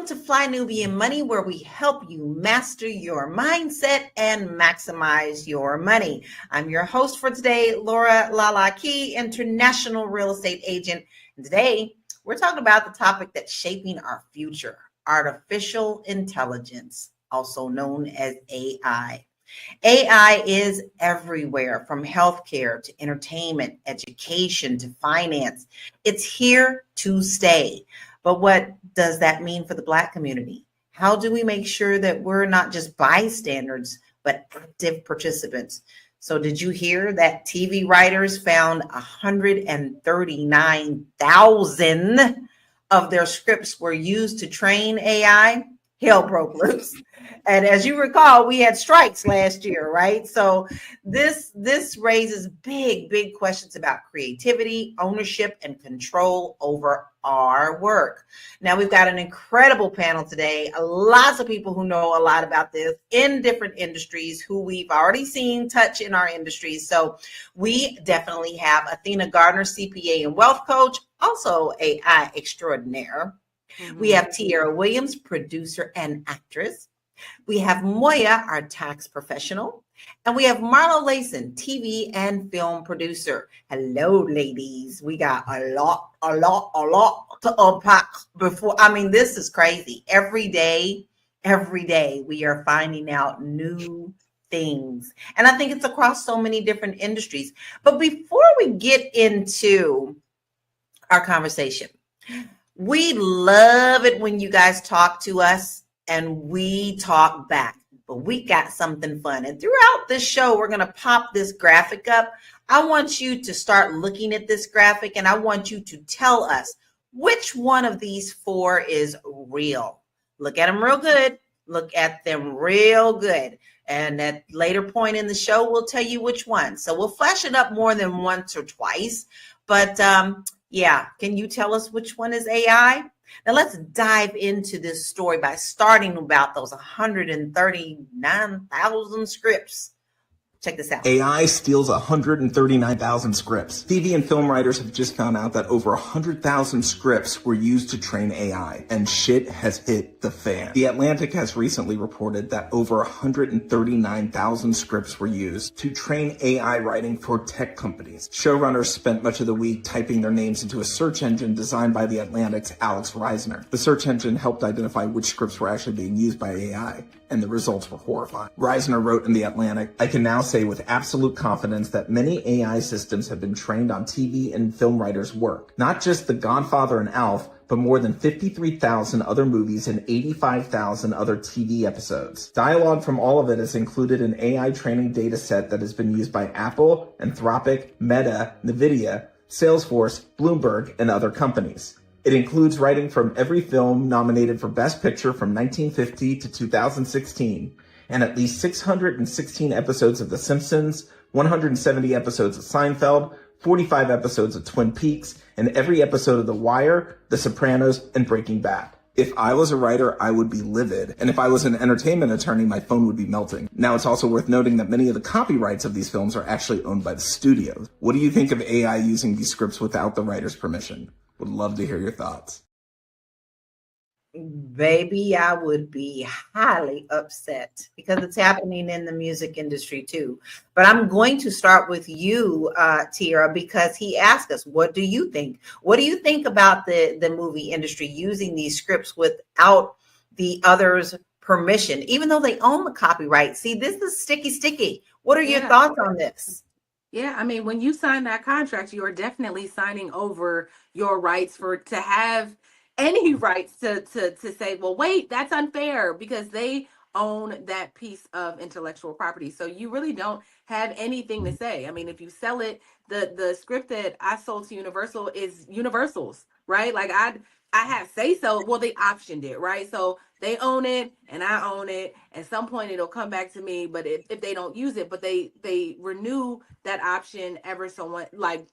Welcome to Fly Nubian Money, where we help you master your mindset and maximize your money. I'm your host for today, Laura Lalaki, international real estate agent. And today, we're talking about the topic that's shaping our future, artificial intelligence, also known as AI. AI is everywhere, from healthcare to entertainment, education to finance. It's here to stay. But what does that mean for the Black community? How do we make sure that we're not just bystanders, but active participants? So did you hear that TV writers found 139,000 of their scripts were used to train AI? Hell broke loose. And as you recall, we had strikes last year, right? So this raises big questions about creativity, ownership, and control over our work. Now, we've got an incredible panel today. Lots of people who know a lot about this in different industries who we've already seen touch in our industries. So we definitely have Athena Gardner, CPA and wealth coach, also AI extraordinaire. We have Tiara Williams, producer and actress. We have Moya, our tax professional. And we have Marlo Layson, TV and film producer. Hello, ladies. We got a lot to unpack before. I mean, this is crazy. Every day, we are finding out new things. And I think it's across so many different industries. But before we get into our conversation, we love it when you guys talk to us and we talk back, but we got something fun. And throughout this show, we're going to pop this graphic up. I want you to start looking at this graphic and I want you to tell us which one of these four is real. Look at them real good. Look at them real good. And at later point in the show, we'll tell you which one. So we'll flash it up more than once or twice. But yeah, can you tell us which one is AI? Now let's dive into this story by starting about those 139,000 scripts. Check this out. AI steals 139,000 scripts. TV and film writers have just found out that over 100,000 scripts were used to train AI, and shit has hit the fan. The Atlantic has recently reported that over 139,000 scripts were used to train AI writing for tech companies. Showrunners spent much of the week typing their names into a search engine designed by the Atlantic's Alex Reisner. The search engine helped identify which scripts were actually being used by AI, and the results were horrifying. Reisner wrote in the Atlantic, "I can now say with absolute confidence that many AI systems have been trained on TV and film writers' work. Not just The Godfather and Alf, but more than 53,000 other movies and 85,000 other TV episodes. Dialogue from all of it is included in AI training data set that has been used by Apple, Anthropic, Meta, NVIDIA, Salesforce, Bloomberg, and other companies. It includes writing from every film nominated for Best Picture from 1950 to 2016, and at least 616 episodes of The Simpsons, 170 episodes of Seinfeld, 45 episodes of Twin Peaks, and every episode of The Wire, The Sopranos, and Breaking Bad. If I was a writer, I would be livid. And if I was an entertainment attorney, my phone would be melting. Now, it's also worth noting that many of the copyrights of these films are actually owned by the studios. What do you think of AI using these scripts without the writer's permission? Would love to hear your thoughts. Baby, I would be highly upset because it's happening in the music industry too. But I'm going to start with you, Tiara, because he asked us, what do you think? What do you think about the movie industry using these scripts without the others' permission, even though they own the copyright? See, this is sticky. What are your thoughts on this? Yeah, I mean, when you sign that contract, you are definitely signing over your rights to have any rights to say, well, wait, that's unfair, because they own that piece of intellectual property. So you really don't have anything to say. I mean, if you sell it, the script that I sold to Universal is Universal's, right? Like I have say so. Well, they optioned it, right? So they own it and I own it. At some point it'll come back to me, but if they don't use it, but they renew that option ever so much, like,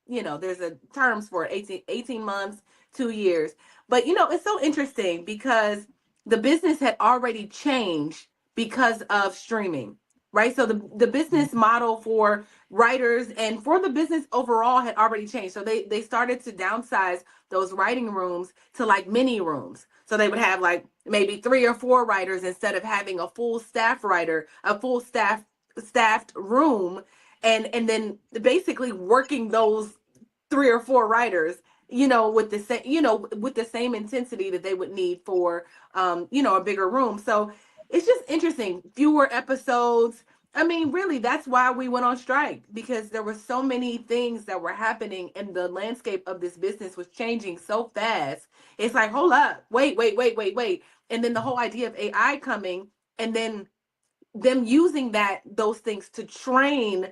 you know, there's a terms for 18 months, 2 years. But, you know, it's so interesting because the business had already changed because of streaming, right? So the business model for writers and for the business overall had already changed. So they started to downsize those writing rooms to like mini rooms. So they would have like maybe 3 or 4 writers instead of having a full staff writer, a full staffed room, and then basically working those 3 or 4 writers, with the same, with the same intensity that they would need for, a bigger room. So it's just interesting. Fewer episodes. I mean, really, that's why we went on strike, because there were so many things that were happening and the landscape of this business was changing so fast. It's like, hold up, wait. And then the whole idea of AI coming, and then them using those things to train,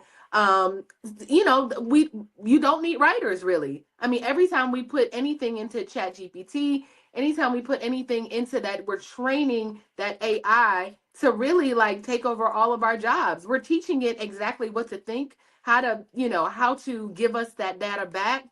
you don't need writers really. I mean, every time we put anything into Chat GPT, anytime we put anything into that, we're training that AI to really like take over all of our jobs. We're teaching it exactly what to think, how to give us that data back.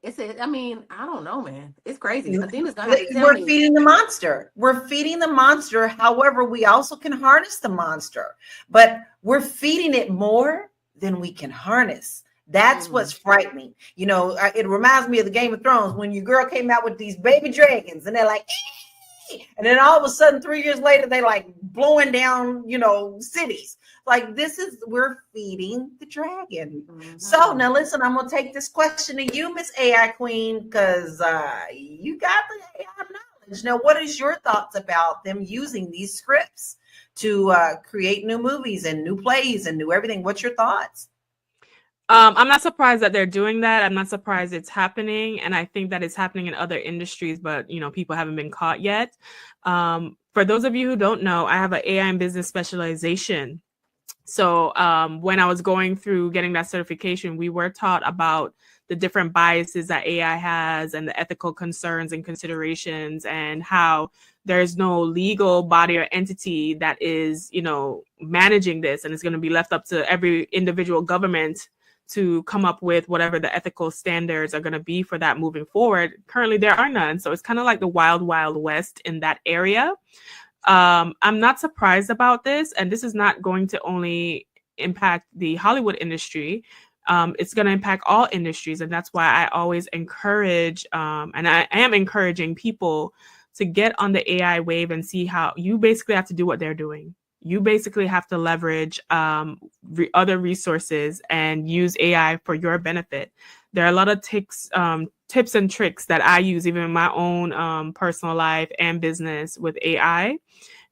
I mean, I don't know, man. It's crazy. Athena's gonna have to tell We're me. feeding the monster. We're feeding the monster. However, we also can harness the monster, but we're feeding it more than we can harness. That's what's frightening. It reminds me of the Game of Thrones when your girl came out with these baby dragons, and they're like, and then all of a sudden 3 years later they like blowing down cities. Like, we're feeding the dragon. So now listen, I'm gonna take this question to you, Miss AI Queen, because you got the AI knowledge. Now, what is your thoughts about them using these scripts to create new movies and new plays and new everything? What's your thoughts? I'm not surprised that they're doing that. I'm not surprised it's happening. And I think that it's happening in other industries, but people haven't been caught yet. For those of you who don't know, I have an AI and business specialization. So when I was going through getting that certification, we were taught about the different biases that AI has and the ethical concerns and considerations, and how there's no legal body or entity that is, managing this. And it's going to be left up to every individual government to come up with whatever the ethical standards are going to be for that moving forward. Currently, there are none. So it's kind of like the wild, wild west in that area. I'm not surprised about this, and this is not going to only impact the Hollywood industry. It's going to impact all industries, and that's why I always encourage, and I am encouraging people to get on the AI wave and see how you basically have to do what they're doing. You basically have to leverage other resources and use AI for your benefit. There are a lot of tips and tricks that I use even in my own personal life and business with AI.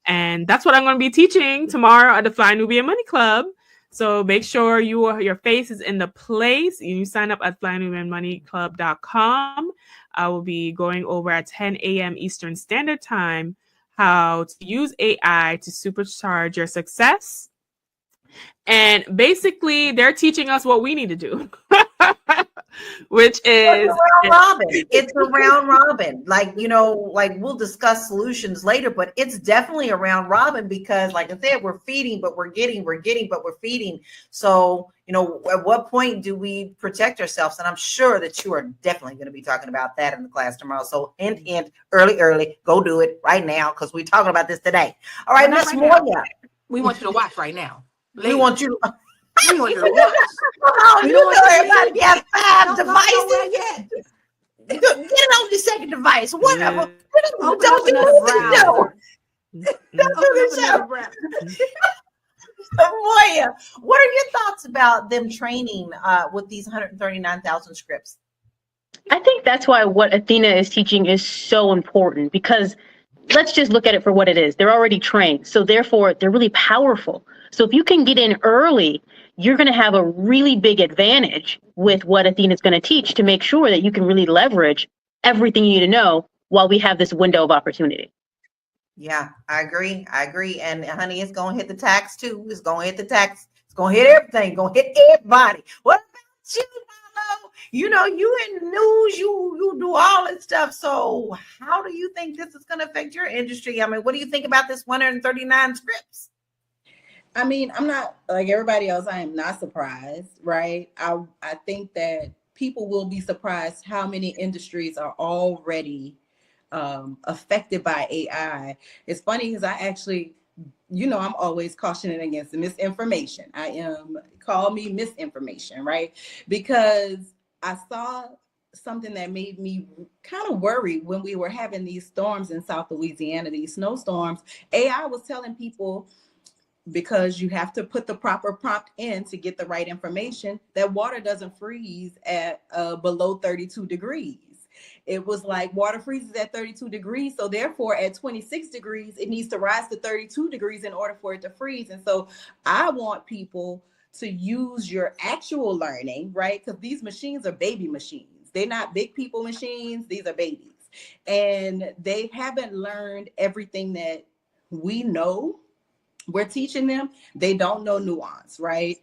And that's what I'm going to be teaching tomorrow at the Fly Nubian Money Club. So make sure your face is in the place. You sign up at flynubianmoneyclub.com. I will be going over at 10 a.m. Eastern Standard Time how to use AI to supercharge your success. And basically, they're teaching us what we need to do, which is It's a round robin. Like, we'll discuss solutions later, but it's definitely a round robin because, like I said, we're feeding, but we're getting, but we're feeding. So, at what point do we protect ourselves? And I'm sure that you are definitely going to be talking about that in the class tomorrow. So hint, early, go do it right now because we're talking about this today. All right, Miss Moya. We want you to watch right now. We want you to watch. Everybody has 5 devices. Get it on your second device. Whatever. Don't do Moya, what are your thoughts about them training with these 139,000 scripts? I think that's why what Athena is teaching is so important, because let's just look at it for what it is. They're already trained. So therefore, they're really powerful. So if you can get in early, you're going to have a really big advantage with what Athena is going to teach to make sure that you can really leverage everything you need to know while we have this window of opportunity. Yeah, I agree. And honey, it's going to hit the tax too. It's going to hit the tax. It's going to hit everything. It's going to hit everybody. What about you, Marlo? You in the news, you do all this stuff. So how do you think this is going to affect your industry? I mean, what do you think about this 139 scripts? I mean, I'm not like everybody else. I am not surprised, right? I think that people will be surprised how many industries are already affected by AI. It's funny because I actually, I'm always cautioning against the misinformation. Call me misinformation, right? Because I saw something that made me kind of worried when we were having these storms in South Louisiana, these snowstorms. AI was telling people, because you have to put the proper prompt in to get the right information, that water doesn't freeze at below 32 degrees. It was like water freezes at 32 degrees. So therefore at 26 degrees, it needs to rise to 32 degrees in order for it to freeze. And so I want people to use your actual learning, right? Because these machines are baby machines. They're not big people machines. These are babies. And they haven't learned everything that we know. We're teaching them. They don't know nuance, right?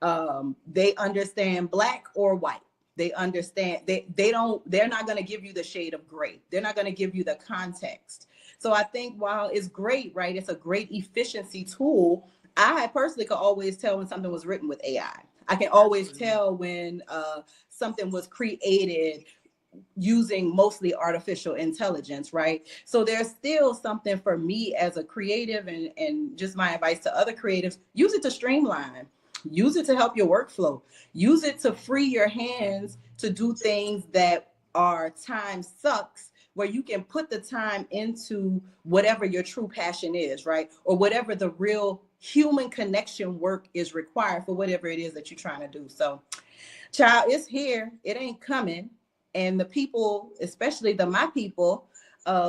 They understand black or white. They understand, they're not going to give you the shade of gray. They're not going to give you the context. So I think while it's great, right, it's a great efficiency tool. I personally could always tell when something was written with AI. I can always tell when something was created using mostly artificial intelligence, right? So there's still something for me as a creative, and just my advice to other creatives: use it to streamline, use it to help your workflow, use it to free your hands to do things that are time sucks, where you can put the time into whatever your true passion is, right? Or whatever the real human connection work is required for whatever it is that you're trying to do. So, child, it's here, it ain't coming. And the people, especially my people,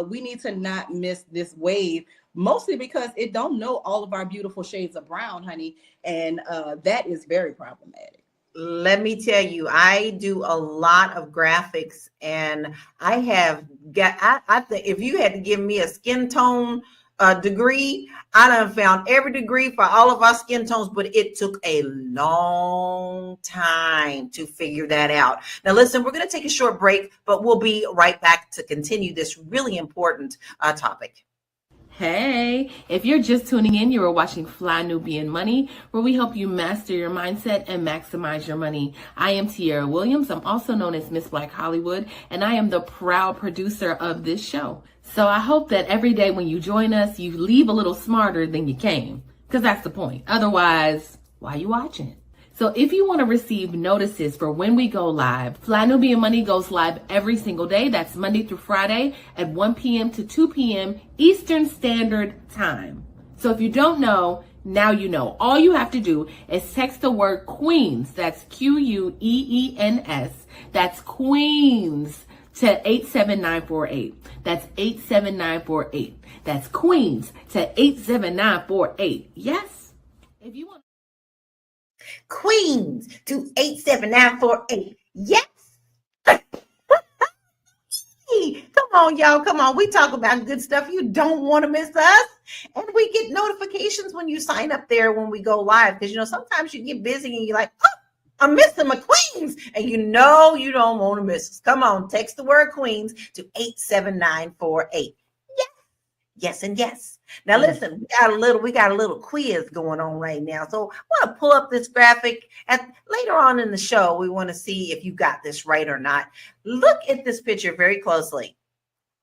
we need to not miss this wave, mostly because it don't know all of our beautiful shades of brown, honey. And that is very problematic. Let me tell you, I do a lot of graphics, and I have got, I think if you had to give me a skin tone degree, I done found every degree for all of our skin tones, but it took a long time to figure that out. Now, listen, we're going to take a short break, but we'll be right back to continue this really important topic. Hey, if you're just tuning in, you are watching Fly Nubian Money, where we help you master your mindset and maximize your money. I am Tiara Williams. I'm also known as Miss Black Hollywood, and I am the proud producer of this show. So I hope that every day when you join us, you leave a little smarter than you came, because that's the point. Otherwise, why are you watching? So if you want to receive notices for when we go live, Fly Nubian Money goes live every single day. That's Monday through Friday at 1 p.m. to 2 p.m. Eastern Standard Time. So if you don't know, now you know. All you have to do is text the word Queens, that's Queens, that's Queens, to 87948. That's 87948. That's Queens to 87948. Yes? If you want Queens to 87948. Yes. Come on, y'all. Come on. We talk about good stuff. You don't want to miss us. And we get notifications when you sign up there when we go live. Because, sometimes you get busy and you're like, oh, I'm missing my Queens. And you don't want to miss us. Come on. Text the word Queens to 87948. Yes. Yes and yes. Now listen, we got a little quiz going on right now. So I want to pull up this graphic, and later on in the show, we want to see if you got this right or not. Look at this picture very closely.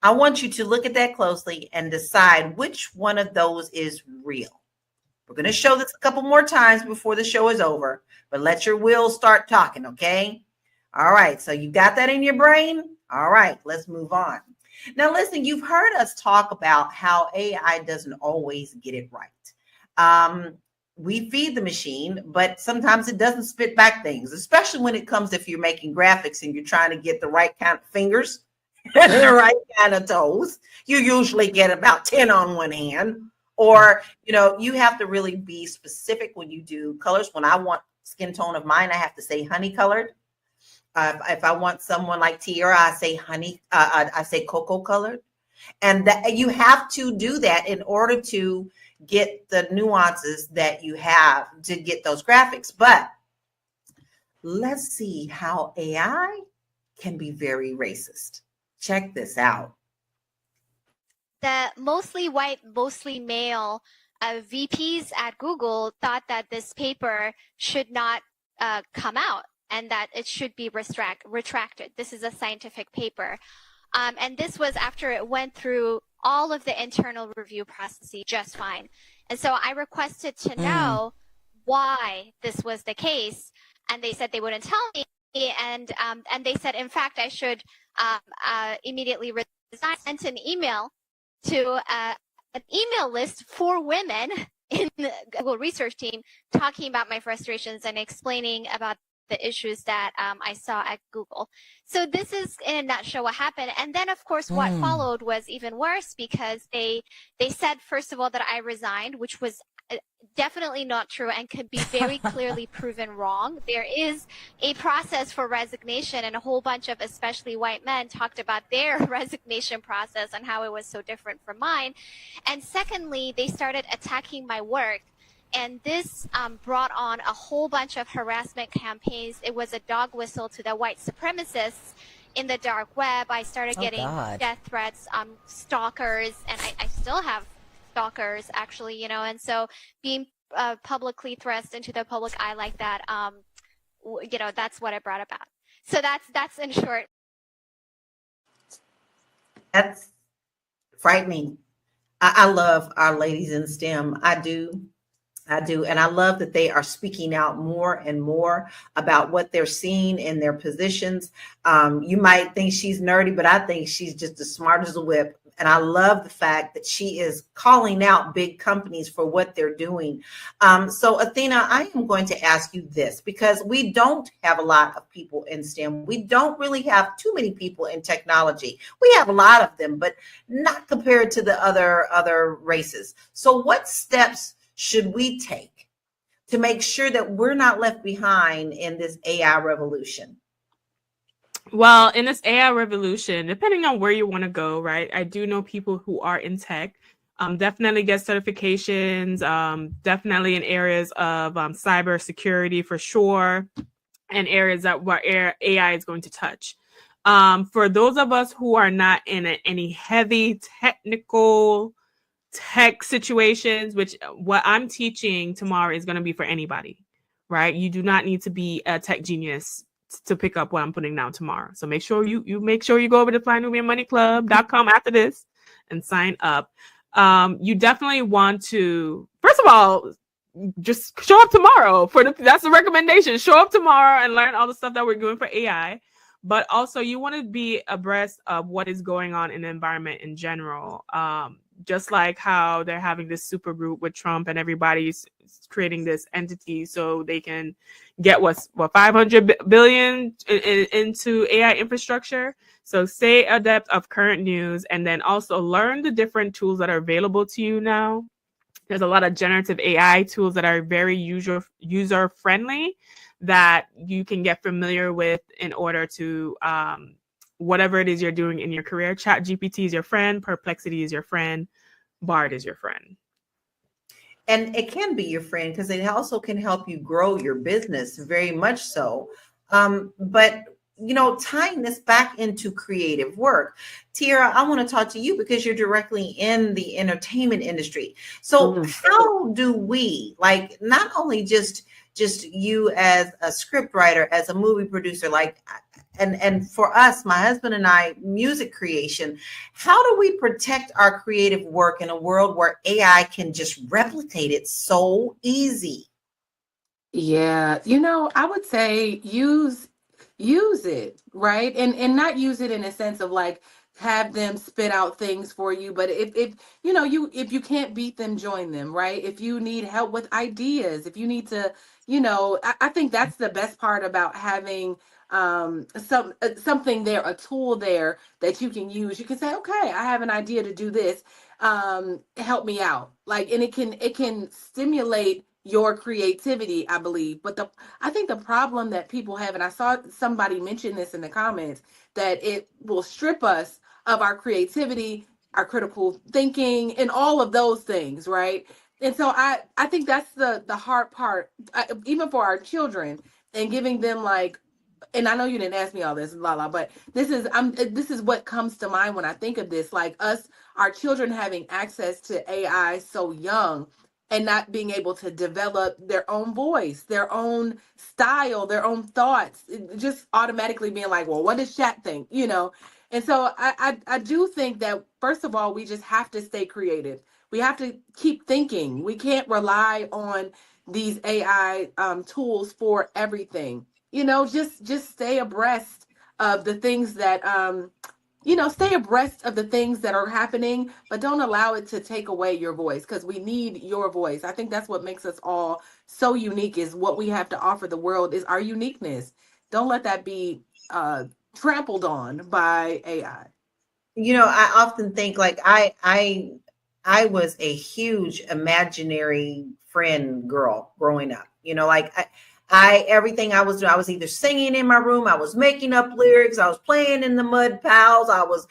I want you to look at that closely and decide which one of those is real. We're going to show this a couple more times before the show is over, but let your wheels start talking, okay? All right, so you got that in your brain? All right, let's move on. Now, listen, you've heard us talk about how AI doesn't always get it right. We feed the machine, but sometimes it doesn't spit back things, especially when it comes if you're making graphics and you're trying to get the right kind of fingers and the right kind of toes. You usually get about 10 on one hand, or, you have to really be specific when you do colors. When I want skin tone of mine, I have to say honey colored. If I want someone like Tiara, I say honey, I say cocoa colored. And that you have to do that in order to get the nuances that you have to get those graphics. But let's see how AI can be very racist. Check this out. The mostly white, mostly male VPs at Google thought that this paper should not come out, and that it should be retracted. This is a scientific paper. And this was after it went through all of the internal review processes just fine. And so I requested to know why this was the case, and they said they wouldn't tell me. and they said, in fact, I should immediately resign. Sent an email to an email list for women in the Google research team, talking about my frustrations and explaining about the issues that I saw at Google. So this is in a nutshell what happened. And then, of course, what followed was even worse, because they said, first of all, that I resigned, which was definitely not true and could be very clearly proven wrong. There is a process for resignation, and a whole bunch of especially white men talked about their resignation process and how it was so different from mine. And secondly, they started attacking my work. And this brought on a whole bunch of harassment campaigns. It was a dog whistle to the white supremacists in the dark web. I started getting death threats, stalkers, and I still have stalkers, actually, you know. And so being publicly thrust into the public eye like that, you know, that's what it brought about. So that's in short. That's frightening. I love our ladies in STEM. I do. And I love that they are speaking out more and more about what they're seeing in their positions. You might think she's nerdy, but I think she's just as smart as a whip. And I love the fact that she is calling out big companies for what they're doing. So Athena, I am going to ask you this, because we don't have a lot of people in STEM. We don't really have too many people in technology. We have a lot of them, but not compared to the other races. So what steps should we take to make sure that we're not left behind in this AI revolution? Well, in this AI revolution, depending on where you want to go, right? I do know people who are in tech, definitely get certifications, definitely in areas of cyber security for sure, and areas that where AI is going to touch. For those of us who are not in any heavy technical tech situations, which what I'm teaching tomorrow is going to be for anybody, right? You do not need to be a tech genius to pick up what I'm putting down tomorrow. So make sure you go over to flynubianmoneyclub.com after this and sign up. You definitely want to, first of all, just show up tomorrow that's the recommendation. Show up tomorrow and learn all the stuff that we're doing for AI. But also you want to be abreast of what is going on in the environment in general. Just like how they're having this super group with Trump and everybody's creating this entity so they can get what 500 billion into AI infrastructure. So stay adept of current news, and then also learn the different tools that are available to you now. There's a lot of generative AI tools that are very user friendly that you can get familiar with in order to whatever it is you're doing in your career. ChatGPT is your friend, Perplexity is your friend, Bard is your friend. And it can be your friend because it also can help you grow your business, very much so. But, you know, tying this back into creative work, Tiara, I want to talk to you because you're directly in the entertainment industry. So how do we, like, not only just you as a script writer, as a movie producer, like, and for us, my husband and I, music creation, how do we protect our creative work in a world where AI can just replicate it so easy? Yeah, you know, I would say use it, right? And not use it in a sense of like have them spit out things for you, but if you know, if you can't beat them, join them, right? If you need help with ideas, if you need to, you know, I think that's the best part about having something there, a tool there that you can use. You can say, okay, I have an idea to do this, help me out, like, and it can stimulate your creativity, I believe. But I think the problem that people have, and I saw somebody mention this in the comments, that it will strip us of our creativity, our critical thinking, and all of those things, right? And so I think that's the hard part, even for our children, and giving them like, and I know you didn't ask me all this, Lala, but this is what comes to mind when I think of this, like our children having access to AI so young and not being able to develop their own voice, their own style, their own thoughts, just automatically being like, well, what does chat think, you know? And so I do think that, first of all, we just have to stay creative. We have to keep thinking. We can't rely on these AI tools for everything. just stay abreast of the things that stay abreast of the things that are happening, but don't allow it to take away your voice, because we need your voice. I think that's what makes us all so unique, is what we have to offer the world is our uniqueness. Don't let that be trampled on by AI. I often think like I was a huge imaginary friend girl growing up. Like I everything I was doing, I was either singing in my room, I was making up lyrics, I was playing in the mud pals, I was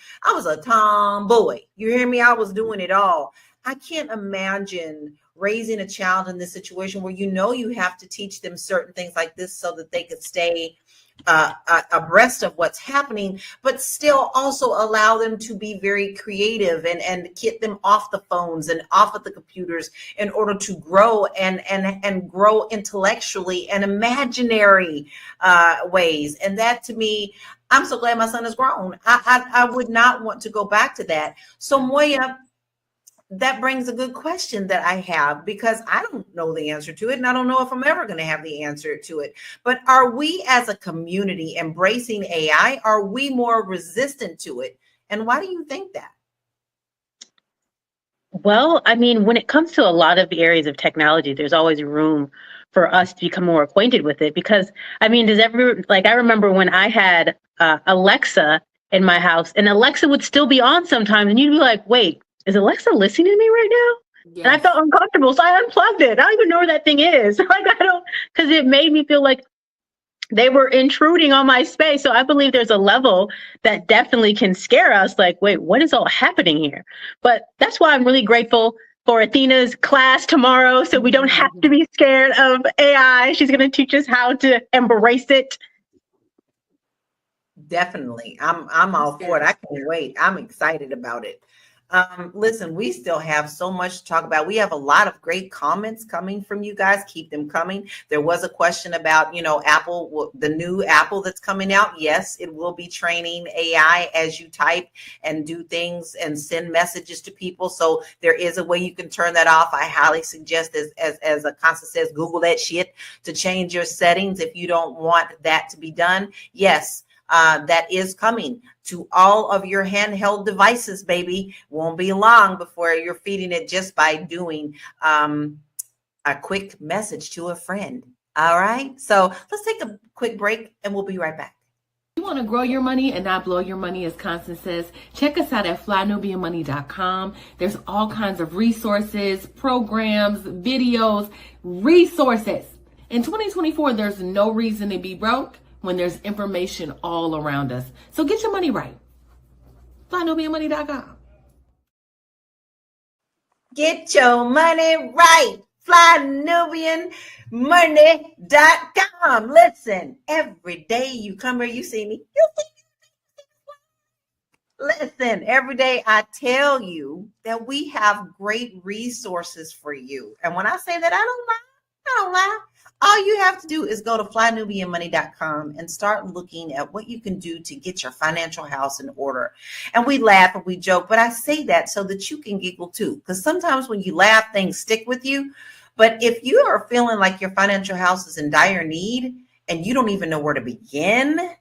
a tomboy. You hear me? I was doing it all. I can't imagine raising a child in this situation where you have to teach them certain things like this so that they could stay abreast of what's happening, but still also allow them to be very creative and get them off the phones and off of the computers in order to grow and grow intellectually and imaginary ways. And that, to me, I'm so glad my son has grown. I would not want to go back to that. So Moya, that brings a good question that I have, because I don't know the answer to it, and I don't know if I'm ever going to have the answer to it. But are we as a community embracing AI? Are we more resistant to it? And why do you think that? Well, I mean, when it comes to a lot of the areas of technology, there's always room for us to become more acquainted with it. Because, I mean, I remember when I had Alexa in my house, and Alexa would still be on sometimes, and you'd be like, wait, is Alexa listening to me right now? Yes. And I felt uncomfortable, so I unplugged it. I don't even know where that thing is. Because it made me feel like they were intruding on my space. So I believe there's a level that definitely can scare us. Like, wait, what is all happening here? But that's why I'm really grateful for Athena's class tomorrow. So we don't have to be scared of AI. She's going to teach us how to embrace it. Definitely. I'm all for it. I can't wait. I'm excited about it. Listen, we still have so much to talk about. We have a lot of great comments coming from you guys. Keep them coming. There was a question about, Apple, the new Apple that's coming out. Yes, it will be training AI as you type and do things and send messages to people. So there is a way you can turn that off. I highly suggest, as Constance says, Google that shit to change your settings if you don't want that to be done. Yes. That is coming to all of your handheld devices, baby. Won't be long before you're feeding it just by doing a quick message to a friend. All right. So let's take a quick break and we'll be right back. You want to grow your money and not blow your money, as Constance says, check us out at flynubianmoney.com. There's all kinds of resources, programs, videos, resources. In 2024, there's no reason to be broke when there's information all around us. So get your money right. flynubianmoney.com. Get your money right. flynubianmoney.com. Listen, every day you come here, you see me. Listen, every day I tell you that we have great resources for you. And when I say that, I don't lie. All you have to do is go to flynubianmoney.com and start looking at what you can do to get your financial house in order. And we laugh and we joke, but I say that so that you can giggle too. Because sometimes when you laugh, things stick with you. But if you are feeling like your financial house is in dire need and you don't even know where to begin,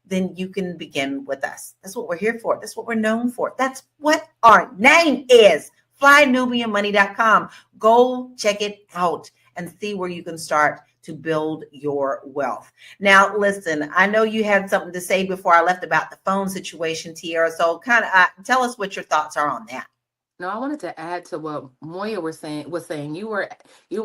then you can begin with us. That's what we're here for. That's what we're known for. That's what our name is. flynubianmoney.com. Go check it out and see where you can start to build your wealth. Now, listen, I know you had something to say before I left about the phone situation, Tiara. So kind of tell us what your thoughts are on that. No, I wanted to add to what Moya was saying. You were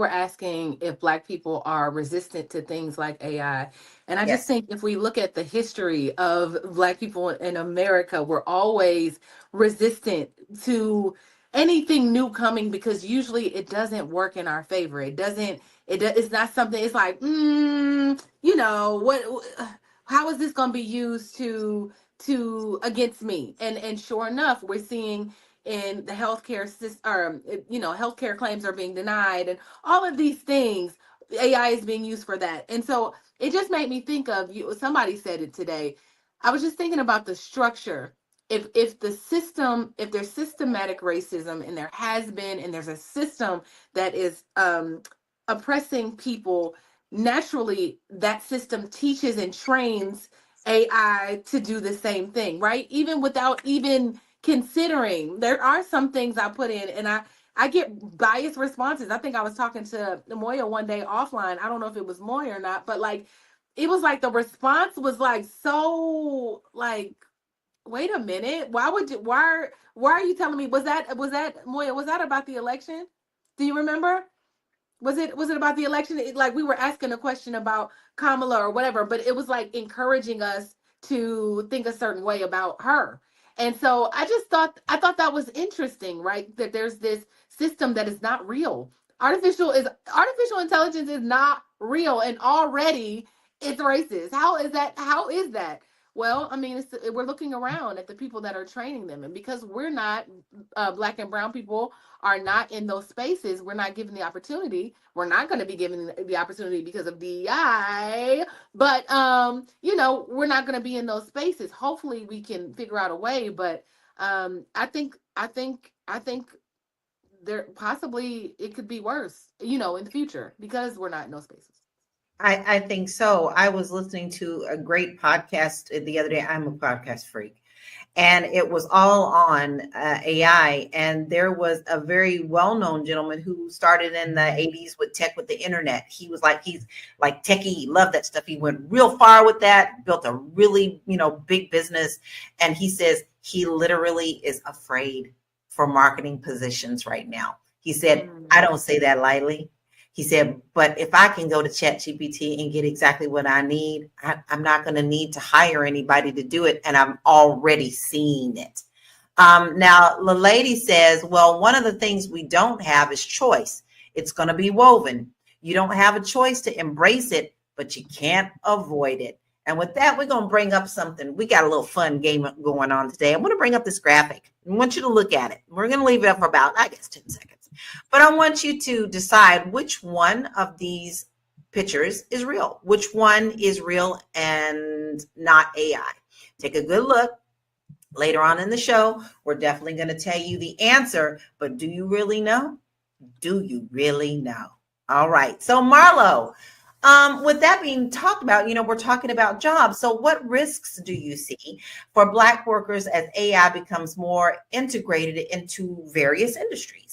asking if Black people are resistant to things like AI. And I just think if we look at the history of Black people in America, we're always resistant to anything new coming, because usually it doesn't work in our favor. It's not something, it's like, how is this going to be used to against me? And sure enough, we're seeing in the healthcare system, healthcare claims are being denied, and all of these things, AI is being used for that. And so it just made me think of you. Somebody said it today. I was just thinking about the structure. If there's systematic racism, and there has been, and there's a system that is oppressing people naturally that system teaches and trains AI to do the same thing, right? Even without even considering, there are some things I put in and I get biased responses. I think I was talking to Moya one day offline. I don't know if it was Moya or not, but like it was like the response was like so like, wait a minute, why are you telling me, was that Moya, was that about the election? Do you remember? Was it about the election? Like we were asking a question about Kamala or whatever, but it was like encouraging us to think a certain way about her. And so I thought that was interesting, right? That there's this system that is not real. Artificial intelligence is not real, and already it's racist. How is that? How is that? Well, I mean, we're looking around at the people that are training them, and because we're not Black and brown people are not in those spaces, we're not given the opportunity. We're not going to be given the opportunity because of DEI, but we're not going to be in those spaces. Hopefully, we can figure out a way. But I think there possibly it could be worse, in the future because we're not in those spaces. I think so. I was listening to a great podcast the other day. I'm a podcast freak. And it was all on AI. And there was a very well-known gentleman who started in the 80s with tech, with the internet. He's like techie, he loved that stuff. He went real far with that, built a really, big business. And he says he literally is afraid for marketing positions right now. He said, I don't say that lightly. He said, but if I can go to ChatGPT and get exactly what I need, I'm not going to need to hire anybody to do it. And I'm already seeing it. Now, the lady says, well, one of the things we don't have is choice. It's going to be woven. You don't have a choice to embrace it, but you can't avoid it. And with that, we're going to bring up something. We got a little fun game going on today. I'm going to bring up this graphic. I want you to look at it. We're going to leave it up for about, 10 seconds. But I want you to decide which one of these pictures is real, which one is real and not AI. Take a good look. Later on in the show, we're definitely going to tell you the answer, but do you really know? Do you really know? All right. So Marlo, with that being talked about, we're talking about jobs. So what risks do you see for Black workers as AI becomes more integrated into various industries?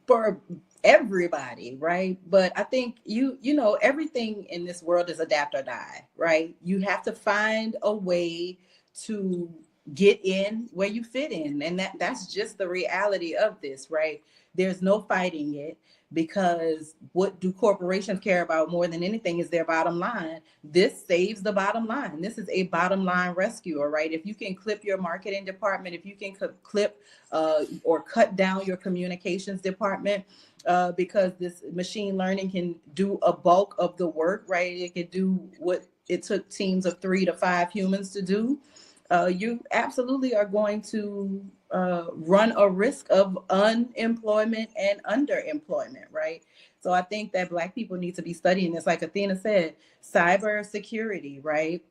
For everybody, right? But I think everything in this world is adapt or die, right? You have to find a way to get in where you fit in, and that's just the reality of this, right? There's no fighting it, because what do corporations care about more than anything is their bottom line. This saves the bottom line. This is a bottom line rescuer, right? If you can clip your marketing department, if you can clip or cut down your communications department, because this machine learning can do a bulk of the work, right? It can do what it took teams of 3 to 5 humans to do. You absolutely are going to run a risk of unemployment and underemployment, right? So I think that Black people need to be studying this, like Athena said, cyber security, right?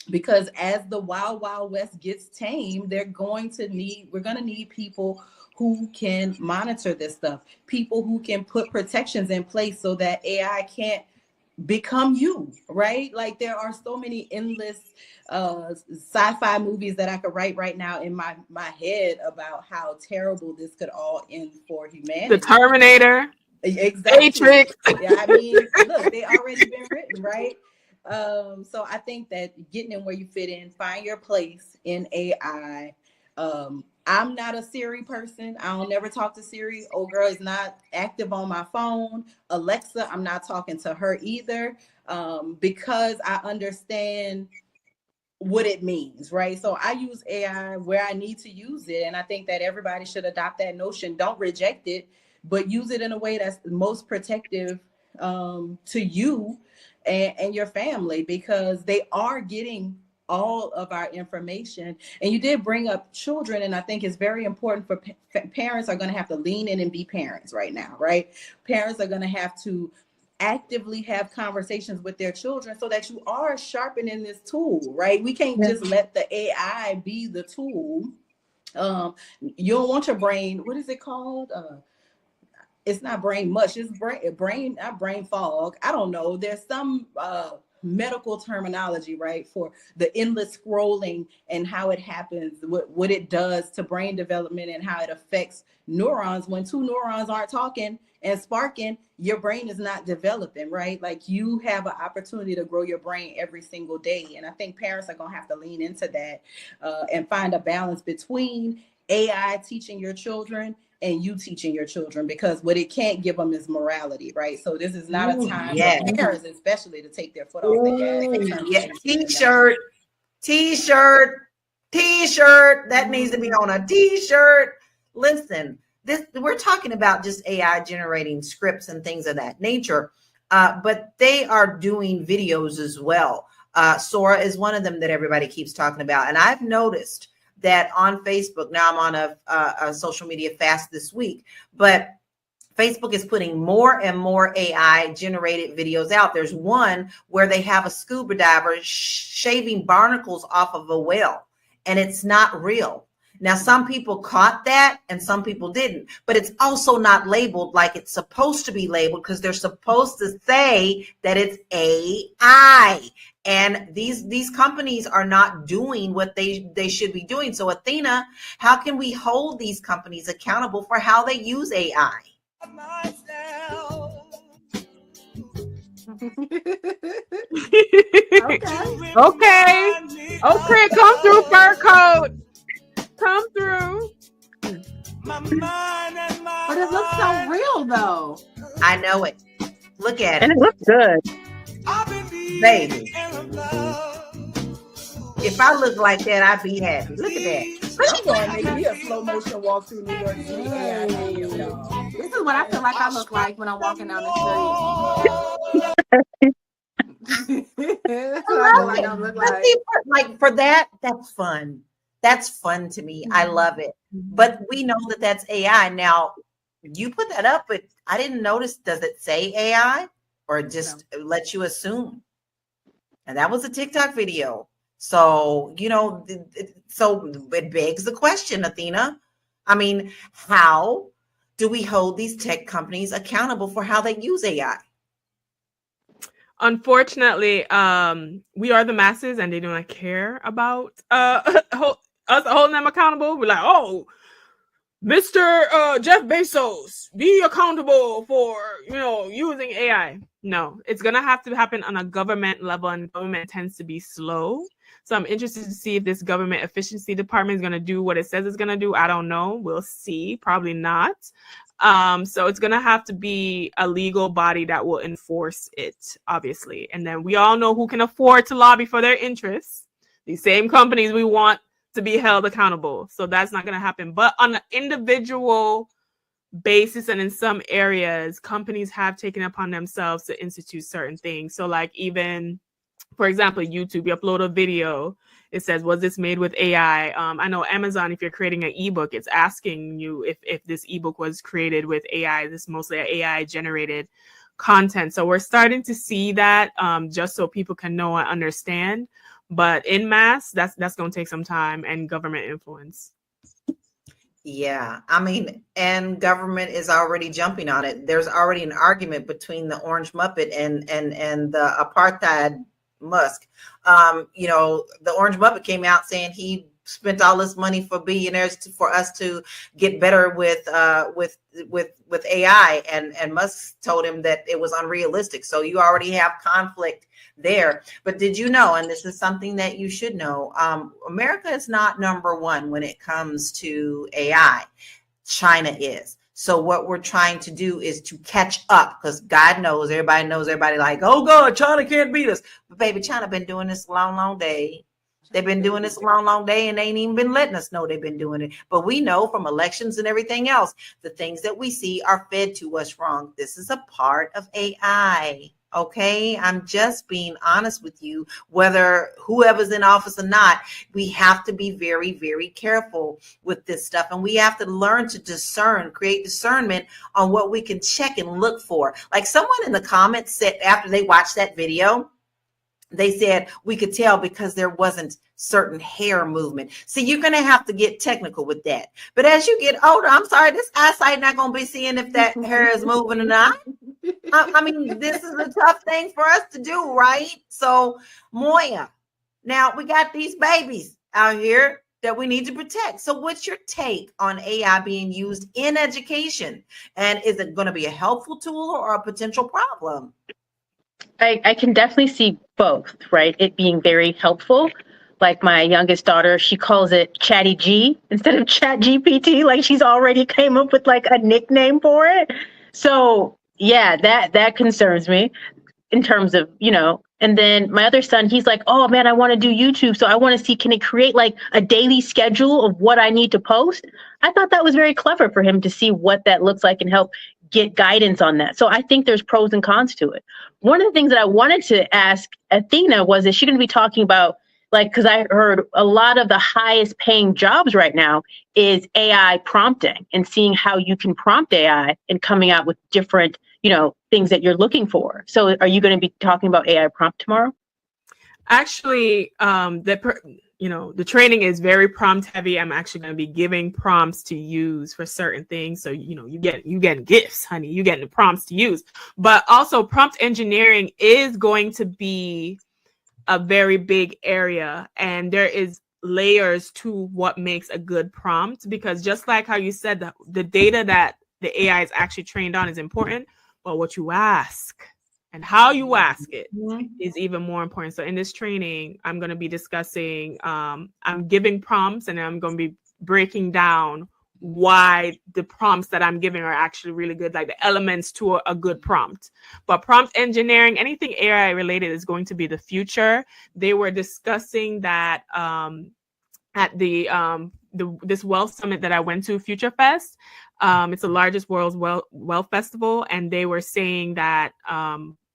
Because as the Wild Wild West gets tamed, we're going to need people who can monitor this stuff, people who can put protections in place so that AI can't become you, right? Like there are so many endless sci-fi movies that I could write right now in my head about how terrible this could all end for humanity. The Terminator. Exactly. Matrix. Yeah, I mean, look, they already been written, right? So I think that getting in where you fit in, find your place in AI. I'm not a Siri person. I don't never talk to Siri. Old girl is not active on my phone. Alexa, I'm not talking to her either, because I understand what it means, right? So I use AI where I need to use it. And I think that everybody should adopt that notion. Don't reject it, but use it in a way that's most protective to you and your family, because they are getting all of our information. And you did bring up children, and I think it's very important for parents are going to have to lean in and be parents right now, right? Parents are going to have to actively have conversations with their children so that you are sharpening this tool, right? We can't just let the AI be the tool. You don't want your brain, what is it called? it's not brain mush, it's brain not brain fog. I don't know. There's some medical terminology, right, for the endless scrolling and how it happens, what it does to brain development and how it affects neurons. When two neurons aren't talking and sparking, your brain is not developing, right? Like, you have an opportunity to grow your brain every single day. And I think parents are going to have to lean into that and find a balance between AI teaching your children and you teaching your children, because what it can't give them is morality, right? So this is not a time for parents, especially, to take their foot off the gas. T-shirt. That needs to be on a T-shirt. Listen, we're talking about just AI generating scripts and things of that nature, but they are doing videos as well. Sora is one of them that everybody keeps talking about, and I've noticed that on Facebook. Now I'm on a social media fast this week, but Facebook is putting more and more AI generated videos out. There's one where they have a scuba diver shaving barnacles off of a whale, and it's not real. Now, some people caught that and some people didn't, but it's also not labeled like it's supposed to be labeled, because they're supposed to say that it's AI. And these companies are not doing what they should be doing. So, Athena, how can we hold these companies accountable for how they use AI? Okay, come through, fur coat. Come through. But it looks so real, though. I know it. Look at it. And it looks good. Baby. If I look like that, I'd be happy. Look at that. I'm going to make me a slow motion walk through New York City. This is what I feel like I look like when I'm walking down the street. Like, for that, that's fun. That's fun to me. I love it. But we know that that's AI. Now, you put that up, but I didn't notice. Does it say AI, or just let you assume? And that was a TikTok video. So, so it begs the question, Athena. I mean, how do we hold these tech companies accountable for how they use AI? Unfortunately, we are the masses, and they do not care about us holding them accountable. We're like, oh, Mr. Jeff Bezos, be accountable for, using AI. No, it's going to have to happen on a government level, and government tends to be slow. So I'm interested to see if this government efficiency department is going to do what it says it's going to do. I don't know. We'll see. Probably not. So it's going to have to be a legal body that will enforce it, obviously. And then we all know who can afford to lobby for their interests. These same companies we want to be held accountable. So that's not going to happen. But on an individual basis, and in some areas, companies have taken upon themselves to institute certain things. So like, even, for example, YouTube, you upload a video, it says, was this made with AI? I know Amazon, if you're creating an ebook, it's asking you if this ebook was created with AI. This is mostly AI generated content. So we're starting to see that, just so people can know and understand. But in mass, that's going to take some time and government influence. Yeah, I mean, and government is already jumping on it. There's already an argument between the Orange Muppet and the apartheid Musk. The Orange Muppet came out saying he spent all this money for billionaires for us to get better with AI, and Musk told him that it was unrealistic. So you already have conflict there. But did you know, and this is something that you should know, America is not number one when it comes to AI. China is. So what we're trying to do is to catch up, because God knows, everybody like, oh God, China can't beat us. But baby, China been doing this a long day. They've been doing this a long day, and they ain't even been letting us know they've been doing it. But we know from elections and everything else, the things that we see are fed to us wrong. This is a part of AI. Okay, I'm just being honest with you. Whether whoever's in office or not, we have to be very, very careful with this stuff. And we have to learn to discern, create discernment on what we can check and look for. Like someone in the comments said after they watched that video, they said we could tell because there wasn't certain hair movement. See, you're going to have to get technical with that. But as you get older, I'm sorry, this eyesight not going to be seeing if that hair is moving or not. I mean, this is a tough thing for us to do, right? So, Moya, now we got these babies out here that we need to protect. So what's your take on AI being used in education? And is it going to be a helpful tool or a potential problem? I can definitely see both, right? It being very helpful. Like my youngest daughter, she calls it Chatty G instead of Chat GPT. Like she's already came up with like a nickname for it. So yeah, that concerns me in terms of, and then my other son, he's like, oh man, I want to do YouTube. So I want to see, can it create like a daily schedule of what I need to post? I thought that was very clever for him to see what that looks like and help get guidance on that. So I think there's pros and cons to it. One of the things that I wanted to ask Athena was, is she going to be talking about, like, because I heard a lot of the highest paying jobs right now is AI prompting and seeing how you can prompt AI and coming out with different, things that you're looking for. So are you going to be talking about AI prompt tomorrow? Actually, the training is very prompt heavy. I'm actually going to be giving prompts to use for certain things. So, you getting gifts, honey, you getting the prompts to use, but also prompt engineering is going to be a very big area. And there is layers to what makes a good prompt, because just like how you said, the data that the AI is actually trained on is important, but what you ask and how you ask it is even more important. So in this training, I'm going to be discussing, I'm giving prompts, and I'm going to be breaking down why the prompts that I'm giving are actually really good, like the elements to a good prompt. But prompt engineering, anything AI related, is going to be the future. They were discussing that at this wealth summit that I went to, Future Fest. It's the largest world's wealth festival, and they were saying that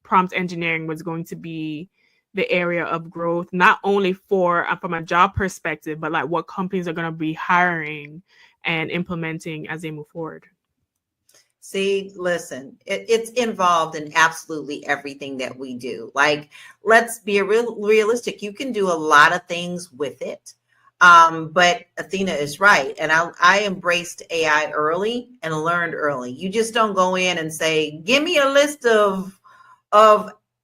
prompt engineering was going to be the area of growth, not only from a job perspective, but like what companies are going to be hiring and implementing as they move forward. See, listen, it's involved in absolutely everything that we do. Like, let's be realistic. You can do a lot of things with it. But Athena is right. And I embraced AI early and learned early. You just don't go in and say, give me a list of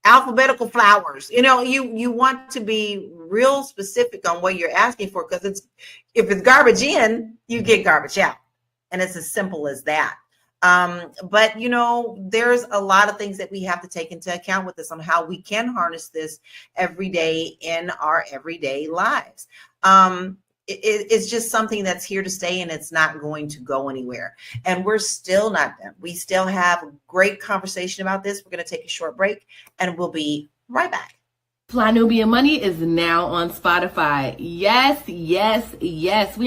alphabetical flowers. You want to be real specific on what you're asking for, because if it's garbage in, you get garbage out. And it's as simple as that. But there's a lot of things that we have to take into account with this on how we can harness this every day in our everyday lives. It's just something that's here to stay, and it's not going to go anywhere. And we're still not done. We still have a great conversation about this. We're going to take a short break, and we'll be right back. Fly Nubian Money is now on Spotify. Yes, we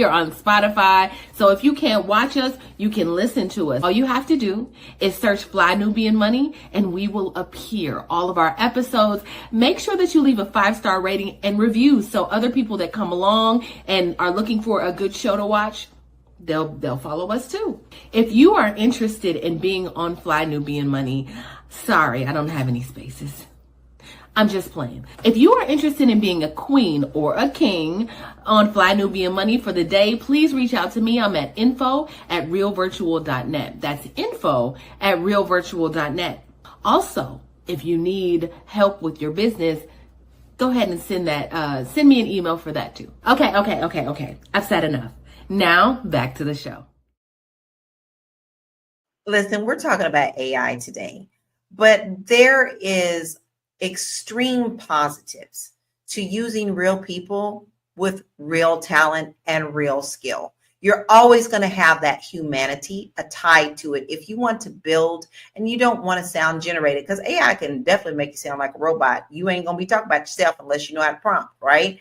are on Spotify. So if you can't watch us, you can listen to us. All you have to do is search Fly Nubian Money, and we will appear. All of our episodes. Make sure that you leave a 5-star rating and reviews, so other people that come along and are looking for a good show to watch, they'll follow us too. If you are interested in being on Fly Nubian Money, sorry, I don't have any spaces. I'm just playing. If you are interested in being a queen or a king on Fly Nubian Money for the day, please reach out to me. I'm at info@realvirtual.net. That's info@realvirtual.net. Also, if you need help with your business, go ahead and send me an email for that too. Okay. I've said enough. Now back to the show. Listen, we're talking about AI today, but there is extreme positives to using real people with real talent and real skill. You're always going to have that humanity tied to it if you want to build and you don't want to sound generated, because AI can definitely make you sound like a robot. You ain't going to be talking about yourself unless you know how to prompt, right?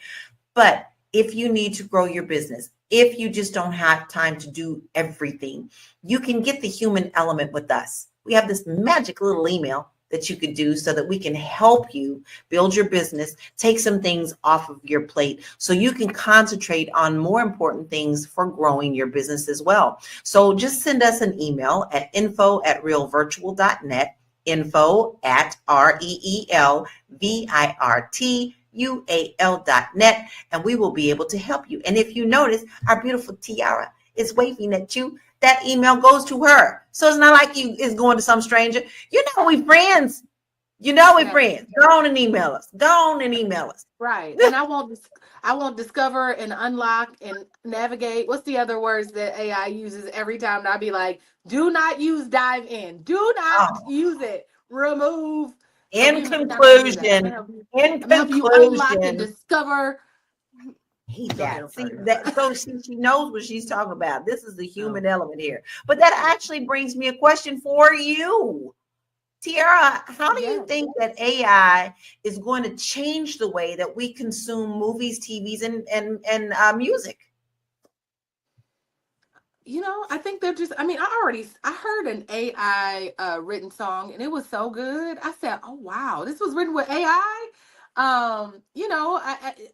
But if you need to grow your business, if you just don't have time to do everything, you can get the human element with us. We have this magic little email that you could do so that we can help you build your business, take some things off of your plate so you can concentrate on more important things for growing your business as well. So just send us an email at info@realvirtual.net. info@reelvirtual.net, and we will be able to help you. And if you notice, our beautiful Tiara is waving at you. That email goes to her. So it's not like you is going to some stranger. You know we friends. You know we're friends. Go on and email us. Go on and email us. Right. And I won't discover and unlock and navigate. What's the other words that AI uses every time? And I'll be like, do not use dive in. Do not use it. Remove. In conclusion, I'm gonna help you unlock and discover. Hate that. See that, so she knows what she's talking about. This is the human element here. But that actually brings me a question for you. Tiara, how do you think that AI is going to change the way that we consume movies, TVs, and music? You know, I think they're just, I heard an AI written song and it was so good. I said, oh, wow, this was written with AI. I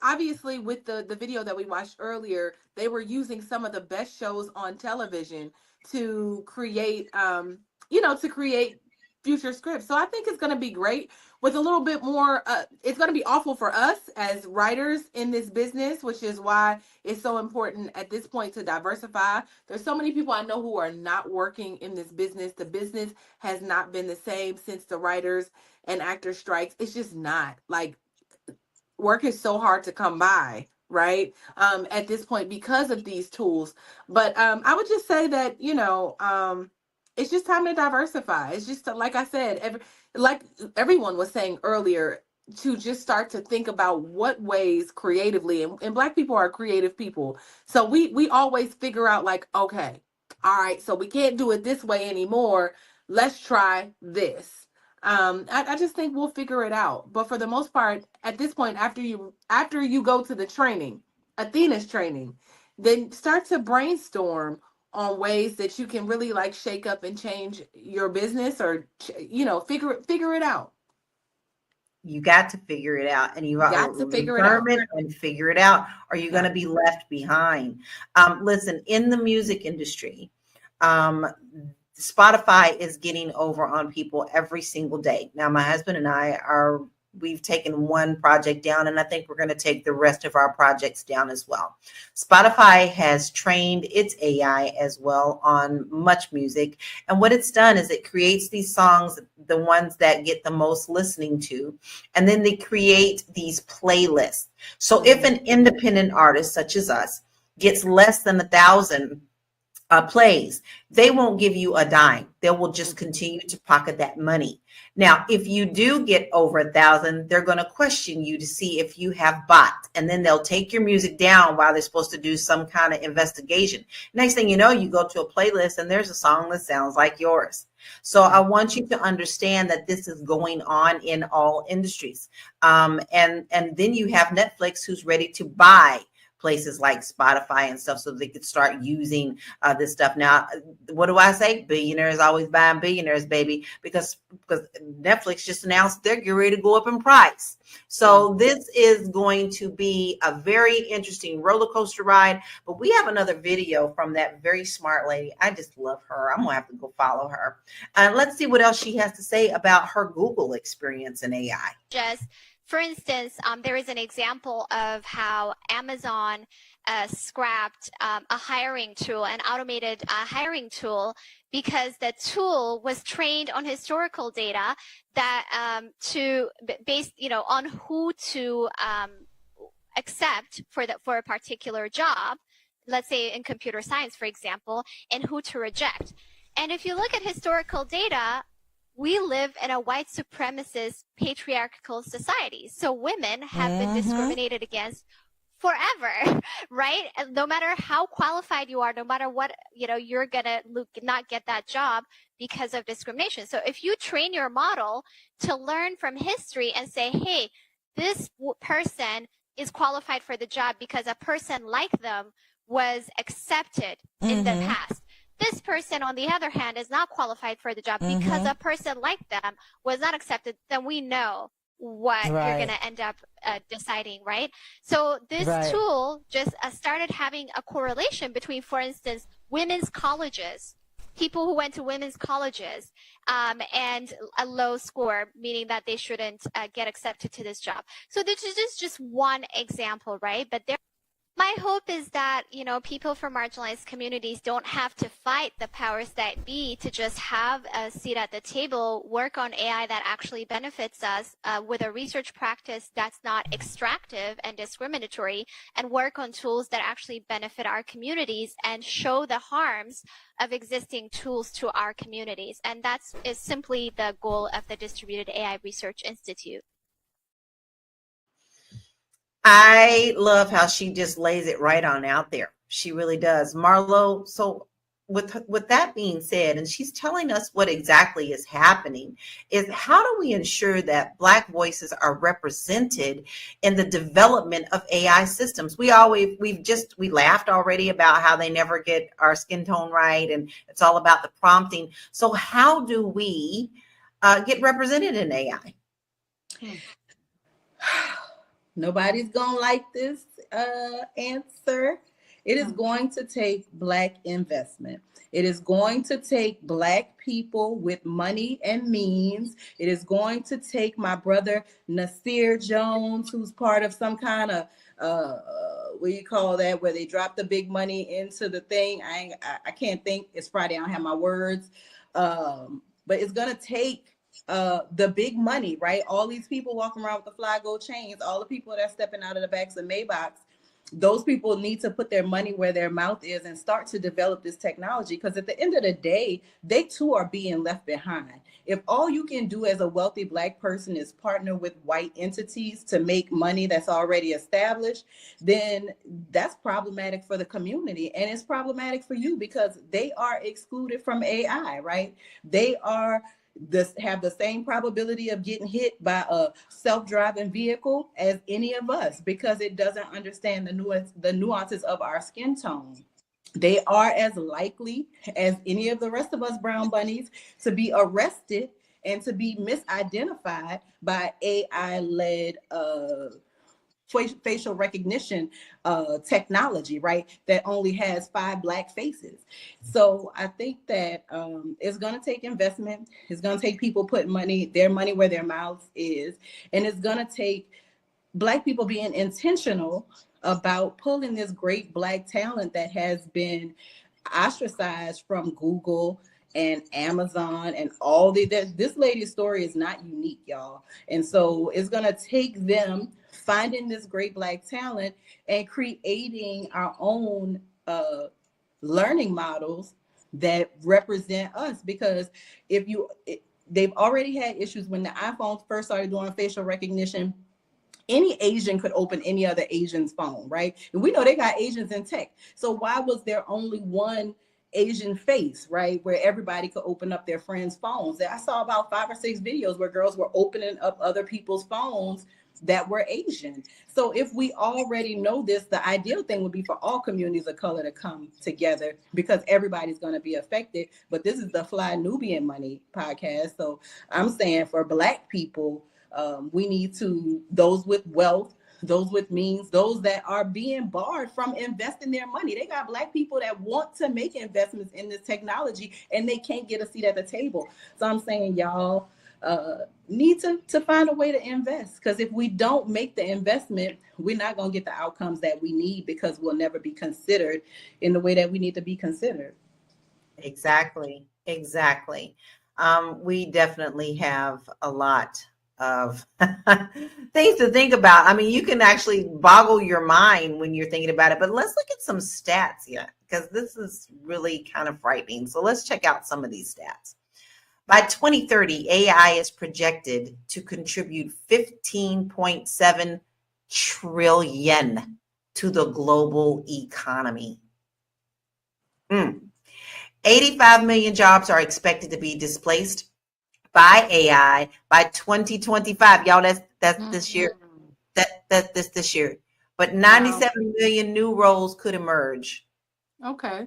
obviously with the video that we watched earlier, they were using some of the best shows on television to create, to create future scripts. So I think it's going to be great with a little bit more. It's going to be awful for us as writers in this business, which is why it's so important at this point to diversify. There's so many people I know who are not working in this business. The business has not been the same since the writers and actors strikes. It's just not. Like, work is so hard to come by, right? At this point because of these tools. But I would just say that, it's just time to diversify. It's just like I said, like everyone was saying earlier, to just start to think about what ways creatively, and Black people are creative people. So we always figure out like, okay, all right, so we can't do it this way anymore. Let's try this. I just think we'll figure it out. But for the most part, at this point, after you go to the training, Athena's training, then start to brainstorm on ways that you can really like shake up and change your business, or figure it out. You got to figure it out, and you got to figure it out and figure it out, or you're going to be left behind. Listen, in the music industry, Spotify is getting over on people every single day. Now, my husband and I we've taken one project down, and I think we're going to take the rest of our projects down as well. Spotify has trained its AI as well on much music. And what it's done is it creates these songs, the ones that get the most listening to, and then they create these playlists. So if an independent artist such as us gets less than 1,000 plays, they won't give you a dime. They will just continue to pocket that money. Now, if you do get over 1,000, they're going to question you to see if you have bought, and then they'll take your music down while they're supposed to do some kind of investigation. Next thing you know, you go to a playlist and there's a song that sounds like yours. So I want you to understand that this is going on in all industries. And then you have Netflix, who's ready to buy places like Spotify and stuff, so they could start using this stuff. Now, what do I say? Billionaires always buying billionaires, baby, because Netflix just announced they're getting ready to go up in price. So this is going to be a very interesting roller coaster ride. But we have another video from that very smart lady. I just love her. I'm gonna have to go follow her. Let's see what else she has to say about her Google experience in AI. For instance, there is an example of how Amazon scrapped a hiring tool, an automated hiring tool, because the tool was trained on historical data that based on who to accept for a particular job. Let's say in computer science, for example, and who to reject. And if you look at historical data, we live in a white supremacist patriarchal society. So women have been discriminated against forever, right? And no matter how qualified you are, no matter what, you're going to not get that job because of discrimination. So if you train your model to learn from history and say, hey, this person is qualified for the job because a person like them was accepted in the past. This person, on the other hand, is not qualified for the job because a person like them was not accepted, then we know what you're going to end up deciding, right? So this tool just started having a correlation between, for instance, women's colleges people who went to women's colleges and a low score, meaning that they shouldn't get accepted to this job. So this is just one example, right? But my hope is that, people from marginalized communities don't have to fight the powers that be to just have a seat at the table, work on AI that actually benefits us with a research practice that's not extractive and discriminatory, and work on tools that actually benefit our communities and show the harms of existing tools to our communities. And is simply the goal of the Distributed AI Research Institute. I love how she just lays it right on out there. She really does. Marlo, so with that being said, and she's telling us what exactly is happening, is how do we ensure that Black voices are represented in the development of AI systems? We laughed already about how they never get our skin tone right, and it's all about the prompting. So how do we get represented in AI? Nobody's gonna like this answer. It is going to take Black investment. It is going to take Black people with money and means. It is going to take my brother Nasir Jones, who's part of some kind of what do you call that, where they drop the big money into the thing. I can't think. It's Friday. I don't have my words. But it's gonna take the big money, right? All these people walking around with the fly gold chains, all the people that's stepping out of the backs of Maybachs, those people need to put their money where their mouth is and start to develop this technology, because at the end of the day, they too are being left behind. If all you can do as a wealthy Black person is partner with white entities to make money that's already established, then that's problematic for the community, and it's problematic for you because they are excluded from AI, right? They have the same probability of getting hit by a self-driving vehicle as any of us, because it doesn't understand the nuances of our skin tone. They are as likely as any of the rest of us brown bunnies to be arrested and to be misidentified by AI-led facial recognition technology, right? That only has 5 Black faces. So I think that it's going to take investment. It's going to take people putting their money where their mouth is. And it's going to take Black people being intentional about pulling this great Black talent that has been ostracized from Google and Amazon and all this lady's story is not unique, y'all. And so it's going to take them finding this great Black talent and creating our own learning models that represent us. Because they've already had issues when the iPhones first started doing facial recognition. Any Asian could open any other Asian's phone, right? And we know they got Asians in tech. So why was there only one Asian face, right? Where everybody could open up their friends' phones. I saw about 5 or 6 videos where girls were opening up other people's phones that were Asian. So if we already know this, the ideal thing would be for all communities of color to come together, because everybody's going to be affected. But this is the Fly Nubian Money podcast. So I'm saying for Black people, we need to, those with wealth, those with means, those that are being barred from investing their money. They got Black people that want to make investments in this technology and they can't get a seat at the table. So I'm saying y'all need to find a way to invest, because if we don't make the investment, we're not going to get the outcomes that we need, because we'll never be considered in the way that we need to be considered. Exactly. We definitely have a lot of things to think about. I mean, you can actually boggle your mind when you're thinking about it, but let's look at some stats here, because this is really kind of frightening. So let's check out some of these stats. By 2030, AI is projected to contribute 15.7 trillion to the global economy. 85 million jobs are expected to be displaced by AI by 2025. Y'all, that's this year. That's this year. But 97 million new roles could emerge. Okay.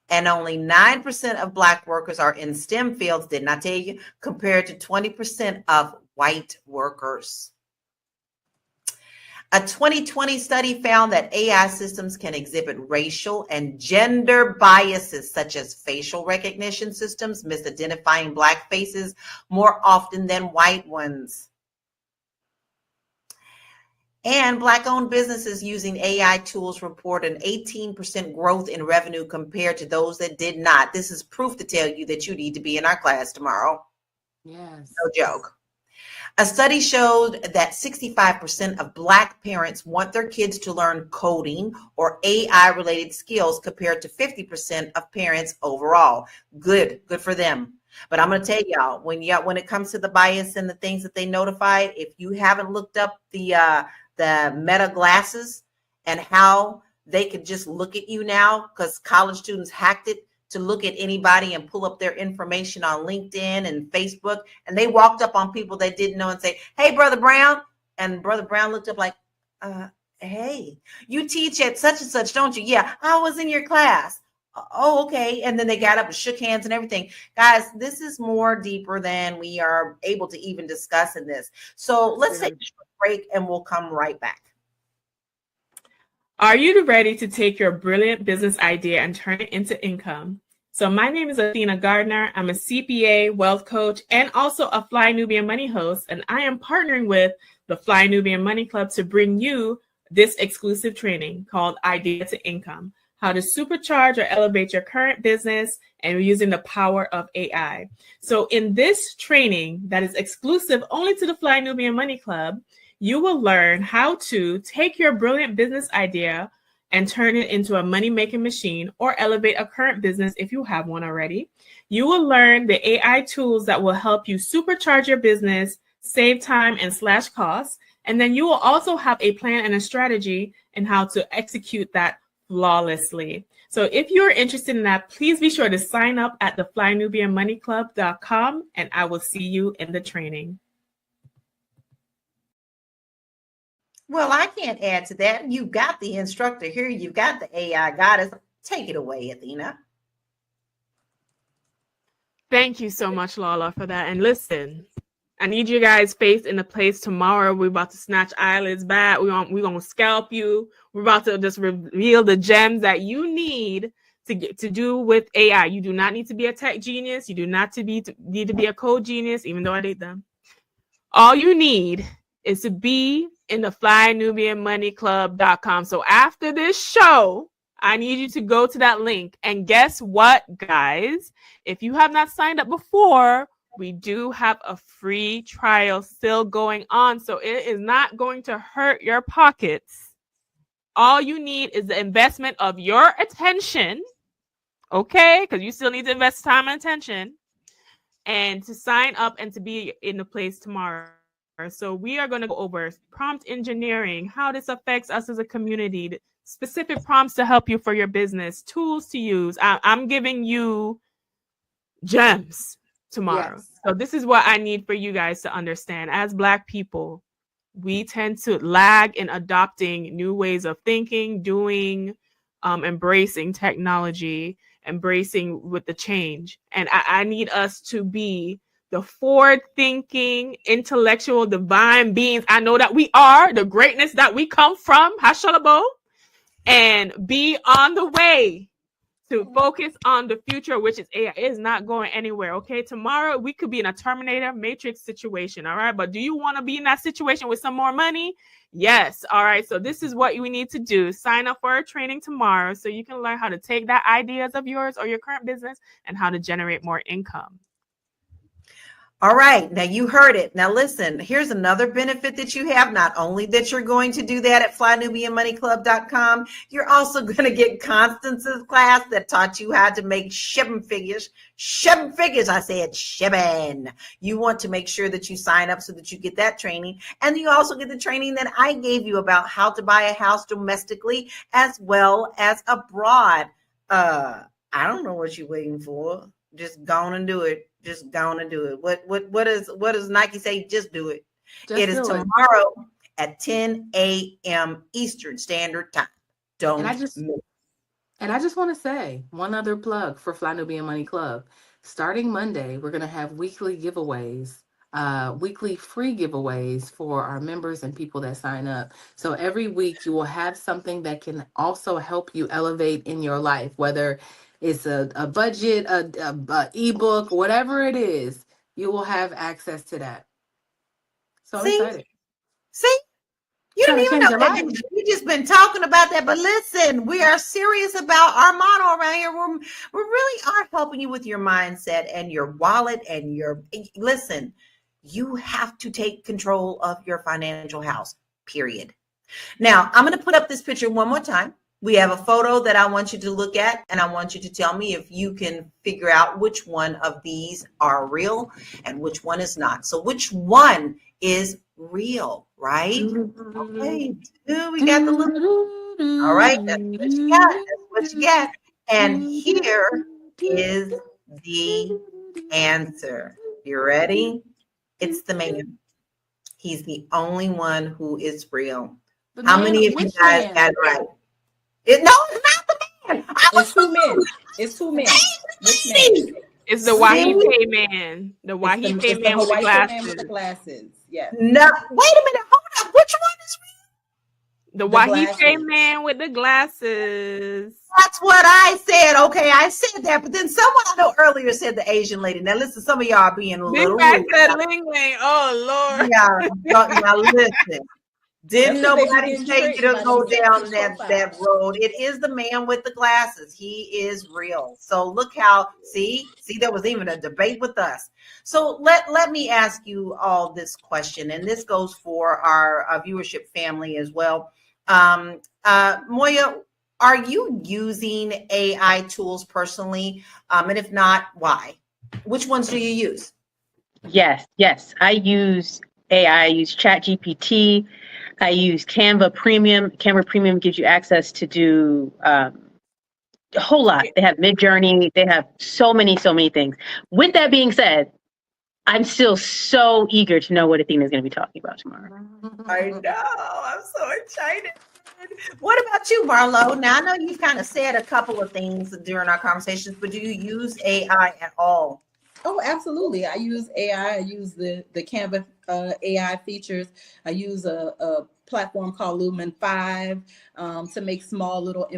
And only 9% of Black workers are in STEM fields, didn't I tell you, compared to 20% of white workers. A 2020 study found that AI systems can exhibit racial and gender biases, such as facial recognition systems misidentifying Black faces more often than white ones. And Black-owned businesses using AI tools report an 18% growth in revenue compared to those that did not. This is proof to tell you that you need to be in our class tomorrow. Yes. No joke. A study showed that 65% of Black parents want their kids to learn coding or AI-related skills compared to 50% of parents overall. Good for them. But I'm going to tell y'all, when it comes to the bias and the things that they notify, if you haven't looked up the Meta glasses and how they could just look at you now, because college students hacked it to look at anybody and pull up their information on LinkedIn and Facebook. And they walked up on people they didn't know and say, "Hey, Brother Brown." And Brother Brown looked up like, "Hey, you teach at such and such, don't you?" "Yeah, I was in your class." "Oh, okay." And then they got up and shook hands and everything. Guys, this is more deeper than we are able to even discuss in this. So let's take a short break and we'll come right back. Are you ready to take your brilliant business idea and turn it into income? So my name is Athena Gardner. I'm a CPA, wealth coach, and also a Fly Nubian Money host. And I am partnering with the Fly Nubian Money Club to bring you this exclusive training called Idea to Income, how to supercharge or elevate your current business and using the power of AI. So in this training that is exclusive only to the Fly Nubian Money Club, you will learn how to take your brilliant business idea and turn it into a money-making machine or elevate a current business if you have one already. You will learn the AI tools that will help you supercharge your business, save time and slash costs. And then you will also have a plan and a strategy in how to execute that flawlessly. So if you're interested in that, please be sure to sign up at theflynubianmoneyclub.com and I will see you in the training. Well, I can't add to that. You've got the instructor here. You've got the AI goddess. Take it away, Athena. Thank you so much, Lala, for that. And listen, I need you guys face in the place tomorrow. We're about to snatch eyelids back. We're gonna scalp you. We're about to just reveal the gems that you need to do with AI. You do not need to be a tech genius. You do not need to be a code genius, even though I date them. All you need is to be in the flynubianmoneyclub.com. So after this show, I need you to go to that link. And guess what, guys? If you have not signed up before, we do have a free trial still going on. So it is not going to hurt your pockets. All you need is the investment of your attention, okay? Because you still need to invest time and attention, and to sign up and to be in the place tomorrow. So we are going to go over prompt engineering, how this affects us as a community, specific prompts to help you for your business, tools to use. I'm giving you gems tomorrow. Yes. So this is what I need for you guys to understand. As Black people, we tend to lag in adopting new ways of thinking, doing, embracing technology, embracing with the change. And I need us to be the forward-thinking, intellectual, divine beings I know that we are, the greatness that we come from, Hashalabo, and be on the way to focus on the future, which is AI. It is not going anywhere, okay? Tomorrow, we could be in a Terminator Matrix situation, all right? But do you want to be in that situation with some more money? Yes, all right? So this is what we need to do. Sign up for our training tomorrow so you can learn how to take that ideas of yours or your current business and how to generate more income. All right. Now you heard it. Now listen, here's another benefit that you have. Not only that you're going to do that at flynubianmoneyclub.com, you're also going to get Constance's class that taught you how to make shipping figures. Shipping figures. I said shipping. You want to make sure that you sign up so that you get that training. And you also get the training that I gave you about how to buy a house domestically as well as abroad. I don't know what you're waiting for. Just go on and do it. Just go on and do it. What does Nike say? Just do it. It is tomorrow at 10 a.m. Eastern Standard Time. Don't miss. And I just want to say one other plug for Fly Nubian Money Club. Starting Monday, we're going to have weekly giveaways weekly free giveaways for our members and people that sign up. So every week you will have something that can also help you elevate in your life, whether it's a budget, a ebook, whatever it is, you will have access to that. So I'm excited. See, you Trying don't to even change know your that. life. We just been talking about that, but listen, we are serious about our motto around here. We really are helping you with your mindset and your wallet and your, listen, you have to take control of your financial house, period. Now, I'm going to put up this picture one more time. We have a photo that I want you to look at, and I want you to tell me if you can figure out which one of these are real and which one is not. So which one is real, right? Okay, we got the little, all right, that's what you got. That's what you got. And here is the answer. You ready? It's the man. He's the only one who is real. How many of you guys got it right? No, it's not the man. It's two men. It's two men. Which man? It's the Wahipe man. The Wahipe It's the man with the Hawaii man with the glasses. glasses. Yes. No, wait a minute. Hold up. Which one is real? The The Wahipe glasses. man with the glasses. That's what I said. Okay, I said that, but then someone I know earlier said the Asian lady. Now listen, some of y'all are being a Big little Mac rude. said Ling Ling. Oh Lord. Yeah, now listen. Didn't That's 'cause they be nobody getting tell you tricked to by go them down catfish that profiles. road? It is the man with the glasses. He is real. So look how, see, there was even a debate with us. So let me ask you all this question, and this goes for our viewership family as well. Moya, are you using AI tools personally? And if not, why? Which ones do you use? Yes. I use AI. I use ChatGPT. I use Canva Premium. Canva Premium gives you access to do a whole lot. They have Midjourney. They have so many things. With that being said, I'm still so eager to know what Athena is going to be talking about tomorrow. I know. I'm so excited. What about you, Marlo? Now, I know you've kind of said a couple of things during our conversations, but do you use AI at all? Oh, absolutely. I use AI. I use the Canva AI features. I use a platform called Lumen 5 to make small little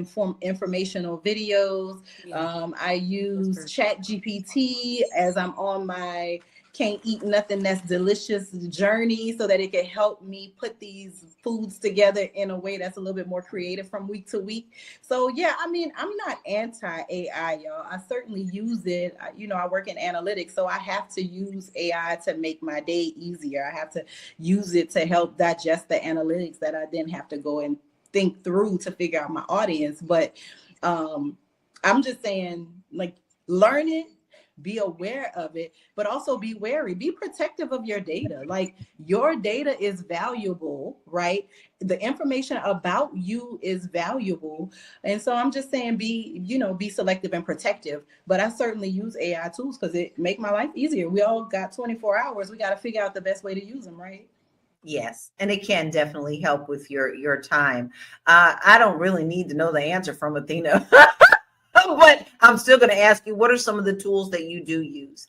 informational videos. I use ChatGPT as I'm on my can't eat nothing that's delicious journey so that it can help me put these foods together in a way that's a little bit more creative from week to week. So yeah, I mean, I'm not anti-AI, y'all. I certainly use it. I work in analytics, so I have to use AI to make my day easier. I have to use it to help digest the analytics that I then have to go and think through to figure out my audience. But I'm just saying, like, learn it, be aware of it, but also be wary, be protective of your data. Like, your data is valuable, right? The information about you is valuable. And so I'm just saying, be selective and protective. But I certainly use AI tools because it make my life easier. We all got 24 hours. We got to figure out the best way to use them, right? Yes, and it can definitely help with your time. I don't really need to know the answer from Athena. But I'm still going to ask you, what are some of the tools that you do use?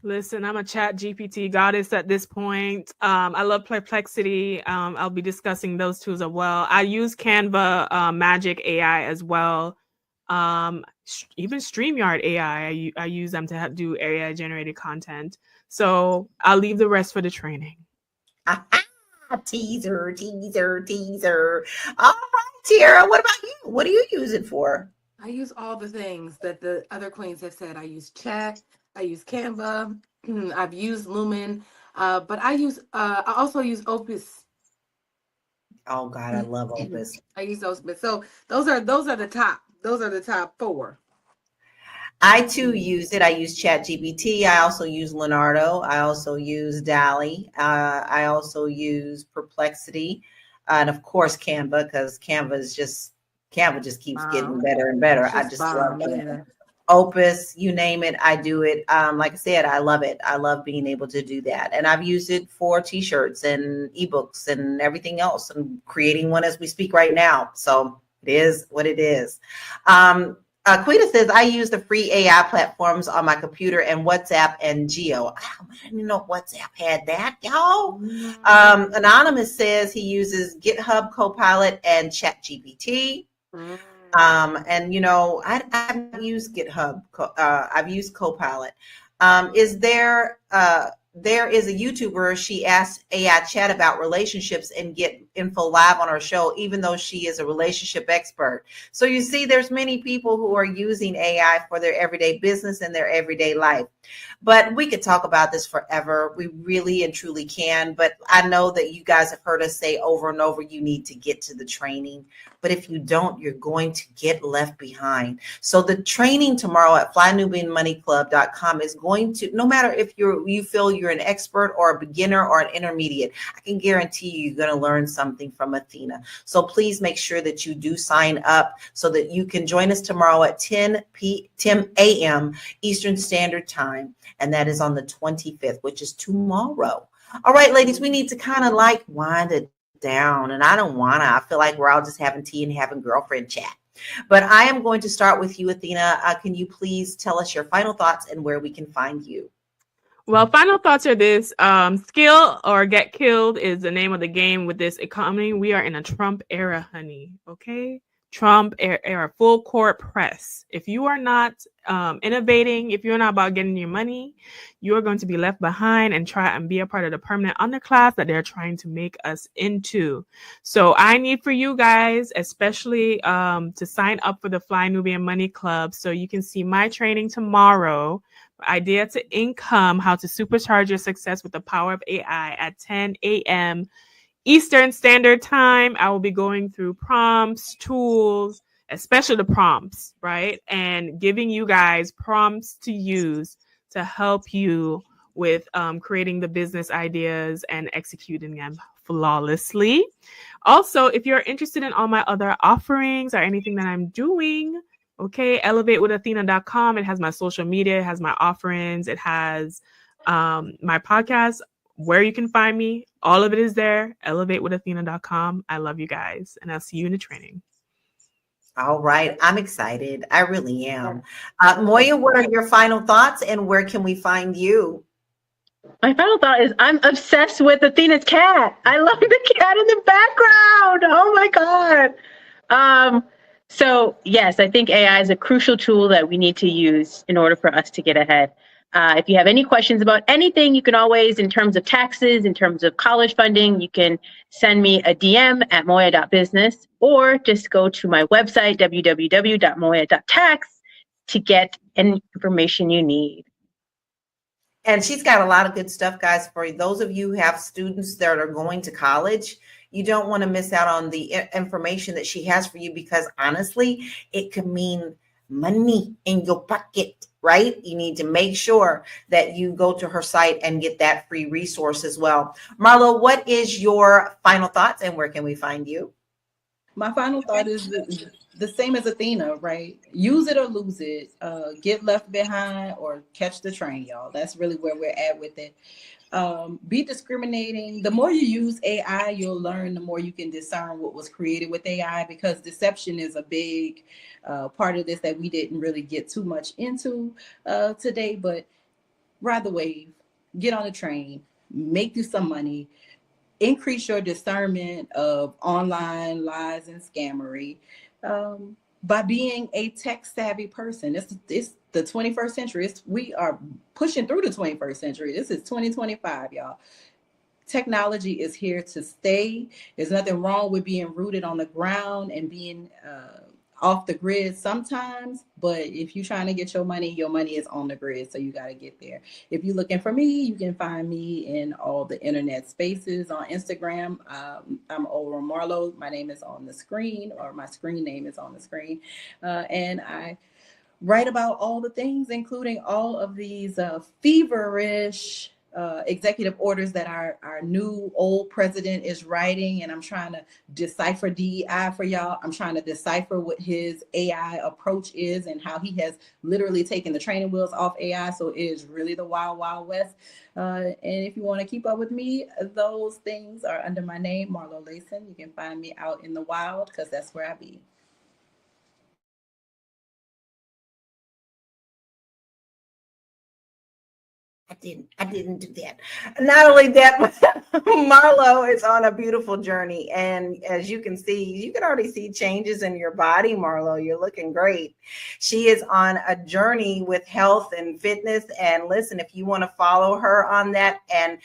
Listen, I'm a ChatGPT goddess at this point. I love Perplexity. I'll be discussing those tools as well. I use Canva Magic AI as well. Even StreamYard AI, I use them to do AI generated content. So I'll leave the rest for the training. Teaser. All right, Tiara, what about you? What do you use it for? I use all the things that the other queens have said. I use Chat, I use Canva, I've used Lumen, but I also use Opus. Oh God, I love Opus. I use Opus. So those are the top 4. I too use it. I use ChatGPT. I also use Leonardo. I also use DALL-E. I also use Perplexity, and of course Canva, because Canva just keeps getting better and better. I just love it. Yeah. Opus, you name it, I do it. Like I said, I love it. I love being able to do that, and I've used it for T-shirts and ebooks and everything else. I'm creating one as we speak right now, so it is what it is. Quita says, I use the free AI platforms on my computer and WhatsApp and Geo. I didn't know WhatsApp had that, y'all. Anonymous says he uses GitHub Copilot and ChatGPT. And you know, I've used GitHub. I've used Copilot. There is a YouTuber, she asked AI chat about relationships and get info live on her show, even though she is a relationship expert. So you see, there's many people who are using AI for their everyday business and their everyday life. But we could talk about this forever. We really and truly can. But I know that you guys have heard us say over and over, you need to get to the training. But if you don't, you're going to get left behind. So the training tomorrow at flynubianmoneyclub.com is going to, no matter if you feel you're an expert or a beginner or an intermediate, I can guarantee you're going to learn something from Athena. So please make sure that you do sign up so that you can join us tomorrow at 10 a.m. Eastern Standard Time. And that is on the 25th, which is tomorrow. All right, ladies, we need to kind of like wind it down. And I don't want to. I feel like we're all just having tea and having girlfriend chat. But I am going to start with you, Athena. Can you please tell us your final thoughts and where we can find you? Well, final thoughts are this. Skill or get killed is the name of the game with this economy. We are in a Trump era, honey. Okay? Trump era, full court press. If you are not innovating, if you're not about getting your money, you're going to be left behind and try and be a part of the permanent underclass that they're trying to make us into. So I need for you guys, especially to sign up for the Fly Nubian Money Club so you can see my training tomorrow. Idea to Income, how to supercharge your success with the power of AI at 10 a.m. Eastern Standard Time. I will be going through prompts, tools, especially the prompts, right? And giving you guys prompts to use to help you with creating the business ideas and executing them flawlessly. Also, if you're interested in all my other offerings or anything that I'm doing, okay, elevatewithathena.com. It has my social media, it has my offerings, it has my podcast, where you can find me. All of it is there. Elevatewithathena.com. I love you guys, and I'll see you in the training. All right. I'm excited. I really am. Moya, what are your final thoughts and where can we find you? My final thought is I'm obsessed with Athena's cat. I love the cat in the background. Oh my God. So yes, I think AI is a crucial tool that we need to use in order for us to get ahead. If you have any questions about anything, you can always, in terms of taxes, in terms of college funding, you can send me a DM at moya.business or just go to my website, www.moya.tax, to get any information you need. And she's got a lot of good stuff, guys. For those of you who have students that are going to college, you don't want to miss out on the information that she has for you, because honestly, it could mean money in your pocket, right? You need to make sure that you go to her site and get that free resource as well. Marlo, what is your final thoughts and where can we find you? My final thought is the same as Athena, right? Use it or lose it. Get left behind or catch the train, y'all. That's really where we're at with it. Be discriminating. The more you use AI, you'll learn, the more you can discern what was created with AI, because deception is a big part of this that we didn't really get too much into today. But ride the wave, get on the train, make you some money, increase your discernment of online lies and scammery by being a tech savvy person. It's the 21st century. We are pushing through the 21st century. This is 2025, y'all. Technology is here to stay. There's nothing wrong with being rooted on the ground and being off the grid sometimes, but if you're trying to get your money is on the grid, so you got to get there. If you're looking for me, you can find me in all the internet spaces. On Instagram, I'm Ora Marlo. My name is on the screen, or my screen name is on the screen, and I write about all the things, including all of these feverish executive orders that our new old president is writing, and I'm trying to decipher DEI for y'all. I'm trying to decipher what his AI approach is and how he has literally taken the training wheels off AI. So it is really the wild, wild west. And if you want to keep up with me, those things are under my name, Marlo Layson. You can find me out in the wild because that's where I be. I didn't do that. Not only that, but Marlo is on a beautiful journey. And as you can see, you can already see changes in your body, Marlo. You're looking great. She is on a journey with health and fitness. And listen, if you want to follow her on that and,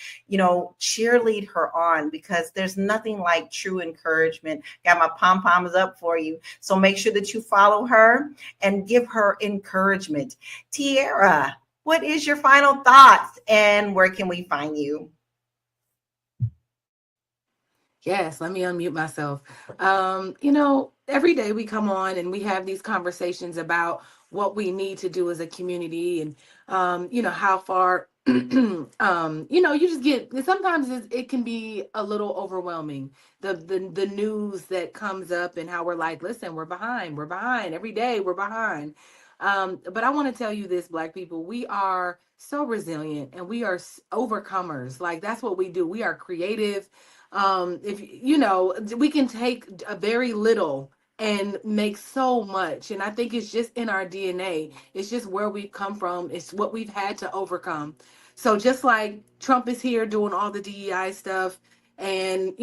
cheerlead her on, because there's nothing like true encouragement. Got my pom-poms up for you. So make sure that you follow her and give her encouragement. Tiara, what is your final thoughts and where can we find you? Yes, let me unmute myself. Every day we come on and we have these conversations about what we need to do as a community and, how far, you just get, sometimes it can be a little overwhelming. The news that comes up and how we're like, listen, we're behind every day, we're behind. But I want to tell you this, Black people, we are so resilient and we are overcomers. Like, that's what we do. We are creative. We can take a very little and make so much. And I think it's just in our DNA. It's just where we've come from. It's what we've had to overcome. So just like Trump is here doing all the DEI stuff and,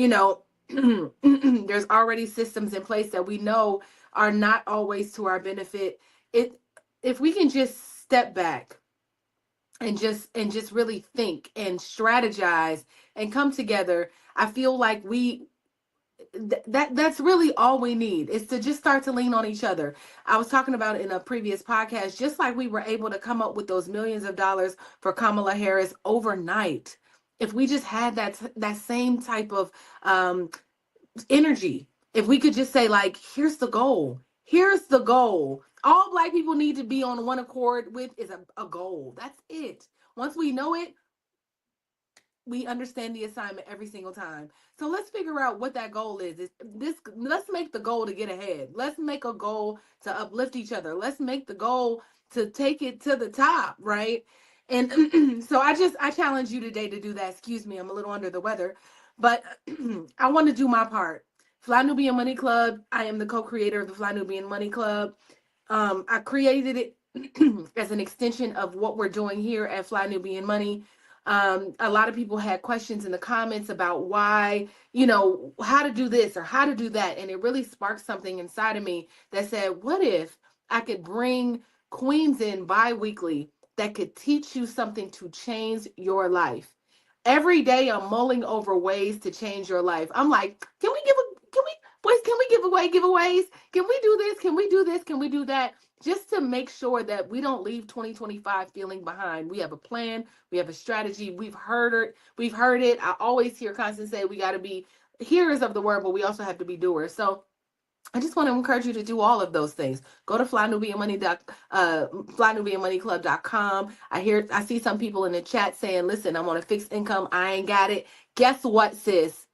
there's already systems in place that we know are not always to our benefit. If we can just step back and just really think and strategize and come together, I feel like that's really all we need, is to just start to lean on each other. I was talking about it in a previous podcast, just like we were able to come up with those millions of dollars for Kamala Harris overnight. If we just had that same type of energy, if we could just say, like, here's the goal. All Black people need to be on one accord with is a goal. That's it. Once we know it, we understand the assignment every single time. So let's figure out what that goal is. Let's make the goal to get ahead. Let's make a goal to uplift each other. Let's make the goal to take it to the top, right? And so I challenge you today to do that. Excuse me, I'm a little under the weather, but I want to do my part. Fly Nubian Money Club. I am the co-creator of the Fly Nubian Money Club. I created it as an extension of what we're doing here at Fly Nubian Money. A lot of people had questions in the comments about why, how to do this or how to do that. And it really sparked something inside of me that said, what if I could bring queens in bi-weekly that could teach you something to change your life? Every day I'm mulling over ways to change your life. I'm like, can we give away giveaways? Can we do this? Can we do this? Can we do that? Just to make sure that we don't leave 2025 feeling behind. We have a plan. We have a strategy. We've heard it. I always hear Constance say we got to be hearers of the word, but we also have to be doers. So I just want to encourage you to do all of those things. Go to flynubianmoneyclub.com. I see some people in the chat saying, listen, I'm on a fixed income. I ain't got it. Guess what, sis?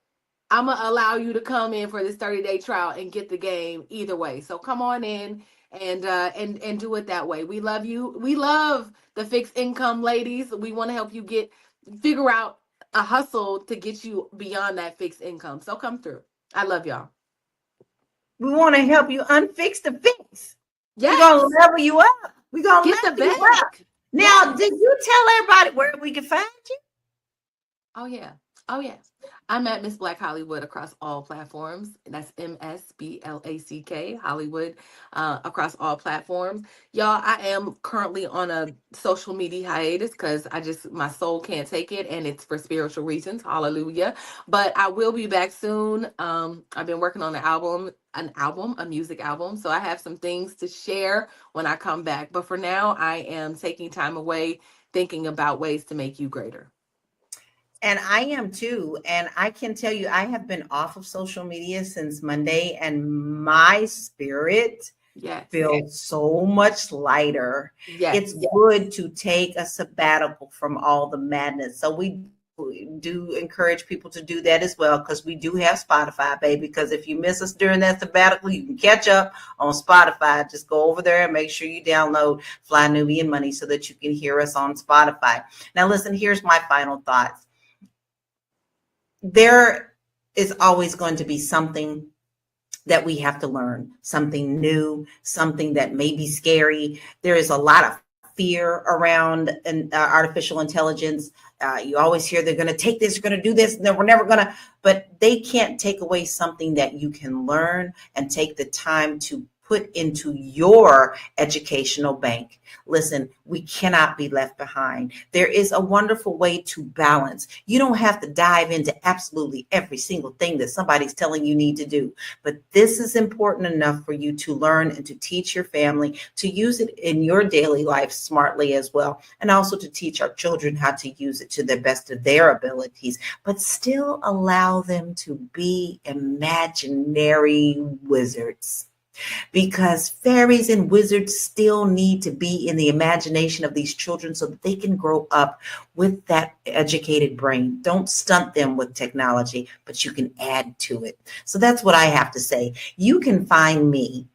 I'm going to allow you to come in for this 30-day trial and get the game either way. So come on in and do it that way. We love you. We love the fixed income ladies. We want to help you figure out a hustle to get you beyond that fixed income. So come through. I love y'all. We want to help you unfix the fix. Yes. We're going to level you up. We're going to get level the you up. Now, did you tell everybody where we can find you? Oh, yeah. I'm at Miss Black Hollywood across all platforms. That's MSBLACK Hollywood across all platforms. Y'all, I am currently on a social media hiatus because my soul can't take it, and it's for spiritual reasons. Hallelujah. But I will be back soon. I've been working on a music album. So I have some things to share when I come back. But for now, I am taking time away thinking about ways to make you greater. And I am too. And I can tell you, I have been off of social media since Monday, and my spirit feels so much lighter. It's good to take a sabbatical from all the madness. So we do encourage people to do that as well, because we do have Spotify, baby. Because if you miss us during that sabbatical, you can catch up on Spotify. Just go over there and make sure you download Fly Nubian Money so that you can hear us on Spotify. Now, listen, here's my final thoughts. There is always going to be something that we have to learn, something new, something that may be scary. There is a lot of fear around artificial intelligence. You always hear they're going to take this, they're going to do this, and then we're never going to, but they can't take away something that you can learn and take the time to put into your educational bank. Listen, we cannot be left behind. There is a wonderful way to balance. You don't have to dive into absolutely every single thing that somebody's telling you need to do, but this is important enough for you to learn and to teach your family, to use it in your daily life smartly as well, and also to teach our children how to use it to the best of their abilities, but still allow them to be imaginary wizards. Because fairies and wizards still need to be in the imagination of these children so that they can grow up with that educated brain. Don't stunt them with technology, but you can add to it. So that's what I have to say. You can find me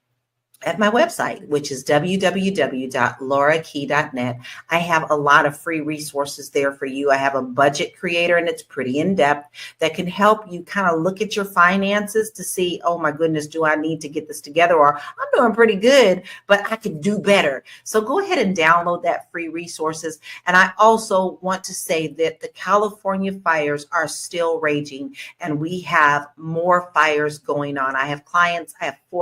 at my website, which is www.laurakey.net. I have a lot of free resources there for you. I have a budget creator, and it's pretty in-depth, that can help you kind of look at your finances to see, oh my goodness, do I need to get this together? Or I'm doing pretty good, but I could do better. So go ahead and download that free resources. And I also want to say that the California fires are still raging, and we have more fires going on. I have 4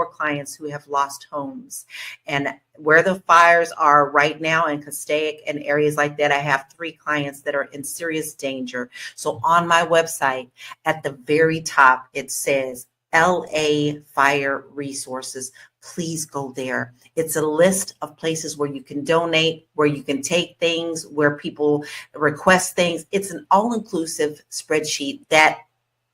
clients who have lost homes, and where the fires are right now in Castaic and areas like that, I have 3 clients that are in serious danger. So on my website, at the very top, it says LA Fire Resources. Please go there. It's a list of places where you can donate, where you can take things, where people request things. It's an all-inclusive spreadsheet that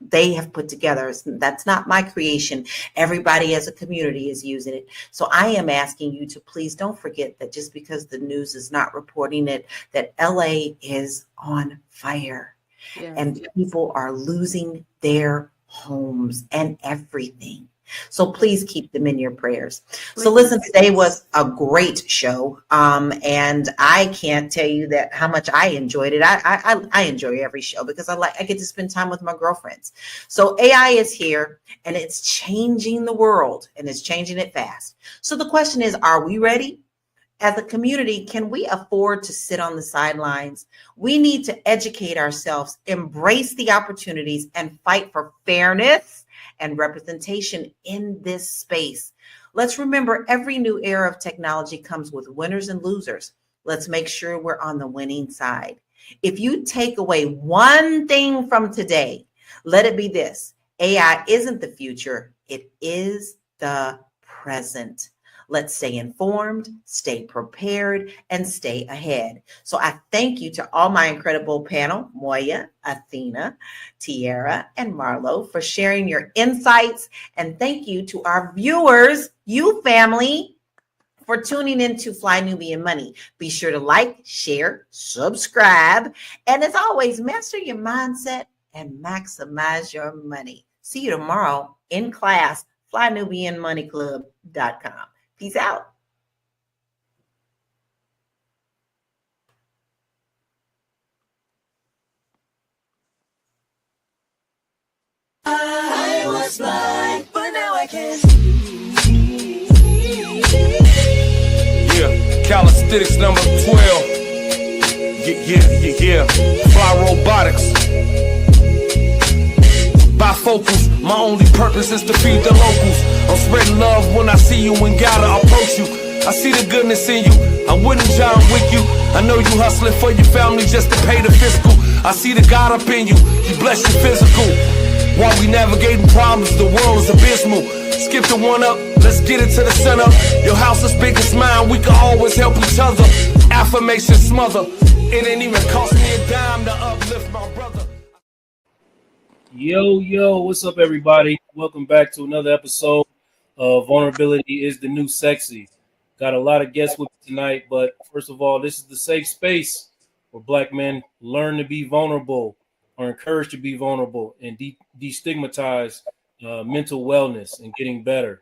they have put together. That's not my creation. Everybody as a community is using it. So I am asking you to please don't forget that just because the news is not reporting it, that LA is on fire. Yes, and people are losing their homes and everything. So please keep them in your prayers. So listen, today was a great show. And I can't tell you that how much I enjoyed it. I enjoy every show because I get to spend time with my girlfriends. So AI is here and it's changing the world, and it's changing it fast. So the question is, are we ready? As a community, can we afford to sit on the sidelines? We need to educate ourselves, embrace the opportunities, and fight for fairness and representation in this space. Let's remember, every new era of technology comes with winners and losers. Let's make sure we're on the winning side. If you take away one thing from today, let it be this: AI isn't the future, it is the present. Let's stay informed, stay prepared, and stay ahead. So I thank you to all my incredible panel, Moya, Athena, Tiara, and Marlo, for sharing your insights. And thank you to our viewers, you family, for tuning in to Fly Nubian Money. Be sure to like, share, subscribe, and as always, master your mindset and maximize your money. See you tomorrow in class, flynubianmoneyclub.com. Peace out. I was blind, but now I can see. Yeah, calisthenics number 12. Yeah. Fly robotics. Bifocals, my only purpose is to feed the locals. I'm spreading love when I see you and gotta approach you. I see the goodness in you, I wouldn't John Wick you. I know you hustling for your family just to pay the fiscal. I see the God up in you, you bless your physical. While we navigating problems, the world is abysmal. Skip the one up, let's get it to the center. Your house is big as mine, we can always help each other. Affirmation smother, it ain't even cost me a dime to uplift my brother. Yo, what's up, everybody? Welcome back to another episode of Vulnerability is the New Sexy. Got a lot of guests with me tonight, but first of all, this is the safe space where Black men learn to be vulnerable, are encouraged to be vulnerable, and destigmatize mental wellness and getting better.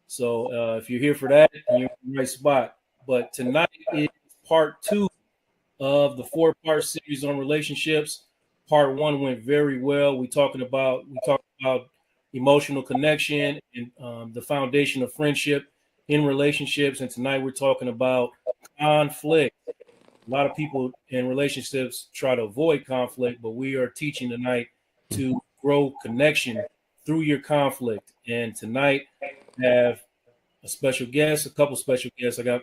So if you're here for that, you're in the right spot. But tonight is part 2 of the 4-part series on relationships. Part 1 went very well. We talked about emotional connection and the foundation of friendship. in relationships, and tonight we're talking about conflict. A lot of people in relationships try to avoid conflict, but we are teaching tonight to grow connection through your conflict. And tonight I have a special guest, a couple special guests. I got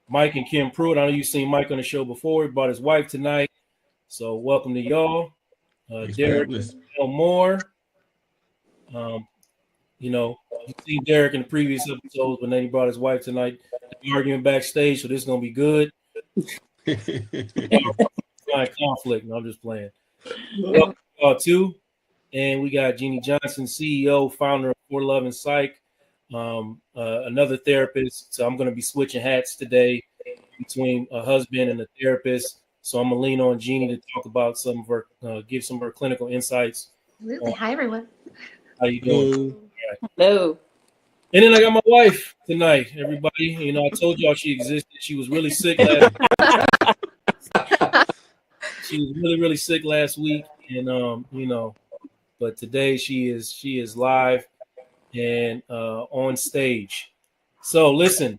Mike and Kim Pruitt. I know you've seen Mike on the show before. He brought his wife tonight. So welcome to y'all. Derek Moore. You know, you've seen Derek in the previous episodes, but then he brought his wife tonight. The argument backstage, so this is gonna be good. Conflict. No, I'm just playing. Welcome too. And we got Jeannie Johnson, CEO, founder of For Love and Psych, another therapist. So I'm going to be switching hats today between a husband and a therapist. So I'm going to lean on Jeannie to talk about some of her, give some of her clinical insights. Absolutely. Hi, everyone. How you doing? Hello. And then I got my wife tonight, everybody. You know, I told y'all she existed. She was really sick last She was really, really sick last week. And you know, but today she is live and on stage. So listen,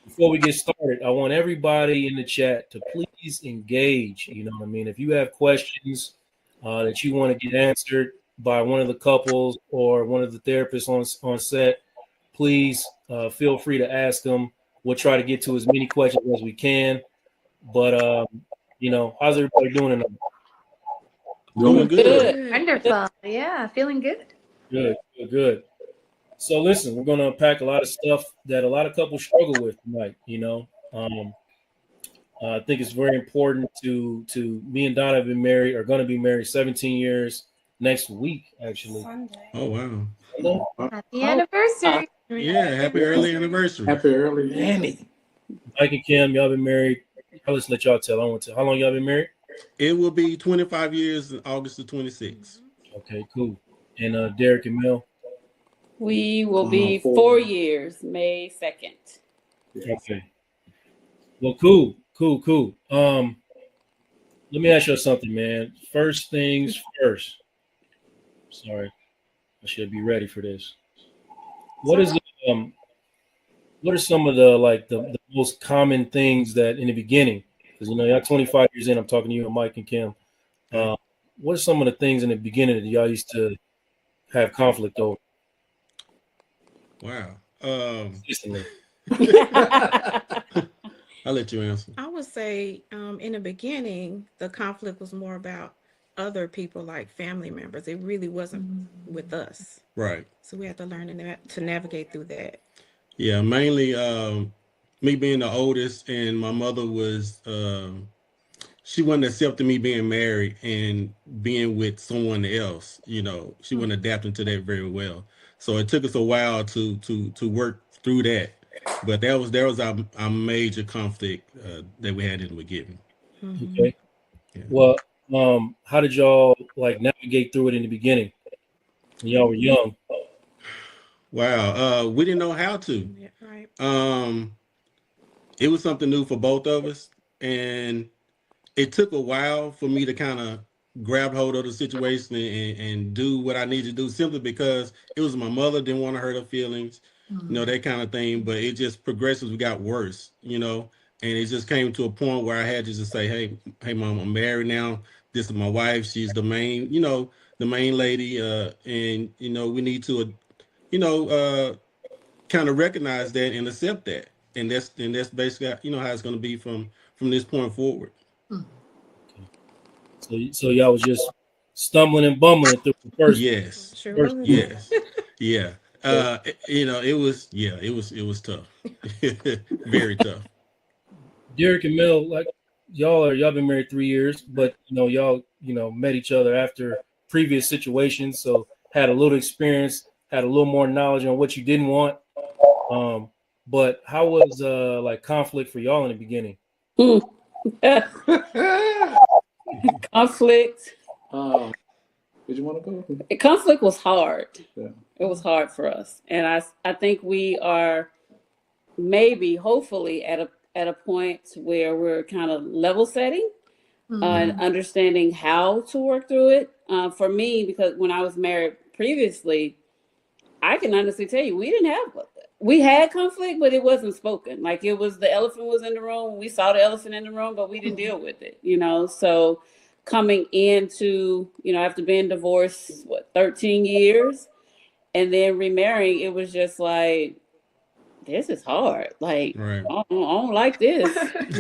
before we get started, I want everybody in the chat to please engage. You know what I mean? If you have questions that you want to get answered by one of the couples or one of the therapists on set, please feel free to ask them. We'll try to get to as many questions as we can. But you know, how's everybody doing tonight? Doing good. Wonderful. Yeah, feeling good. Good. So listen, we're going to unpack a lot of stuff that a lot of couples struggle with tonight. You know, I think it's very important to me and Donna have been married, are going to be married 17 years next week, actually. Sunday. Oh, wow. Happy anniversary. Yeah, happy early anniversary. Happy early Annie. Mike and Kim, y'all been married. I'll just let y'all tell. I want to. How long y'all been married? It will be 25 years in August of 26. Okay, cool. And Derek and Mel? We will be 4 years, May 2nd. Okay. Well, cool. Let me ask you something, man. First things first. Sorry, I should be ready for this. What are some of the most common things that in the beginning? Because you know, y'all 25 years in, I'm talking to you and Mike and Kim. What are some of the things in the beginning that y'all used to have conflict over? Wow. I'll let you answer. I would say in the beginning, the conflict was more about other people, like family members. It really wasn't with us. Right. So we had to learn to navigate through that. Yeah, mainly me being the oldest, and my mother was, she wasn't accepting me being married and being with someone else. You know, she wasn't adapting to that very well. So it took us a while to work through that. But there was our major conflict that we had in the beginning. Okay. Yeah. Well, how did y'all navigate through it in the beginning when y'all were young? Wow, we didn't know how to. Yeah, right. It was something new for both of us, and it took a while for me to kind of grab hold of the situation and do what I needed to do, simply because it was my mother, didn't want to hurt her feelings, you know, that kind of thing. But it just progressively got worse, you know, and it just came to a point where I had to just say, hey, mom, I'm married now. This is my wife. She's the main lady. And, you know, we need to, kind of recognize that and accept that. And that's basically, you know, how it's going to be from this point forward. So y'all was just stumbling and bumbling through the first. Yes. Sure. Yes. Yeah. You know, it was tough. Very tough. Derek and Mel, y'all been married 3 years, but you know, y'all, met each other after previous situations. So had a little experience, had a little more knowledge on what you didn't want. But how was conflict for y'all in the beginning? Conflict. Did you want to go? Conflict was hard. Yeah. It was hard for us, and I think we are hopefully at a point where we're kind of level setting and understanding how to work through it. For me, because when I was married previously, I can honestly tell you we didn't have we had conflict, but it wasn't spoken. Like it was the elephant was in the room. We saw the elephant in the room, but we didn't deal with it, you know? So coming into, you know, after being divorced, 13 years and then remarrying, it was just like, this is hard. Like, Right. I don't like this.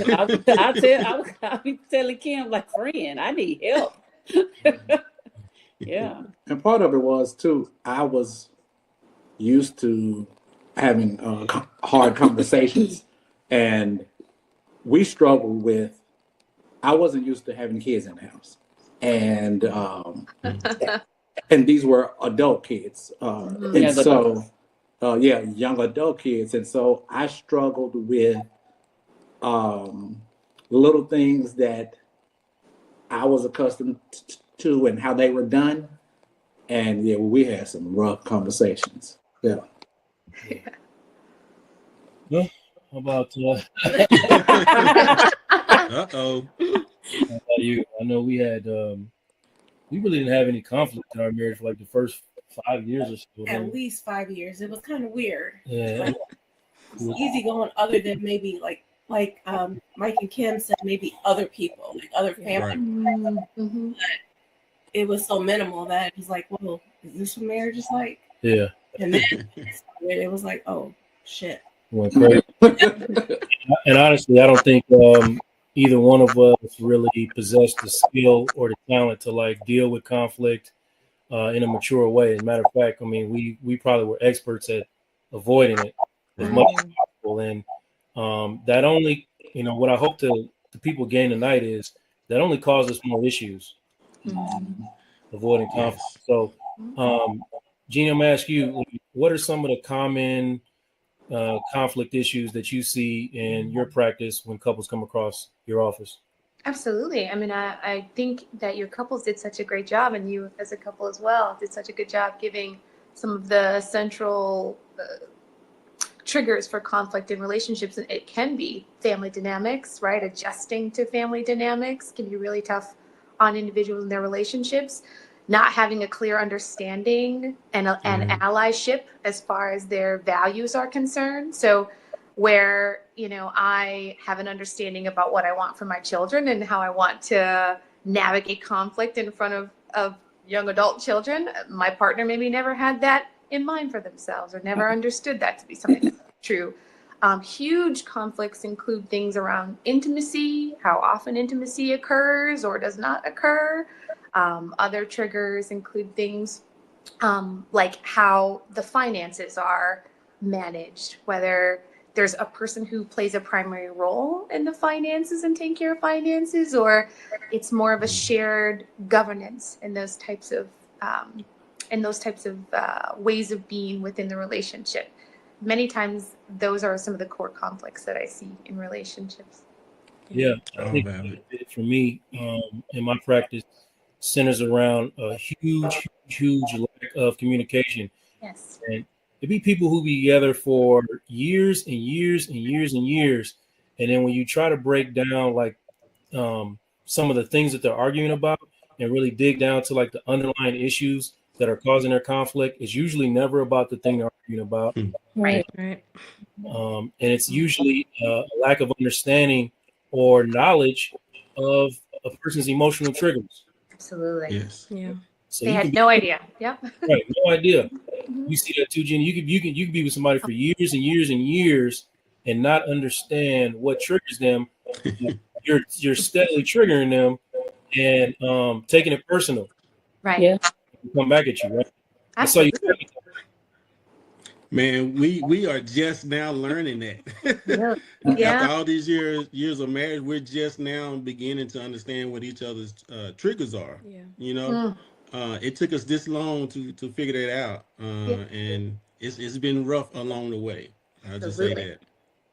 I'll be telling Kim, like, friend, I need help. Yeah. And part of it was too, I was used to having hard conversations, and we struggled with, I wasn't used to having kids in the house. And and these were adult kids. And so, young adult kids. And so I struggled with little things that I was accustomed to and how they were done. And yeah, we had some rough conversations. Yeah. Well, how about Uh-oh. how about you? I know we had we really didn't have any conflict in our marriage for like the first 5 years or so. At least 5 years. It was kind of weird. Yeah. Like, it was easy going, other than maybe like Mike and Kim said, maybe other people, like other family. Right. But it was so minimal that it was like, well, is this what marriage is like? Yeah. And then it was like, oh shit. Went crazy. And honestly, I don't think either one of us really possessed the skill or the talent to like deal with conflict in a mature way. As a matter of fact, I mean, we probably were experts at avoiding it as much as possible. And that only, you know, what I hope the people gain tonight is that only causes more issues. Avoiding conflict. So, Jeannie, I'm gonna ask you, what are some of the common conflict issues that you see in your practice when couples come across your office? Absolutely. I mean, I think that your couples did such a great job, and you as a couple as well did such a good job giving some of the central triggers for conflict in relationships. And it can be family dynamics, right? Adjusting to family dynamics can be really tough on individuals in their relationships. Not having a clear understanding and allyship as far as their values are concerned. So where, you know, I have an understanding about what I want for my children and how I want to navigate conflict in front of young adult children, my partner maybe never had that in mind for themselves or never understood that to be something that's true. Huge conflicts include things around intimacy, how often intimacy occurs or does not occur. Other triggers include things like how the finances are managed, whether there's a person who plays a primary role in the finances and taking care of finances, or it's more of a shared governance in those types of ways of being within the relationship. Many times, those are some of the core conflicts that I see in relationships. Yeah, I think for me, in my practice, centers around a huge lack of communication. Yes. And it be people who be together for years and years and years and years, and then when you try to break down like some of the things that they're arguing about and really dig down to like the underlying issues that are causing their conflict, it's usually never about the thing they're arguing about. Right. And it's usually a lack of understanding or knowledge of a person's emotional triggers. Absolutely. Yes. Yeah. So They had no idea. Yep. Right, no idea. You see that too, Jenny. You could be with somebody for years and years and years and not understand what triggers them. You're steadily triggering them and taking it personal. Right. Yeah. Come back at you, right? Absolutely. Man, we are just now learning that. Yeah. After all these years of marriage, we're just now beginning to understand what each other's triggers are. Yeah. You know, it took us this long to figure that out, and it's been rough along the way. I'll just say that.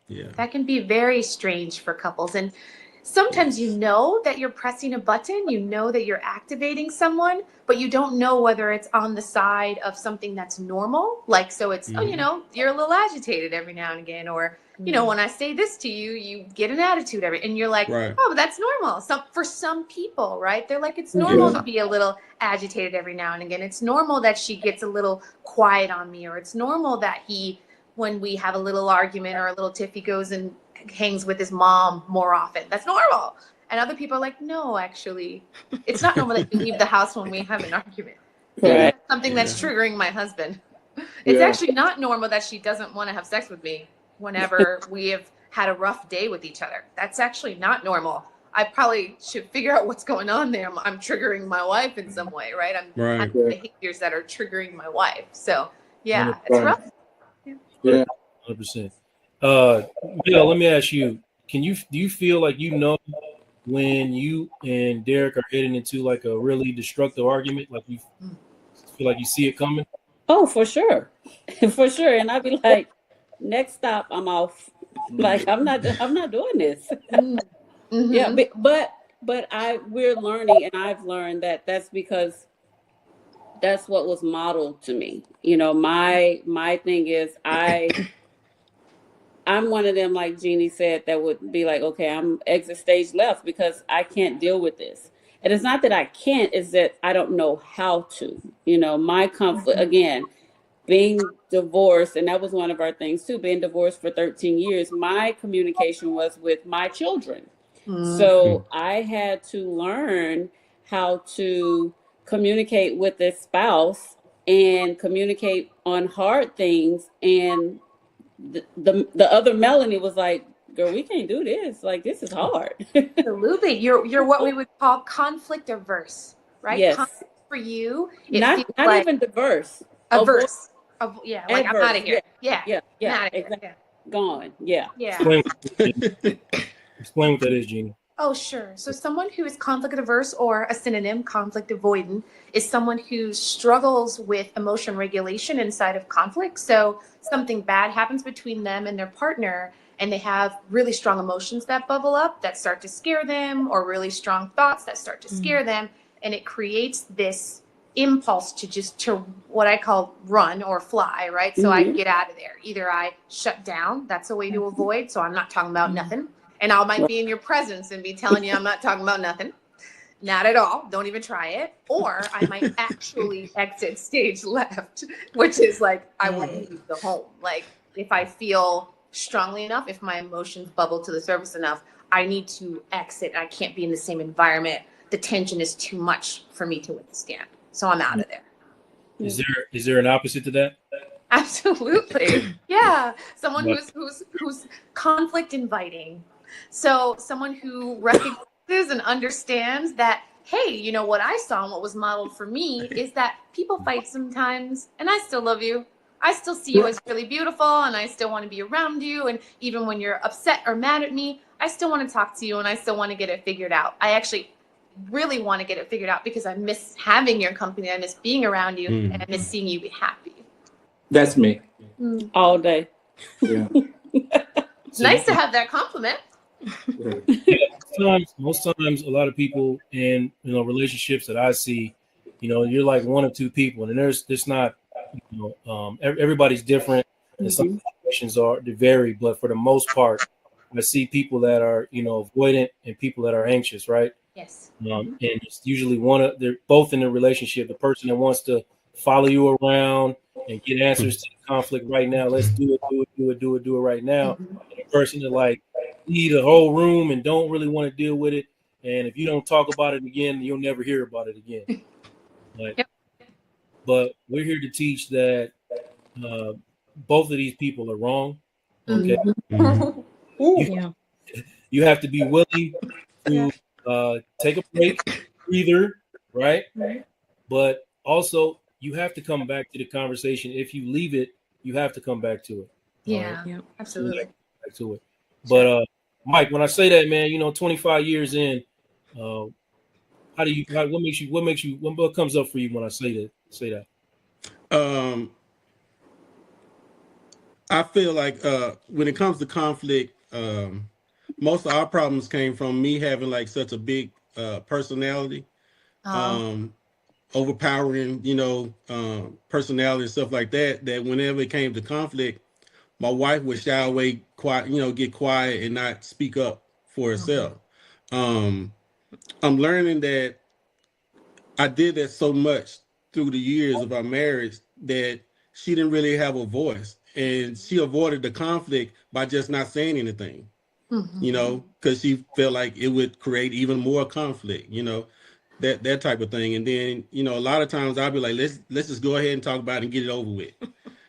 Yeah. That can be very strange for couples. And sometimes you know that you're pressing a button, you know that you're activating someone, but you don't know whether it's on the side of something that's normal. Like, so it's, oh, you know, you're a little agitated every now and again, or, you know, when I say this to you, you get an attitude and you're like, oh, but that's normal. For some people, right? They're like, it's normal to be a little agitated every now and again. It's normal that she gets a little quiet on me, or it's normal that he when we have a little argument or a little tiff, he goes and hangs with his mom more often. That's normal. And other people are like, no, actually, it's not normal that you leave the house when we have an argument. Right. Something that's triggering my husband. It's actually not normal that she doesn't want to have sex with me whenever we have had a rough day with each other. That's actually not normal. I probably should figure out what's going on there. I'm triggering my wife in some way, right? I'm having behaviors that are triggering my wife. So yeah, it's rough. Yeah, 100%. Bill, let me ask you: do you feel like when you and Derek are heading into like a really destructive argument, like you feel like you see it coming? Oh, for sure, for sure. And I'd be like, next stop, I'm off. Like I'm not doing this. Yeah, but we're learning, and I've learned that that's because that's what was modeled to me. You know, my thing is I'm one of them, like Jeannie said, that would be like, okay, I'm exit stage left because I can't deal with this. And it's not that I can't, it's that I don't know how to. You know, my conflict, again, being divorced, and that was one of our things too, being divorced for 13 years, my communication was with my children. So I had to learn how to communicate with a spouse and communicate on hard things. And the other Melanie was like, girl, we can't do this. Like, this is hard. Absolutely. You're what we would call conflict averse, right? Yes. Conflict for you. Not like even diverse. Averse. Yeah, like adverse. I'm out of here. Yeah. Exactly. Yeah. Gone. Yeah. Explain what that is, Jeannie. Oh, sure. So someone who is conflict averse, or a synonym, conflict avoidant, is someone who struggles with emotion regulation inside of conflict. So something bad happens between them and their partner, and they have really strong emotions that bubble up that start to scare them, or really strong thoughts that start to scare them. And it creates this impulse to what I call run or fly, right? So I get out of there. Either I shut down. That's a way to avoid. So I'm not talking about nothing. And I might be in your presence and be telling you I'm not talking about nothing. Not at all. Don't even try it. Or I might actually exit stage left, which is like I will leave the home. Like if I feel strongly enough, if my emotions bubble to the surface enough, I need to exit. I can't be in the same environment. The tension is too much for me to withstand. So I'm out of there. Is there an opposite to that? Absolutely. Yeah. Someone who's conflict inviting. So someone who recognizes and understands that, hey, you know what I saw and what was modeled for me is that people fight sometimes, and I still love you. I still see you as really beautiful, and I still want to be around you. And even when you're upset or mad at me, I still want to talk to you, and I still want to get it figured out. I actually really want to get it figured out because I miss having your company. I miss being around you, and I miss seeing you be happy. That's me. All day. Yeah. It's nice to have that compliment. Most times, a lot of people in relationships that I see, you're like one or two people, and there's not, everybody's different, and some situations they vary, but for the most part, I see people that are avoidant and people that are anxious, right? Yes. And it's usually they're both in a relationship. The person that wants to follow you around and get answers to the conflict right now. Let's do it right now. And the person that like need a whole room and don't really want to deal with it. And if you don't talk about it again, you'll never hear about it again. But we're here to teach that both of these people are wrong. Okay. You have to be willing to take a break, breather, right? But also you have to come back to the conversation. If you leave it, you have to come back to it. Yeah, absolutely. Back to it. But Mike, when I say that, man, 25 years in, what comes up for you when I say that? I feel like when it comes to conflict, most of our problems came from me having like such a big personality, overpowering, personality and stuff like that, that whenever it came to conflict, my wife would shy away, quiet, get quiet and not speak up for herself. I'm learning that I did that so much through the years of our marriage that she didn't really have a voice. and she avoided the conflict by just not saying anything. Mhm. You know, because she felt like it would create even more conflict. You know, that type of thing. And then, you know, a lot of times I'll be like, let's just go ahead and talk about it and get it over with.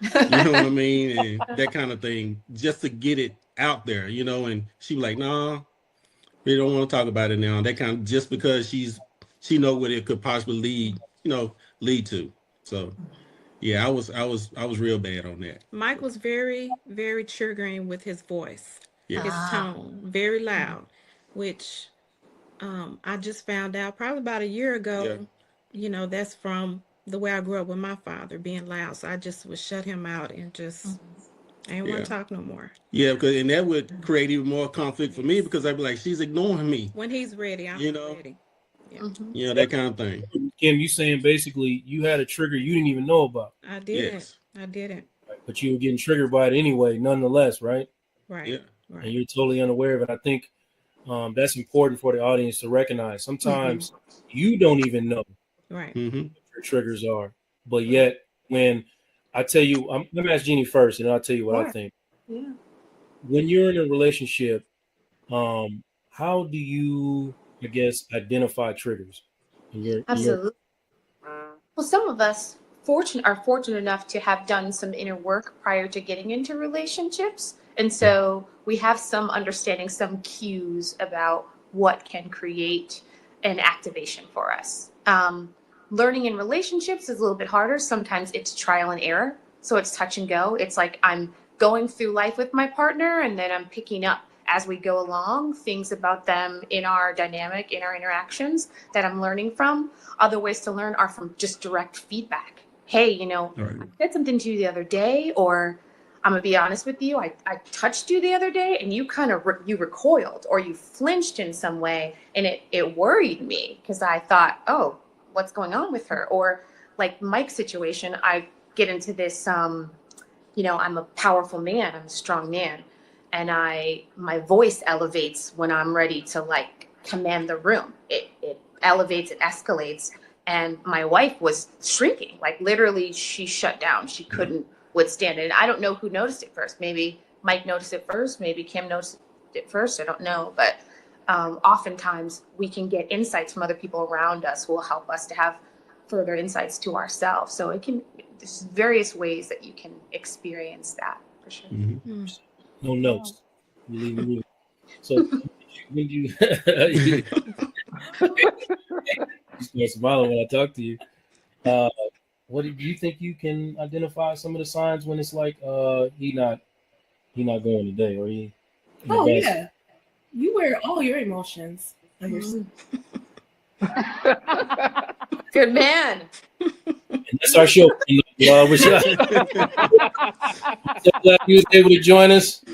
You know what I mean? And that kind of thing, just to get it out there, you know. And she was like, no, we don't want to talk about it now. That kind of, just because she know what it could possibly lead to. So yeah, I was real bad on that. Mike was very, very triggering with his voice, Yeah. his tone, very loud, which I just found out probably about a year ago. Yeah. You know, that's from the way I grew up with my father being loud. So I just would shut him out and just I didn't want Yeah. to talk no more. Yeah, and that would create even more conflict for me, because I'd be like, she's ignoring me. When he's ready, I'm ready. Yeah. Yeah, that kind of thing. Kim, you saying basically you had a trigger you didn't even know about. I didn't. Yes. I didn't. But you were getting triggered by it anyway, nonetheless, right? Right. Yeah. Right. And you're totally unaware of it. I think that's important for the audience to recognize. Sometimes you don't even know Right. what your triggers are. But yet, when I tell you, let me ask Jeannie first, and I'll tell you what I think. Yeah. When you're in a relationship, how do you, I guess, identify triggers? Absolutely. Well, some of us are fortunate enough to have done some inner work prior to getting into relationships. And so we have some understanding, some cues about what can create an activation for us. Learning in relationships is a little bit harder. Sometimes it's trial and error. So it's touch and go. It's like I'm going through life with my partner, and then I'm picking up as we go along things about them in our dynamic, in our interactions that I'm learning from. Other ways to learn are from just direct feedback. Hey, I said something to you the other day, or I'm gonna be honest with you, I touched you the other day and you kind of you recoiled or you flinched in some way, and it worried me because I thought, oh, what's going on with her? Or like Mike's situation, I get into this, I'm a powerful man, I'm a strong man, and my voice elevates when I'm ready to like command the room. It elevates, it escalates. And my wife was shrinking, like literally she shut down. She couldn't withstand it. And I don't know who noticed it first. Maybe Mike noticed it first. Maybe Kim noticed it first. I don't know. But oftentimes we can get insights from other people around us who will help us to have further insights to ourselves. So there's various ways that you can experience that for sure. No notes. You leave the room. So when you start smiling when I talk to you. What do you think you can identify some of the signs when it's like he not going today, or he? Oh yeah, you wear all your emotions on your sleeve. Good man. And that's our show. We're so glad you was able to join us.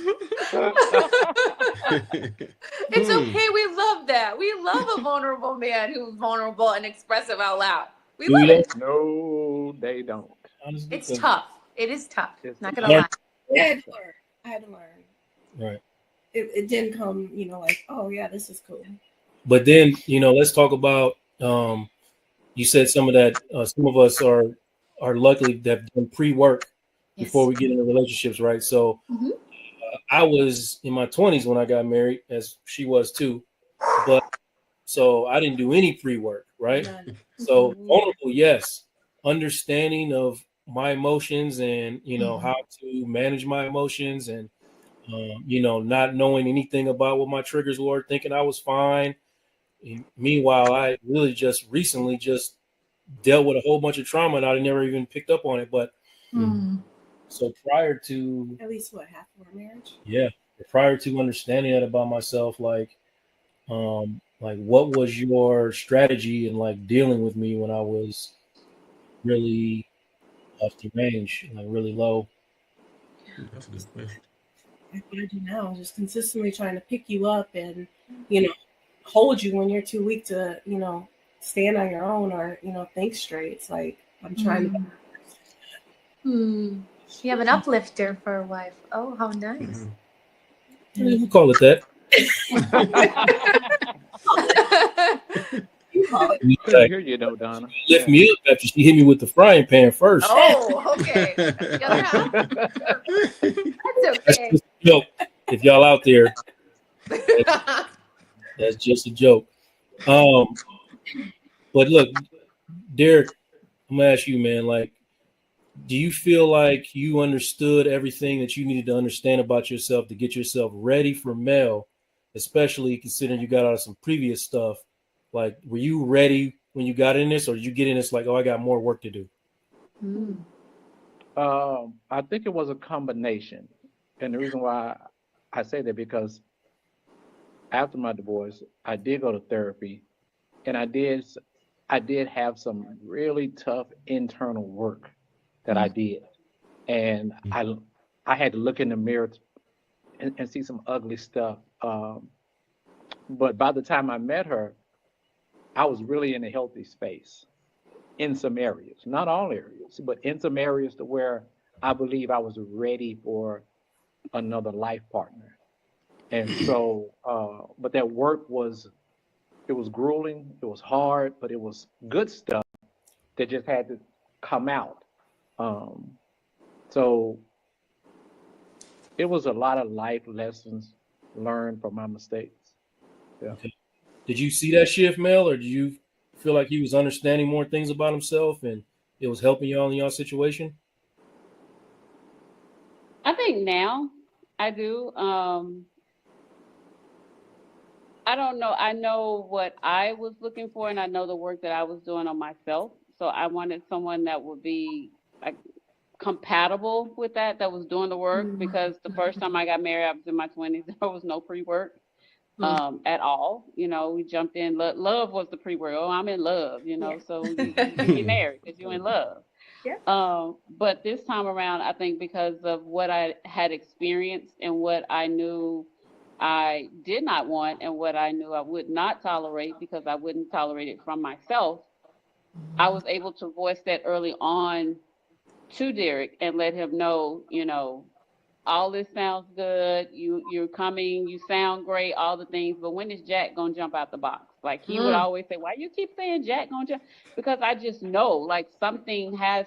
It's okay. We love that. We love a vulnerable man who's vulnerable and expressive out loud. We love it. No, they don't. It's tough. It is tough. Not gonna lie. I had to learn. Right. It didn't come, like, oh yeah, this is cool. But then, let's talk about. You said some of that. Some of us are lucky to have done pre-work before we get into relationships, right? So. I was in my 20s when I got married, as she was too, but so I didn't do any pre-work, right? So vulnerable, yes. Understanding of my emotions and how to manage my emotions, and not knowing anything about what my triggers were, thinking I was fine. And meanwhile, I really just recently dealt with a whole bunch of trauma, and I never even picked up on it. But so prior to at least half of our marriage? Yeah. Prior to understanding that about myself, like what was your strategy in like dealing with me when I was really off the range, like really low? That's a good question. Like what I do now is just consistently trying to pick you up and, hold you when you're too weak to, stand on your own or, think straight. It's like I'm trying to. You have an uplifter for a wife. Oh, how nice. We call it that. You Couldn't hear you though, Donna. lift me up after she hit me with the frying pan first. Oh, okay. That's the other half. That's That's okay. just a joke. If y'all out there, that's just a joke. But look, Derek, I'm gonna ask you, man. Like, do you feel like you understood everything that you needed to understand about yourself to get yourself ready for mail, especially considering you got out of some previous stuff? Like, were you ready when you got in this, or did you get in this like, oh, I got more work to do? I think it was a combination, and the reason why I say that because after my divorce, I did go to therapy, and I did have some really tough internal work that I did, and I had to look in the mirror and see some ugly stuff. But by the time I met her, I was really in a healthy space in some areas, not all areas, but in some areas to where I believe I was ready for another life partner. And so, but that work it was grueling, it was hard, but it was good stuff that just had to come out. So it was a lot of life lessons learned from my mistakes. Yeah. Okay. Did you see that shift, Mel, or do you feel like he was understanding more things about himself and it was helping y'all in y'all situation? I think now I do. I don't know. I know what I was looking for, and I know the work that I was doing on myself. So I wanted someone that would be like compatible with that was doing the work. Because the first time I got married, I was in my 20s. There was no pre-work at all. You know, we jumped in. Love was the pre-work. Oh, I'm in love. You know, so you get married because you're in love. Yeah. But this time around, I think because of what I had experienced and what I knew I did not want and what I knew I would not tolerate because I wouldn't tolerate it from myself, I was able to voice that early on to Derek and let him know, you know, all this sounds good. You're coming, you sound great, all the things, but when is Jack gonna jump out the box? Like he would always say, why you keep saying Jack gonna jump? Because I just know like something has,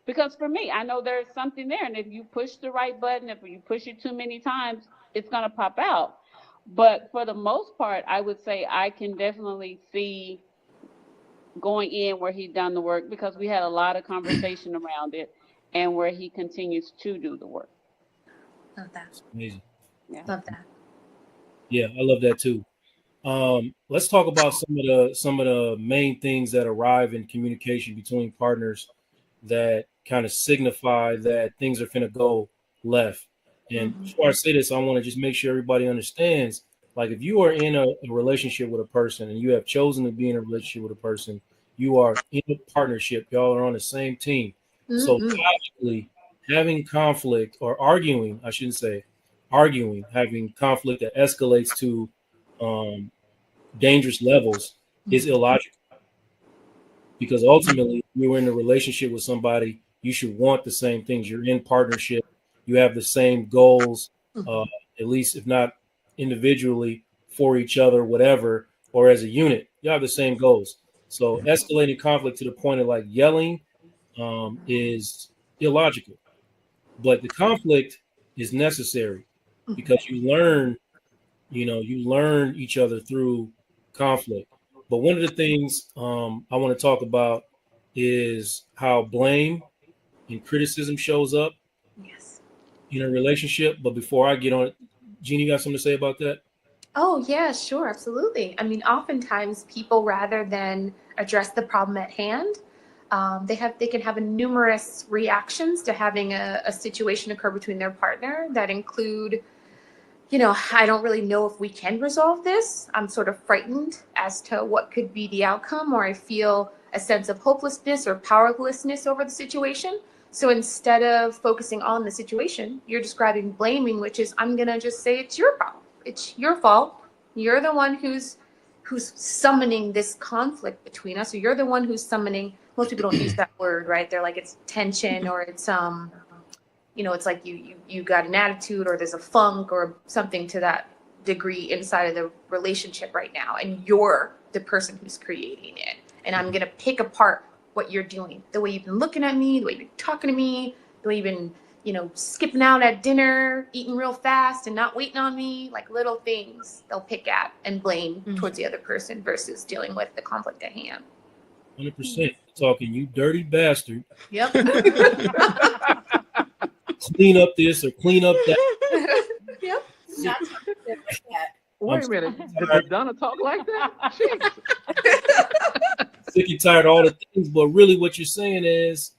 because for me, I know there's something there. And if you push the right button, if you push it too many times, it's gonna pop out. But for the most part, I would say I can definitely see going in where he's done the work because we had a lot of conversation around it and where he continues to do the work. Love that. Amazing. Yeah. Love that. Yeah, I love that too. Let's talk about some of the main things that arrive in communication between partners that kind of signify that things are going to go left. And before I say this, I want to just make sure everybody understands, like if you are in a relationship with a person and you have chosen to be in a relationship with a person, you are in a partnership, y'all are on the same team. So logically, having conflict or arguing, I shouldn't say arguing, having conflict that escalates to dangerous levels is illogical. Because ultimately, if you're in a relationship with somebody, you should want the same things. You're in partnership. You have the same goals, at least if not individually for each other, whatever, or as a unit, you have the same goals. So escalating conflict to the point of like yelling is illogical. But the conflict is necessary because you learn each other through conflict. But one of the things I want to talk about is how blame and criticism shows up in a relationship. But before I get on it, Jeannie, you got something to say about that? Oh, yeah, sure, absolutely. I mean, oftentimes people, rather than address the problem at hand, they can have numerous reactions to having a situation occur between their partner that include, you know, I don't really know if we can resolve this. I'm sort of frightened as to what could be the outcome, or I feel a sense of hopelessness or powerlessness over the situation. So instead of focusing on the situation, you're describing blaming, which is, I'm going to just say it's your problem. It's your fault. You're the one who's summoning this conflict between us. Or you're the one who's summoning, most people don't use that word, right? They're like, it's tension, or it's, you know, it's like you got an attitude, or there's a funk or something to that degree inside of the relationship right now. And you're the person who's creating it. And I'm going to pick apart what you're doing, the way you've been looking at me, the way you've been talking to me, the way you've been, skipping out at dinner, eating real fast and not waiting on me, like little things they'll pick at and blame towards the other person versus dealing with the conflict at hand. 100% talking, you dirty bastard. Yep. Clean up this or clean up that. Yep. Wait a minute. Did Donna talk like that? Jesus. Sick and tired of all the things, but really what you're saying is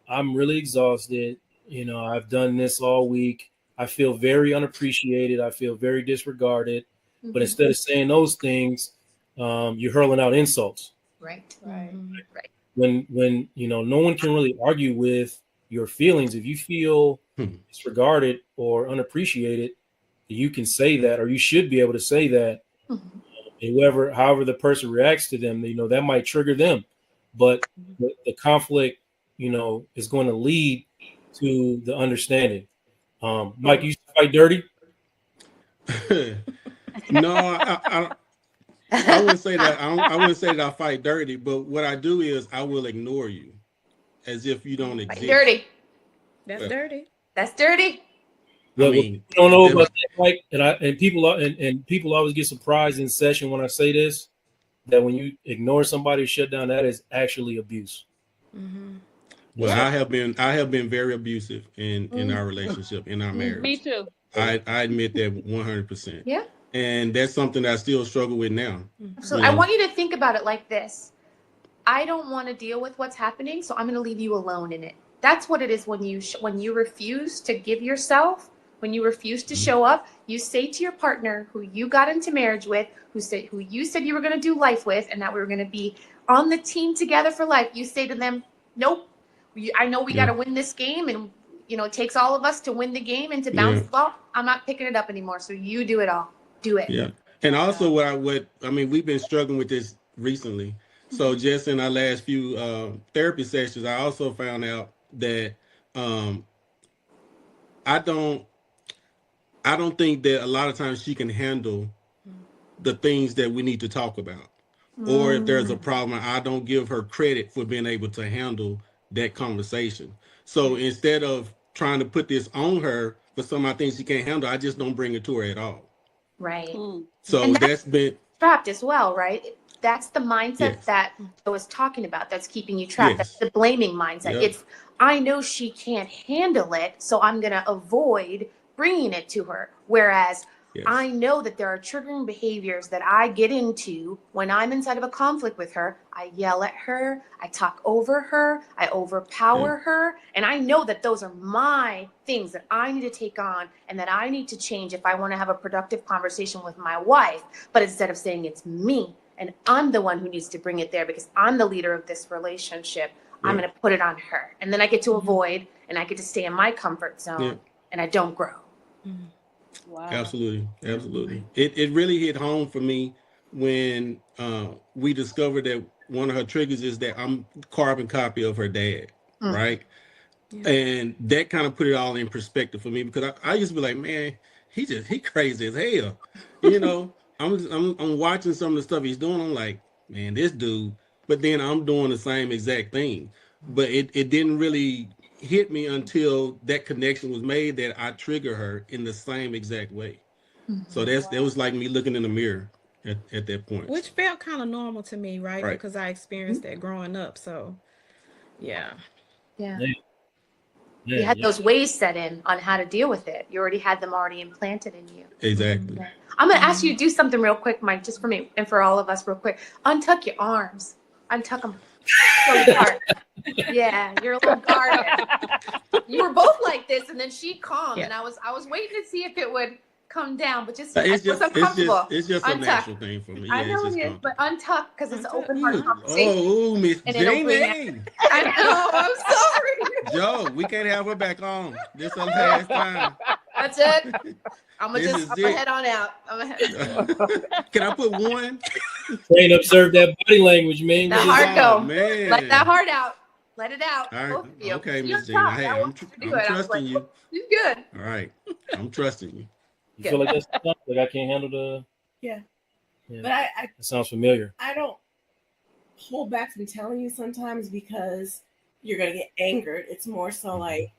I'm really exhausted. I've done this all week. I feel very unappreciated. I feel very disregarded. But instead of saying those things, you're hurling out insults. Right. When no one can really argue with your feelings. If you feel disregarded or unappreciated, you can say that, or you should be able to say that. And however the person reacts to them, that might trigger them. But the conflict, is going to lead to the understanding. Mike, you fight dirty? No, I wouldn't say that. I wouldn't say that I fight dirty, but what I do is I will ignore you as if you don't exist. Dirty. That's dirty. That's dirty. Yeah, you don't know about that, Mike, and people always get surprised in session when I say this, that when you ignore somebody or shut down, that is actually abuse. Well, I have been very abusive in our relationship, in our marriage. Me too. I admit that 100%. Yeah. And that's something that I still struggle with now. So I want you to think about it like this. I don't want to deal with what's happening, so I'm going to leave you alone in it. That's what it is when you refuse to give yourself, when you refuse to show up. You say to your partner who you got into marriage with, who you said you were going to do life with, and that we were going to be on the team together for life. You say to them, nope, I know we got to win this game, and it takes all of us to win the game and to bounce the ball. I'm not picking it up anymore, so you do it all. Do it. Yeah. And also we've been struggling with this recently. So just in our last few therapy sessions, I also found out that I don't think that a lot of times she can handle the things that we need to talk about. Or if there's a problem, I don't give her credit for being able to handle that conversation. So instead of trying to put this on her for some of the things she can't handle, I just don't bring it to her at all. Right. So that's been trapped as well, right? That's the mindset that I was talking about. That's keeping you trapped. That's the blaming mindset. It's, I know she can't handle it, so I'm going to avoid bringing it to her. Whereas I know that there are triggering behaviors that I get into when I'm inside of a conflict with her. I yell at her, I talk over her, I overpower her. And I know that those are my things that I need to take on and that I need to change if I want to have a productive conversation with my wife. But instead of saying it's me and I'm the one who needs to bring it there because I'm the leader of this relationship, I'm going to put it on her. And then I get to avoid and I get to stay in my comfort zone and I don't grow. Wow. Absolutely. It really hit home for me when we discovered that one of her triggers is that I'm carbon copy of her dad, right? And that kind of put it all in perspective for me because I used to be like, man, he crazy as hell. I'm watching some of the stuff he's doing. I'm like, man, this dude. But then I'm doing the same exact thing. But it didn't really hit me until that connection was made that I trigger her in the same exact way. So that was like me looking in the mirror at that point. Which felt kind of normal to me, right? Because I experienced that growing up. So, You had those ways set in on how to deal with it. You already had them implanted in you. Exactly. I'm going to ask you to do something real quick, Mike, just for me and for all of us real quick. Untuck your arms. Untuck them. Yeah, you're a little guarded. You were both like this, and then she calmed, and I was waiting to see if it would come down, but just it's uncomfortable. It's just a natural thing for me. I know it is, but untuck because it's an open heart conversation. Oh, Miss Jamie. I know. I'm sorry. Joe, we can't have her back on. This is her last time. That's it. I'm gonna head on out. Can I put one? Ain't observe that body language, man. That heart go. Man. Let that heart out. Let it out. All right. Both of you. Okay, You're Miss Jamie. tough. Hey, I I'm want you to do it. I was trusting like, you. You're good. All right. I'm trusting you. You feel like that's like I can't handle the. Yeah. Yeah. But I That sounds familiar. I don't hold back from telling you sometimes because you're gonna get angered. It's more so like,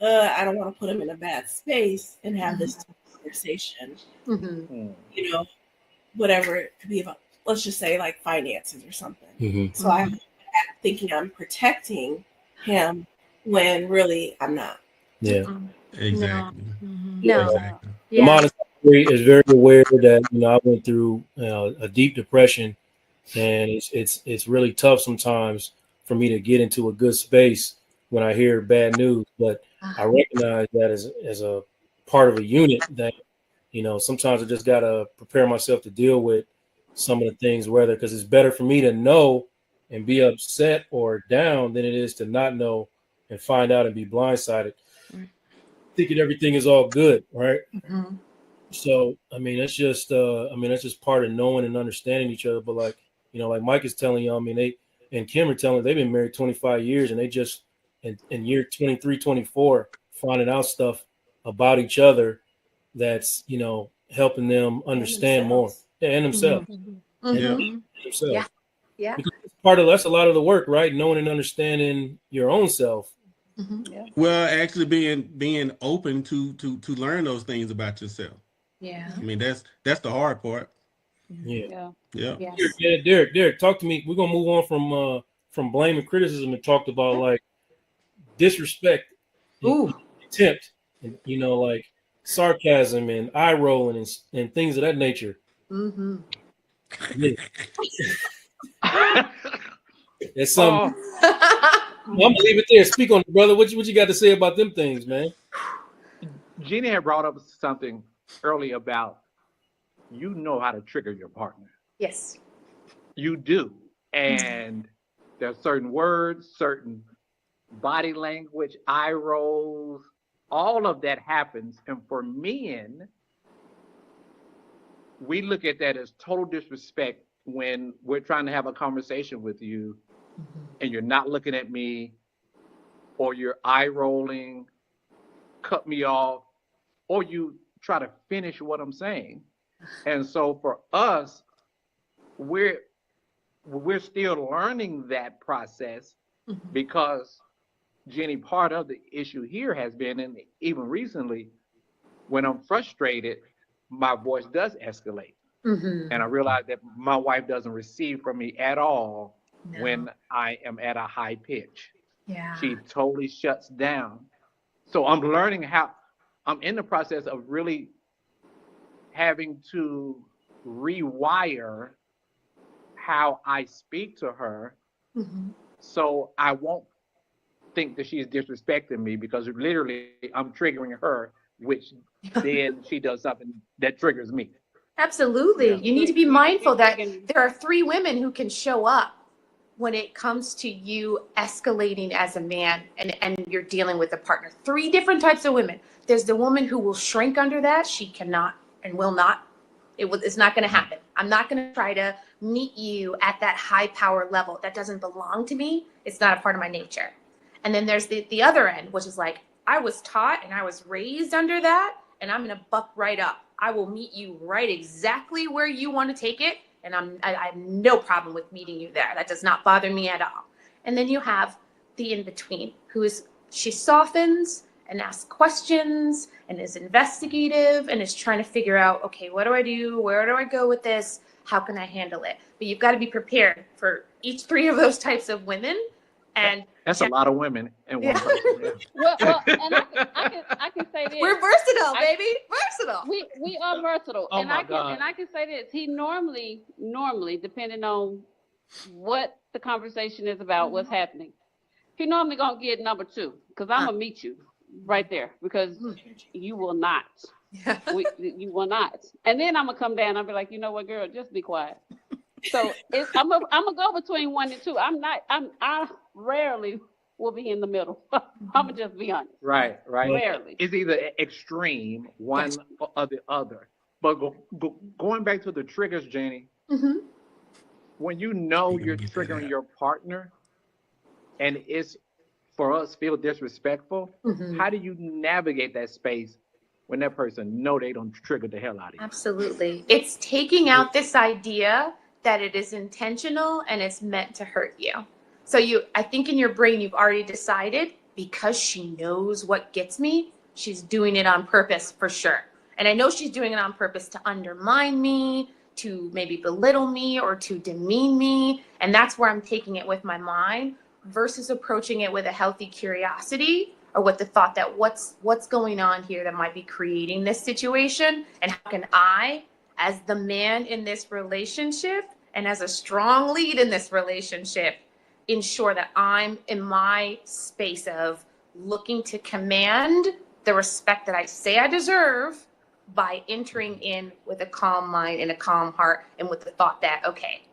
I don't want to put him in a bad space and have this conversation. You know, whatever it could be about. Let's just say like finances or something. So I'm thinking I'm protecting him when really I'm not. Yeah. Exactly. No. Exactly. Yeah. The modest is very aware that I went through a deep depression, and it's really tough sometimes for me to get into a good space when I hear bad news. But I recognize that as a part of a unit that sometimes I just gotta prepare myself to deal with some of the things, whether because it's better for me to know and be upset or down than it is to not know and find out and be blindsided, thinking everything is all good, right? So that's just part of knowing and understanding each other. But like Mike is telling you, they and Kim are telling, they've been married 25 years and they just in year 23, 24 finding out stuff about each other that's helping them understand more and themselves. Yeah. Themselves. Yeah. Because that's a lot of the work, right? Knowing and understanding your own self. Well, actually being open to learn those things about yourself. Yeah. I mean, that's the hard part. Yeah. Yes. Derek, talk to me. We're gonna move on from blame and criticism and talked about like disrespect, and contempt, and like sarcasm and eye rolling and things of that nature. Yeah. It's some. I'm gonna leave it there. Speak on it, brother. What you got to say about them things, man? Jeannie had brought up something earlier about how to trigger your partner. Yes. You do. And there's certain words, certain body language, eye rolls, all of that happens. And for men, we look at that as total disrespect when we're trying to have a conversation with you and you're not looking at me, or you're eye rolling, cut me off, or you try to finish what I'm saying. And so for us, we're still learning that process because Jenny, part of the issue here has been, and even recently, when I'm frustrated, my voice does escalate. And I realize that my wife doesn't receive from me at all when I am at a high pitch. Yeah. She totally shuts down. So I'm learning I'm in the process of really having to rewire how I speak to her so I won't think that she's disrespecting me, because literally I'm triggering her, which then she does something that triggers me. Absolutely. Yeah. You need to be mindful that there are 3 women who can show up when it comes to you escalating as a man and you're dealing with a partner. 3 different types of women. There's the woman who will shrink under that. She cannot and will not. It's not going to happen. I'm not going to try to meet you at that high power level. That doesn't belong to me. It's not a part of my nature. And then there's the other end, which is like, I was taught and I was raised under that, and I'm going to buck right up. I will meet you right exactly where you want to take it. And I have no problem with meeting you there. That does not bother me at all. And then you have the in-between, she softens and asks questions and is investigative and is trying to figure out, okay, what do I do? Where do I go with this? How can I handle it? But you've got to be prepared for each 3 of those types of women. And that's a lot of women in one person. Yeah. Well, and I can say this. We're versatile, baby. Versatile. We are versatile. Oh and my I can God. and I can say this. He normally, depending on what the conversation is about, what's happening, he normally gonna get number 2, because I'm gonna meet you right there, because you will not. You will not. And then I'm gonna come down. I'll be like, you know what, girl, just be quiet. So I'm gonna go between 1 and 2. I rarely will be in the middle. I'm gonna just be honest. Right. Rarely. It's either extreme, one or the other. But going back to the triggers, Janie, when you know you're triggering your partner and it's, for us, feel disrespectful, how do you navigate that space when that person know they don't trigger the hell out of you. Absolutely. It's taking out this idea that it is intentional and it's meant to hurt you. So I think in your brain, you've already decided because she knows what gets me, she's doing it on purpose for sure. And I know she's doing it on purpose to undermine me, to maybe belittle me or to demean me. And that's where I'm taking it with my mind versus approaching it with a healthy curiosity or with the thought that what's going on here that might be creating this situation, and how can I, as the man in this relationship and as a strong lead in this relationship, ensure that I'm in my space of looking to command the respect that I say I deserve by entering in with a calm mind and a calm heart and with the thought that, okay,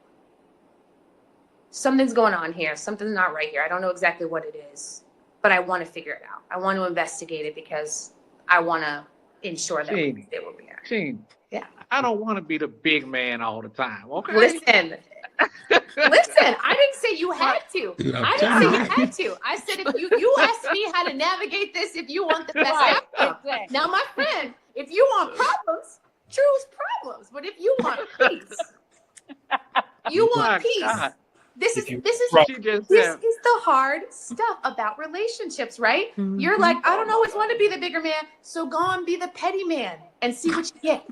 something's going on here. Something's not right here. I don't know exactly what it is, but I want to figure it out. I want to investigate it because I want to ensure that we stay where we are. Gene, yeah. I don't want to be the big man all the time, okay? Listen, I didn't say you had to. Dude, I didn't say you had to. I said if you asked me how to navigate this, if you want the best outcome. Exactly. Now, my friend, if you want problems, choose problems. But if you want peace, you want peace. God. This is the hard stuff about relationships, right? Mhm. You're like, I don't always want to be the bigger man, so go and be the petty man and see what you get.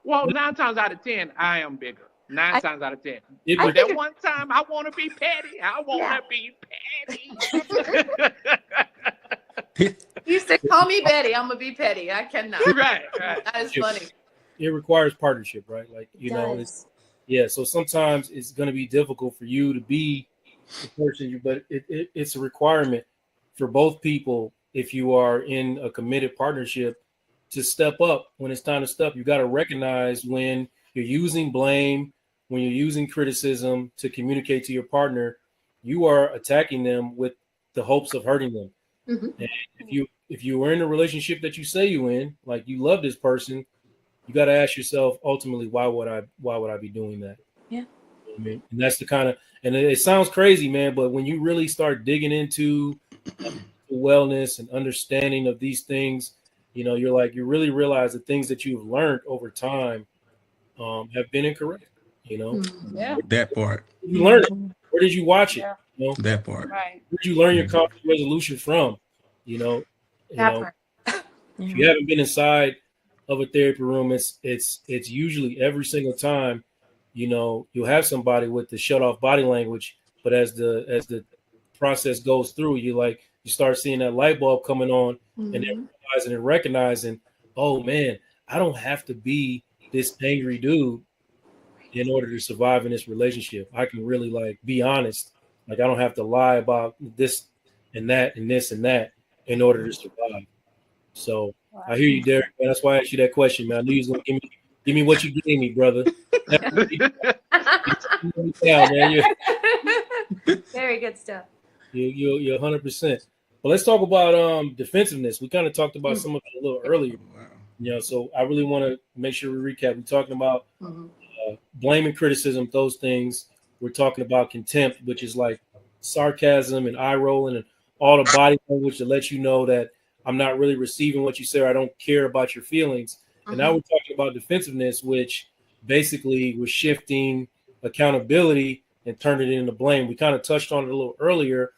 Well, 9 times out of 10, I am bigger. 9 times out of 10. It- But that one time I want to be petty. I want to be petty. You said, call me Betty. I'm gonna be petty. I cannot. Right. That is funny. It requires partnership, right? Like, you know, it's so sometimes it's going to be difficult for you to be the person, but it's a requirement for both people if you are in a committed partnership to step up when it's time to step. You got to recognize when you're using blame, when you're using criticism to communicate to your partner, you are attacking them with the hopes of hurting them. Mm-hmm. And if you were in a relationship that you say you in, like you love this person, you got to ask yourself ultimately, why would I be doing that? Yeah. I mean, and that's the kind of, and it sounds crazy, man, but when you really start digging into wellness and understanding of these things, you know, you really realize the things that you've learned over time have been incorrect. You know, Yeah. That part. you learned it. Where did you watch it? Yeah. You know, That part. Right. where did you learn your conflict resolution from? You know, That if you haven't been inside of a therapy room, it's usually every single time, you know, you'll have somebody with the shut off body language, but as the process goes through, you start seeing that light bulb coming on, and then realizing and recognizing, oh man, I don't have to be this angry dude in order to survive in this relationship. I can really be honest. Like I don't have to lie about this and that and this and that in order to survive. So I hear you, Derek. Man, that's why I asked you that question, man. I knew you was gonna give me what you gave me, brother. Yeah, man. Very good stuff. You're 100%. But let's talk about defensiveness. We kind of talked about some of it a little earlier. You know, so I really want to make sure we recap. We're talking about blame and criticism, those things. We're talking about contempt, which is like sarcasm and eye rolling and all the body language that lets you know that I'm not really receiving what you say, or I don't care about your feelings. And now we're talking about defensiveness, which basically we're shifting accountability and turning it into blame. We kind of touched on it a little earlier,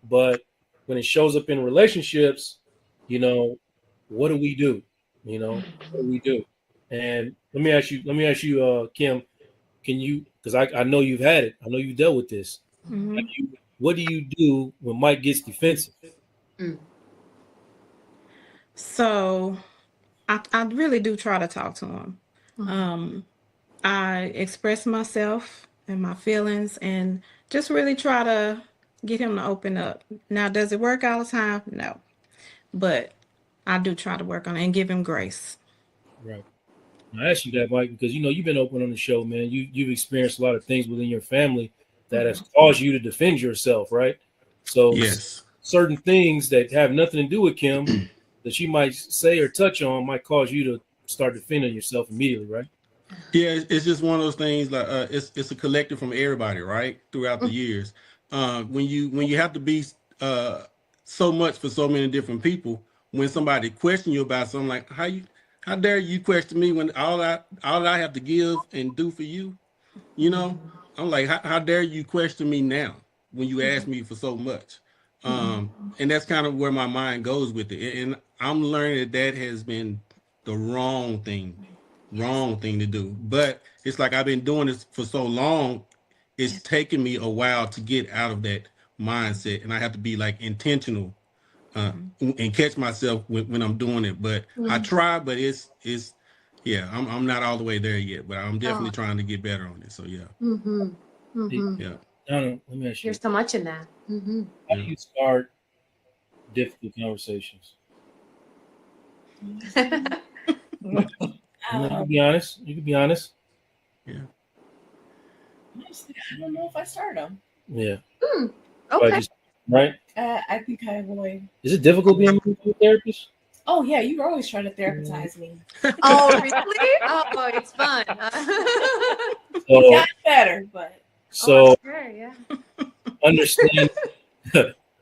but when it shows up in relationships, you know, what do we do? You know, what do we do? And let me ask you, Kim, can you, because I know you've had it. I know you've dealt with this. What do you do when Mike gets defensive? So I really do try to talk to him. I express myself and my feelings and just really try to get him to open up. Now, does it work all the time? No. But I do try to work on it and give him grace. Right. I asked you that, Mike, because you know you've been open on the show, man. You've experienced a lot of things within your family that has caused you to defend yourself, right? So certain things that have nothing to do with Kim that she might say or touch on might cause you to start defending yourself immediately, right? Yeah, it's just one of those things. Like it's a collective from everybody, right? Throughout the years, when you have to be so much for so many different people, when somebody question you about something, like how dare you question me when all I have to give and do for you, you know? I'm like, how dare you question me now when you ask me for so much? And that's kind of where my mind goes with it. And I'm learning that has been the wrong thing to do. But it's like I've been doing this for so long, it's taken me a while to get out of that mindset, and I have to be like intentional and catch myself when I'm doing it. But I try, but it's yeah, I'm not all the way there yet, but I'm definitely trying to get better on it. So yeah. Yeah. Donna, let me ask you. There's so much in that. How do you start difficult conversations? You can be honest. You can be honest. Yeah. Honestly, I don't know if I start them. Yeah. Okay. Right? I think I avoid. Is it difficult being a therapist? Oh, yeah, you were always trying to therapize me. Oh, really? Oh, it's fun. It got better, but. So, yeah.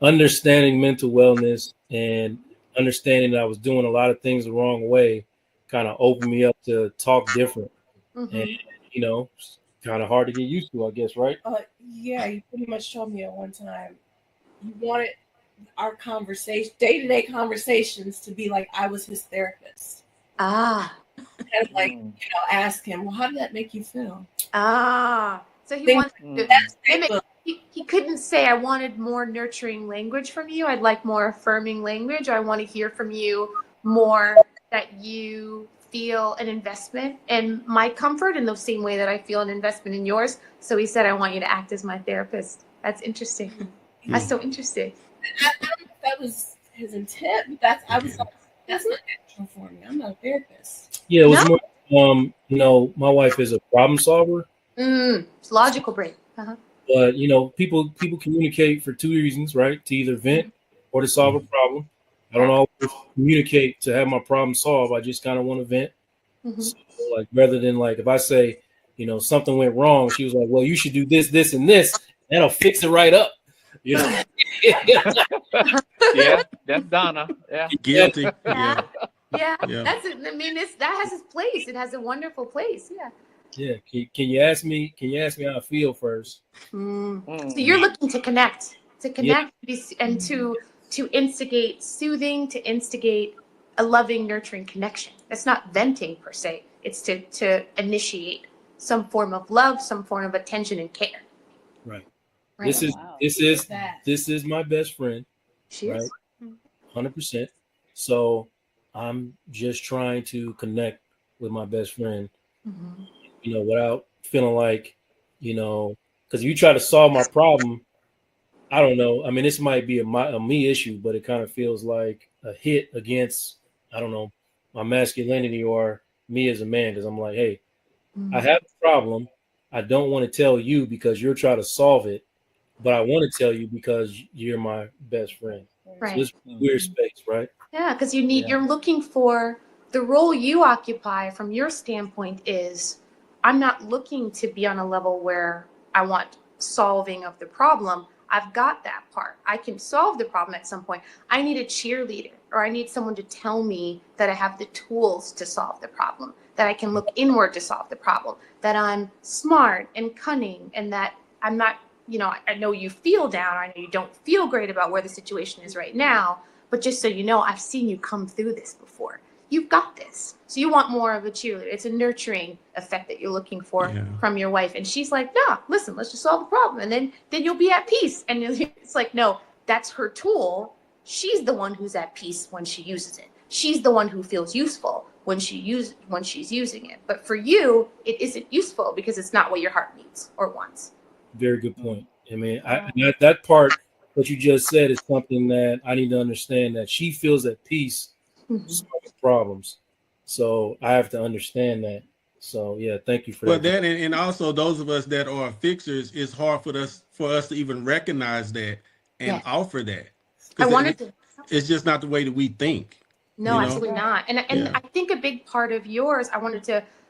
understanding mental wellness and understanding that I was doing a lot of things the wrong way kind of opened me up to talk different. And, you know, it's kind of hard to get used to, I guess, right? Yeah, you pretty much told me at one time you wanted our conversation, day-to-day conversations, to be like I was his therapist. And like, ask him, well, how did that make you feel? So he wants to he couldn't say, I wanted more nurturing language from you. I'd like more affirming language. I want to hear from you more that you feel an investment in my comfort in the same way that I feel an investment in yours. So he said, I want you to act as my therapist. That's interesting. That's so interesting. I don't know if that was his intent, but that's not natural for me. I'm not a therapist. Yeah, it was more, my wife is a problem solver. It's logical brain. But, people communicate for two reasons, right? To either vent or to solve a problem. I don't always communicate to have my problem solved. I just kind of want to vent. So, like, rather than like, if I say, something went wrong, she was like, well, you should do this, this, and this. That'll fix it right up. Yeah, that's Donna. Yeah. Guilty. Yeah. That's it. I mean, that has its place. It has a wonderful place. Yeah. Yeah. Can you ask me how I feel first? So you're looking to connect, and to instigate soothing, to instigate a loving, nurturing connection. It's not venting per se. It's to initiate some form of love, some form of attention and care. Right. This is my best friend. She is 100%. So I'm just trying to connect with my best friend, without feeling like, because you try to solve my problem. I don't know. I mean, this might be a me issue, but it kind of feels like a hit against, I don't know, my masculinity or me as a man. Because I'm like, hey, I have a problem. I don't want to tell you because you're trying to solve it, but I want to tell you because you're my best friend. Right. So it's a weird space, right? Yeah, because you're looking for the role you occupy from your standpoint is, I'm not looking to be on a level where I want solving of the problem. I've got that part. I can solve the problem at some point. I need a cheerleader, or I need someone to tell me that I have the tools to solve the problem, that I can look inward to solve the problem, that I'm smart and cunning, and that I'm not, I know you feel down. I know you don't feel great about where the situation is right now, but just so you know, I've seen you come through this before. You've got this. So you want more of a cheerleader. It's a nurturing effect that you're looking for from your wife. And she's like, no, listen, let's just solve the problem. And then you'll be at peace. And it's like, no, that's her tool. She's the one who's at peace when she uses it. She's the one who feels useful when she's using it. But for you, it isn't useful because it's not what your heart needs or wants. Very good point. I mean, that part what you just said is something that I need to understand, that she feels at peace solving problems. So I have to understand that. So yeah, thank you for that. But and also those of us that are fixers, it's hard for us to even recognize that and offer that. It's just not the way that we think. No, absolutely not. And I think a big part of yours,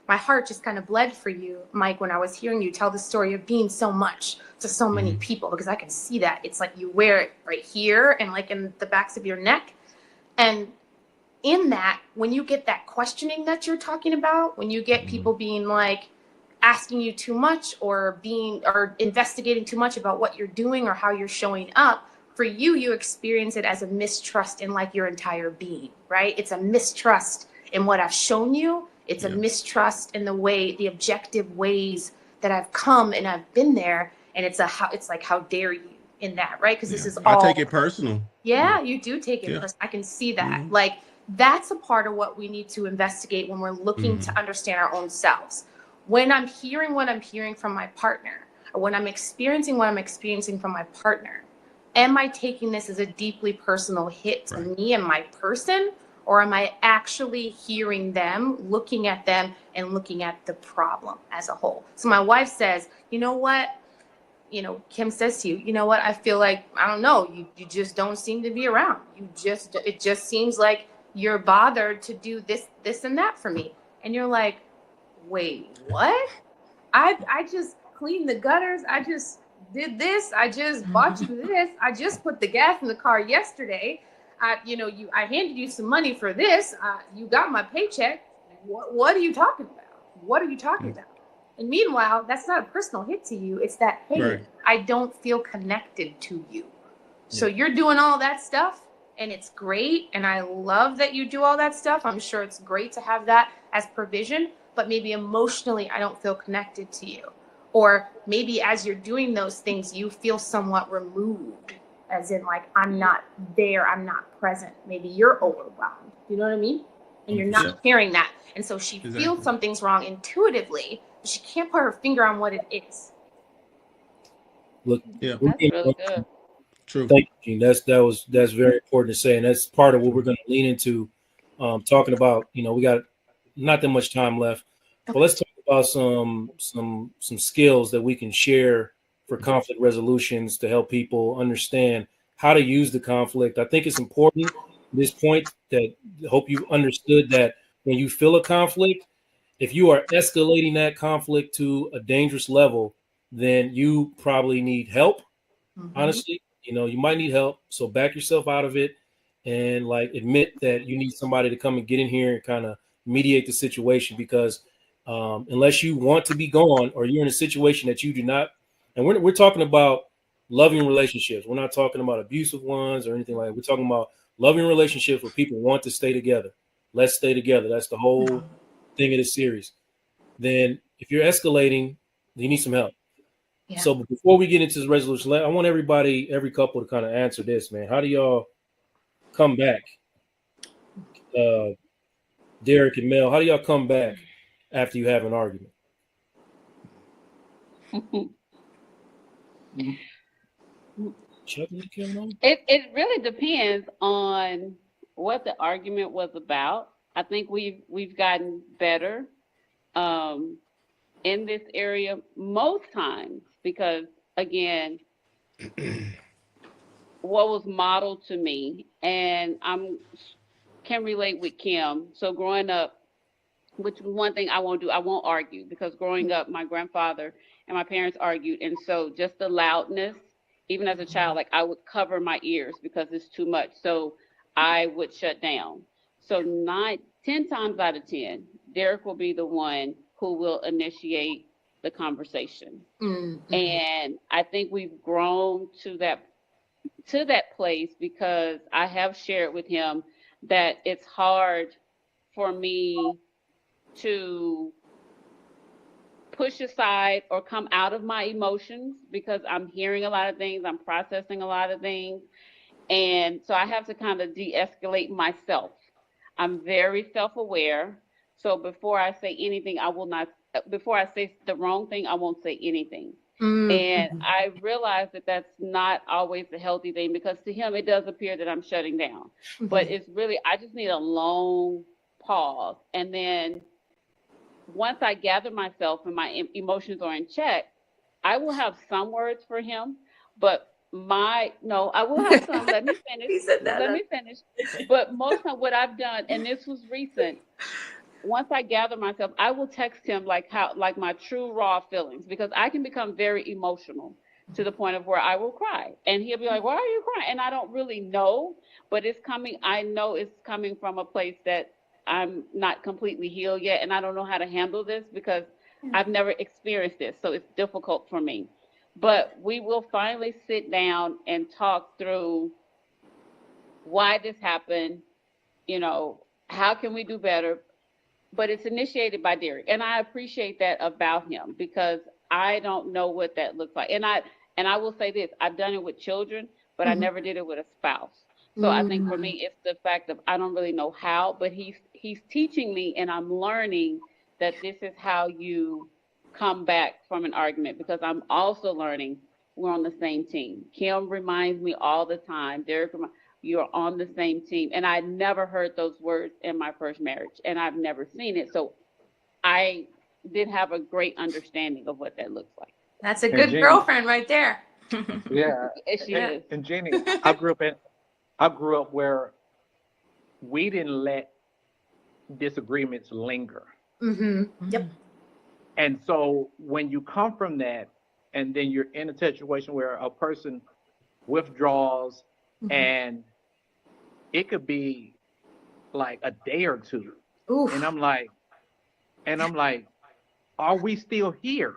my heart just kind of bled for you, Mike, when I was hearing you tell the story of being so much to so many people, because I can see that. It's like you wear it right here and like in the backs of your neck. And in that, when you get that questioning that you're talking about, when you get people being like asking you too much or investigating too much about what you're doing or how you're showing up, for you, you experience it as a mistrust in like your entire being, right? It's a mistrust in what I've shown you. It's a mistrust in the objective ways that I've come and I've been there. And it's like, how dare you in that, right? Because this is all. I take it personal. Yeah, you do take it personal. I can see that. Like, that's a part of what we need to investigate when we're looking to understand our own selves. When I'm hearing what I'm hearing from my partner, or when I'm experiencing what I'm experiencing from my partner, am I taking this as a deeply personal hit to me and my person? Or am I actually hearing them, looking at them, and looking at the problem as a whole? So my wife says, you know what? Kim says to you, you know what? I feel like, I don't know, you just don't seem to be around. It just seems like you're bothered to do this and that for me. And you're like, wait, what? I just cleaned the gutters. I just did this. I just bought you this. I just put the gas in the car yesterday. I handed you some money for this. You got my paycheck. What are you talking about? What are you talking about? And meanwhile, that's not a personal hit to you. It's that, hey, I don't feel connected to you. So you're doing all that stuff, and it's great. And I love that you do all that stuff. I'm sure it's great to have that as provision, but maybe emotionally, I don't feel connected to you. Or maybe as you're doing those things, you feel somewhat removed, as in like, I'm not there, I'm not present. Maybe you're overwhelmed. You know what I mean? And you're not hearing that. And so she feels something's wrong intuitively, but she can't put her finger on what it is. Look, that's really good. True. Thank you, Gene. That's very important to say, and that's part of what we're going to lean into, talking about. We got not that much time left, but let's talk about some skills that we can share for conflict resolutions to help people understand how to use the conflict. I think it's important at this point that I hope you understood that when you feel a conflict, if you are escalating that conflict to a dangerous level, then you probably need help. Honestly, you might need help. So back yourself out of it and like admit that you need somebody to come and get in here and kind of mediate the situation, because unless you want to be gone or you're in a situation that you do not, and we're talking about loving relationships. We're not talking about abusive ones or anything like that. We're talking about loving relationships where people want to stay together. Let's stay together. That's the whole thing of this series. Then if you're escalating, you need some help. Yeah. So before we get into this resolution, I want every couple to kind of answer this, man. How do y'all come back? Derek and Mel, how do y'all come back after you have an argument? It really depends on what the argument was about. I think we've gotten better in this area most times, because again, what was modeled to me, and can relate with Kim. So growing up, which was one thing I won't do, I won't argue, because growing up, my grandfather and my parents argued, and so just the loudness, even as a child, like I would cover my ears because it's too much. So I would shut down. So 10 times out of 10, Derek will be the one who will initiate the conversation. Mm-hmm. And I think we've grown to that place, because I have shared with him that it's hard for me to push aside or come out of my emotions, because I'm hearing a lot of things, I'm processing a lot of things. And so I have to kind of de-escalate myself. I'm very self-aware. So before I say anything, before I say the wrong thing, I won't say anything. Mm-hmm. And I realize that that's not always a healthy thing, because to him, it does appear that I'm shutting down. Mm-hmm. But it's really, I just need a long pause. And then once I gather myself and my emotions are in check, I will have some words for him, but I will have some. Let me finish. Let me finish. But most of what I've done, and this was recent, once I gather myself, I will text him like my true raw feelings, because I can become very emotional. to the point of where I will cry. And he'll be like, why are you crying? And I don't really know, but it's coming. I know it's coming from a place that I'm not completely healed yet. And I don't know how to handle this because I've never experienced this. So it's difficult for me. But we will finally sit down and talk through why this happened, you know, how can we do better? But it's initiated by Derek. And I appreciate that about him because I don't know what that looks like. And I will say this, I've done it with children, but I never did it with a spouse. So I think for me, it's the fact of I don't really know how, but he's teaching me and I'm learning that this is how you come back from an argument because I'm also learning we're on the same team. Kim reminds me all the time, Derek reminds you're on the same team. And I never heard those words in my first marriage and I've never seen it. So I did have a great understanding of what that looks like. That's a good girlfriend right there. Yeah. She is. And Jenny, I grew up where we didn't let disagreements linger. Yep. And so when you come from that, and then you're in a situation where a person withdraws and it could be like a day or two. Oof. And I'm like, are we still here?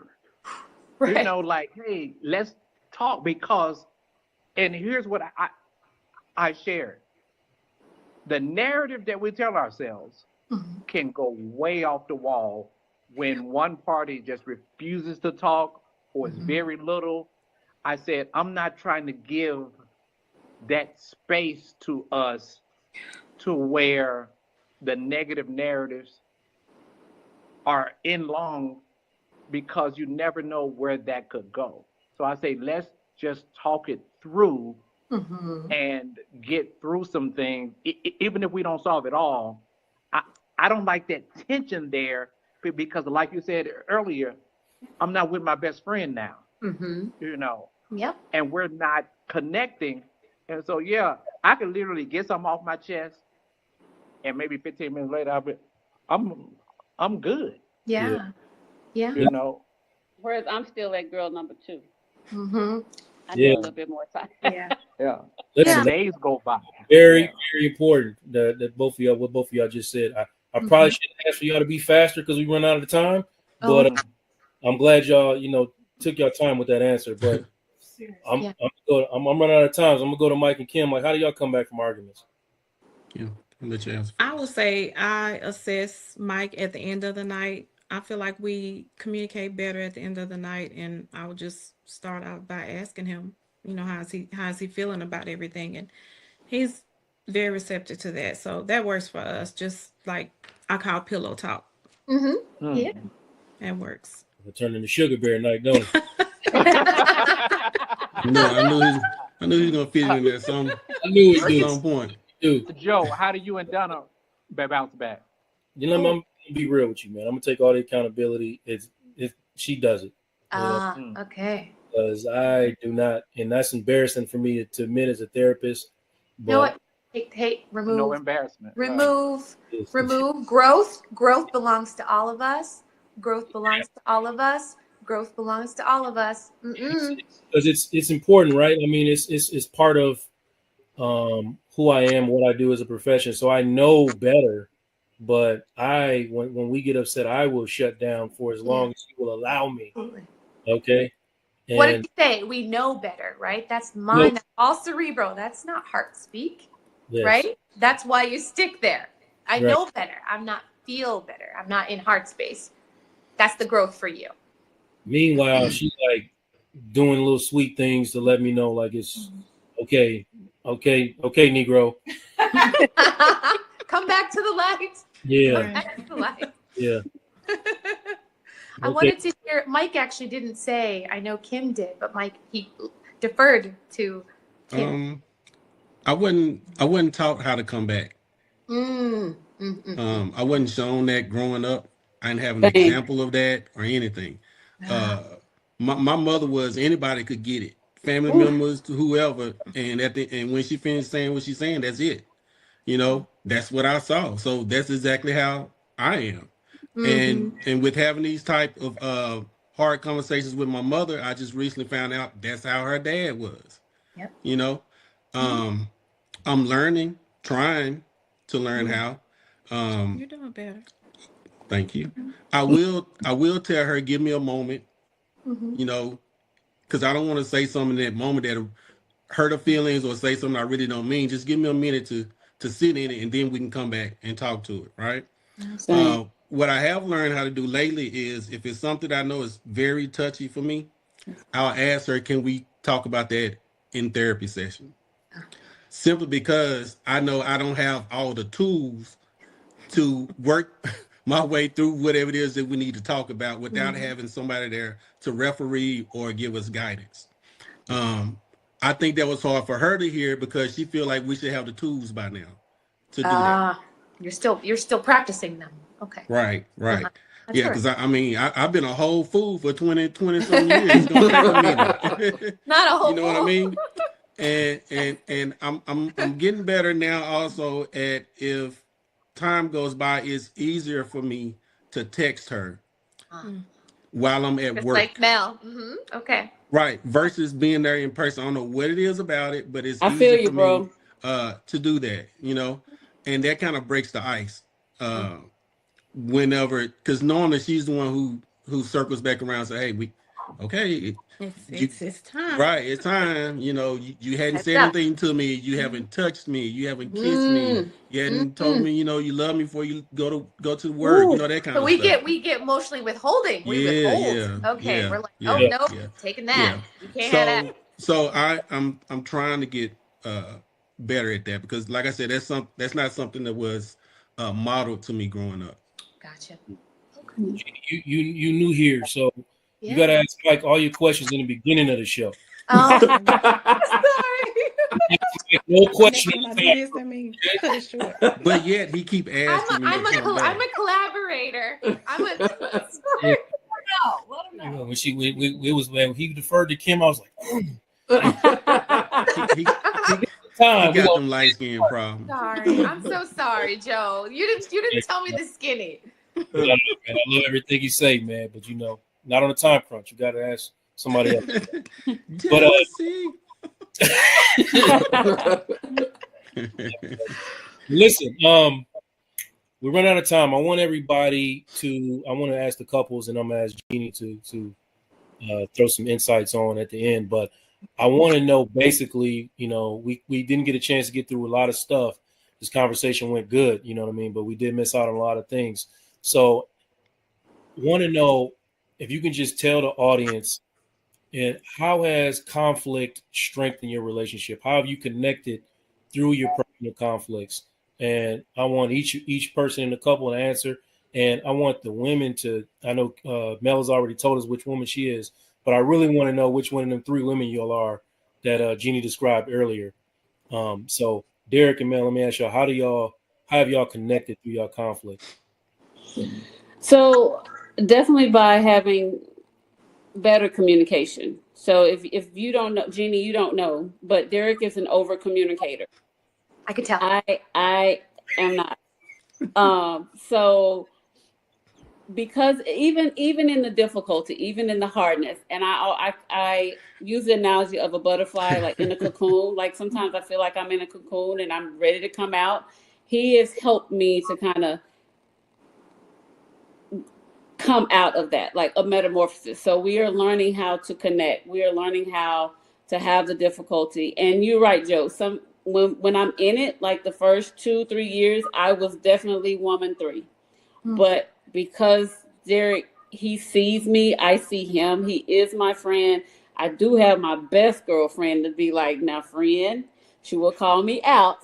Right. You know, like, hey, let's talk because, and here's what I shared. The narrative that we tell ourselves can go way off the wall when one party just refuses to talk or is very little. I said, I'm not trying to give that space to us to where the negative narratives are in long because you never know where that could go. So I say, let's just talk it through and get through some things. Even if we don't solve it all, I don't like that tension there because like you said earlier, I'm not with my best friend now, you know, and we're not connecting. And so, yeah, I can literally get something off my chest and maybe 15 minutes later, I'm good. Yeah. You know. Whereas I'm still that girl number 2. I need a little bit more time. Yeah. Listen, days go by. Very important that both of y'all, what both of y'all just said. I probably should ask for y'all to be faster because we run out of time. But I'm glad y'all, you know, took your time with that answer. But I'm running out of time. So I'm gonna go to Mike and Kim. Like, how do y'all come back from arguments? Yeah, I'll let you answer. I would say I assess Mike at the end of the night. I feel like we communicate better at the end of the night, and I would just start out by asking him, you know, how is he feeling about everything, and he's very receptive to that. So that works for us. Just like I call pillow talk. Yeah, that works. It turned into sugar bear night, don't it? No, I knew he was gonna fit in there some. I knew it at some point. Dude. Joe, how do you and Donna bounce back? You know, I'm gonna be real with you, man. I'm gonna take all the accountability. If she does it. Okay. Because I do not, and that's embarrassing for me to admit as a therapist. But You know what? Hey, remove. No embarrassment. Remove growth. Growth belongs to all of us. Growth belongs to all of us. Growth belongs to all of us. Because it's important, right? I mean, it's part of who I am, what I do as a profession. So I know better. But when we get upset, I will shut down for as long as you will allow me. Okay. And what did you say? We know better, right? That's mine. That's all cerebral. That's not heart speak, right? That's why you stick there. I know better. I'm not feel better. I'm not in heart space. That's the growth for you. Meanwhile, she's like doing little sweet things to let me know, like it's okay, Negro. Come back to the light. Yeah. Come back to the light. Yeah. I wanted to hear. Mike actually didn't say. I know Kim did, but Mike he deferred to Kim. I wasn't taught how to come back. I wasn't shown that growing up. I didn't have an example of that or anything. My mother was anybody could get it, family members to whoever, and when she finished saying what she's saying, that's it. You know, that's what I saw. So that's exactly how I am. And with having these type of hard conversations with my mother, I just recently found out that's how her dad was. Yep. You know, I'm trying to learn how. You're doing better. Thank you. I will tell her, give me a moment, you know, because I don't want to say something in that moment that'll hurt her feelings or say something I really don't mean. Just give me a minute to sit in it, and then we can come back and talk to it, right? What I have learned how to do lately is if it's something I know is very touchy for me, I'll ask her, can we talk about that in therapy session? Simply because I know I don't have all the tools to work my way through whatever it is that we need to talk about without having somebody there to referee or give us guidance. I think that was hard for her to hear because she feel like we should have the tools by now to do that. You're still practicing them. Okay. Right. That's Yeah, because I've been a whole fool for 20 some years. It's gonna take a minute. Not a whole You know what I mean? And I'm getting better now also at if time goes by, it's easier for me to text her while I'm at work. Like Mel. Okay. Right. Versus being there in person. I don't know what it is about it, but it's I easy feel you, for bro. me to do that, you know, and that kind of breaks the ice. Whenever, because normally she's the one who circles back around and say, hey, it's time. Right, it's time. You know, you hadn't said anything to me. You haven't touched me. You haven't kissed me. You hadn't told me, you know, you love me before you go to work. You know, that kind of stuff. So we get emotionally withholding. We withhold. Okay, we're like, oh no, taking that. You can't have that. So I'm trying to get better at that because, like I said, that's not something that was modeled to me growing up. Gotcha. You new here, so you gotta ask Mike all your questions in the beginning of the show. Oh, sorry. No question. But yet he keep asking me. I'm a collaborator. Sorry. Let him know. When it was when he deferred to Kim, I was like, he got them light skin problems. Sorry, I'm so sorry, Joe. You didn't tell me the skinny. I love everything you say, man, but you know, not on a time crunch. You got to ask somebody else. But listen, we run out of time. I want to ask the couples, and I'm gonna ask Jeannie to throw some insights on at the end. But I want to know, basically, you know, we didn't get a chance to get through a lot of stuff. This conversation went good, you know what I mean? But we did miss out on a lot of things. So want to know if you can just tell the audience, and how has conflict strengthened your relationship? How have you connected through your personal conflicts? And I want each person in the couple to answer. And I want the women to, I know Mel has already told us which woman she is, but I really want to know which one of them three women y'all are that Jeannie described earlier. So Derek and Mel, let me ask y'all, how have y'all connected through y'all conflict? So definitely by having better communication. So if you don't know, Jeannie, you don't know, but Derek is an over communicator. I could tell. I am not. So because even in the difficulty, even in the hardness, and I use the analogy of a butterfly, like in a cocoon. Like sometimes I feel like I'm in a cocoon and I'm ready to come out. He has helped me to kind of come out of that, like a metamorphosis. So we are learning how to connect. We are learning how to have the difficulty. And you're right, Joe. When I'm in it, like the first 2-3 years, I was definitely woman 3. But because Derek, he sees me, I see him. He is my friend. I do have my best girlfriend to be like, now friend, she will call me out.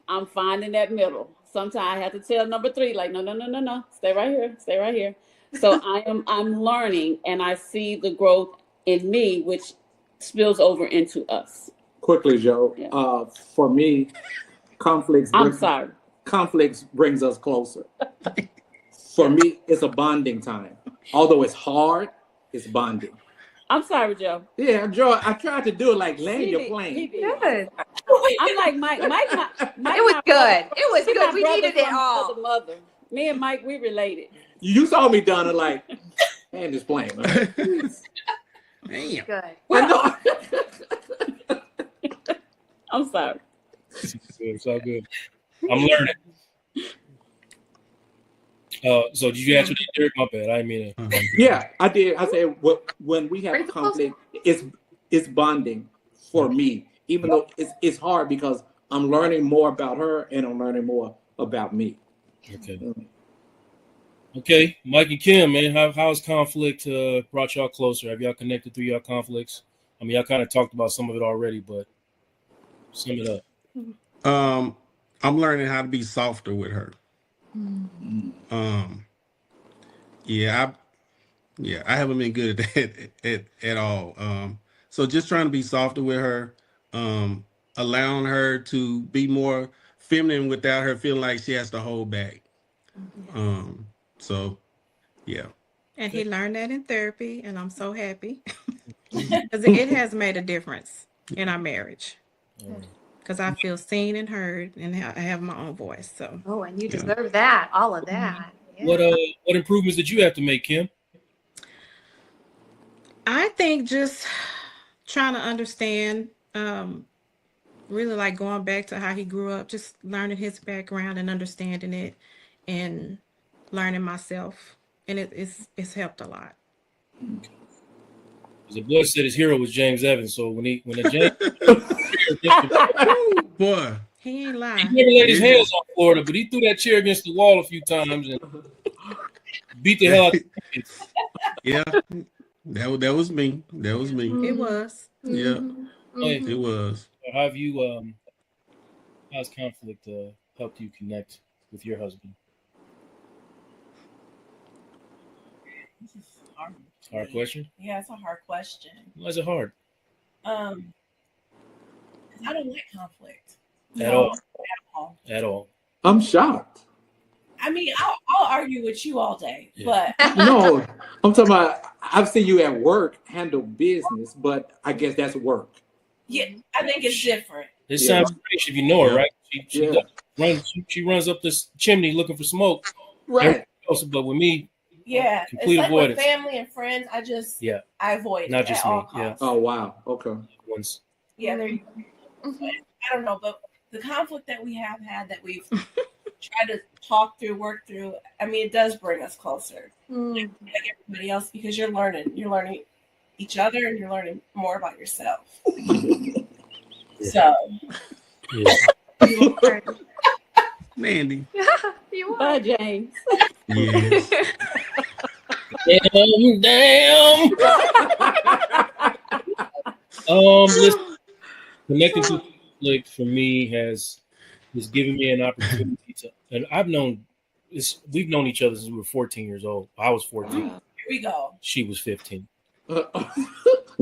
I'm finding that middle. Sometimes I have to tell number 3, like, no, stay right here. So I'm learning, and I see the growth in me, which spills over into us. Quickly, Joe. Yeah. For me, conflicts brings us closer. For me, it's a bonding time. Although it's hard, it's bonding. I'm sorry, Joe. Yeah, Joe, I tried to do it like land your plane. Good. I'm like Mike. It was good. It was good. We needed it all. Mother. Me and Mike, we related. You saw me, Donna, like, Land this plane. Damn. Good. I know. I'm sorry. It's all good. I'm learning. So did you answer that, Derek? My bad. I didn't mean to. Yeah, I did. I said when we have a conflict, it's bonding for me, even though it's hard because I'm learning more about her and I'm learning more about me. Okay. Okay, Mike and Kim, man, how's conflict brought y'all closer? Have y'all connected through y'all conflicts? I mean, y'all kind of talked about some of it already, but sum it up. I'm learning how to be softer with her. I haven't been good at that at all. So just trying to be softer with her, allowing her to be more feminine without her feeling like she has to hold back. So yeah. And he learned that in therapy, and I'm so happy because it has made a difference in our marriage. Because I feel seen and heard, and I have my own voice. So. Oh, and you deserve that, all of that. Yeah. What improvements did you have to make, Kim? I think just trying to understand, really like going back to how he grew up, just learning his background and understanding it, and learning myself, and it's helped a lot. The boy said his hero was James Evans, so when the James boy, he ain't lying. He never laid his hands on Florida, but he threw that chair against the wall a few times and beat the hell out of the kids. Yeah, that was me. That was me. It was. Yeah, it was. How have you? How's conflict helped you connect with your husband? This is hard. Hard question. Yeah, it's a hard question. Why is it hard? Because I don't like conflict At all. I'm shocked. I mean, I'll argue with you all day, but No, I'm talking about. I've seen you at work handle business, but I guess that's work. yeah, I think it's different. It sounds strange if you know her, right? She runs up this chimney looking for smoke. Right. But with me, Yeah, complete it's like avoidance. with family and friends. I avoid not it just at me. all costs. Oh wow. Okay. Once. Yeah, there you go. I don't know, but the conflict that we have had that we've tried to talk through, work through, I mean, it does bring us closer, like everybody else, because you're learning each other, and you're learning more about yourself. So, Mandy. You are. Bye, James. Yes. Damn. Listen, connecting to conflict for me has given me an opportunity to, and we've known each other since we were 14 years old. I was 14. here we go. She was 15.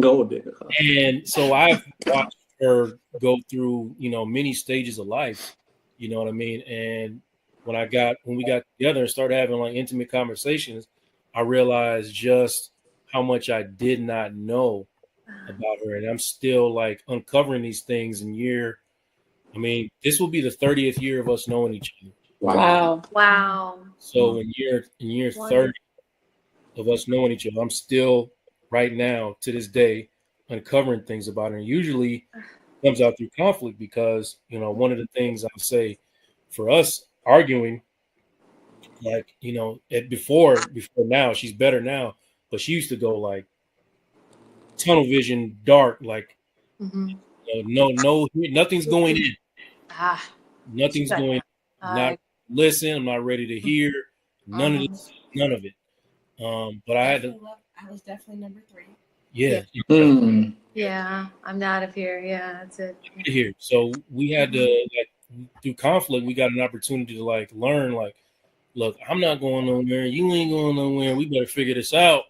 Go there. And so I've watched her go through, many stages of life. You know what I mean? And when we got together and started having like intimate conversations, I realized just how much I did not know about her. And I'm still like uncovering these things this will be the 30th year of us knowing each other. Wow. So in year 30 of us knowing each other, I'm still right now to this day uncovering things about her. And usually comes out through conflict because, one of the things I would say for us arguing, like, before now, she's better now, but she used to go like tunnel vision, dark, like, nothing's going in. Nothing's going in. Not listen. I'm not ready to hear none of this, none of it. But I was definitely number 3. Yeah. Yeah, I'm out of here. Yeah, that's it. Here. So we had to, through conflict, we got an opportunity to learn, look, I'm not going nowhere. You ain't going nowhere. We better figure this out.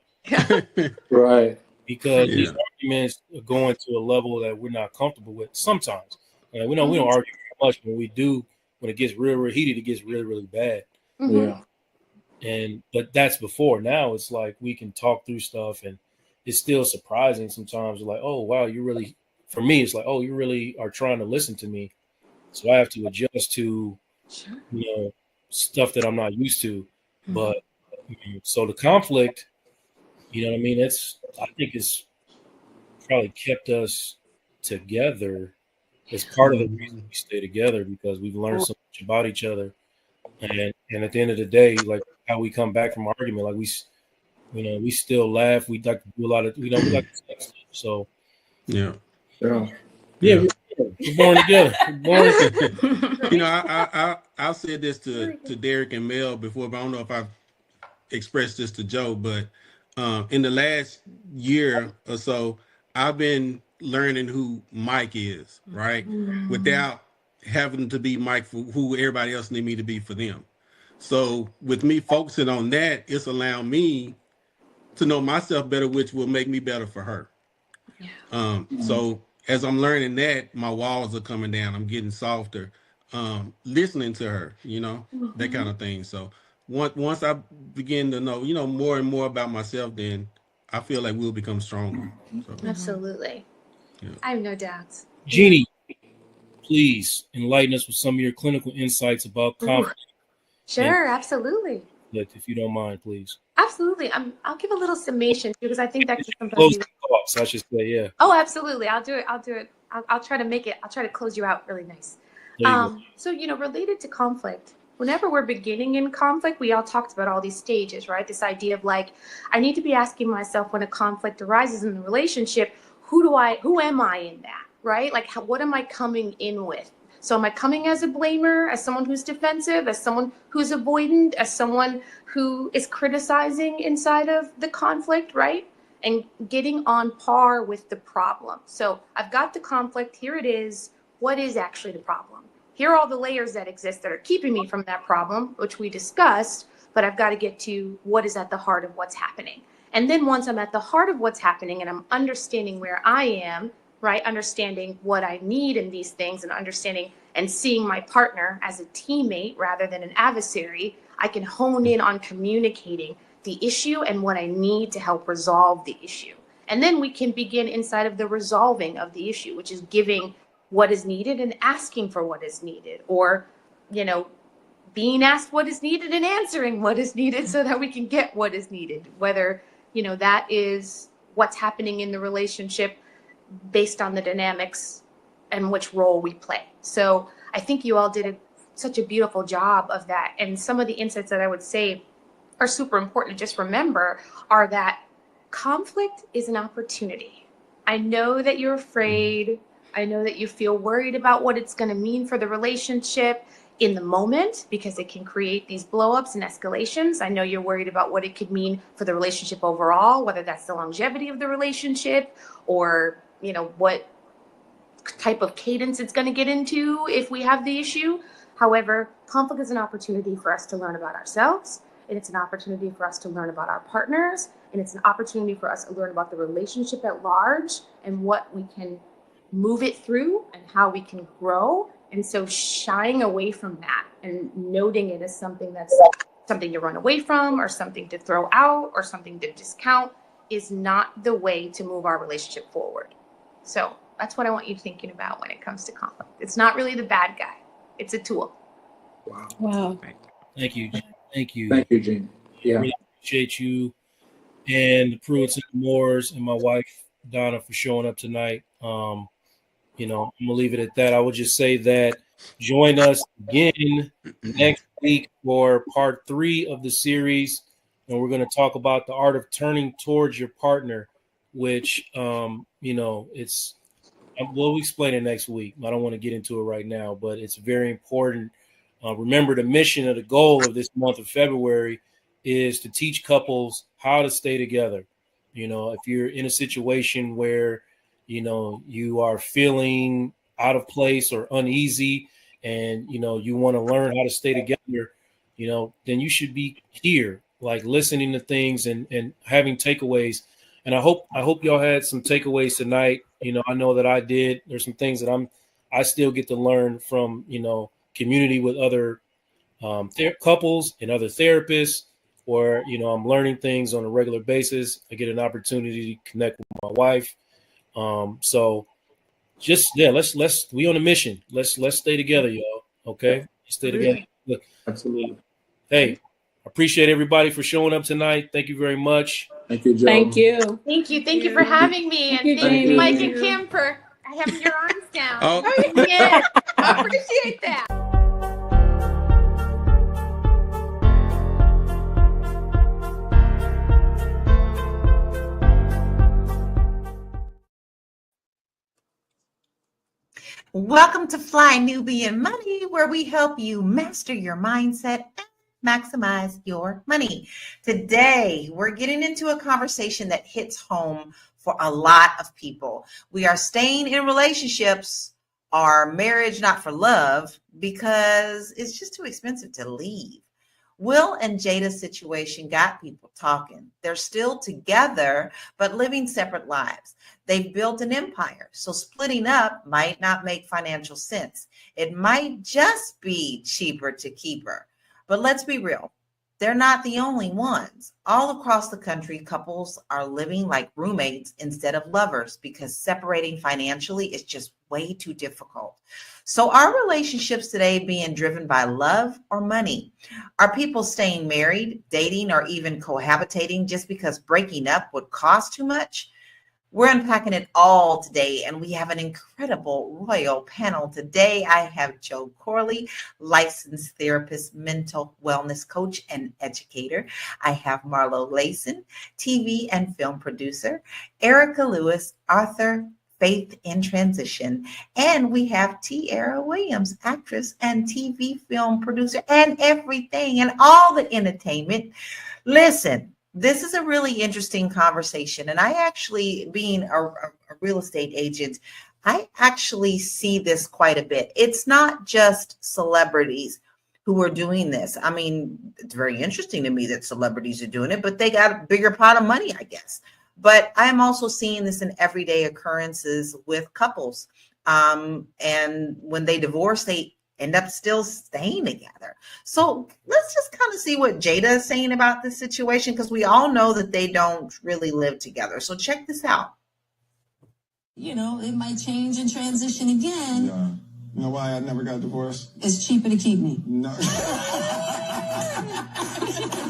Right. Because these arguments are going to a level that we're not comfortable with sometimes. We don't argue very much, but we do when it gets real, real heated, it gets really, really bad. Yeah. But that's before. Now it's like we can talk through stuff, and it's still surprising sometimes. Like, oh wow, for me, it's like, oh, you really are trying to listen to me. So I have to adjust to, stuff that I'm not used to. But so the conflict You know what I mean? I think it's probably kept us together. It's part of the reason we stay together, because we've learned so much about each other. And at the end of the day, like how we come back from argument, like we still laugh. We like to do a lot of, we like to say stuff. So Yeah. yeah, we're born together. We're born together. You know, I've said this to Derek and Mel before, but I don't know if I've expressed this to Joe. But in the last year or so, I've been learning who Mike is, right? Without having to be Mike for who everybody else need me to be for them. So with me focusing on that, it's allowing me to know myself better, which will make me better for her. So as I'm learning that, my walls are coming down. I'm getting softer, listening to her, you know, that kind of thing. So once I begin to know, you know, more and more about myself, then I feel like we'll become stronger. So, Absolutely. I have no doubts. Jeannie, please enlighten us with some of your clinical insights about conflict. Sure, absolutely. If you don't mind, please. Absolutely. I'll give a little summation because I think that can sometimes Close be. thoughts, I should say, yeah. Oh, absolutely. I'll do it. I'll try to make it. I'll try to close you out really nice. So, related to conflict, whenever we're beginning in conflict, we all talked about all these stages, right? This idea of like, I need to be asking myself when a conflict arises in the relationship, who am I in that, right? Like, what am I coming in with? So am I coming as a blamer, as someone who's defensive, as someone who's avoidant, as someone who is criticizing inside of the conflict, right? And getting on par with the problem. So I've got the conflict, here it is. What is actually the problem? Here are all the layers that exist that are keeping me from that problem, which we discussed, but I've got to get to what is at the heart of what's happening. And then once I'm at the heart of what's happening and I'm understanding where I am, right? Understanding what I need in these things and understanding and seeing my partner as a teammate rather than an adversary, I can hone in on communicating the issue and what I need to help resolve the issue. And then we can begin inside of the resolving of the issue, which is giving what is needed and asking for what is needed, or, being asked what is needed and answering what is needed so that we can get what is needed, whether, that is what's happening in the relationship based on the dynamics and which role we play. So I think you all did such a beautiful job of that. And some of the insights that I would say are super important to just remember are that conflict is an opportunity. I know that you're afraid. I know that you feel worried about what it's going to mean for the relationship in the moment, because it can create these blowups and escalations. I know you're worried about what it could mean for the relationship overall, whether that's the longevity of the relationship or, what type of cadence it's going to get into if we have the issue. However, conflict is an opportunity for us to learn about ourselves, and it's an opportunity for us to learn about our partners, and it's an opportunity for us to learn about the relationship at large and what we can move it through and how we can grow. And so shying away from that and noting it as something that's something to run away from or something to throw out or something to discount is not the way to move our relationship forward. So that's what I want you thinking about when it comes to conflict. It's not really the bad guy. It's a tool. Wow. Thank you. Thank you. Thank you, Gene. Yeah. Really appreciate you and the Pruitts and the Moores and my wife, Donna, for showing up tonight. I'm going to leave it at that. I would just say that join us again next week for part 3 of the series. And we're going to talk about the art of turning towards your partner, which, we'll explain it next week. I don't want to get into it right now, but it's very important. Remember, the mission or the goal of this month of February is to teach couples how to stay together. If you're in a situation where you are feeling out of place or uneasy and, you want to learn how to stay together, then you should be here, like listening to things and having takeaways. And I hope y'all had some takeaways tonight. I know that I did. There's some things that I still get to learn from, community with other couples and other therapists, or, I'm learning things on a regular basis. I get an opportunity to connect with my wife. So just, let's we on a mission. Let's stay together, y'all. Okay. Stay together. Absolutely. Hey, appreciate everybody for showing up tonight. Thank you very much. Thank you, Joe. Thank you. Thank you. Thank you for having me. And you, thank you, Jamie. Mike and Kim, for having your arms down. Oh. Yeah, I appreciate that. Welcome to Fly Nubian Money, where we help you master your mindset and maximize your money. Today, we're getting into a conversation that hits home for a lot of people. We are staying in relationships or marriage not for love because it's just too expensive to leave. Will and Jada's situation got people talking. They're still together, but living separate lives. They've built an empire, so splitting up might not make financial sense. It might just be cheaper to keep her. But let's be real, they're not the only ones. All across the country, couples are living like roommates instead of lovers because separating financially is just way too difficult. So are relationships today being driven by love or money? Are people staying married, dating, or even cohabitating just because breaking up would cost too much? We're unpacking it all today, and we have an incredible royal panel. Today, I have Joe Corley, licensed therapist, mental wellness coach, and educator. I have Marlo Layson, TV and film producer, Erica Lewis, author, Faith in Transition, and we have Tiara Williams, actress and TV film producer, and everything and all the entertainment. Listen, this is a really interesting conversation. And I actually, being a real estate agent, I actually see this quite a bit. It's not just celebrities who are doing this. I mean, it's very interesting to me that celebrities are doing it, but they got a bigger pot of money, I guess. But I'm also seeing this in everyday occurrences with couples. And when they divorce, they end up still staying together. So let's just kind of see what Jada is saying about this situation, because we all know that they don't really live together. So check this out. You know, it might change and transition again. Yeah. You know why I never got divorced? It's cheaper to keep me. No. I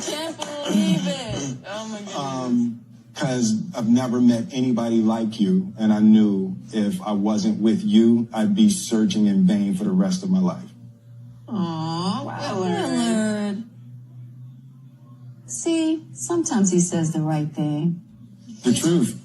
can't believe it. Oh my goodness. Because I've never met anybody like you, and I knew if I wasn't with you, I'd be searching in vain for the rest of my life. Aww, Willard. See, sometimes he says the right thing. The truth.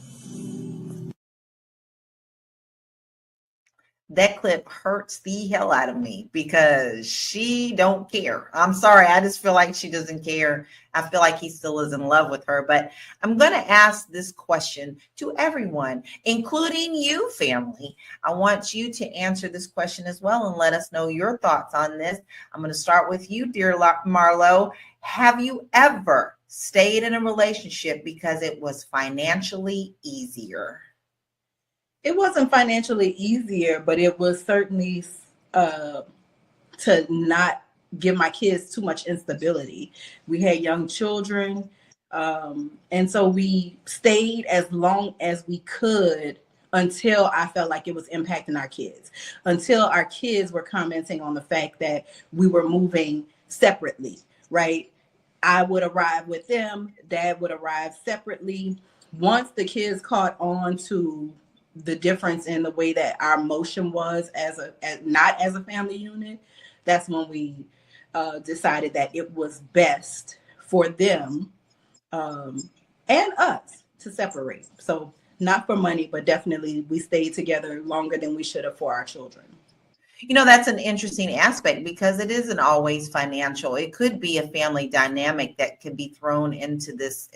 That clip hurts the hell out of me because she don't care. I'm sorry. I just feel like she doesn't care. I feel like he still is in love with her. But I'm going to ask this question to everyone, including you, family. I want you to answer this question as well and let us know your thoughts on this. I'm going to start with you, dear Marlo. Have you ever stayed in a relationship because it was financially easier? It wasn't financially easier, but it was certainly to not give my kids too much instability. We had young children, and so we stayed as long as we could until I felt like it was impacting our kids, until our kids were commenting on the fact that we were moving separately, right? I would arrive with them, Dad would arrive separately. Once the kids caught on to the difference in the way that our motion was not as a family unit, that's when we decided that it was best for them and us to separate. So not for money, but definitely we stayed together longer than we should have for our children. You know, that's an interesting aspect because it isn't always financial. It could be a family dynamic that could be thrown into this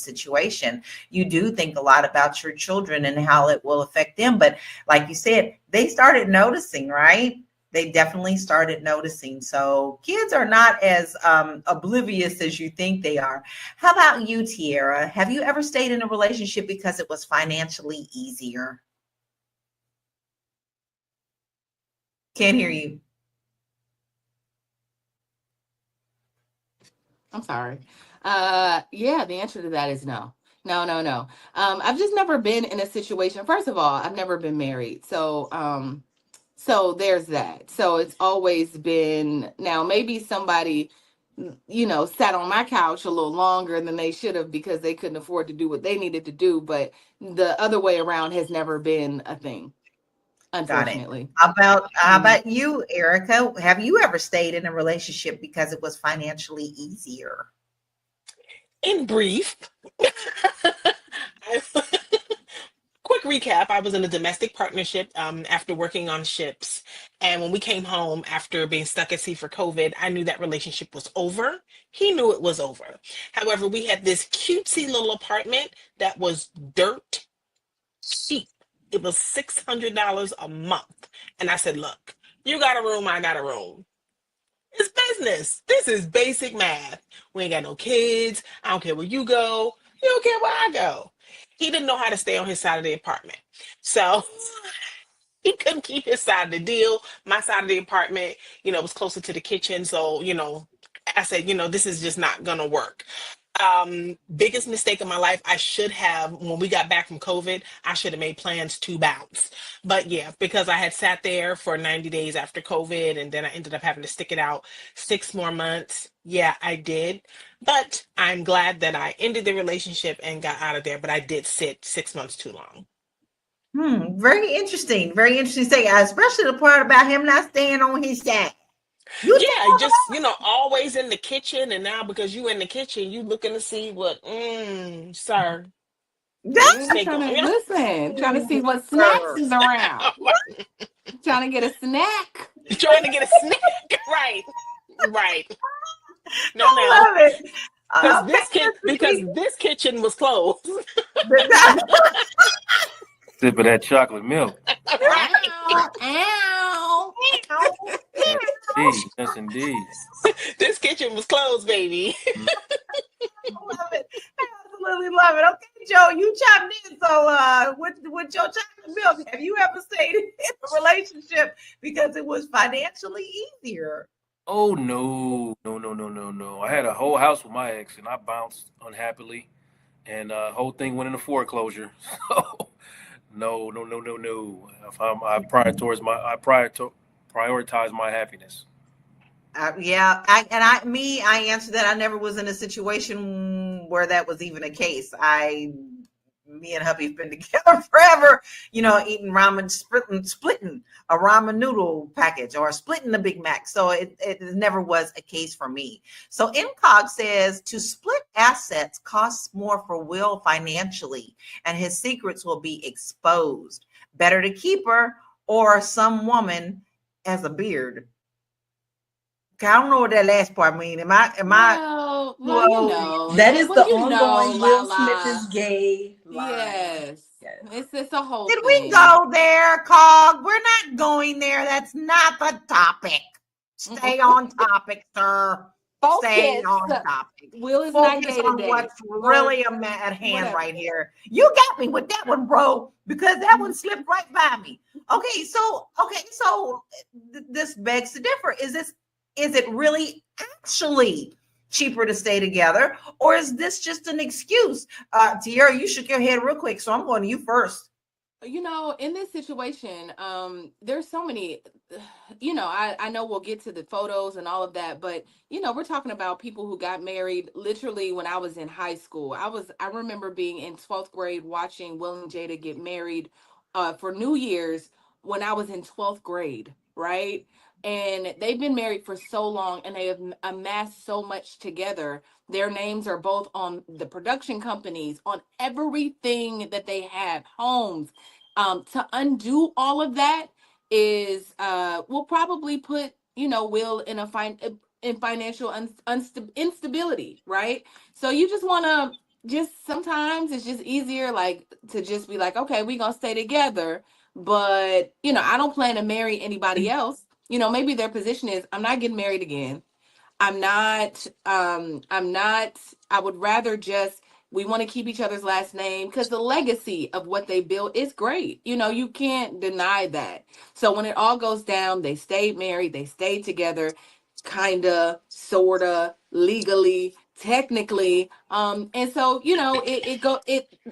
situation. You do think a lot about your children and how it will affect them. But like you said, they started noticing, right? They definitely started noticing. So kids are not as oblivious as you think they are. How about you, Tiara? Have you ever stayed in a relationship because it was financially easier? Can't hear you. I'm sorry. Yeah, the answer to that is no. No. I've just never been in a situation. First of all, I've never been married. So there's that. So it's always been, now maybe somebody sat on my couch a little longer than they should have because they couldn't afford to do what they needed to do. But the other way around has never been a thing, Got it. unfortunately. How about you, Erica? Have you ever stayed in a relationship because it was financially easier? In brief, quick recap, I was in a domestic partnership after working on ships. And when we came home after being stuck at sea for COVID, I knew that relationship was over. He knew it was over. However, we had this cutesy little apartment that was dirt cheap. It was $600 a month. And I said, look, you got a room, I got a room. It's business. This is basic math. We ain't got no kids. I don't care where you go. You don't care where I go. He didn't know how to stay on his side of the apartment. So he couldn't keep his side of the deal. My side of the apartment, was closer to the kitchen. So, I said, this is just not gonna work. Biggest mistake of my life. I should have, when we got back from COVID, I should have made plans to bounce. But yeah, because I had sat there for 90 days after COVID and then I ended up having to stick it out 6 more months. Yeah, I did. But I'm glad that I ended the relationship and got out of there. But I did sit 6 months too long. Very interesting. Very interesting thing, especially the part about him not staying on his side. Yeah, just always in the kitchen, and now because you in the kitchen, you looking to see what, sir. Trying to see what snacks is around. Trying to get a snack. Trying to get a snack, right. No, I love it. Because this kitchen was closed. Sip of that chocolate milk. Ow. Yes, indeed. This kitchen was closed, baby. I love it. I absolutely love it. Okay, Joe, you chimed in. So with your chocolate milk, have you ever stayed in a relationship because it was financially easier? Oh no. I had a whole house with my ex and I bounced unhappily and whole thing went into foreclosure. So no. I prioritize my happiness. I answered that. I never was in a situation where that was even a case. Me and hubby've been together forever, eating ramen, splitting a ramen noodle package or splitting a Big Mac. So it never was a case for me. So Incog says to split assets costs more for Will financially, and his secrets will be exposed. Better to keep her or some woman as a beard. I don't know what that last part means. Am I? Well, that is the ongoing Will Smith is gay line. Yes. It's a whole Did thing. we go there, Cog? We're not going there. That's not the topic. Stay on topic, sir. Stay on topic. Will is Focus not gay on today. what's really at hand right here. You got me with that one, bro, because that one slipped right by me. Okay, so this begs to differ. Is it really actually cheaper to stay together, or is this just an excuse? Tiara, you shook your head real quick, so I'm going to you first. In this situation, there's so many, I know we'll get to the photos and all of that, but we're talking about people who got married literally when I was in high school. I remember being in 12th grade watching Will and Jada get married for New Year's when I was in 12th grade, right? And they've been married for so long and they have amassed so much together. Their names are both on the production companies, on everything that they have, homes. To undo all of that is will probably put Will in financial instability, right? So you just want to sometimes it's just easier to just be like, okay, we're gonna stay together, but I don't plan to marry anybody else. Maybe their position is I'm not getting married again. I'm not, I would rather we want to keep each other's last name because the legacy of what they built is great. You can't deny that. So when it all goes down, they stayed married, they stayed together, kinda, sorta, legally, technically. And so,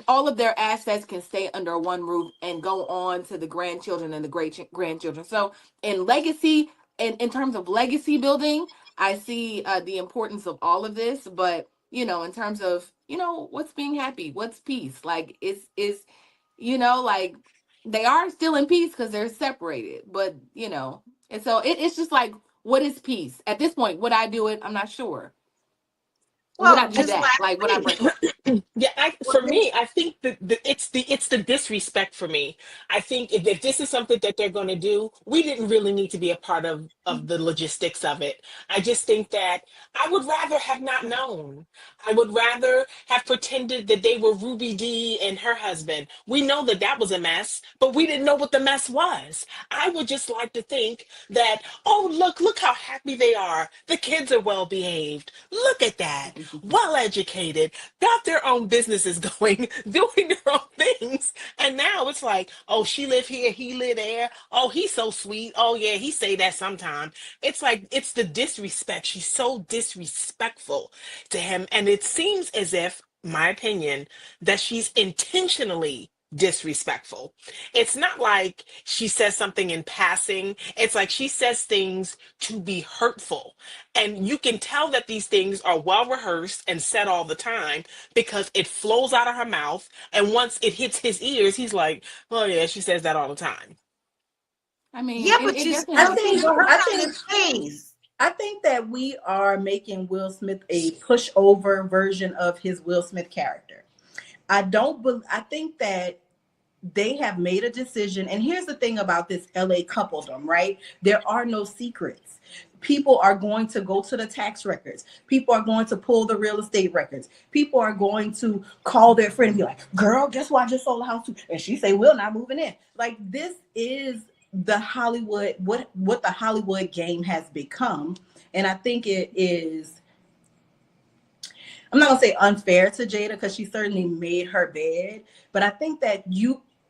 all of their assets can stay under one roof and go on to the grandchildren and the great grandchildren. So in legacy, in terms of legacy building, I see the importance of all of this, but in terms of what's being happy, what's peace, like is like they are still in peace because they're separated, but and so it's just like, what is peace at this point? Would I do it? I'm not sure. Would I Well, do just that? last Like, would I week. break up? Yeah, for me, I think that it's the disrespect for me. I think if this is something that they're going to do, we didn't really need to be a part of the logistics of it. I just think that I would rather have not known. I would rather have pretended that they were Ruby Dee and her husband. We know that that was a mess, but we didn't know what the mess was. I would just like to think that, oh, look how happy they are. The kids are well behaved. Look at that. Well educated, got their own businesses going, doing their own things. And now it's like, oh, she live here, he live there. Oh, he's so sweet. Oh yeah, he say that sometime. It's like, it's the disrespect. She's so disrespectful to him. And it seems as if, my opinion, that she's intentionally disrespectful. It's not like she says something in passing. It's like she says things to be hurtful. And you can tell that these things are well rehearsed and said all the time because it flows out of her mouth. And once it hits his ears, he's like, oh yeah, she says that all the time. I mean, Yeah, but it you definitely still makes think sense. I think I think that we are making Will Smith a pushover version of his Will Smith character. I think that they have made a decision. And here's the thing about this LA coupledom, right? There are no secrets. People are going to go to the tax records. People are going to pull the real estate records. People are going to call their friend and be like, girl, guess what? I just sold a house to. And she say, Will not moving in. Like, this is the Hollywood, what the Hollywood game has become. And I think it is, I'm not gonna say unfair to Jada because she certainly made her bed, but I think that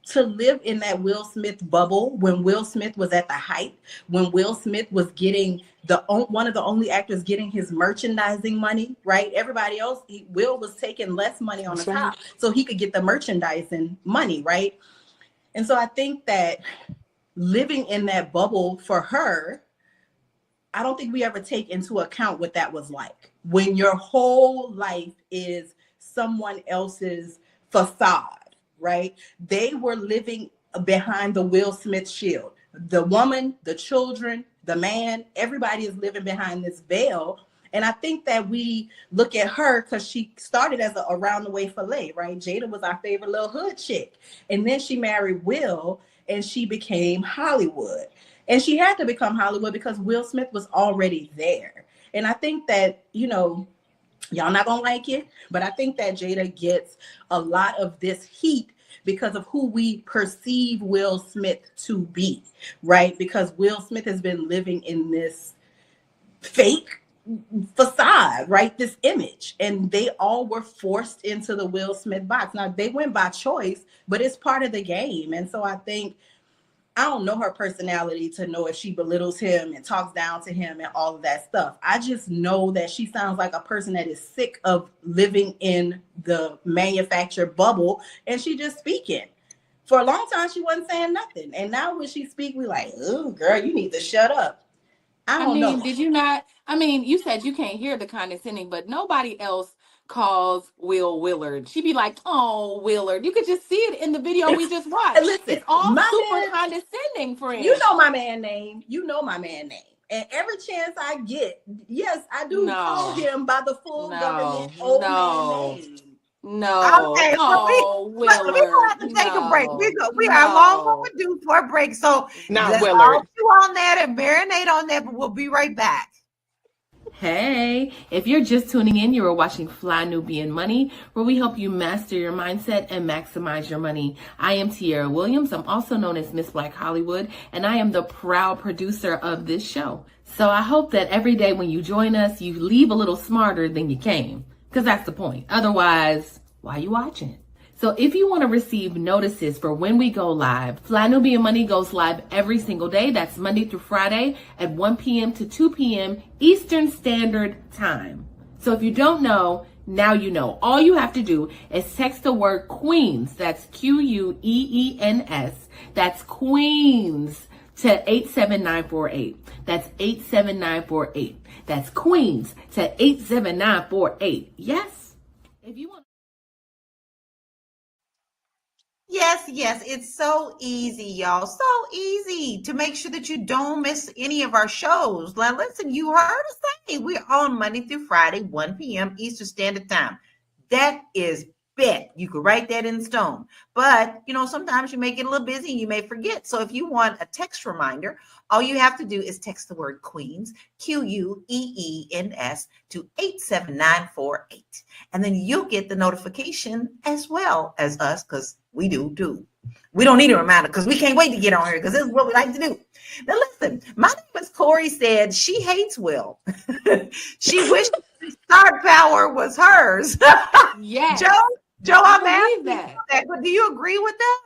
to live in that Will Smith bubble when Will Smith was at the height, when Will Smith was getting one of the only actors getting his merchandising money, right? Everybody else, Will was taking less money on the top so he could get the merchandising money, right? And so I think that living in that bubble for her, I don't think we ever take into account what that was like when your whole life is someone else's facade, right? They were living behind the Will Smith shield. The woman, the children, the man, everybody is living behind this veil. And I think that we look at her because she started as a around the way fillet, right? Jada was our favorite little hood chick. And then she married Will and she became Hollywood. And she had to become Hollywood because Will Smith was already there. And I think that, y'all not gonna like it, but I think that Jada gets a lot of this heat because of who we perceive Will Smith to be, right? Because Will Smith has been living in this fake facade, right? This image. And they all were forced into the Will Smith box. Now, they went by choice, but it's part of the game. And so I think, I don't know her personality to know if she belittles him and talks down to him and all of that stuff. I just know that she sounds like a person that is sick of living in the manufactured bubble, and she just speaking. For a long time, she wasn't saying nothing. And now when she speak, we like, oh, girl, you need to shut up. I don't know. Did you not? I mean, you said you can't hear the condescending, but nobody else calls Will Willard. She'd be like, oh, Willard. You could just see it in the video we just watched. Listen, it's all super man, condescending for him. You know my man name. You know my man name. And every chance I get, yes, I do call him by the full government old man name. No. Okay, Willard. We're gonna have to take a break. We are long overdue for a break. So let's all chew on that and marinate on that, but we'll be right back. Hey, if you're just tuning in, you are watching Fly Nubian Money, where we help you master your mindset and maximize your money. I am Tiara Williams. I'm also known as Miss Black Hollywood, and I am the proud producer of this show. So I hope that every day when you join us, you leave a little smarter than you came, because that's the point. Otherwise, why are you watching? So if you want to receive notices for when we go live, Fly Nubian Money goes live every single day. That's Monday through Friday at 1 p.m. to 2 p.m. Eastern Standard Time. So if you don't know, now you know. All you have to do is text the word Queens. That's Queens. That's Queens to 87948. That's 87948. That's Queens to 87948. Yes? If you want. Yes, yes, it's so easy, y'all. So easy to make sure that you don't miss any of our shows. Now, listen, you heard us say we're on Monday through Friday, 1 p.m. Eastern Standard Time. That is bet. You could write that in stone. But, sometimes you may get a little busy and you may forget. So if you want a text reminder, all you have to do is text the word Queens, Queens, to 87948. And then you'll get the notification as well as us, because we do too. We don't need a reminder because we can't wait to get on here because this is what we like to do. Now listen, my name is Corey said she hates Will. She wishes star power was hers. Yes. Joe, I'm believe asking that, but do you agree with that?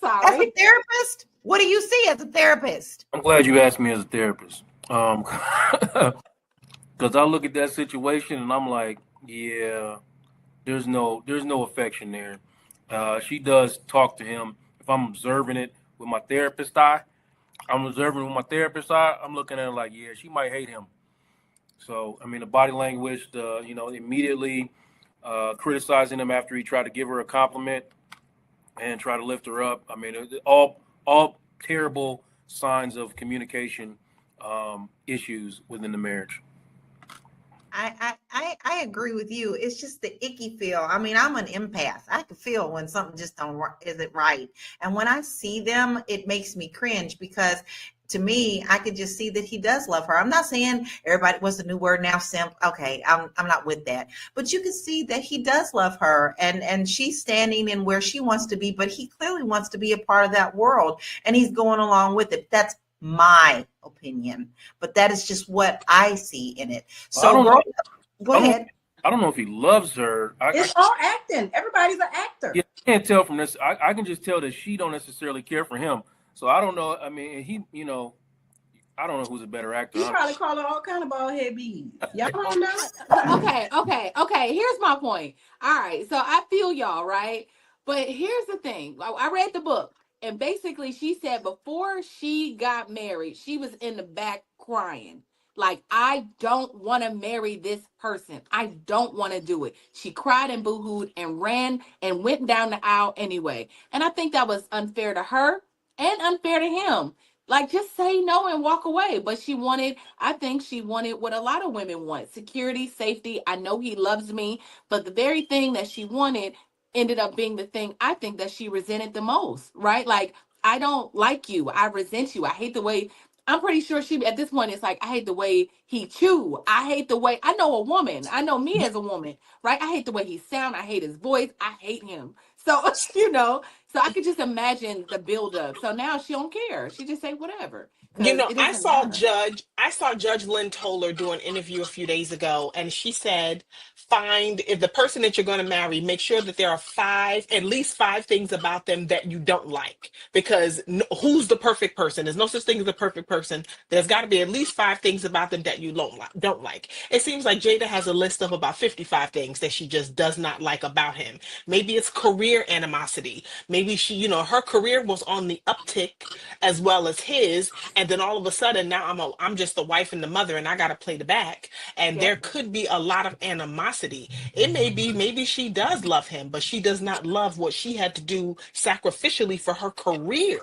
Sorry. As a therapist, what do you see as a therapist? I'm glad you asked me as a therapist. Because I look at that situation and I'm like, yeah, there's no affection there. She does talk to him. If I'm observing it with my therapist eye, I'm looking at it like, yeah, she might hate him. So, the body language, immediately criticizing him after he tried to give her a compliment and try to lift her up. All terrible signs of communication issues within the marriage. I agree with you. It's just the icky feel. I'm an empath. I can feel when something just isn't right. And when I see them, it makes me cringe because to me, I could just see that he does love her. I'm not saying everybody, what's the new word now? Simp. Okay. I'm not with that, but you can see that he does love her and she's standing in where she wants to be, but he clearly wants to be a part of that world and he's going along with it. That's my opinion, but that is just what I see in it. So go ahead. I don't know if he loves her. It's all acting. Everybody's an actor. Yeah, I can't tell from this. I can just tell that she don't necessarily care for him. So I don't know. He, I don't know who's a better actor. He probably call her all kind of bald head bees. Y'all don't know. Okay. Here's my point. All right. So I feel y'all, right? But here's the thing. I read the book. And basically, she said before she got married, she was in the back crying. Like, I don't want to marry this person. I don't want to do it. She cried and boohooed and ran and went down the aisle anyway. And I think that was unfair to her and unfair to him. Like, just say no and walk away. But I think she wanted what a lot of women want. Security, safety. I know he loves me. But the very thing that she wanted ended up being the thing I think that she resented the most, right? Like, I don't like you. I resent you. I hate the way, I'm pretty sure she, at this point, it's like, I hate the way he chew. I hate the way, I know me as a woman, right? I hate the way he sound. I hate his voice. I hate him. So, so I could just imagine the buildup. So now she don't care. She just say whatever. I saw Judge Lynn Toller do an interview a few days ago, and she said, if the person that you're going to marry, make sure that there are at least five things about them that you don't like, because who's the perfect person? There's no such thing as a perfect person. There's got to be at least five things about them that you don't like. It seems like Jada has a list of about 55 things that she just does not like about him. Maybe it's career animosity. Maybe she, her career was on the uptick as well as his, and then all of a sudden now I'm just the wife and the mother and I got to play the back. And there could be a lot of animosity. It may be, maybe she does love him, but she does not love what she had to do sacrificially for her career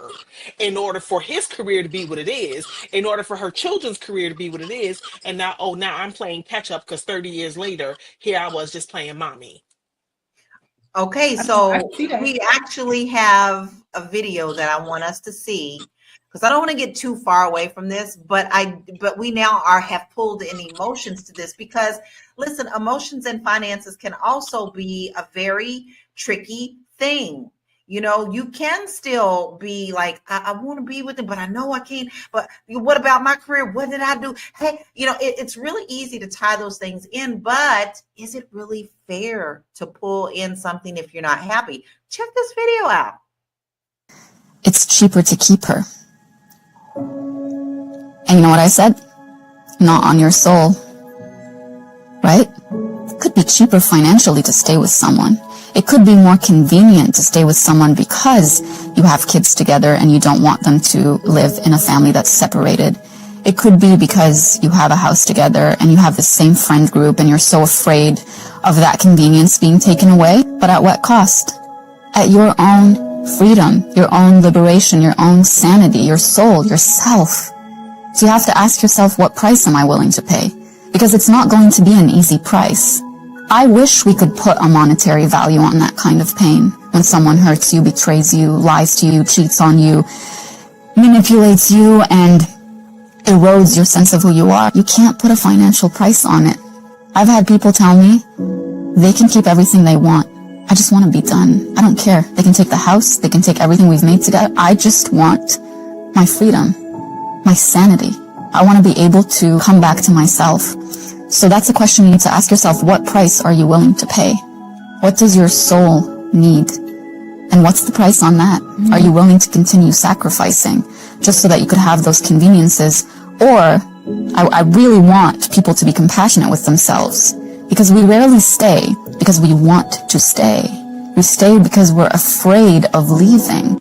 in order for his career to be what it is, in order for her children's career to be what it is. And now I'm playing catch up because 30 years later, here I was just playing mommy. Okay, so we actually have a video that I want us to see, because I don't want to get too far away from this, but we now have pulled in emotions to this, because listen, emotions and finances can also be a very tricky thing. You can still be like, I want to be with him, but I know I can't. But what about my career? What did I do? Hey, it's really easy to tie those things in, but is it really fair to pull in something if you're not happy? Check this video out. It's cheaper to keep her. And you know what I said? Not on your soul. Right? It could be cheaper financially to stay with someone. It could be more convenient to stay with someone because you have kids together and you don't want them to live in a family that's separated. It could be because you have a house together and you have the same friend group and you're so afraid of that convenience being taken away. But at what cost? At your own freedom, your own liberation, your own sanity, your soul, yourself. So you have to ask yourself, what price am I willing to pay? Because it's not going to be an easy price. I wish we could put a monetary value on that kind of pain. When someone hurts you, betrays you, lies to you, cheats on you, manipulates you, and erodes your sense of who you are. You can't put a financial price on it. I've had people tell me they can keep everything they want. I just want to be done. I don't care. They can take the house. They can take everything we've made together. I just want my freedom, my sanity. I want to be able to come back to myself. So that's a question you need to ask yourself. What price are you willing to pay? What does your soul need? And what's the price on that? Are you willing to continue sacrificing just so that you could have those conveniences? Or I really want people to be compassionate with themselves, because we rarely stay because we want to stay. We stay because we're afraid of leaving.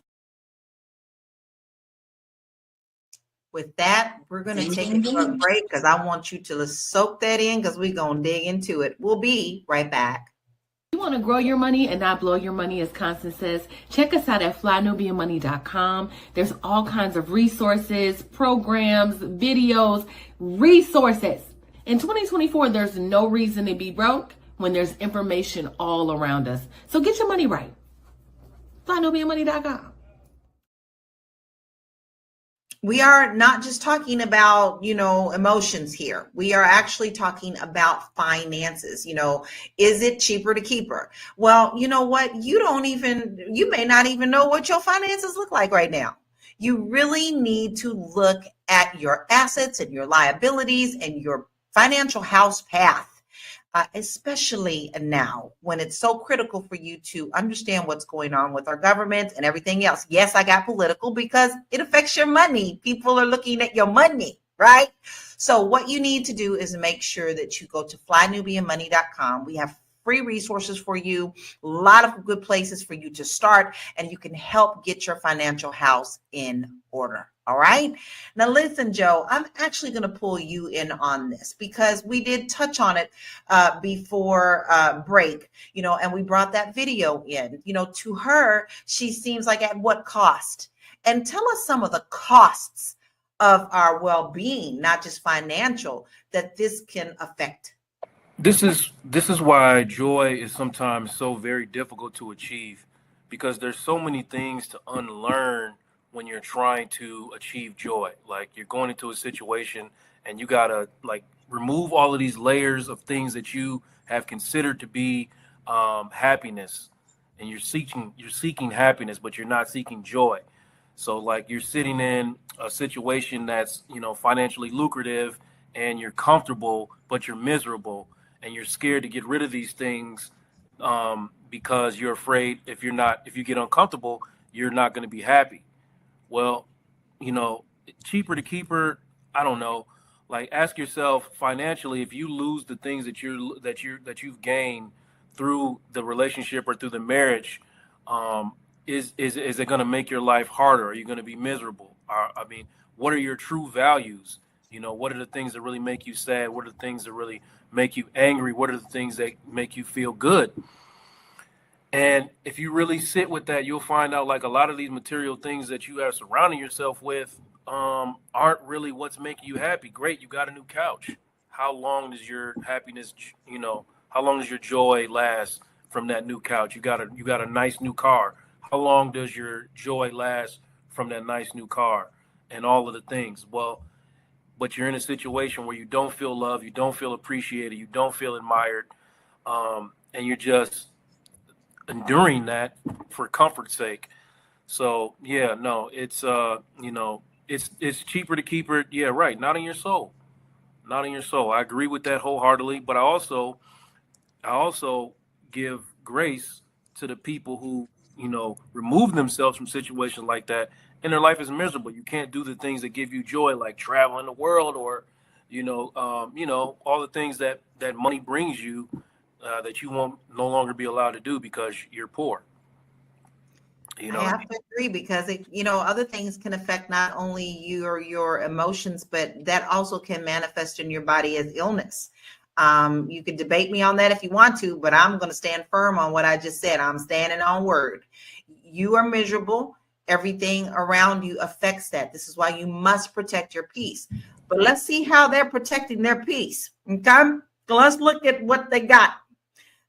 With that, we're going to take a short break because I want you to soak that in because we're going to dig into it. We'll be right back. You want to grow your money and not blow your money, as Constance says, check us out at flynubianmoney.com. There's all kinds of resources, programs, videos, resources. In 2024, there's no reason to be broke when there's information all around us. So get your money right. flynubianmoney.com. We are not just talking about, emotions here. We are actually talking about finances. Is it cheaper to keep her? Well, you know what? You may not even know what your finances look like right now. You really need to look at your assets and your liabilities and your financial house path. Especially now when it's so critical for you to understand what's going on with our government and everything else. Yes, I got political because it affects your money. People are looking at your money, right? So what you need to do is make sure that you go to flynubianmoney.com. We have free resources for you, a lot of good places for you to start, and you can help get your financial house in order. All right. Now, listen, Joe, I'm actually going to pull you in on this because we did touch on it before break, and we brought that video in. To her, she seems like at what cost? And tell us some of the costs of our well-being, not just financial, that this can affect. This is why joy is sometimes so very difficult to achieve, because there's so many things to unlearn when you're trying to achieve joy. Like, you're going into a situation and you gotta remove all of these layers of things that you have considered to be happiness, and you're seeking happiness, but you're not seeking joy. So you're sitting in a situation that's financially lucrative, and you're comfortable, but you're miserable, and you're scared to get rid of these things because you're afraid if you get uncomfortable, you're not going to be happy. Well, cheaper to keep her, I don't know. Ask yourself financially, if you lose the things that you've gained through the relationship or through the marriage, is it going to make your life harder? Are you going to be miserable? What are your true values? What are the things that really make you sad? What are the things that really make you angry? What are the things that make you feel good? And if you really sit with that, you'll find out a lot of these material things that you are surrounding yourself with aren't really what's making you happy. Great, you got a new couch. How long does your happiness, how long does your joy last from that new couch? You got a nice new car. How long does your joy last from that nice new car and all of the things? Well, but you're in a situation where you don't feel loved, you don't feel appreciated, you don't feel admired, and you're just enduring that for comfort's sake. So yeah, no, it's it's cheaper to keep it. Yeah, right. Not in your soul. Not in your soul. I agree with that wholeheartedly. But I also give grace to the people who, remove themselves from situations like that, and their life is miserable. You can't do the things that give you joy, like traveling the world, or, all the things that money brings you, that you won't no longer be allowed to do because you're poor. You I know what I have mean? to agree because other things can affect not only your emotions, but that also can manifest in your body as illness. You could debate me on that if you want to, but I'm going to stand firm on what I just said. I'm standing on word. You are miserable. Everything around you affects that. This is why you must protect your peace. But let's see how they're protecting their peace. Okay, so let's look at what they got.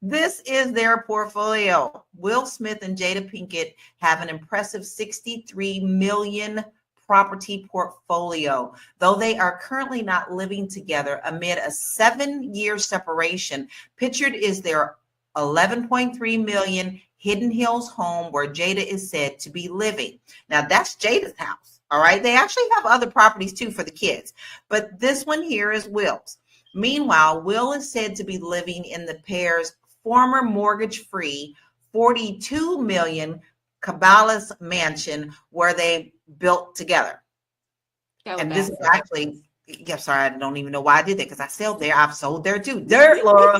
This is their portfolio. Will Smith and Jada Pinkett have an impressive 63 million property portfolio, though they are currently not living together amid a 7-year separation. Pictured is their 11.3 million Hidden Hills home where Jada is said to be living. Now that's Jada's house. All right. They actually have other properties too for the kids, but this one here is Will's. Meanwhile, Will is said to be living in the pair's former mortgage-free 42 million Caballas mansion where they built together. And this is actually, yeah, sorry, I don't even know why I did that because I sell there. I've sold there too. Dirt, Laura.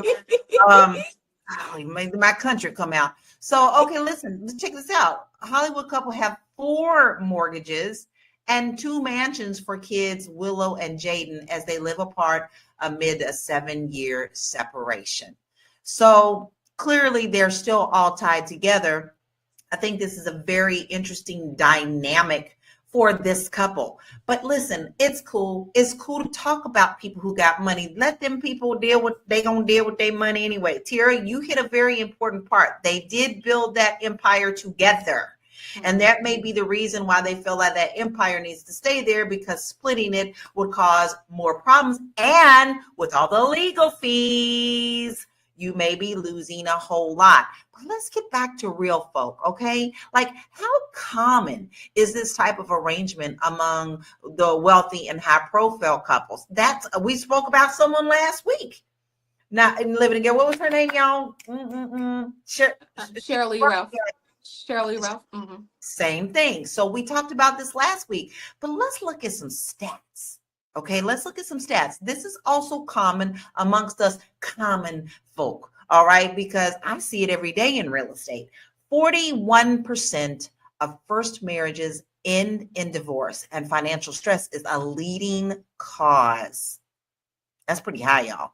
Made my country come out. So, okay, listen, let's check this out. A Hollywood couple have 4 mortgages and 2 mansions for kids, Willow and Jaden, as they live apart amid a 7-year separation. So clearly they're still all tied together. I think this is a very interesting dynamic for this couple. But listen, it's cool. It's cool to talk about people who got money. Let them people deal with, they gonna deal with their money anyway. Tara, you hit a very important part. They did build that empire together. And that may be the reason why they feel like that empire needs to stay there, because splitting it would cause more problems. And with all the legal fees, you may be losing a whole lot. But let's get back to real folk, okay? Like, how common is this type of arrangement among the wealthy and high-profile couples? We spoke about someone last week. Now, in Living Together, what was her name, y'all? Shirley Ralph. Shirley Ralph. Mm-hmm. Same thing. So we talked about this last week, but let's look at some stats. Okay, let's look at some stats. This is also common amongst us common folk, all right, because I see it every day in real estate. 41% of first marriages end in divorce, and financial stress is a leading cause. That's pretty high, y'all.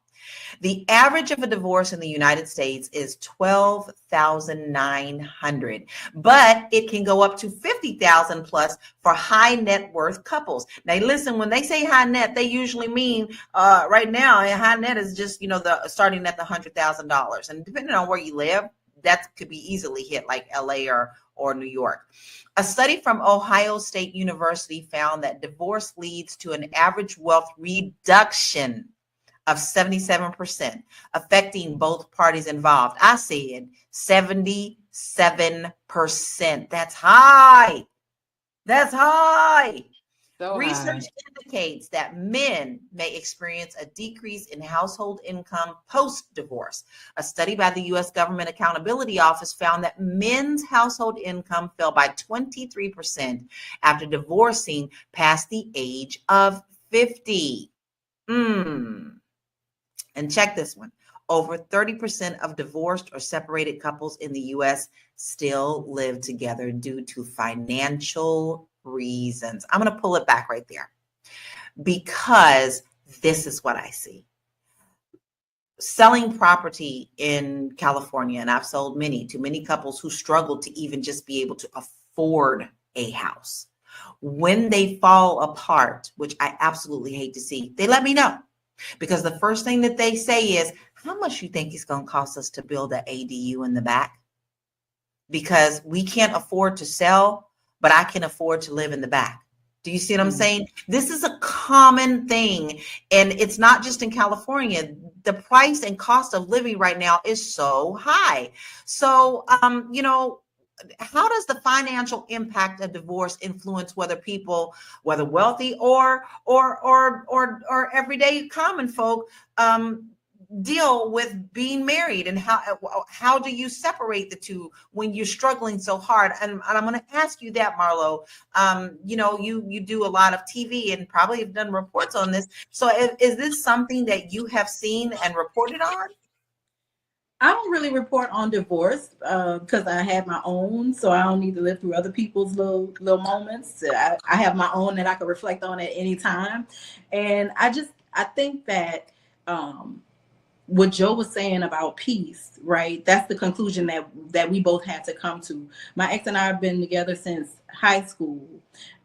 The average of a divorce in the United States is $12,900, but it can go up to $50,000 plus for high net worth couples. Now, listen, when they say high net, they usually mean right now, a high net is just, the starting at the $100,000. And depending on where you live, that could be easily hit, like LA or New York. A study from Ohio State University found that divorce leads to an average wealth reduction of 77%, affecting both parties involved. I said 77%. That's high. That's high. So research indicates that men may experience a decrease in household income post-divorce. A study by the U.S. Government Accountability Office found that men's household income fell by 23% after divorcing past the age of 50. And check this one. Over 30% of divorced or separated couples in the U.S. still live together due to financial reasons. I'm going to pull it back right there because this is what I see. Selling property in California, and I've sold to many couples who struggle to even just be able to afford a house. When they fall apart, which I absolutely hate to see, they let me know. Because the first thing that they say is, how much you think it's going to cost us to build an ADU in the back? Because we can't afford to sell, but I can afford to live in the back. Do you see what I'm saying? This is a common thing. And it's not just in California. The price and cost of living right now is so high. So, how does the financial impact of divorce influence whether wealthy or everyday common folk deal with being married, and how do you separate the two when you're struggling so hard? And I'm going to ask you that, Marlo. You do a lot of TV and probably have done reports on this. So is this something that you have seen and reported on? I don't really report on divorce because I have my own, so I don't need to live through other people's little moments. I have my own that I can reflect on at any time, and I think that what Joe was saying about peace, right? That's the conclusion that we both had to come to. My ex and I have been together since high school,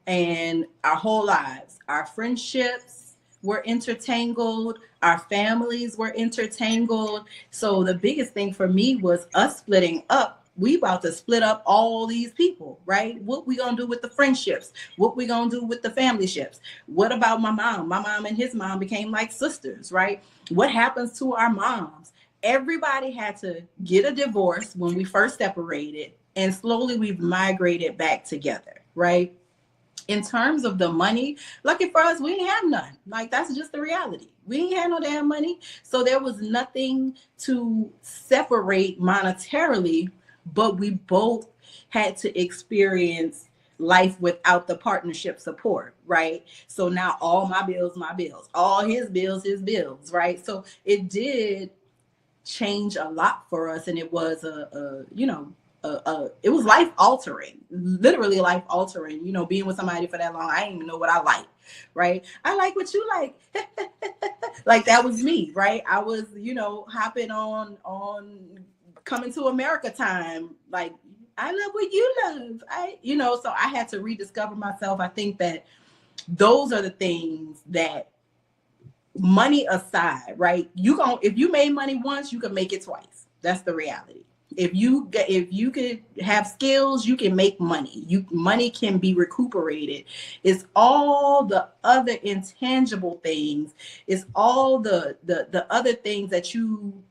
and our whole lives, our friendships were intertangled, our families were intertangled. So the biggest thing for me was us splitting up. We about to split up all these people, right? What we gonna do with the friendships? What we gonna do with the family ships? What about my mom? My mom and his mom became like sisters, right? What happens to our moms? Everybody had to get a divorce when we first separated, and slowly we've migrated back together, right? In terms of the money, lucky for us, we ain't have none. Like, that's just the reality. We ain't had no damn money. So there was nothing to separate monetarily, but we both had to experience life without the partnership support, right? So now all my bills, all his bills, right? So it did change a lot for us, and it was it was life altering, literally life altering. You know, being with somebody for that long, I didn't even know what I like, right? I like what you like. Like, that was me, right? I was, hopping on Coming to America time. Like, I love what you love. So I had to rediscover myself. I think that those are the things that, money aside, right? If you made money once, you can make it twice. That's the reality. If you could have skills, you can make money. Money can be recuperated. It's all the other intangible things. It's all the other things that you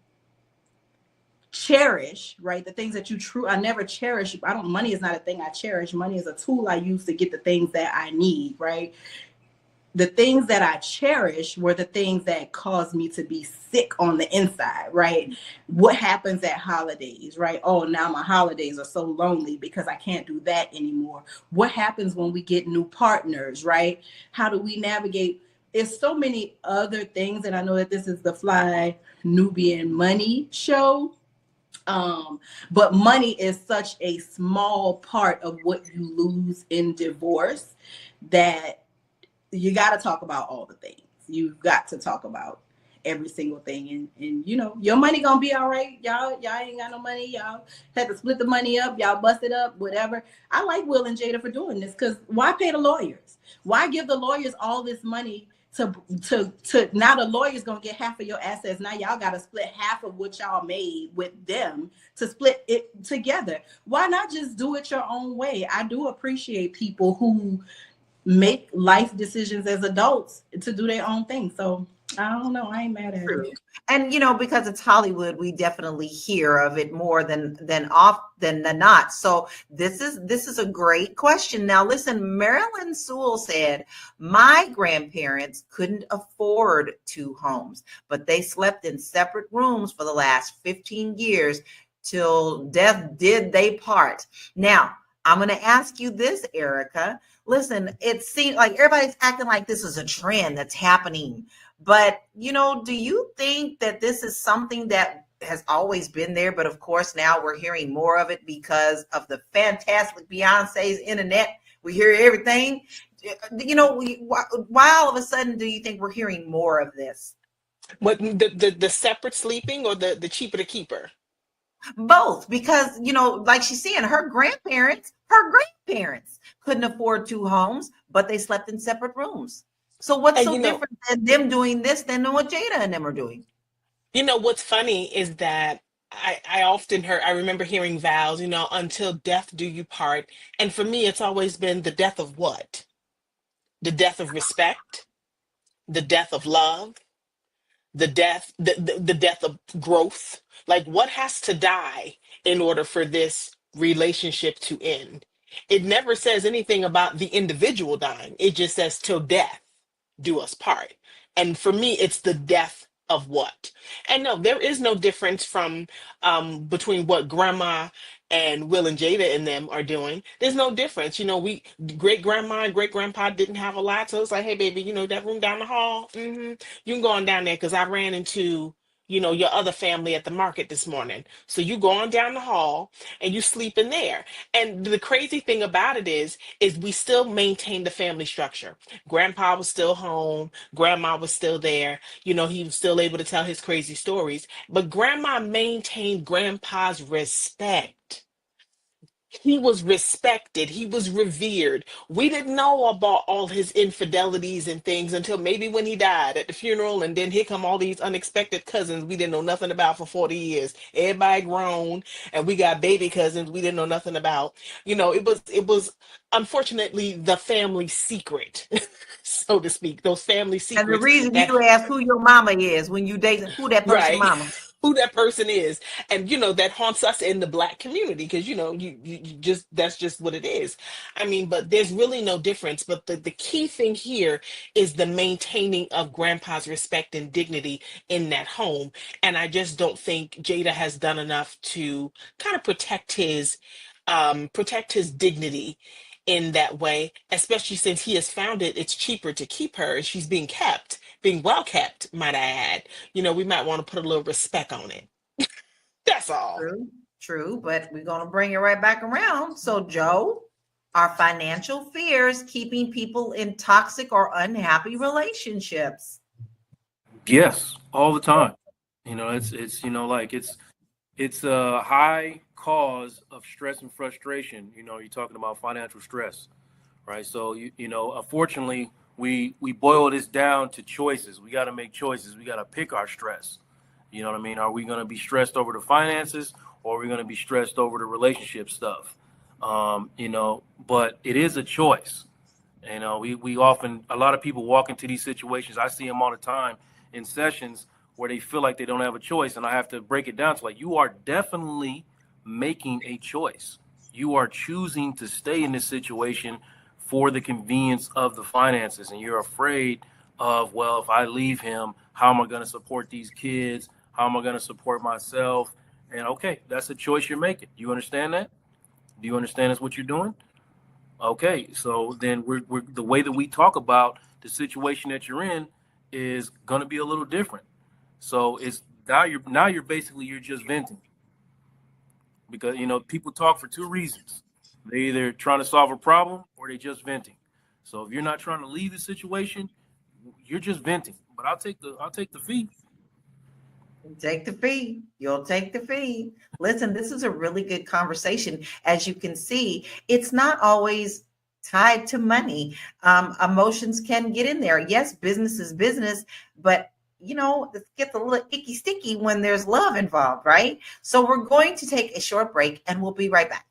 cherish, right? The things that I never cherish. Money is not a thing I cherish. Money is a tool I use to get the things that I need, right? The things that I cherish were the things that caused me to be sick on the inside, right? What happens at holidays, right? Oh, now my holidays are so lonely because I can't do that anymore. What happens when we get new partners, right? How do we navigate? It's so many other things, and I know that this is the Fly Nubian Money show. But money is such a small part of what you lose in divorce that you got to talk about all the things. You've got to talk about every single thing. And your money gonna be all right. Y'all ain't got no money. Y'all had to split the money up. Y'all busted up, whatever. I like Will and Jada for doing this, because why pay the lawyers? Why give the lawyers all this money to now the lawyer's gonna get half of your assets. Now y'all got to split half of what y'all made with them to split it together. Why not just do it your own way? I do appreciate people who make life decisions as adults to do their own thing. So I don't know. I ain't mad at it. And because it's Hollywood, we definitely hear of it more than often than not. So this is a great question. Now listen, Marilyn Sewell said, my grandparents couldn't afford 2 homes, but they slept in separate rooms for the last 15 years till death did they part. Now, I'm going to ask you this, Erica. Listen, it seems like everybody's acting like this is a trend that's happening. But, do you think that this is something that has always been there? But of course, now we're hearing more of it because of the fantastic Beyonce's internet. We hear everything. Why all of a sudden do you think we're hearing more of this? What, the separate sleeping or the cheaper to keeper? Both, because like she's saying, her grandparents couldn't afford 2 homes, but they slept in separate rooms. So what's so different than them doing this than what Jada and them are doing? What's funny is that I remember hearing vows, until death do you part. And for me, it's always been the death of what? The death of respect, the death of love, the death of growth. Like, what has to die in order for this relationship to end? It never says anything about the individual dying. It just says till death do us part. And for me, it's the death of what? And no, there is no difference from between what grandma and Will and Jada and them are doing. There's no difference. We great grandma and great grandpa didn't have a lot. So it's like, hey baby, that room down the hall, you can go on down there, because I ran into your other family at the market this morning. So you go on down the hall and you sleep in there. And the crazy thing about it is we still maintain the family structure. Grandpa was still home, grandma was still there, he was still able to tell his crazy stories, but grandma maintained grandpa's respect. He was respected. He was revered. We didn't know about all his infidelities and things until maybe when he died at the funeral. And then here come all these unexpected cousins we didn't know nothing about for 40 years. Everybody grown, and we got baby cousins we didn't know nothing about. It was unfortunately the family secret, so to speak. Those family And the secrets reason that you ask who your mama is when you date who that person right. mama. Who that person is, and that haunts us in the Black community, because you just, that's just what it is. I mean, but there's really no difference. But the key thing here is the maintaining of grandpa's respect and dignity in that home. And I just don't think Jada has done enough to kind of protect his dignity in that way, especially since he has found it's cheaper to keep her, and she's being well kept, might I add. We might want to put a little respect on it. That's all. True, but we're going to bring it right back around. So, Joe, are financial fears keeping people in toxic or unhappy relationships? Yes, all the time. It's a high cause of stress and frustration. You're talking about financial stress, right? So unfortunately, we boil this down to choices. We got to make choices. We got to pick our stress. You know what I mean? Are we going to be stressed over the finances, or are we going to be stressed over the relationship stuff? But it is a choice. We often, a lot of people walk into these situations. I see them all the time in sessions where they feel like they don't have a choice. And I have to break it down to you are definitely making a choice. You are choosing to stay in this situation for the convenience of the finances. And you're afraid of, well, if I leave him, how am I going to support these kids? How am I going to support myself? And okay, that's a choice you're making. Do you understand that? Do you understand that's what you're doing? Okay, so then we're the way that we talk about the situation that you're in is going to be a little different. So it's now you're basically just venting, because people talk for two reasons. They're either trying to solve a problem or they just venting. So if you're not trying to leave the situation, you're just venting. But I'll take the fee. Take the fee. You'll take the fee. Listen, this is a really good conversation. As you can see, it's not always tied to money. Emotions can get in there. Yes, business is business, but it gets a little icky sticky when there's love involved, right? So we're going to take a short break and we'll be right back.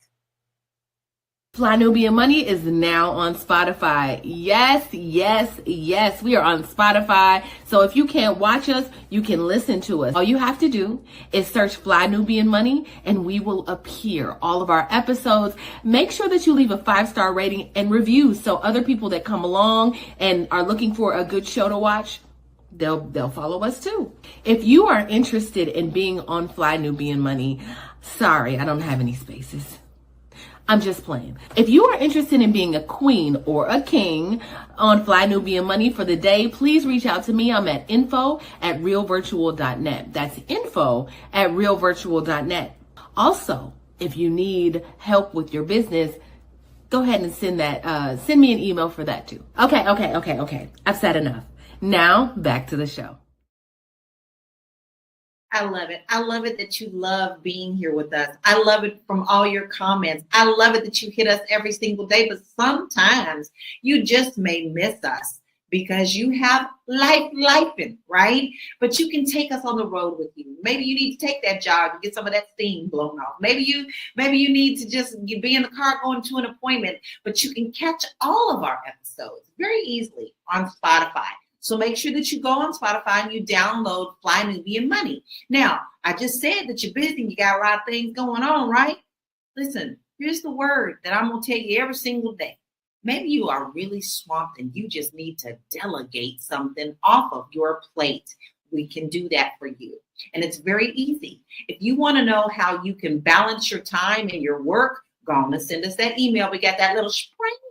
Fly Nubian Money is now on Spotify. Yes, yes, yes. We are on Spotify. So if you can't watch us, you can listen to us. All you have to do is search Fly Nubian Money and we will appear. All of our episodes. Make sure that you leave a 5-star rating and reviews so other people that come along and are looking for a good show to watch, they'll follow us too. If you are interested in being on Fly Nubian Money, sorry, I don't have any spaces. I'm just playing. If you are interested in being a queen or a king on Fly Nubian Money for the day, please reach out to me. I'm at info@realvirtual.net. That's info@realvirtual.net. Also, if you need help with your business, go ahead and send me an email for that too. Okay. I've said enough. Now back to the show. I love it. I love it that you love being here with us. I love it from all your comments. I love it that you hit us every single day, but sometimes you just may miss us because you have lifing, right? But you can take us on the road with you. Maybe you need to take that jog and get some of that steam blown off. Maybe you need to just be in the car going to an appointment, but you can catch all of our episodes very easily on Spotify. So make sure that you go on Spotify and you download Fly Nubian Money. Now, I just said that you're busy and you got a lot of things going on, right? Listen, here's the word that I'm going to tell you every single day. Maybe you are really swamped and you just need to delegate something off of your plate. We can do that for you. And it's very easy. If you want to know how you can balance your time and your work, go on and send us that email. We got that little sprinkle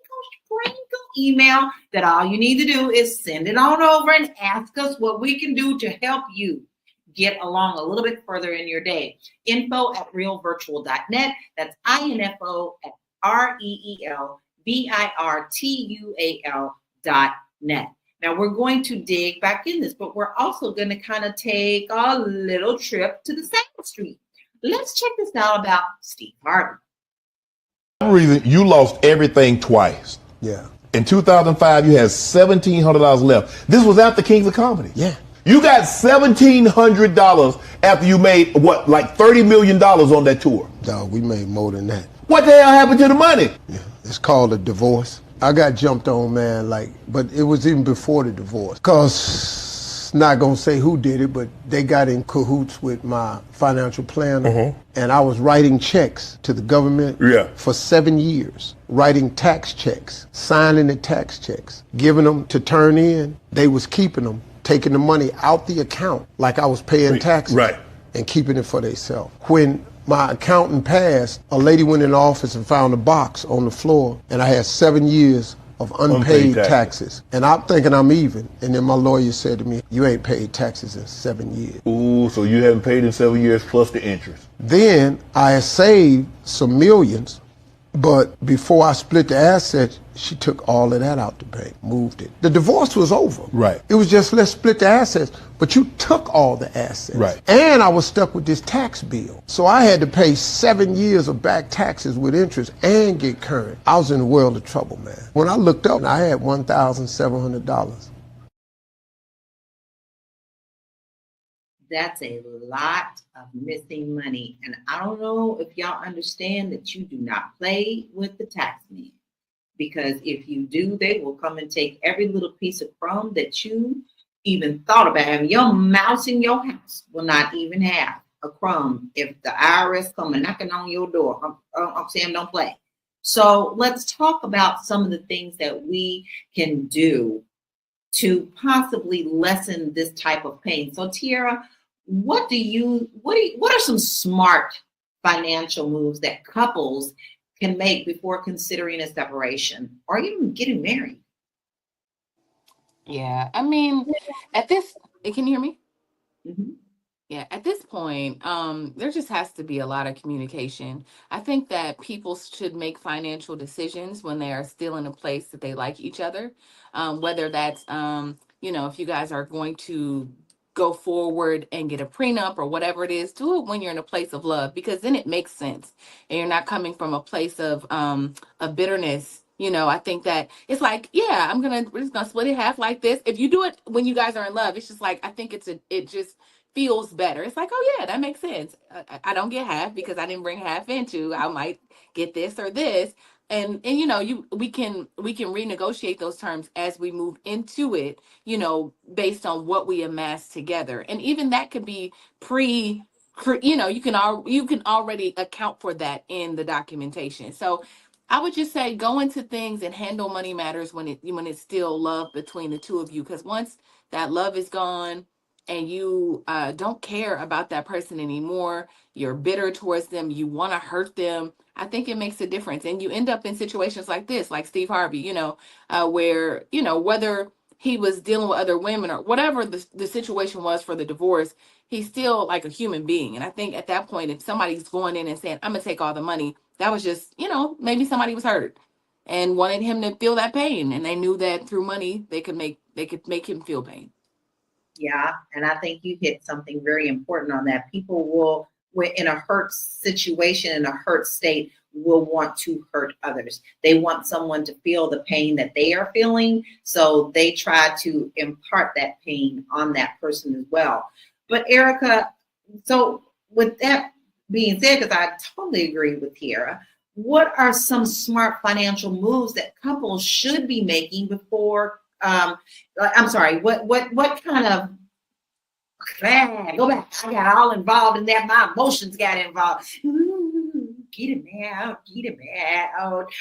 email that all you need to do is send it on over and ask us what we can do to help you get along a little bit further in your day. info@realvirtual.net. That's info@REELVIRTUAL.net. Now we're going to dig back in this, but we're also going to kind of take a little trip to the South Street. Let's check this out about Steve Harvey. For some reason, you lost everything twice. Yeah. In 2005, you had $1,700 left. This was after Kings of Comedy. Yeah. You got $1,700 after you made, what, like $30 million on that tour? No, we made more than that. What the hell happened to the money? Yeah. It's called a divorce. I got jumped on, man, but it was even before the divorce. Cause, not gonna say who did it, but they got in cahoots with my financial planner. And I was writing checks to the government for 7 years. Writing tax checks, signing the tax checks, giving them to turn in. They was keeping them, taking the money out the account like I was paying taxes. And keeping it for themselves. When my accountant passed, a lady went in the office and found a box on the floor, and I had 7 years of unpaid taxes. And I'm thinking I'm even. And then my lawyer said to me, you ain't paid taxes in 7 years. Ooh, so you haven't paid in 7 years plus the interest. Then I had saved some millions, but before I split the assets, she took all of that out the bank, moved it. The divorce was over. Right. It was just, let's split the assets, but you took all the assets. Right. And I was stuck with this tax bill. So I had to pay 7 years of back taxes with interest and get current. I was in a world of trouble, man. When I looked up, I had $1,700. That's a lot of missing money. And I don't know if y'all understand that you do not play with the tax man. Because if you do, they will come and take every little piece of crumb that you even thought about having. Your mouse in your house will not even have a crumb if the IRS come and knocking on your door. I'm saying don't play. So let's talk about some of the things that we can do to possibly lessen this type of pain. So Tiara, what are some smart financial moves that couples can make before considering a separation or even getting married? Yeah, I mean, can you hear me? Yeah, at this point, there just has to be a lot of communication. I think that people should make financial decisions when they are still in a place that they like each other. Whether that's, if you guys are going to go forward and get a prenup or whatever it is, do it when you're in a place of love, because then it makes sense and you're not coming from a place of bitterness. I think that it's like, yeah, we're just gonna split it half like this. If you do it when you guys are in love, it's just like, I think it just feels better. It's like, oh yeah, that makes sense. I don't get half because I didn't bring half into. I might get this or this, and we can renegotiate those terms as we move into it. Based on what we amass together, and even that could be you can already account for that in the documentation. So I would just say go into things and handle money matters when it's still love between the two of you, because once that love is gone and you don't care about that person anymore, you're bitter towards them, you want to hurt them, I think it makes a difference. And you end up in situations like this, like Steve Harvey, where, whether he was dealing with other women or whatever the situation was for the divorce, he's still like a human being. And I think at that point, if somebody's going in and saying, I'm going to take all the money, that was just, maybe somebody was hurt and wanted him to feel that pain. And they knew that through money, they could make him feel pain. Yeah, and I think you hit something very important on that. People will, in a hurt situation, in a hurt state, will want to hurt others. They want someone to feel the pain that they are feeling, so they try to impart that pain on that person as well. But Erica, so with that being said, because I totally agree with Tiara, what are some smart financial moves that couples should be making before? I'm sorry. What kind of? Go back. I got all involved in that. My emotions got involved. Ooh, get it out.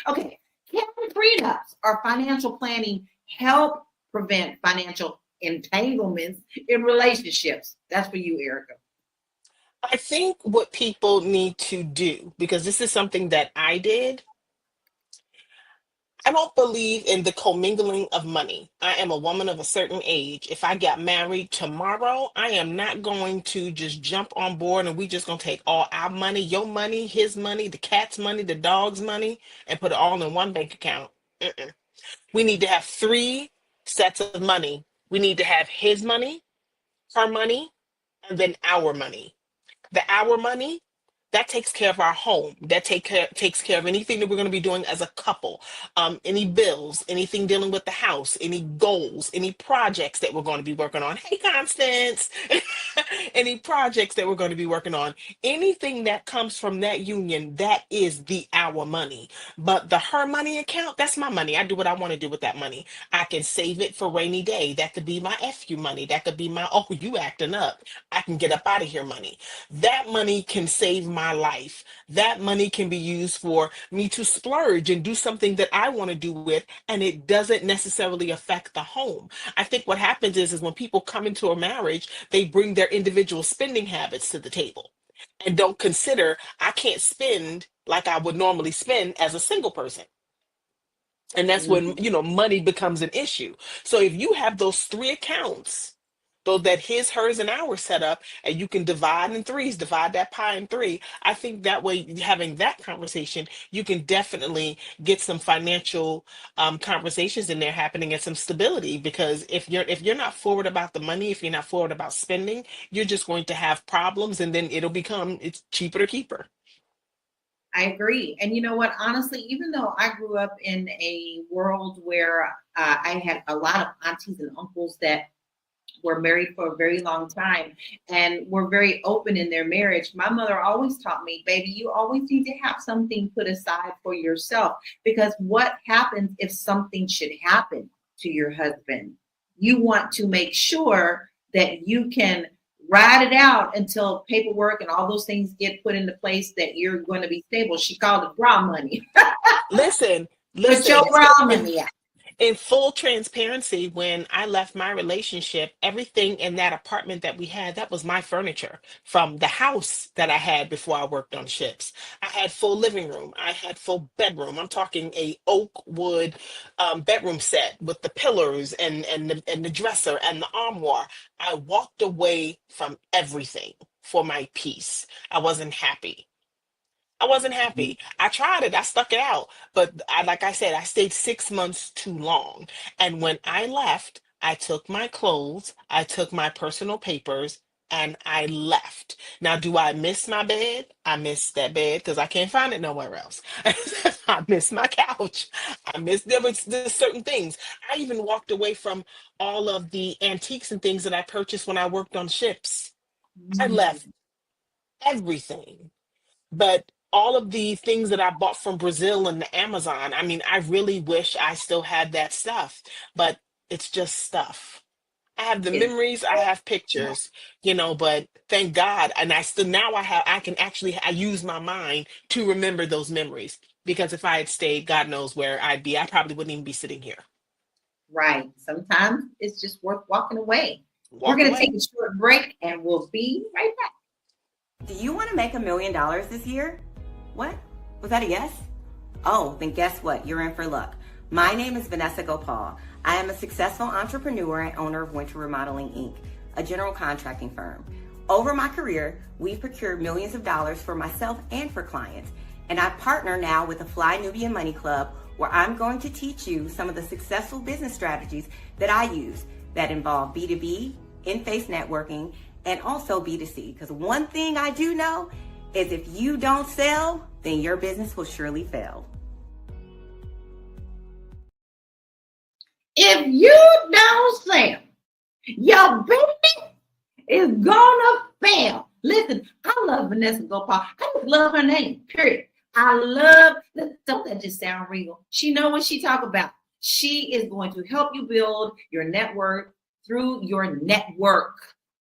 Okay. Can prenups or financial planning help prevent financial entanglements in relationships? That's for you, Erica. I think what people need to do, because this is something that I did, I don't believe in the commingling of money. I am a woman of a certain age. If I got married tomorrow, I am not going to just jump on board and we just gonna take all our money, your money, his money, the cat's money, the dog's money, and put it all in one bank account. Mm-mm. We need to have three sets of money. We need to have his money, her money, and then our money. The our money, that takes care of our home. That takes care of anything that we're going to be doing as a couple. Any bills, anything dealing with the house, any goals, any projects that we're going to be working on. Hey, Constance, any projects that we're going to be working on. Anything that comes from that union, that is the our money. But the her money account, that's my money. I do what I want to do with that money. I can save it for rainy day. That could be my FU money. That could be my, oh, you acting up. I can get up out of here money. That money can save my life. That money can be used for me to splurge and do something that I want to do with, and it doesn't necessarily affect the home. I think what happens is when people come into a marriage, they bring their individual spending habits to the table and don't consider I can't spend like I would normally spend as a single person. And that's when, money becomes an issue. So if you have those three accounts, though that his, hers, and ours set up, and you can divide in threes, divide that pie in three. I think that way, having that conversation, you can definitely get some financial conversations in there happening and some stability. Because if you're not forward about the money, if you're not forward about spending, you're just going to have problems, and then it's cheaper to keep her. I agree. And you know what? Honestly, even though I grew up in a world where I had a lot of aunties and uncles that were married for a very long time and were very open in their marriage, my mother always taught me, baby, you always need to have something put aside for yourself. Because what happens if something should happen to your husband? You want to make sure that you can ride it out until paperwork and all those things get put into place, that you're going to be stable. She called it bra money. Listen. Put your bra money out. In full transparency, when I left my relationship, everything in that apartment that we had, that was my furniture from the house that I had before I worked on ships. I had full living room. I had full bedroom. I'm talking a oak wood bedroom set with the pillars and the dresser and the armoire. I walked away from everything for my peace. I wasn't happy. I tried it. I stuck it out. But like I said, I stayed 6 months too long. And when I left, I took my clothes, I took my personal papers, and I left. Now, do I miss my bed? I miss that bed because I can't find it nowhere else. I miss my couch. There's certain things. I even walked away from all of the antiques and things that I purchased when I worked on ships. I left everything. But all of the things that I bought from Brazil and the Amazon, I mean, I really wish I still had that stuff, but it's just stuff. I have the memories, I have pictures, but thank God. And I use my mind to remember those memories, because if I had stayed, God knows where I'd be. I probably wouldn't even be sitting here. Right. Sometimes it's just worth walking away. We're going to take a short break and we'll be right back. Do you want to make $1 million this year? What? Was that a yes? Oh, then guess what? You're in for luck. My name is Vanessa Gopal. I am a successful entrepreneur and owner of Winter Remodeling, Inc., a general contracting firm. Over my career, we've procured millions of dollars for myself and for clients. And I partner now with the Fly Nubian Money Club, where I'm going to teach you some of the successful business strategies that I use that involve B2B, in-face networking, and also B2C. Because one thing I do know is if you don't sell, then your business will surely fail. If you don't sell, your business is gonna fail. Listen, I love Vanessa Gopal. I just love her name, period. Don't that just sound real? She know what she talk about. She is going to help you build your network through your network.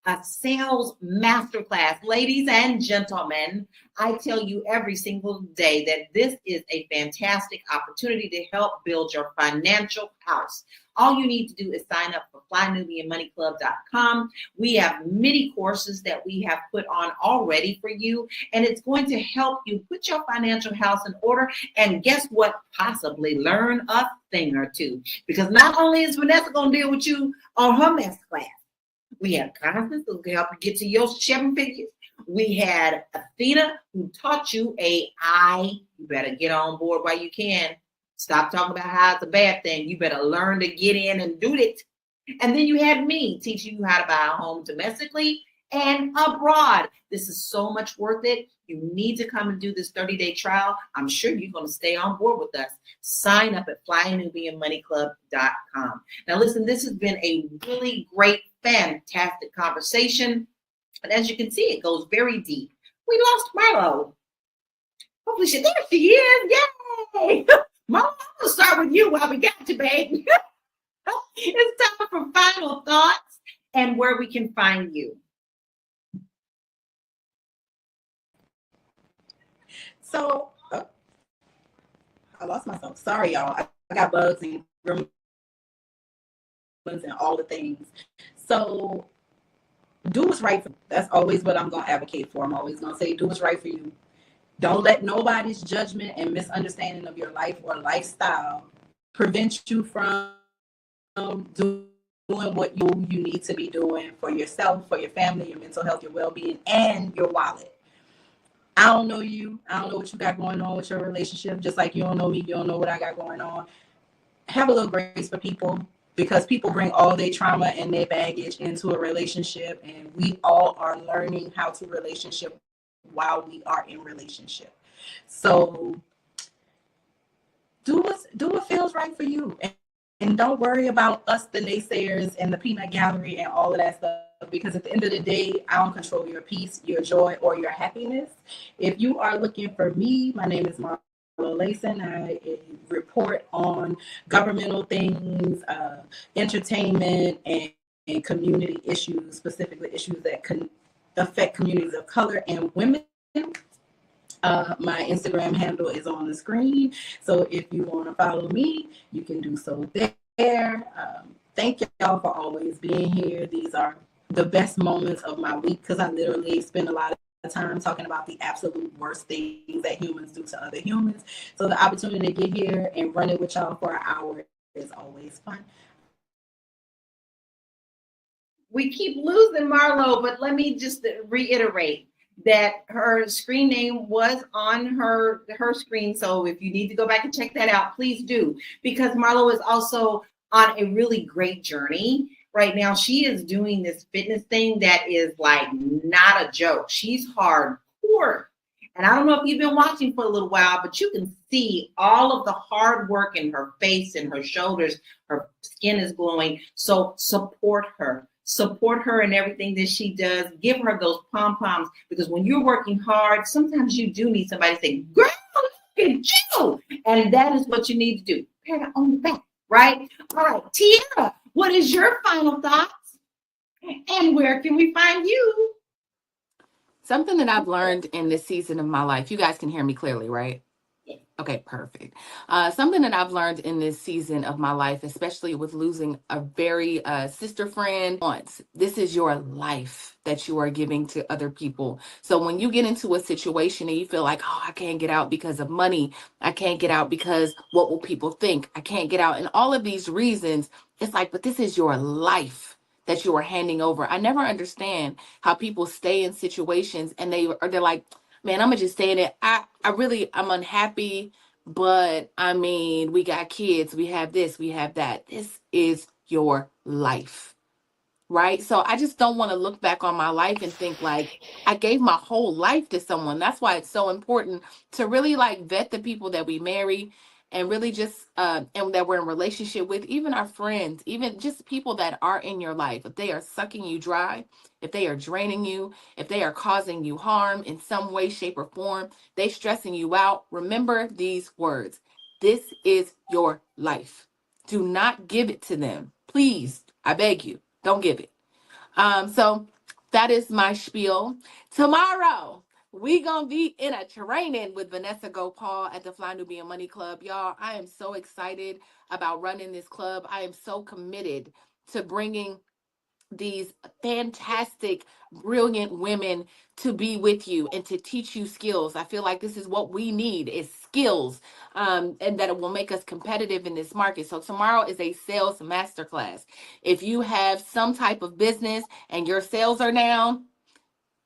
a sales masterclass. Ladies and gentlemen, I tell you every single day that this is a fantastic opportunity to help build your financial house. All you need to do is sign up for flynubianmoneyclub.com. We have many courses that we have put on already for you, and it's going to help you put your financial house in order. And guess what? Possibly learn a thing or two. Because not only is Vanessa going to deal with you on her masterclass, we had Constance who can help you get to your 7 figures. We had Athena who taught you AI. You better get on board while you can. Stop talking about how it's a bad thing. You better learn to get in and do it. And then you had me teaching you how to buy a home domestically and abroad. This is so much worth it. You need to come and do this 30-day trial. I'm sure you're going to stay on board with us. Sign up at flynubianmoneyclub.com. Now, listen, this has been a really great, fantastic conversation. And as you can see, it goes very deep. We lost Marlo. Hopefully, there she is. Yay! Marlo, I'm going to start with you while we got you, babe. It's time for final thoughts and where we can find you. So, I lost myself. Sorry, y'all. I got bugs and gremlins and all the things. So, do what's right for you. That's always what I'm going to advocate for. I'm always going to say, do what's right for you. Don't let nobody's judgment and misunderstanding of your life or lifestyle prevent you from doing what you need to be doing for yourself, for your family, your mental health, your well-being, and your wallet. I don't know you. I don't know what you got going on with your relationship. Just like you don't know me, you don't know what I got going on. Have a little grace for people, because people bring all their trauma and their baggage into a relationship, and we all are learning how to relationship while we are in relationship. So do what feels right for you, and don't worry about us, the naysayers and the peanut gallery and all of that stuff, because at the end of the day, I don't control your peace, your joy, or your happiness. If you are looking for me, my name is Marlo Layson. I report on governmental things, entertainment, and community issues, specifically issues that can affect communities of color and women. My Instagram handle is on the screen, so if you want to follow me, you can do so there. Thank y'all for always being here. These are the best moments of my week, because I literally spend a lot of time talking about the absolute worst things that humans do to other humans. So the opportunity to get here and run it with y'all for an hour is always fun. We keep losing Marlo, but let me just reiterate that her screen name was on her screen. So if you need to go back and check that out, please do, because Marlo is also on a really great journey right now. She is doing this fitness thing that is like not a joke. She's hardcore. And I don't know if you've been watching for a little while, but you can see all of the hard work in her face and her shoulders. Her skin is glowing. So support her. Support her in everything that she does. Give her those pom-poms, because when you're working hard, sometimes you do need somebody to say, girl, look at you. And that is what you need to do. Pat her on the back, right? All right, Tiara, what is your final thoughts? And where can we find you? Something that I've learned in this season of my life, you guys can hear me clearly, right? Okay, perfect. Something that I've learned in this season of my life, especially with losing a very sister friend once, this is your life that you are giving to other people. So when you get into a situation and you feel like, oh, I can't get out because of money, I can't get out because what will people think, I can't get out, and all of these reasons, it's like, but this is your life that you are handing over. I never understand how people stay in situations and they're like, man, I'm gonna just stay in it. I'm unhappy, but I mean, we got kids, we have this, we have that. This is your life, right? So I just don't want to look back on my life and think like I gave my whole life to someone. That's why it's so important to really like vet the people that we marry, and really just and that we're in relationship with, even our friends, even just people that are in your life. If they are sucking you dry, if they are draining you, if they are causing you harm in some way, shape, or form, they stressing you out, remember these words. This is your life. Do not give it to them. Please, I beg you, don't give it. So that is my spiel. Tomorrow, we gonna be in a training with Vanessa Gopal at the Fly Nubian Money Club. Y'all, I am so excited about running this club. I am so committed to bringing these fantastic, brilliant women to be with you and to teach you skills. I feel like this is what we need is skills, and that it will make us competitive in this market. So tomorrow is a sales masterclass. If you have some type of business and your sales are down,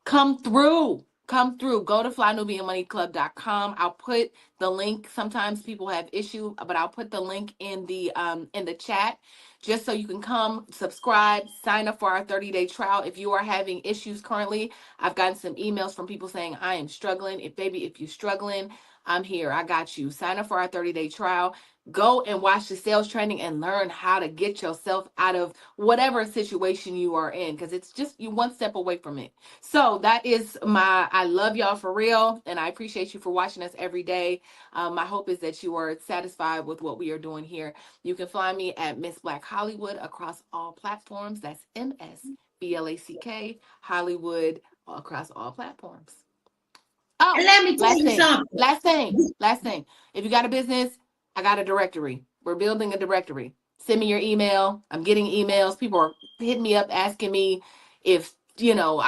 come through. Come through. Go to flynubianmoneyclub.com. I'll put the link. Sometimes people have issue, but I'll put the link in the chat just so you can come, subscribe, sign up for our 30-day trial. If you are having issues currently, I've gotten some emails from people saying, I am struggling. If you're struggling, I'm here. I got you. Sign up for our 30-day trial. Go and watch the sales training and learn how to get yourself out of whatever situation you are in, because it's just you one step away from it. So that is I love y'all for real, and I appreciate you for watching us every day. My hope is that you are satisfied with what we are doing here. You can find me at Miss Black Hollywood across all platforms. That's MSBLACK Hollywood across all platforms. Oh, And let me tell you something. Last thing. If you got a business, I got a directory. We're building a directory. Send me your email. I'm getting emails. People are hitting me up asking me if I know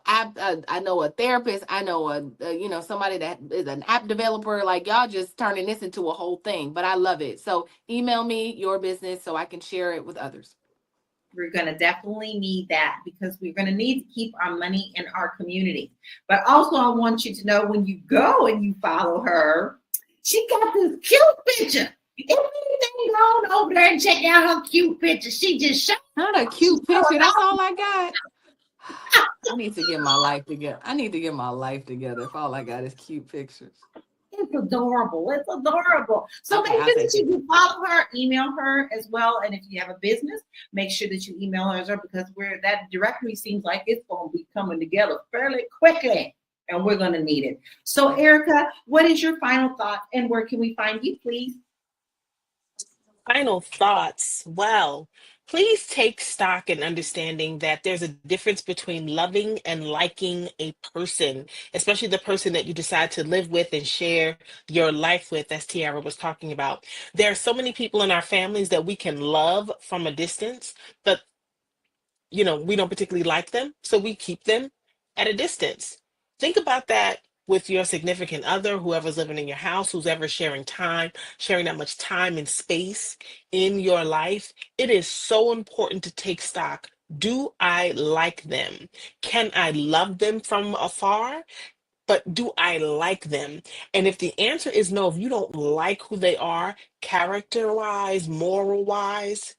I know a therapist. I know somebody that is an app developer. Like, y'all just turning this into a whole thing. But I love it. So email me your business so I can share it with others. We're going to definitely need that because we're going to need to keep our money in our community. But also, I want you to know when you go and you follow her, she got this cute picture. If anything, go over there and check out her cute picture. She just showed not a cute picture. That's all I got. I need to get my life together. If all I got is cute pictures. It's adorable. It's adorable. So make sure that you do follow her, email her as well. And if you have a business, make sure that you email her because that directory seems like it's going to be coming together fairly quickly. And we're going to need it. So, Erica, what is your final thought and where can we find you, please? Final thoughts. Well, please take stock in understanding that there's a difference between loving and liking a person, especially the person that you decide to live with and share your life with, as Tiara was talking about. There are so many people in our families that we can love from a distance, but we don't particularly like them, so we keep them at a distance. Think about that with your significant other, whoever's living in your house, who's ever sharing that much time and space in your life. It is so important to take stock. Do I like them? Can I love them from afar? But do I like them? And if the answer is no, if you don't like who they are, character-wise, moral-wise,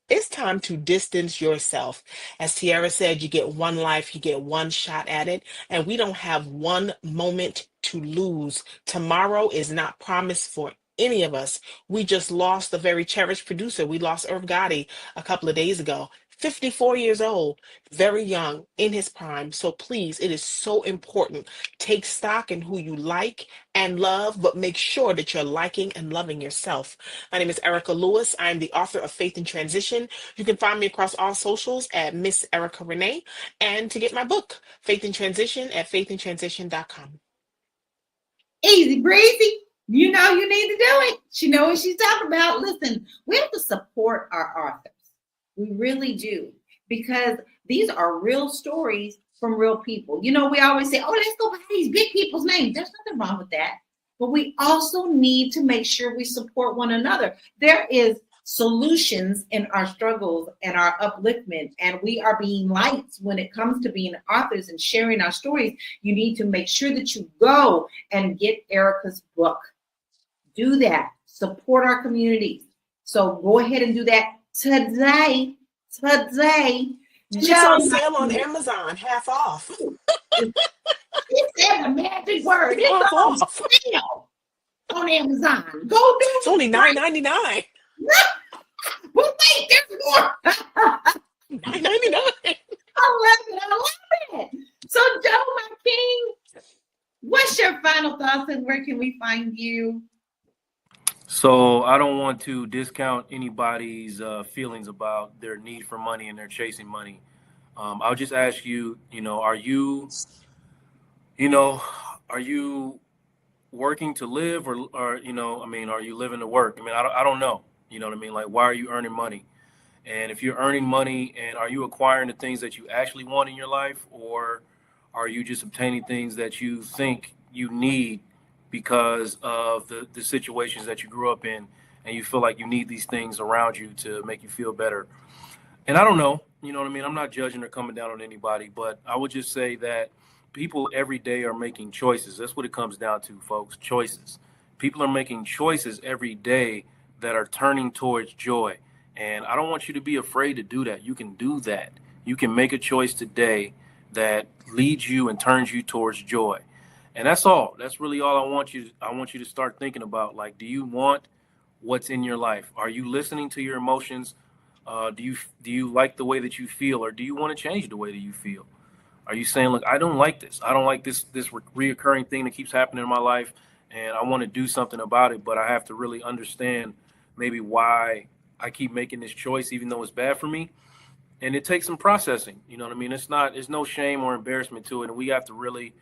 it's time to distance yourself. As Tiara said, you get one life, you get one shot at it, and we don't have one moment to lose. Tomorrow is not promised for any of us. We just lost a very cherished producer. We lost Irv Gotti a couple of days ago. 54 years old, very young, in his prime. So please, it is so important. Take stock in who you like and love, but make sure that you're liking and loving yourself. My name is Erica Lewis. I'm the author of Faith in Transition. You can find me across all socials at Miss Erica Renee. And to get my book, Faith in Transition, at faithintransition.com. Easy breezy. You know you need to do it. She knows what she's talking about. Listen, we have to support our authors. We really do, because these are real stories from real people. We always say, oh, let's go by these big people's names. There's nothing wrong with that. But we also need to make sure we support one another. There is solutions in our struggles and our upliftment, and we are being lights when it comes to being authors and sharing our stories. You need to make sure that you go and get Erica's book. Do that. Support our communities. So go ahead and do that today. It's on sale on Amazon, half off. It said a magic word. It's half on off sale on Amazon. Go do it. It's only $9.99. Well, wait, there's more. $9.99. I love it. So, Joe, my king, what's your final thoughts and where can we find you? So I don't want to discount anybody's feelings about their need for money and their chasing money. I'll just ask you, you know, are you working to live or, I mean, are you living to work? I mean, I don't know. You know what I mean? Like, why are you earning money? And if you're earning money, and are you acquiring the things that you actually want in your life, or are you just obtaining things that you think you need because of the situations that you grew up in, and you feel like you need these things around you to make you feel better? And I don't know, you know what I mean? I'm not judging or coming down on anybody, but I would just say that people every day are making choices. That's what it comes down to, folks. Choices. People are making choices every day that are turning towards joy. And I don't want you to be afraid to do that. You can do that. You can make a choice today that leads you and turns you towards joy. And that's all. That's really all I want you to start thinking about. Like, do you want what's in your life? Are you listening to your emotions? Do you like the way that you feel, or do you want to change the way that you feel? Are you saying, look, I don't like this. I don't like this reoccurring thing that keeps happening in my life, and I want to do something about it, but I have to really understand maybe why I keep making this choice, even though it's bad for me. And it takes some processing. You know what I mean? There's no shame or embarrassment to it, and we have to really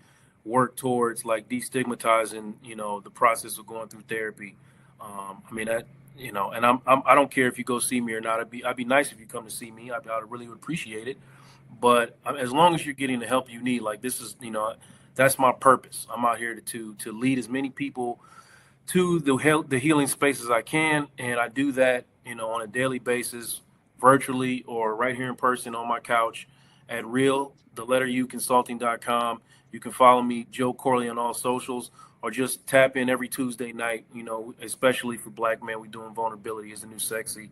work towards like destigmatizing, the process of going through therapy. I mean, and I don't care if you go see me or not. I'd be nice if you come to see me. I really would appreciate it. But as long as you're getting the help you need, like this is, that's my purpose. I'm out here to lead as many people to the healing space as I can, and I do that, on a daily basis, virtually or right here in person on my couch at consulting.com. You can follow me, Joe Corley, on all socials, or just tap in every Tuesday night, especially for Black men. We're doing Vulnerability is the New Sexy.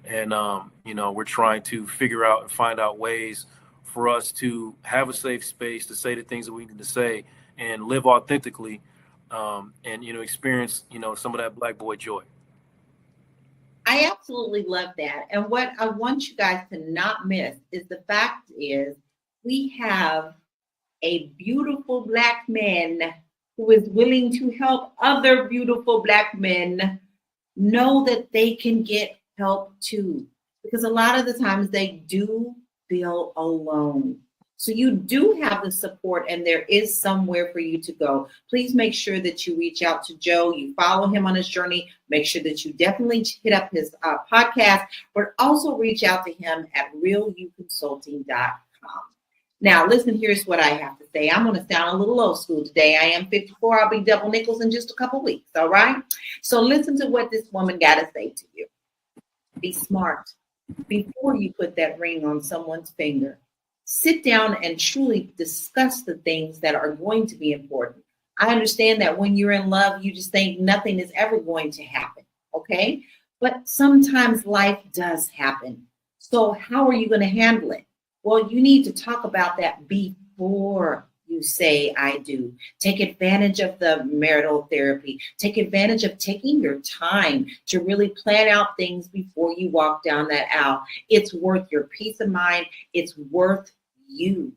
And, we're trying to figure out and find out ways for us to have a safe space to say the things that we need to say and live authentically, and, experience, some of that Black boy joy. I absolutely love that. And what I want you guys to not miss is the fact is we have a beautiful Black man who is willing to help other beautiful Black men know that they can get help too. Because a lot of the times they do feel alone. So you do have the support, and there is somewhere for you to go. Please make sure that you reach out to Joe. You follow him on his journey. Make sure that you definitely hit up his podcast, but also reach out to him at realuconsulting.com. Now, listen, here's what I have to say. I'm going to sound a little old school today. I am 54. I'll be double nickels in just a couple weeks. All right. So listen to what this woman got to say to you. Be smart before you put that ring on someone's finger. Sit down and truly discuss the things that are going to be important. I understand that when you're in love, you just think nothing is ever going to happen. Okay. But sometimes life does happen. So how are you going to handle it? Well, you need to talk about that before you say I do. Take advantage of the marital therapy. Take advantage of taking your time to really plan out things before you walk down that aisle. It's worth your peace of mind. It's worth you,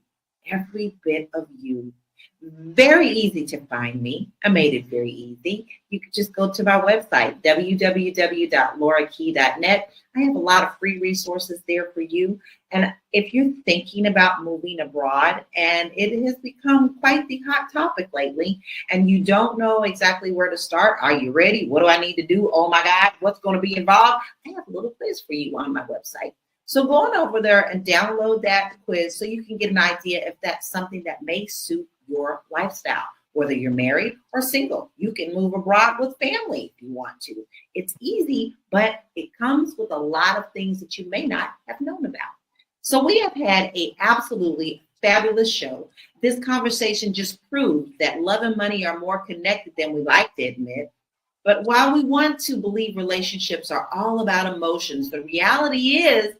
every bit of you. Very easy to find me. I made it very easy. You could just go to my website, www.laurakey.net. I have a lot of free resources there for you. And if you're thinking about moving abroad, and it has become quite the hot topic lately, and you don't know exactly where to start, are you ready? What do I need to do? Oh my God, what's going to be involved? I have a little quiz for you on my website. So go on over there and download that quiz so you can get an idea if that's something that may suit your lifestyle. Whether you're married or single, you can move abroad with family if you want to. It's easy, but it comes with a lot of things that you may not have known about. So we have had an absolutely fabulous show. This conversation just proved that love and money are more connected than we like to admit. But while we want to believe relationships are all about emotions, the reality is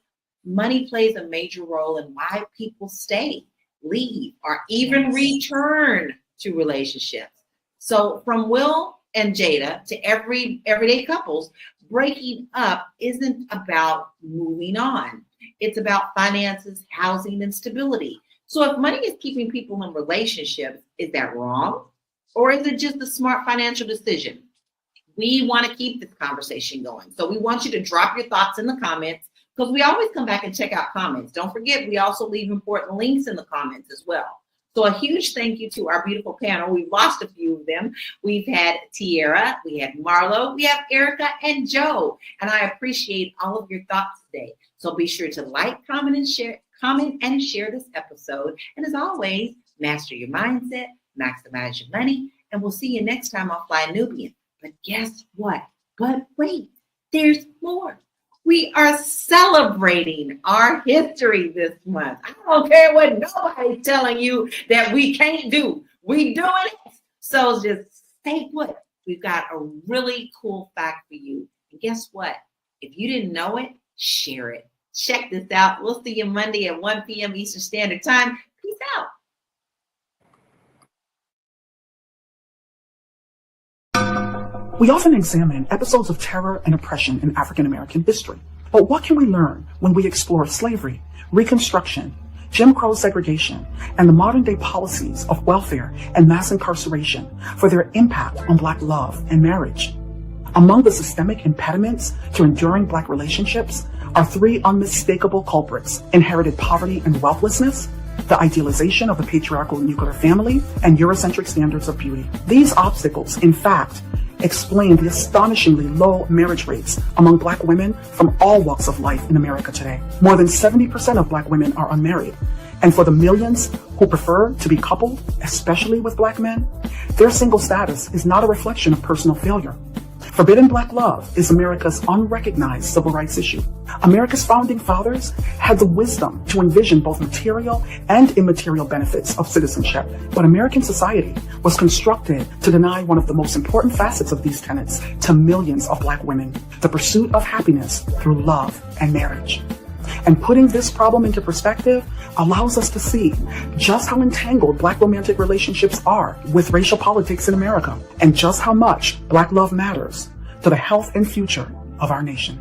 money plays a major role in why people stay, leave, or even return to relationships. So from Will and Jada to everyday couples, breaking up isn't about moving on. It's about finances, housing, and stability. So if money is keeping people in relationships, is that wrong? Or is it just a smart financial decision? We want to keep this conversation going. So we want you to drop your thoughts in the comments. because we always come back and check out comments. Don't forget, we also leave important links in the comments as well. So a huge thank you to our beautiful panel. We've lost a few of them. We've had Tierra, we had Marlo, we have Erica and Joe. And I appreciate all of your thoughts today. So be sure to like, comment, and share this episode. And as always, master your mindset, maximize your money, and we'll see you next time on Fly Nubian. But guess what? But wait, there's more. We are celebrating our history this month. I don't care what nobody's telling you that we can't do. We doing it. So just stay put. We've got a really cool fact for you. And guess what? If you didn't know it, share it. Check this out. We'll see you Monday at 1 p.m. Eastern Standard Time. Peace out. We often examine episodes of terror and oppression in African American history. But what can we learn when we explore slavery, Reconstruction, Jim Crow segregation, and the modern day policies of welfare and mass incarceration for their impact on Black love and marriage? Among the systemic impediments to enduring Black relationships are three unmistakable culprits: inherited poverty and wealthlessness, the idealization of the patriarchal nuclear family, and Eurocentric standards of beauty. These obstacles, in fact, explain the astonishingly low marriage rates among Black women from all walks of life in America today. More than 70% of Black women are unmarried. And for the millions who prefer to be coupled, especially with Black men, their single status is not a reflection of personal failure. Forbidden Black love is America's unrecognized civil rights issue. America's founding fathers had the wisdom to envision both material and immaterial benefits of citizenship, but American society was constructed to deny one of the most important facets of these tenets to millions of Black women: the pursuit of happiness through love and marriage. And putting this problem into perspective allows us to see just how entangled Black romantic relationships are with racial politics in America, and just how much Black love matters to the health and future of our nation.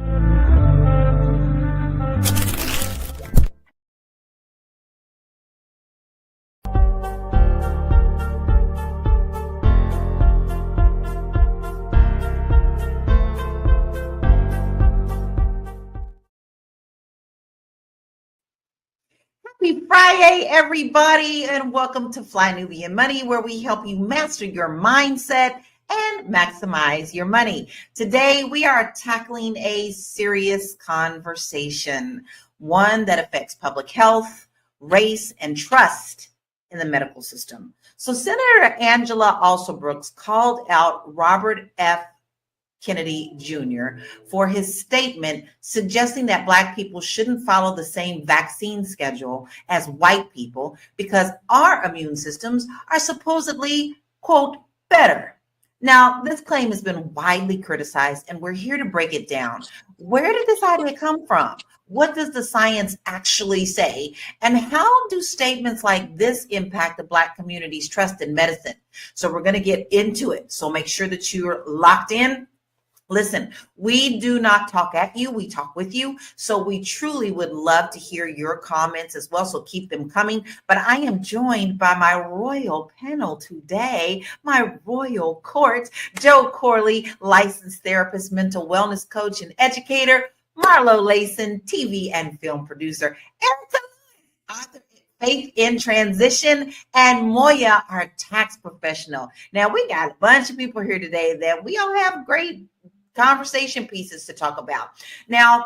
Happy Friday, everybody, and welcome to Fly Nubian Money, where we help you master your mindset and maximize your money. Today, we are tackling a serious conversation, one that affects public health, race, and trust in the medical system. So Senator Angela Alsobrooks called out Robert F. Kennedy Jr. for his statement suggesting that Black people shouldn't follow the same vaccine schedule as white people because our immune systems are supposedly, quote, better. Now, this claim has been widely criticized, and we're here to break it down. Where did this idea come from? What does the science actually say? And how do statements like this impact the Black community's trust in medicine? So we're going to get into it. So make sure that you're locked in. Listen, we do not talk at you, we talk with you. So we truly would love to hear your comments as well. So keep them coming. But I am joined by my royal panel today, my royal court: Joe Corley, licensed therapist, mental wellness coach, and educator; Marlo Layson, TV and film producer; Erica, author, Faith in Transition; and Moya, our tax professional. Now, we got a bunch of people here today that we all have great conversation pieces to talk about. Now,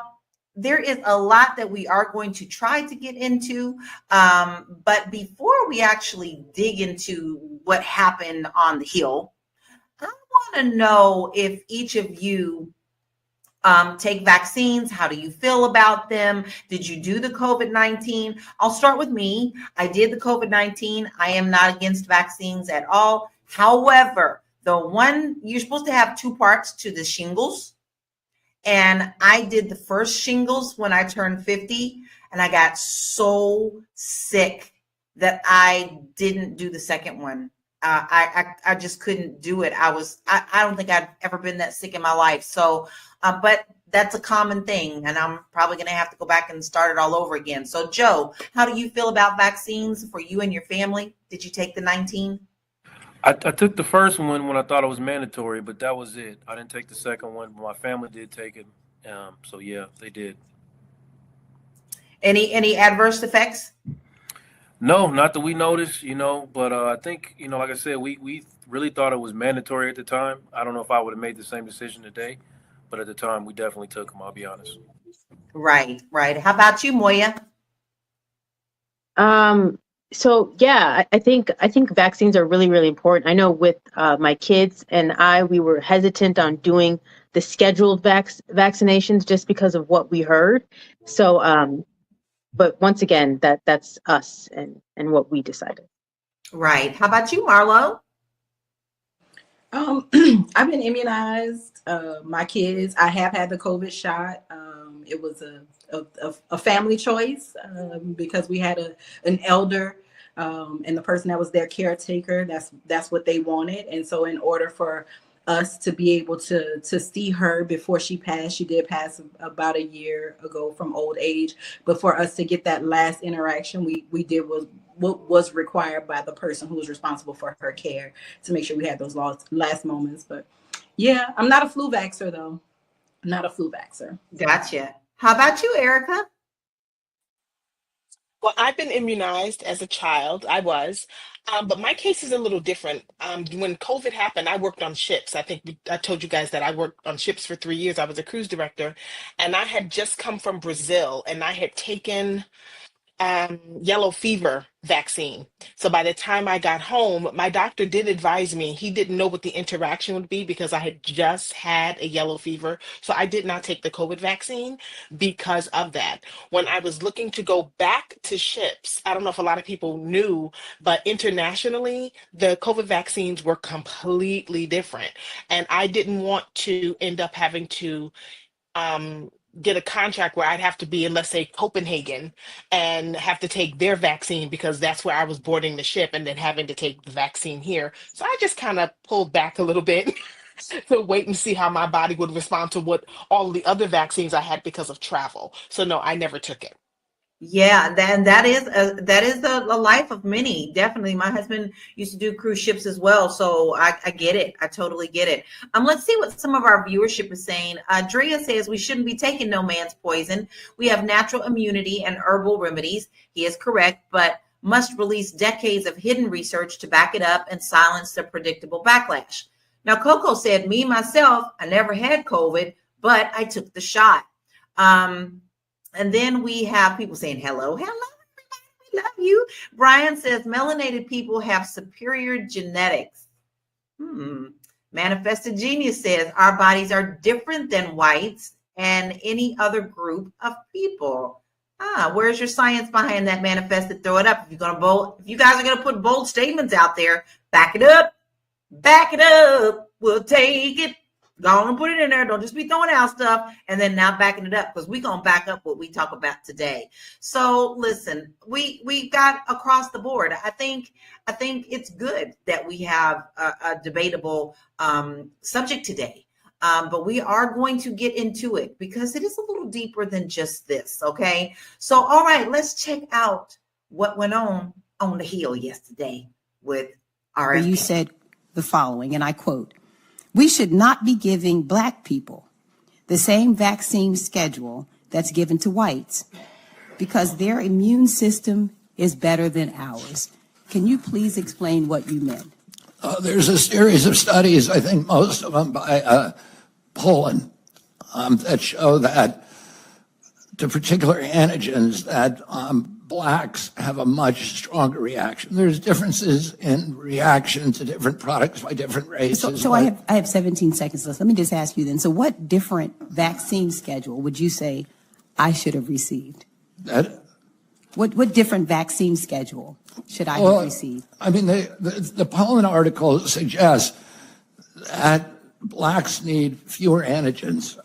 there is a lot that we are going to try to get into, but before we actually dig into what happened on the Hill, I want to know if each of you take vaccines. How do you feel about them? Did you do the COVID-19? I'll start with me. I did the COVID-19. I am not against vaccines at all. However, the one, you're supposed to have two parts to the shingles. And I did the first shingles when I turned 50, and I got so sick that I didn't do the second one. I just couldn't do it. I don't think I've ever been that sick in my life. So, but that's a common thing, and I'm probably going to have to go back and start it all over again. So Joe, how do you feel about vaccines for you and your family? Did you take the 19? I took the first one when I thought it was mandatory, but that was it. I didn't take the second one, but my family did take it. So yeah, they did. Any adverse effects? No, not that we noticed, but I think, like I said, we really thought it was mandatory at the time. I don't know if I would have made the same decision today, but at the time we definitely took them, I'll be honest. Right. How about you, Moya? So yeah, I think vaccines are really, really important. I know with my kids and we were hesitant on doing the scheduled vaccinations just because of what we heard. So, but once again, that's us and what we decided. Right. How about you, Marlo? I've been immunized. My kids, I have had the COVID shot. It was a family choice because we had an elder and the person that was their caretaker. That's what they wanted. And so in order for us to be able to see her before she passed, she did pass about a year ago from old age. But for us to get that last interaction, we did what was required by the person who was responsible for her care to make sure we had those last moments. But yeah, I'm not a flu vaxxer though. I'm not a flu vaxxer. Gotcha. How about you, Erica? Well, I've been immunized as a child. I was, but my case is a little different. When COVID happened, I worked on ships. I think I told you guys that I worked on ships for 3 years. I was a cruise director, and I had just come from Brazil, and I had taken yellow fever vaccine. So by the time I got home, my doctor did advise me. He didn't know what the interaction would be because I had just had a yellow fever. So I did not take the COVID vaccine because of that. When I was looking to go back to ships, I don't know if a lot of people knew, but internationally, the COVID vaccines were completely different. And I didn't want to end up having to get a contract where I'd have to be in, let's say, Copenhagen and have to take their vaccine because that's where I was boarding the ship and then having to take the vaccine here. So I just kind of pulled back a little bit to wait and see how my body would respond to what all the other vaccines I had because of travel. So no, I never took it. Yeah, that is a life of many. Definitely. My husband used to do cruise ships as well. So I get it. I totally get it. Let's see what some of our viewership is saying. Drea says we shouldn't be taking no man's poison. We have natural immunity and herbal remedies. He is correct, but must release decades of hidden research to back it up and silence the predictable backlash. Now, Coco said, me, myself, I never had COVID, but I took the shot. And then we have people saying, hello, everybody, we love you. Brian says, melanated people have superior genetics. Manifested Genius says, our bodies are different than whites and any other group of people. Where's your science behind that, Manifested? Throw it up. If you guys are going to put bold statements out there, back it up. Back it up. We'll take it. Go on and put it in there. Don't just be throwing out stuff and then not backing it up, because we're going to back up what we talk about today. So listen, we got across the board. I think it's good that we have a debatable subject today. But we are going to get into it because it is a little deeper than just this. Okay. So, all right, let's check out what went on the Hill yesterday with RFK. You said the following, and I quote, "We should not be giving Black people the same vaccine schedule that's given to whites because their immune system is better than ours." Can you please explain what you meant? There's a series of studies, I think most of them by Poland, that show that to particular antigens that Blacks have a much stronger reaction. There's differences in reaction to different products by different races. So I have 17 seconds left. Let me just ask you then. So what different vaccine schedule would you say I should have received? What different vaccine schedule should I have received? I mean, the Poland article suggests that Blacks need fewer antigens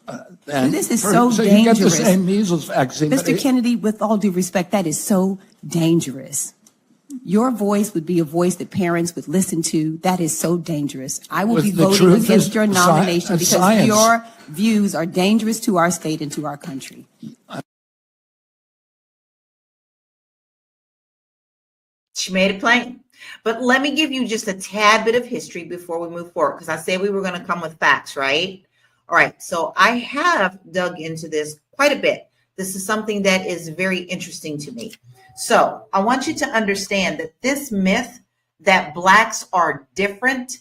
than this is so dangerous. You get the same measles vaccine. Mr. Kennedy, with all due respect, that is so dangerous. Your voice would be a voice that parents would listen to. That is so dangerous. I will be voting against your nomination because your views are dangerous to our state and to our country. She made it plain. But let me give you just a tad bit of history before we move forward, because I said we were going to come with facts, right? All right. So I have dug into this quite a bit This is something that is very interesting to me. So I want you to understand that this myth that Blacks are different,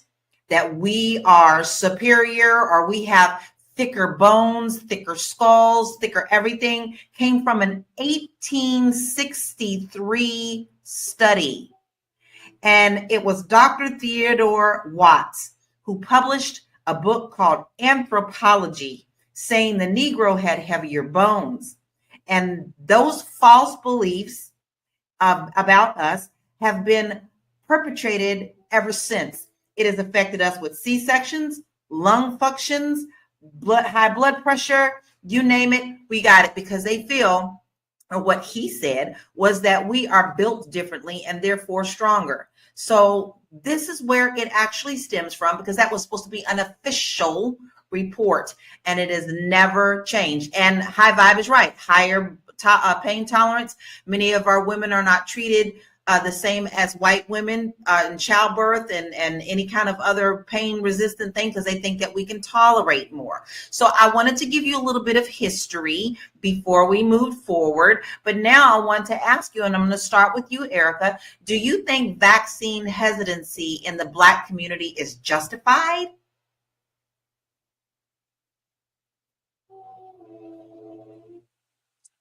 that we are superior, or we have thicker bones, thicker skulls, thicker everything, came from an 1863 study. And it was Dr. Theodore Watts who published a book called Anthropology, saying the Negro had heavier bones. And those false beliefs about us have been perpetrated ever since. It has affected us with C-sections, lung functions, high blood pressure, you name it, we got it, because they feel, or what he said was that we are built differently and therefore stronger. So this is where it actually stems from, because that was supposed to be an official report, and it has never changed. And High Vibe is right. Higher pain tolerance. Many of our women are not treated the same as white women in childbirth and any kind of other pain resistant thing, because they think that we can tolerate more. So I wanted to give you a little bit of history before we move forward. But now I want to ask you, and I'm going to start with you, Erica. Do you think vaccine hesitancy in the Black community is justified?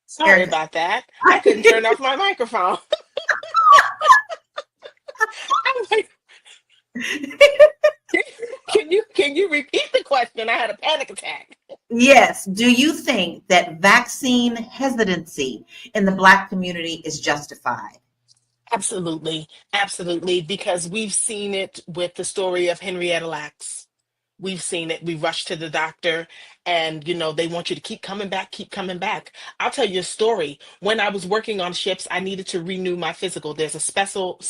Sorry about that. I couldn't turn off my microphone. I'm like, can you repeat the question? I had a panic attack. Yes. Do you think that vaccine hesitancy in the Black community is justified? Absolutely. Absolutely. Because we've seen it with the story of Henrietta Lacks. We've seen it. We rush to the doctor and, they want you to keep coming back, keep coming back. I'll tell you a story. When I was working on ships, I needed to renew my physical. There's a special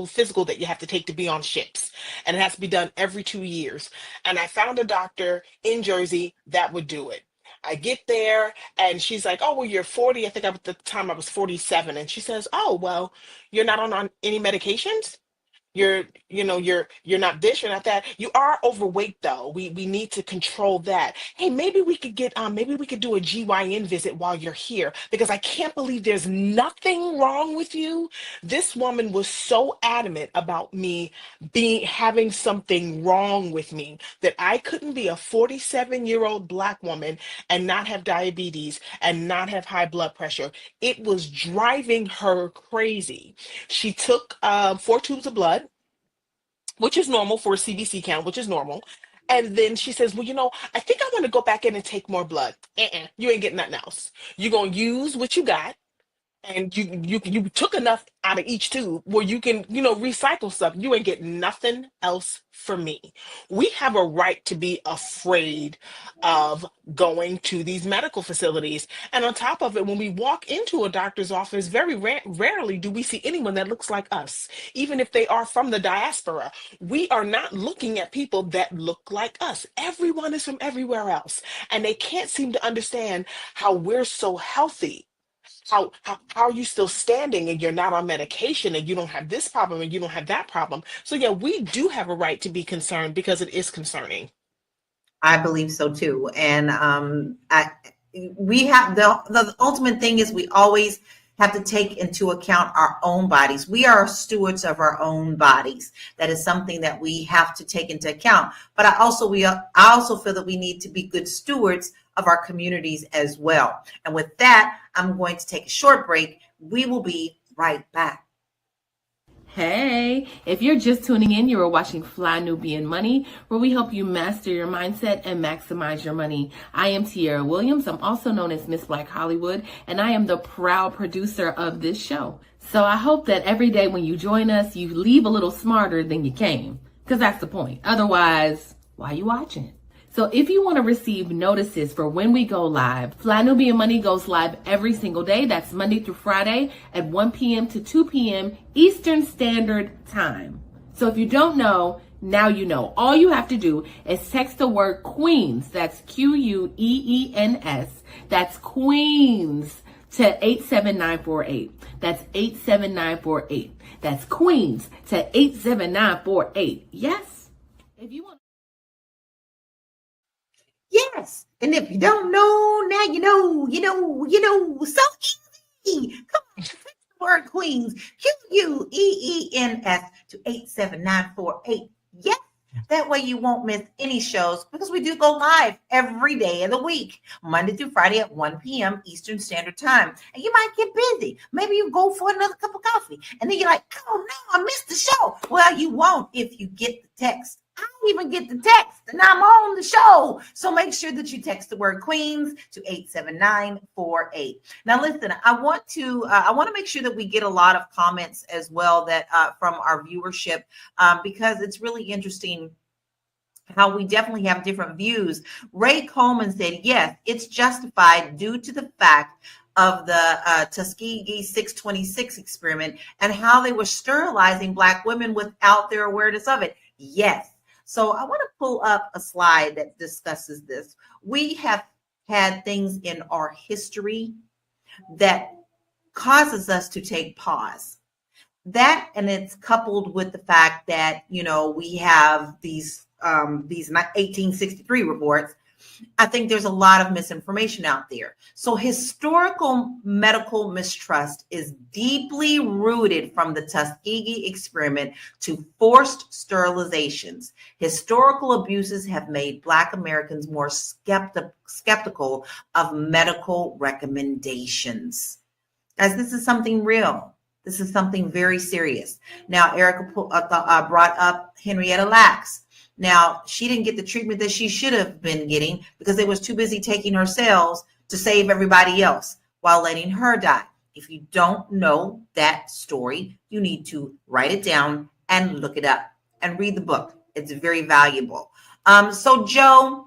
physical that you have to take to be on ships, and it has to be done every 2 years. And I found a doctor in Jersey that would do it. I get there and she's like, "Oh, well, you're 40." I think at the time I was 47. And she says, "Oh, well, you're not on any medications? You're not this, you're not that. You are overweight though. We need to control that. Hey, maybe we could do a GYN visit while you're here, because I can't believe there's nothing wrong with you." This woman was so adamant about me having something wrong with me, that I couldn't be a 47-year-old Black woman and not have diabetes and not have high blood pressure. It was driving her crazy. She took 4 tubes of blood, which is normal for a CBC count, which is normal. And then she says, "Well, I think I want to go back in and take more blood." You ain't getting nothing else. You're going to use what you got. And you took enough out of each tube where you can, recycle stuff. You ain't getting nothing else from me. We have a right to be afraid of going to these medical facilities. And on top of it, when we walk into a doctor's office, very rarely do we see anyone that looks like us, even if they are from the diaspora. We are not looking at people that look like us. Everyone is from everywhere else. And they can't seem to understand how we're so healthy. How are you still standing and you're not on medication and you don't have this problem and you don't have that problem? So yeah, we do have a right to be concerned, because it is concerning. I believe so too. And we have the ultimate thing is we always have to take into account our own bodies. We are stewards of our own bodies. That is something that we have to take into account. But I also feel that we need to be good stewards of our communities as well. And with that, I'm going to take a short break. We will be right back. Hey, if you're just tuning in, you are watching Fly Nubian Money, where we help you master your mindset and maximize your money. I am Tiara Williams. I'm also known as Miss Black Hollywood, and I am the proud producer of this show. So I hope that every day when you join us, you leave a little smarter than you came, because that's the point. Otherwise, why are you watching? So if you want to receive notices for when we go live, Fly Nubian Money goes live every single day. That's Monday through Friday at 1 p.m. to 2 p.m. Eastern Standard Time. So if you don't know, now you know. All you have to do is text the word Queens, that's Queens, that's Queens, to 87948. That's 87948. That's Queens to 87948. Yes? If you want Yes. And if you don't know, now you know. So easy. Come on, text the word Queens, QUEENS to 87948. Yes. That way you won't miss any shows because we do go live every day of the week, Monday through Friday at 1 p.m. Eastern Standard Time. And you might get busy. Maybe you go for another cup of coffee. And then you're like, oh no, I missed the show. Well, you won't if you get the text. I even get the text and I'm on the show. So make sure that you text the word Queens to 87948. Now, listen, I want to make sure that we get a lot of comments as well that from our viewership because it's really interesting how we definitely have different views. Ray Coleman said, yes, it's justified due to the fact of the Tuskegee 626 experiment and how they were sterilizing Black women without their awareness of it. Yes. So I want to pull up a slide that discusses this. We have had things in our history that causes us to take pause. That, and it's coupled with the fact that, we have these 1863 reports. I think there's a lot of misinformation out there. So historical medical mistrust is deeply rooted from the Tuskegee experiment to forced sterilizations. Historical abuses have made Black Americans more skeptical of medical recommendations. As this is something real. This is something very serious. Now, Erica brought up Henrietta Lacks. Now, she didn't get the treatment that she should have been getting because they was too busy taking her cells to save everybody else while letting her die. If you don't know that story, you need to write it down and look it up and read the book. It's very valuable. So, Joe,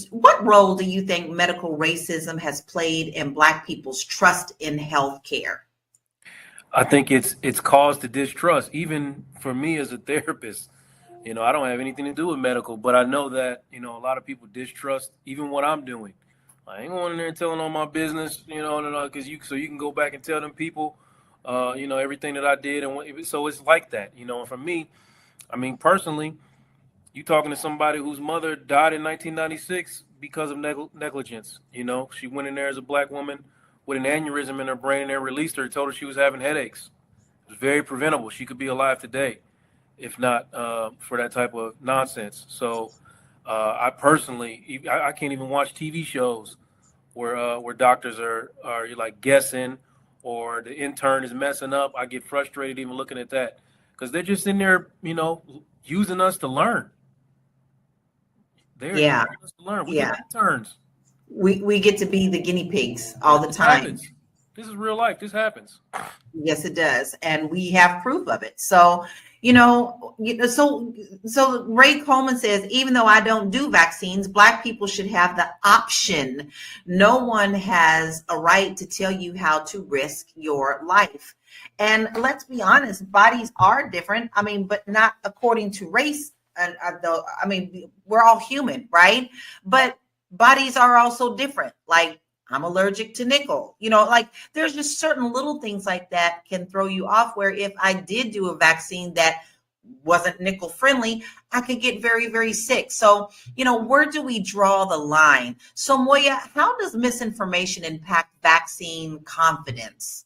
what role do you think medical racism has played in Black people's trust in healthcare? I think it's caused the distrust, even for me as a therapist. I don't have anything to do with medical, but I know that, a lot of people distrust even what I'm doing. I ain't going in there and telling all my business, because so you can go back and tell them people, everything that I did. And so it's like that, and for me, personally, you talking to somebody whose mother died in 1996 because of negligence. She went in there as a Black woman with an aneurysm in her brain and they released her, told her she was having headaches. It was very preventable. She could be alive today, if not for that type of nonsense. So I personally, I can't even watch TV shows where doctors are like guessing or the intern is messing up. I get frustrated even looking at that because they're just in there, using us to learn. They're using us to learn. We get interns. We get to be the guinea pigs all the time. Happens. This is real life. This happens. Yes, it does. And we have proof of it. So, so Ray Coleman says, even though I don't do vaccines, Black people should have the option. No one has a right to tell you how to risk your life. And let's be honest, bodies are different. But not according to race. We're all human, right? But bodies are also different. Like, I'm allergic to nickel, there's just certain little things like that can throw you off, where if I did do a vaccine that wasn't nickel friendly, I could get very, very sick. So, where do we draw the line? So, Moya, how does misinformation impact vaccine confidence?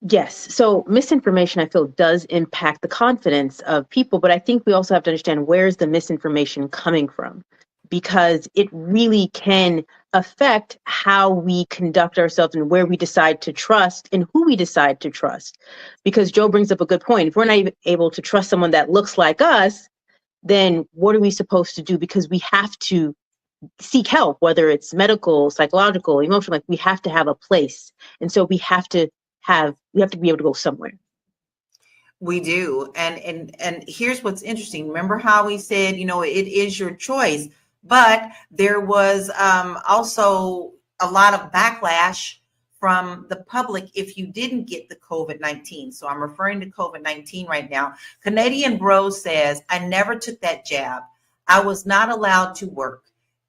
Yes. So misinformation, I feel, does impact the confidence of people. But I think we also have to understand, where's the misinformation coming from? Because it really can affect how we conduct ourselves and where we decide to trust and who we decide to trust. Because Joe brings up a good point. If we're not even able to trust someone that looks like us, then what are we supposed to do? Because we have to seek help, whether it's medical, psychological, emotional. Like, we have to have a place. And so we have to be able to go somewhere. We do. And here's what's interesting. Remember how we said, it is your choice, but there was also a lot of backlash from the public if you didn't get the COVID-19. So I'm referring to COVID-19 right now. Canadian Bro says, I never took that jab. I was not allowed to work.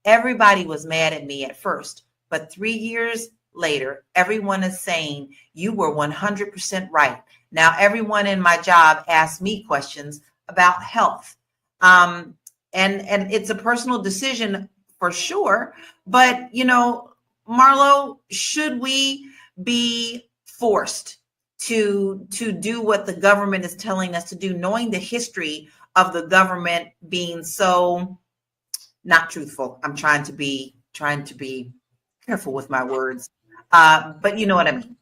Everybody was mad at me at first, but 3 years later, everyone is saying you were 100% right. Now, everyone in my job asks me questions about health. And it's a personal decision for sure. But, Marlo, should we be forced to do what the government is telling us to do, knowing the history of the government being so not truthful? I'm trying to be careful with my words. But you know what I mean?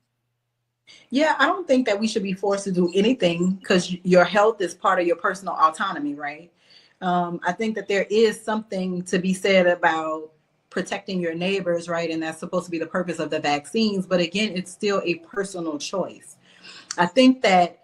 Yeah, I don't think that we should be forced to do anything because your health is part of your personal autonomy, right? I think that there is something to be said about protecting your neighbors, right? And that's supposed to be the purpose of the vaccines. But again, it's still a personal choice. I think that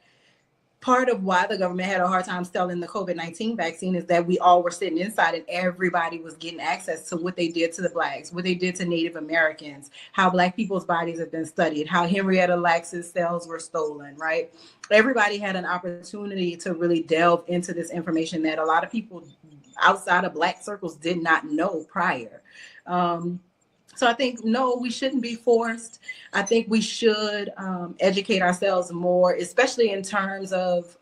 part of why the government had a hard time selling the COVID-19 vaccine is that we all were sitting inside and everybody was getting access to what they did to the Blacks, what they did to Native Americans, how Black people's bodies have been studied, how Henrietta Lacks's cells were stolen, right? Everybody had an opportunity to really delve into this information that a lot of people outside of Black circles did not know prior. So I think, no, we shouldn't be forced. I think we should educate ourselves more, especially in terms of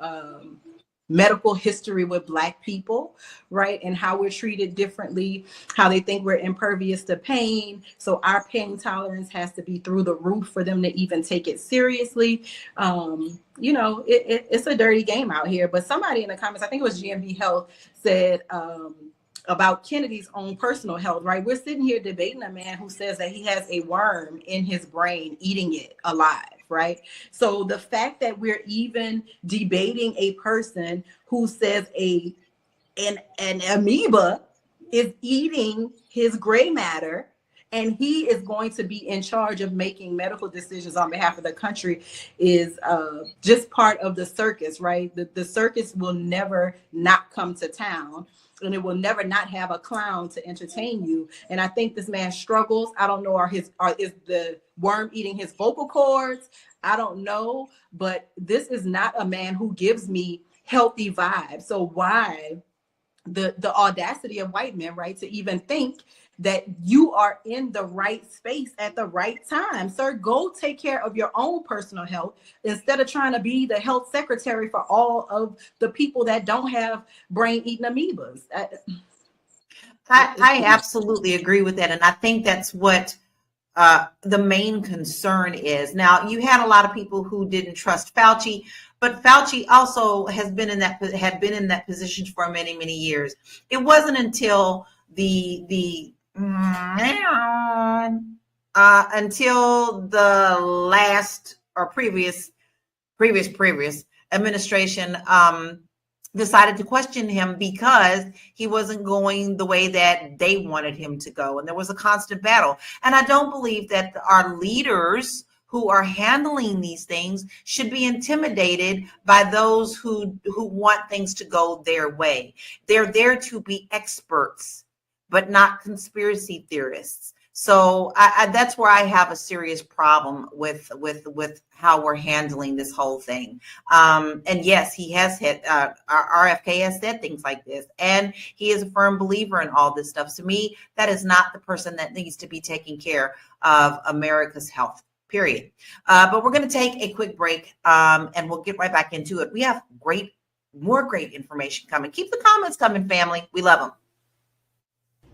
medical history with Black people, right? And how we're treated differently, how they think we're impervious to pain. So our pain tolerance has to be through the roof for them to even take it seriously. It's a dirty game out here. But somebody in the comments, I think it was GMB Health, said, about Kennedy's own personal health, right? We're sitting here debating a man who says that he has a worm in his brain eating it alive, right? So the fact that we're even debating a person who says an amoeba is eating his gray matter and he is going to be in charge of making medical decisions on behalf of the country is just part of the circus, right? The circus will never not come to town. And it will never not have a clown to entertain you. And I think this man struggles. I don't know, is the worm eating his vocal cords? I don't know. But this is not a man who gives me healthy vibes. So why the audacity of white men, right, to even think that you are in the right space at the right time? Sir, go take care of your own personal health instead of trying to be the health secretary for all of the people that don't have brain-eating amoebas. I absolutely agree with that. And I think that's what the main concern is. Now, you had a lot of people who didn't trust Fauci, but Fauci also had been in that position for many, many years. It wasn't until until the last or previous administration decided to question him because he wasn't going the way that they wanted him to go. And there was a constant battle. And I don't believe that our leaders who are handling these things should be intimidated by those who want things to go their way. They're there to be experts, but not conspiracy theorists. So that's where I have a serious problem with how we're handling this whole thing. And yes, he has had RFK has said things like this, and he is a firm believer in all this stuff. To me, that is not the person that needs to be taking care of America's health. Period. But we're going to take a quick break, and we'll get right back into it. We have more great information coming. Keep the comments coming, family. We love them.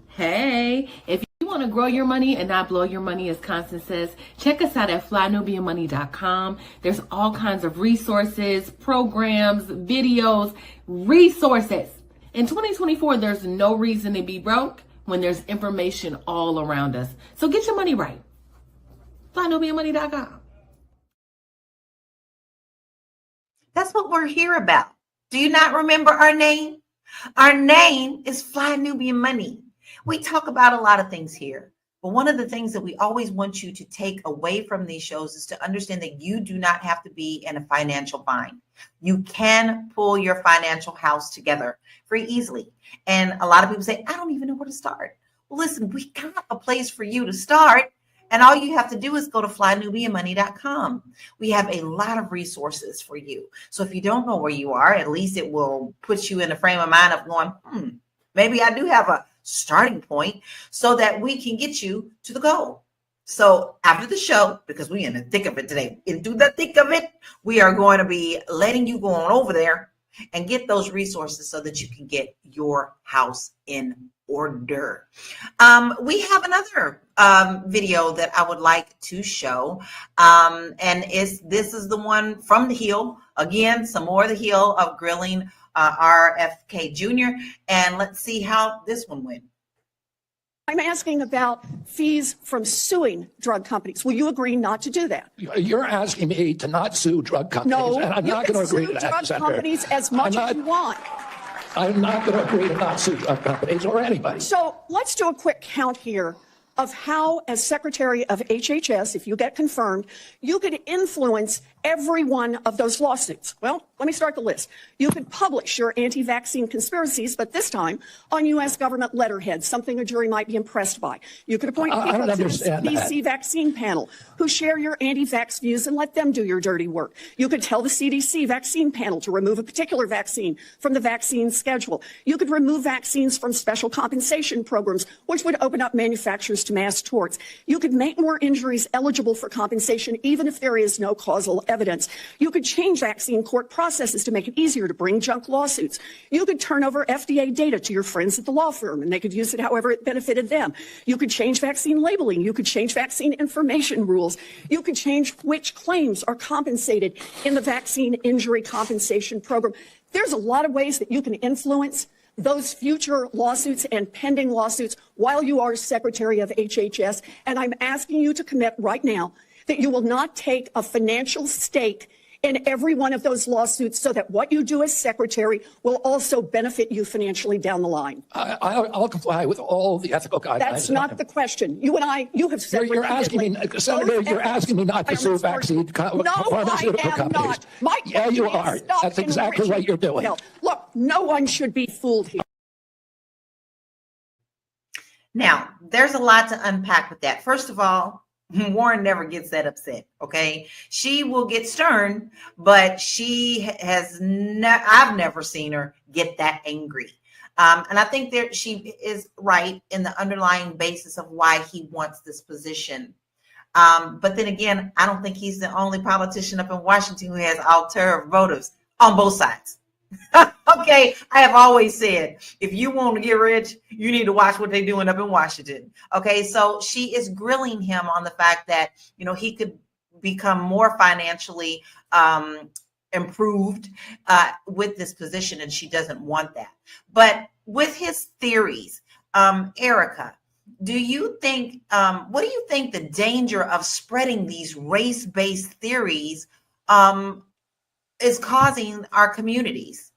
Hey, if you want to grow your money and not blow your money, as Constance says, check us out at flynubianmoney.com. There's all kinds of resources, programs, videos, resources. In 2024, there's no reason to be broke when there's information all around us. So get your money right. flynubianmoney.com. That's what we're here about. Do you not remember our name? Our name is Fly Nubian Money. We talk about a lot of things here, but one of the things that we always want you to take away from these shows is to understand that you do not have to be in a financial bind. You can pull your financial house together very easily. And a lot of people say, I don't even know where to start. Well, listen, we got a place for you to start. And all you have to do is go to flynubianmoney.com. We have a lot of resources for you. So if you don't know where you are, at least it will put you in a frame of mind of going, maybe I do have a starting point so that we can get you to the goal. So after the show, because we're in the thick of it today, into the thick of it, we are going to be letting you go on over there and get those resources so that you can get your house in order. We have another video that I would like to show, and this is the one from the Hill. Again, some more of the Hill of grilling RFK Jr. And let's see how this one went. I'm asking about fees from suing drug companies. Will you agree not to do that? You're asking me to not sue drug companies, No, and I'm you not can going to agree sue to that, drug Senator. companies as much as you want. I'm not going to agree to not sue drug companies or anybody. So let's do a quick count here of how, as Secretary of HHS, if you get confirmed, you could influence every one of those lawsuits. Well, let me start the list. You could publish your anti-vaccine conspiracies, but this time on U.S. government letterhead, something a jury might be impressed by. You could appoint I people don't to the understand that. CDC vaccine panel who share your anti-vax views and let them do your dirty work. You could tell the CDC vaccine panel to remove a particular vaccine from the vaccine schedule. You could remove vaccines from special compensation programs, which would open up manufacturers to mass torts. You could make more injuries eligible for compensation even if there is no causal evidence. You could change vaccine court processes to make it easier to bring junk lawsuits. You could turn over FDA data to your friends at the law firm and they could use it however it benefited them. You could change vaccine labeling. You could change vaccine information rules. You could change which claims are compensated in the vaccine injury compensation program. There's a lot of ways that you can influence those future lawsuits and pending lawsuits while you are Secretary of HHS. And I'm asking you to commit right now that you will not take a financial stake in every one of those lawsuits so that what you do as Secretary will also benefit you financially down the line. I'll comply with all the ethical guidelines. That's not the question. You and I, you have said You're asking me, Senator, you're asking me not to sue vaccine pharmaceutical companies. Yeah, you are. That's exactly what you're doing. Look, no one should be fooled here. Now, there's a lot to unpack with that. First of all, Warren never gets that upset, okay? She will get stern, but I've never seen her get that angry. And I think that she is right in the underlying basis of why he wants this position. But then again, I don't think he's the only politician up in Washington who has ulterior motives on both sides. Okay, I have always said, if you want to get rich, you need to watch what they're doing up in Washington. Okay, so she is grilling him on the fact that, you know, he could become more financially improved with this position, and she doesn't want that. But with his theories, Erica, do you think, what do you think the danger of spreading these race-based theories is causing our communities?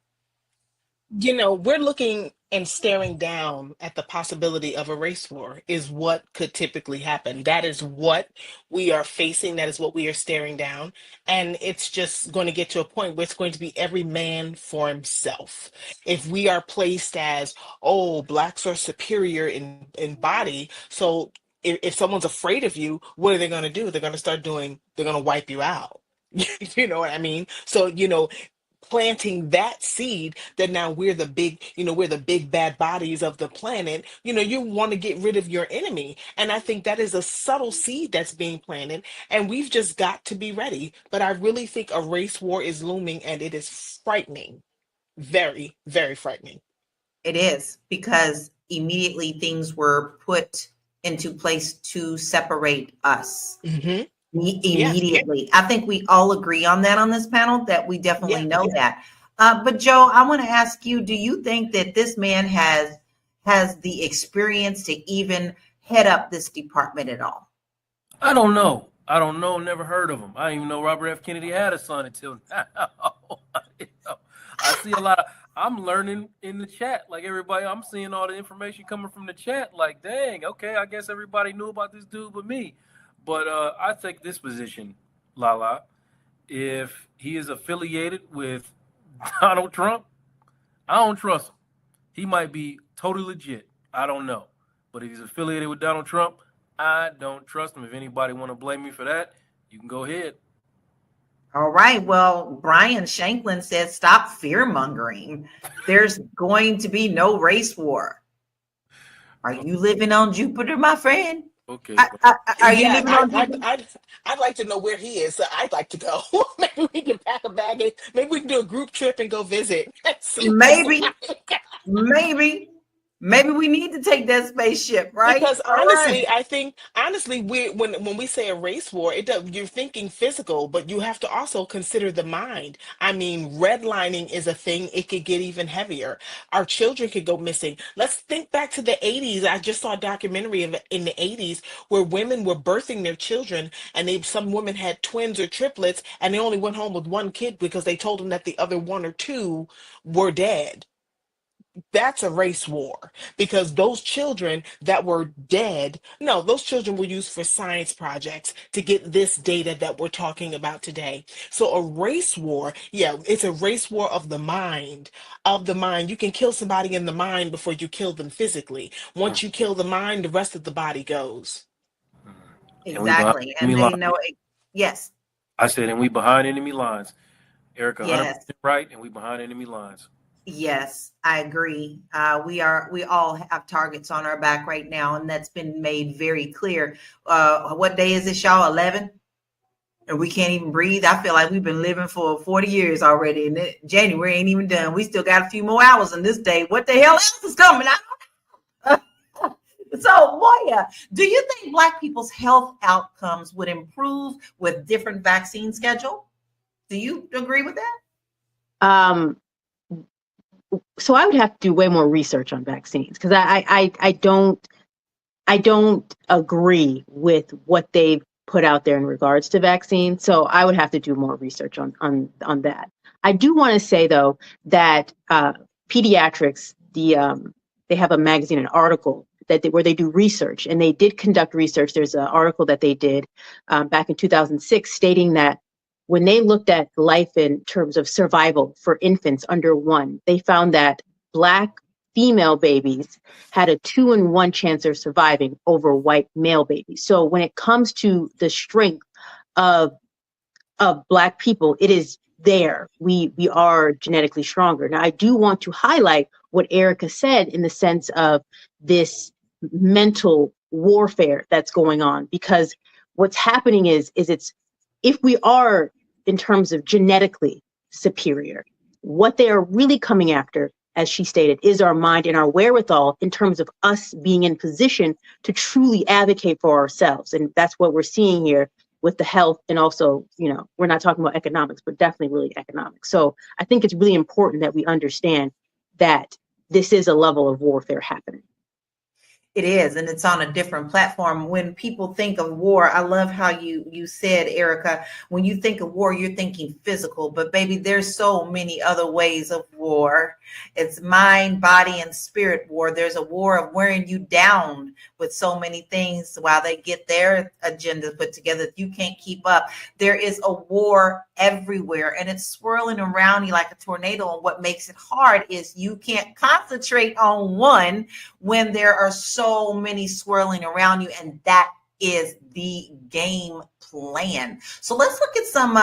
You know, we're looking and staring down at the possibility of a race war is what could typically happen. That is what we are facing. That is what we are staring down. And it's just going to get to a point where it's going to be every man for himself. If we are placed as, oh, blacks are superior in body, so if someone's afraid of you, what are they going to do? They're going to wipe you out. You know what I mean? So, you know, planting that seed that now we're the big bad bodies of the planet. You know, you want to get rid of your enemy. And I think that is a subtle seed that's being planted, and we've just got to be ready. But I really think a race war is looming, and it is frightening. Very, very frightening. It is, because immediately things were put into place to separate us. Mm-hmm. Immediately. Yeah. I think we all agree on that on this panel, that we definitely know that. But Joe, I want to ask you, do you think that this man has the experience to even head up this department at all? I don't know. Never heard of him. I didn't even know Robert F. Kennedy had a son until now. I see a lot of, I'm learning in the chat, like everybody. I'm seeing all the information coming from the chat, like, dang, okay, I guess everybody knew about this dude but me. But I think this position, Lala, if he is affiliated with Donald Trump, I don't trust him. He might be totally legit. I don't know. But if he's affiliated with Donald Trump, I don't trust him. If anybody want to blame me for that, you can go ahead. All right. Well, Brian Shanklin says, stop fear mongering. There's going to be no race war. Are you living on Jupiter, my friend? Okay. Are you Yeah, living on deepen? I'd like to know where he is. So I'd like to go. Maybe we can pack a bag. And maybe we can do a group trip and go visit. See what's Maybe, maybe, maybe we need to take that spaceship, right? Because All right. honestly, I think honestly, when we say a race war, it does, you're thinking physical, but you have to also consider the mind. I mean, redlining is a thing. It could get even heavier. Our children could go missing. Let's think back to the 80s. I just saw a documentary of in the 80s where women were birthing their children, and some women had twins or triplets, and they only went home with one kid because they told them that the other one or two were dead. That's a race war because those children that were dead, no, those children were used for science projects to get this data that we're talking about today. So a race war, yeah, it's a race war of the mind. Of the mind. You can kill somebody in the mind before you kill them physically. Once you kill the mind, the rest of the body goes. And we behind Exactly. enemy And they lines. know it. Yes. I said, and we behind enemy lines. Erica, 100% Yes. right, and we behind enemy lines. Yes, I agree. We all have targets on our back right now, and that's been made very clear. What day is this, y'all? 11? And we can't even breathe. I feel like we've been living for 40 years already, and January ain't even done. We still got a few more hours in this day. What the hell else is coming? So, Moya, do you think Black people's health outcomes would improve with different vaccine schedule? Do you agree with that? So I would have to do way more research on vaccines because I don't agree with what they've put out there in regards to vaccines. So I would have to do more research on that. I do want to say though that pediatrics, they have a magazine, an article where they do research, and they did conduct research. There's an article that they did back in 2006 stating that when they looked at life in terms of survival for infants under 1, they found that Black female babies had a 2-in-1 chance of surviving over white male babies. So when it comes to the strength of Black people, it is there. We are genetically stronger. Now, I do want to highlight what Erica said in the sense of this mental warfare that's going on, because what's happening is it's, if we are in terms of genetically superior, what they are really coming after, as she stated, is our mind and our wherewithal in terms of us being in position to truly advocate for ourselves. And that's what we're seeing here with the health. And also, we're not talking about economics, but definitely really economics. So I think it's really important that we understand that this is a level of warfare happening. It is, and it's on a different platform. When people think of war, I love how you said, Erica, when you think of war, you're thinking physical, but baby, there's so many other ways of war. It's mind, body, and spirit war. There's a war of wearing you down with so many things while they get their agenda put together. You can't keep up. There is a war everywhere, and it's swirling around you like a tornado. And what makes it hard is you can't concentrate on one when there are so many swirling around you, and that is the game plan. So let's look at some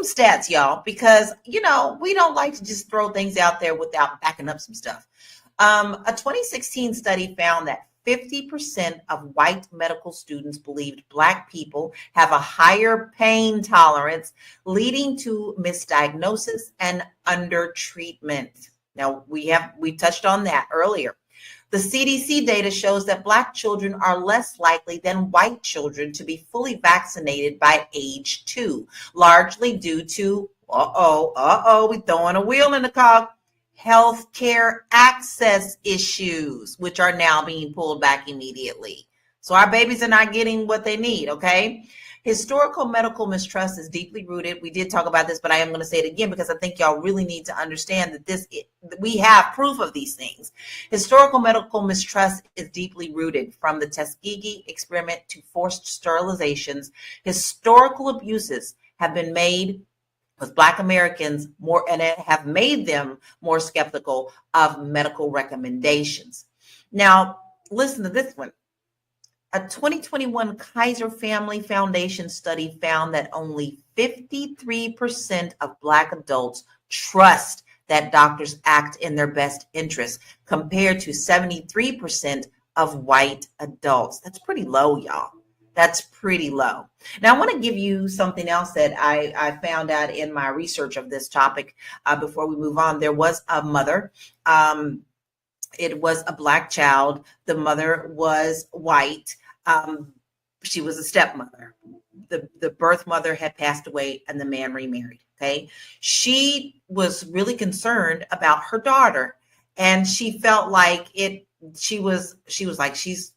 stats, y'all, because we don't like to just throw things out there without backing up some stuff. A 2016 study found that 50% of white medical students believed Black people have a higher pain tolerance, leading to misdiagnosis and undertreatment. Now, we touched on that earlier. The CDC data shows that Black children are less likely than white children to be fully vaccinated by age 2, largely due to, we throwing a wheel in the cog, healthcare access issues, which are now being pulled back immediately. So our babies are not getting what they need, okay? Historical medical mistrust is deeply rooted. We did talk about this, but I am going to say it again because I think y'all really need to understand that we have proof of these things. Historical medical mistrust is deeply rooted from the Tuskegee experiment to forced sterilizations. Historical abuses have been made with Black Americans more, and it have made them more skeptical of medical recommendations. Now, listen to this one. A 2021 Kaiser Family Foundation study found that only 53% of Black adults trust that doctors act in their best interest, compared to 73% of white adults. That's pretty low, y'all. That's pretty low. Now, I want to give you something else that I found out in my research of this topic before we move on. There was a mother. It was a Black child. The mother was white. She was a stepmother. The birth mother had passed away and the man remarried. Okay. She was really concerned about her daughter, and she felt like she was like, she's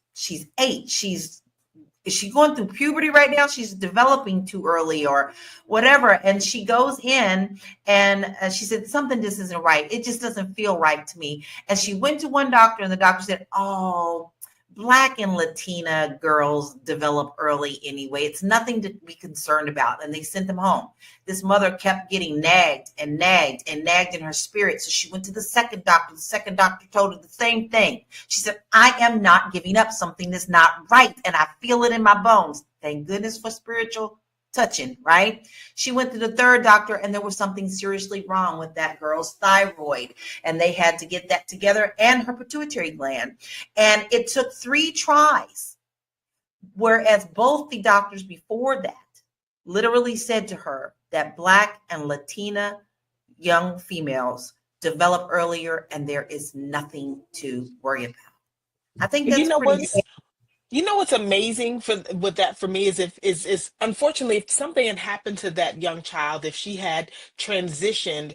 8. Is she going through puberty right now? She's developing too early or whatever. And she goes in and she said, something just isn't right. It just doesn't feel right to me. And she went to one doctor, and the doctor said, oh, Black and Latina girls develop early anyway. It's nothing to be concerned about. And they sent them home. This mother kept getting nagged and nagged and nagged in her spirit. So she went to the second doctor. The second doctor told her the same thing. She said, I am not giving up something that's not right, and I feel it in my bones. Thank goodness for spiritual touching, right? She went to the third doctor, and there was something seriously wrong with that girl's thyroid, and they had to get that together, and her pituitary gland. And it took 3 tries, whereas both the doctors before that literally said to her that Black and Latina young females develop earlier, and there is nothing to worry about. I think that's You know what's amazing with that for me is unfortunately, if something had happened to that young child, if she had transitioned,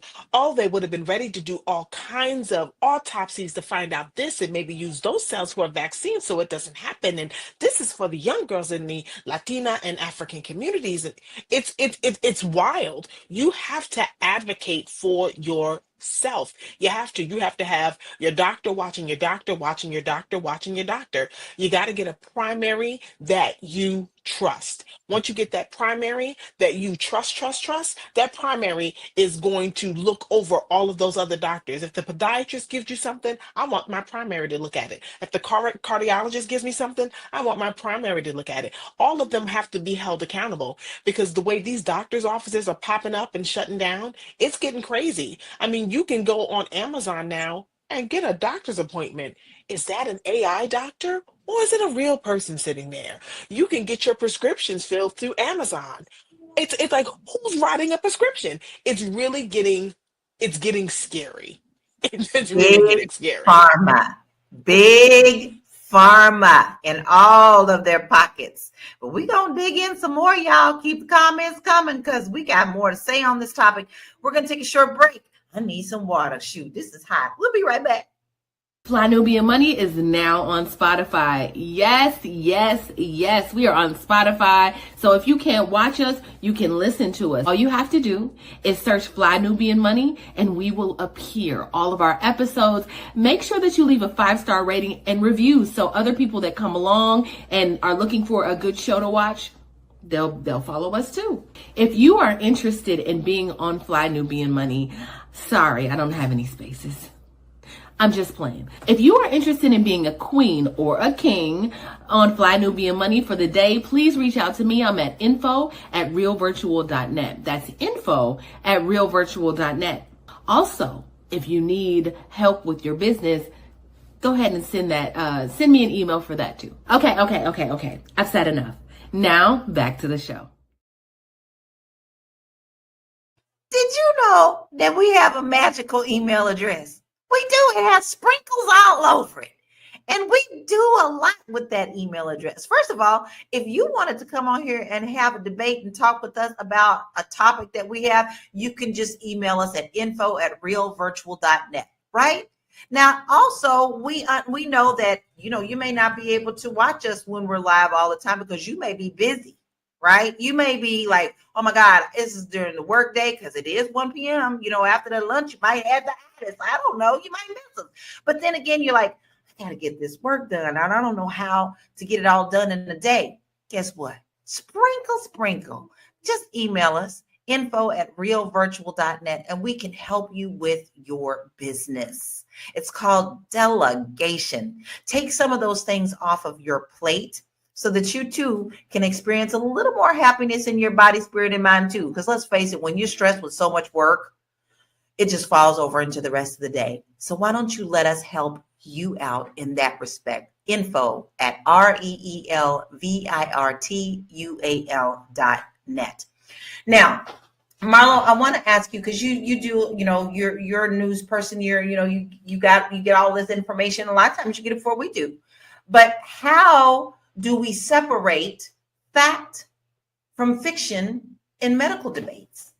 they would have been ready to do all kinds of autopsies to find out this and maybe use those cells for a vaccine so it doesn't happen. And this is for the young girls in the Latina and African communities. It's wild. You have to advocate for yourself. You have to have your doctor watching your doctor watching your doctor watching your doctor. You got to get a primary that you trust. Once you get that primary that you trust, that primary is going to look over all of those other doctors. If the podiatrist gives you something, I want my primary to look at it. If the cardiologist gives me something, I want my primary to look at it. All of them have to be held accountable, because the way these doctors' offices are popping up and shutting down, it's getting crazy. I mean, you can go on Amazon now and get a doctor's appointment. Is that an AI doctor, or is it a real person sitting there? You can get your prescriptions filled through Amazon. It's like, who's writing a prescription? It's getting scary. It's really getting scary. Big pharma in all of their pockets. But we're going to dig in some more, y'all. Keep the comments coming, because we got more to say on this topic. We're going to take a short break. I need some water. Shoot, this is hot. We'll be right back. Fly Nubian Money is now on Spotify. Yes, we are on Spotify. So if you can't watch us, you can listen to us. All you have to do is search Fly Nubian Money, and we will appear. All of our episodes. Make sure that you leave a 5-star rating and review, so other people that come along and are looking for a good show to watch, they'll follow us too. If you are interested in being on Fly Nubian Money, sorry, I don't have any spaces. I'm just playing. If you are interested in being a queen or a king on Fly Nubian Money for the day, please reach out to me. I'm at info@realvirtual.net. That's info@realvirtual.net. Also, if you need help with your business, go ahead and send me an email for that too. Okay. I've said enough. Now back to the show. Did you know that we have a magical email address? We do. It has sprinkles all over it. And we do a lot with that email address. First of all, if you wanted to come on here and have a debate and talk with us about a topic that we have, you can just email us at info@realvirtual.net, right? Now, also, we know that, you may not be able to watch us when we're live all the time, because you may be busy, right? You may be like, oh my God, this is during the work day, because it is 1 p.m. After the lunch, you might have the itis. I don't know. You might miss them. But then again, you're like, I got to get this work done, and I don't know how to get it all done in a day. Guess what? Sprinkle. Just email us, info@realvirtual.net, and we can help you with your business. It's called delegation. Take some of those things off of your plate, so that you too can experience a little more happiness in your body, spirit, and mind too. Because let's face it, when you're stressed with so much work, it just falls over into the rest of the day. So why don't you let us help you out in that respect? info@reelvirtual.net. Now, Marlo, I want to ask you, because you do, you're a news person, you get all this information. A lot of times you get it before we do. But how do we separate fact from fiction in medical debates?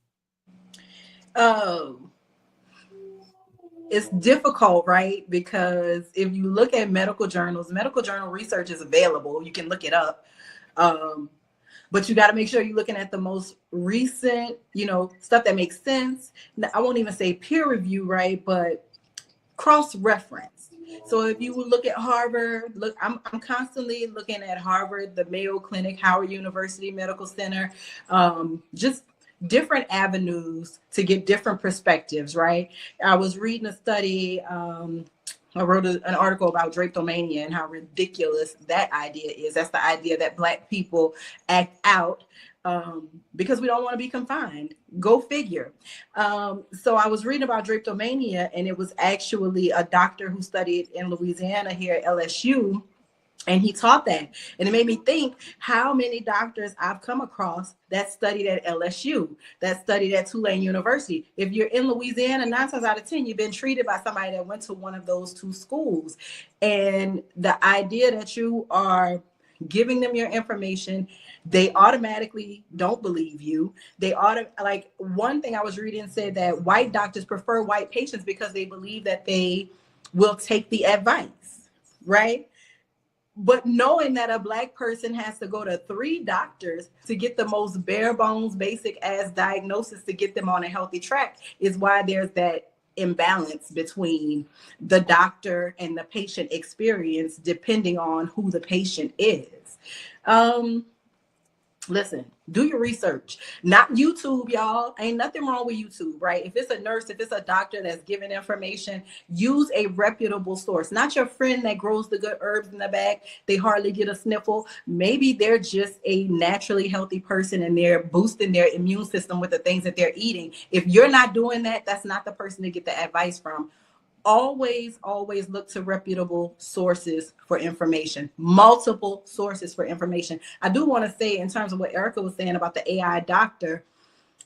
It's difficult, right? Because if you look at medical journals, medical journal research is available. You can look it up. But you got to make sure you're looking at the most recent, stuff that makes sense. Now, I won't even say peer review, right? But cross-reference. So if you look at Harvard, I'm constantly looking at Harvard, the Mayo Clinic, Howard University Medical Center, just different avenues to get different perspectives, right? I was reading a study. I wrote an article about drapetomania and how ridiculous that idea is. That's the idea that Black people act out because we don't want to be confined. Go figure. So I was reading about drapetomania, and it was actually a doctor who studied in Louisiana here at LSU. And he taught that. And it made me think how many doctors I've come across that studied at LSU, that studied at Tulane University. If you're in Louisiana, 9 times out of 10, you've been treated by somebody that went to one of those two schools. And the idea that you are giving them your information, they automatically don't believe you. Like one thing I was reading said that white doctors prefer white patients because they believe that they will take the advice, right? But knowing that a Black person has to go to 3 doctors to get the most bare bones, basic ass diagnosis to get them on a healthy track is why there's that imbalance between the doctor and the patient experience, depending on who the patient is. Listen, do your research. Not YouTube, y'all. Ain't nothing wrong with YouTube, right? If it's a nurse, if it's a doctor that's giving information, use a reputable source. Not your friend that grows the good herbs in the back. They hardly get a sniffle. Maybe they're just a naturally healthy person and they're boosting their immune system with the things that they're eating. If you're not doing that, that's not the person to get the advice from. Always look to reputable sources for information, multiple sources for information. I do want to say, in terms of what Erica was saying about the AI doctor,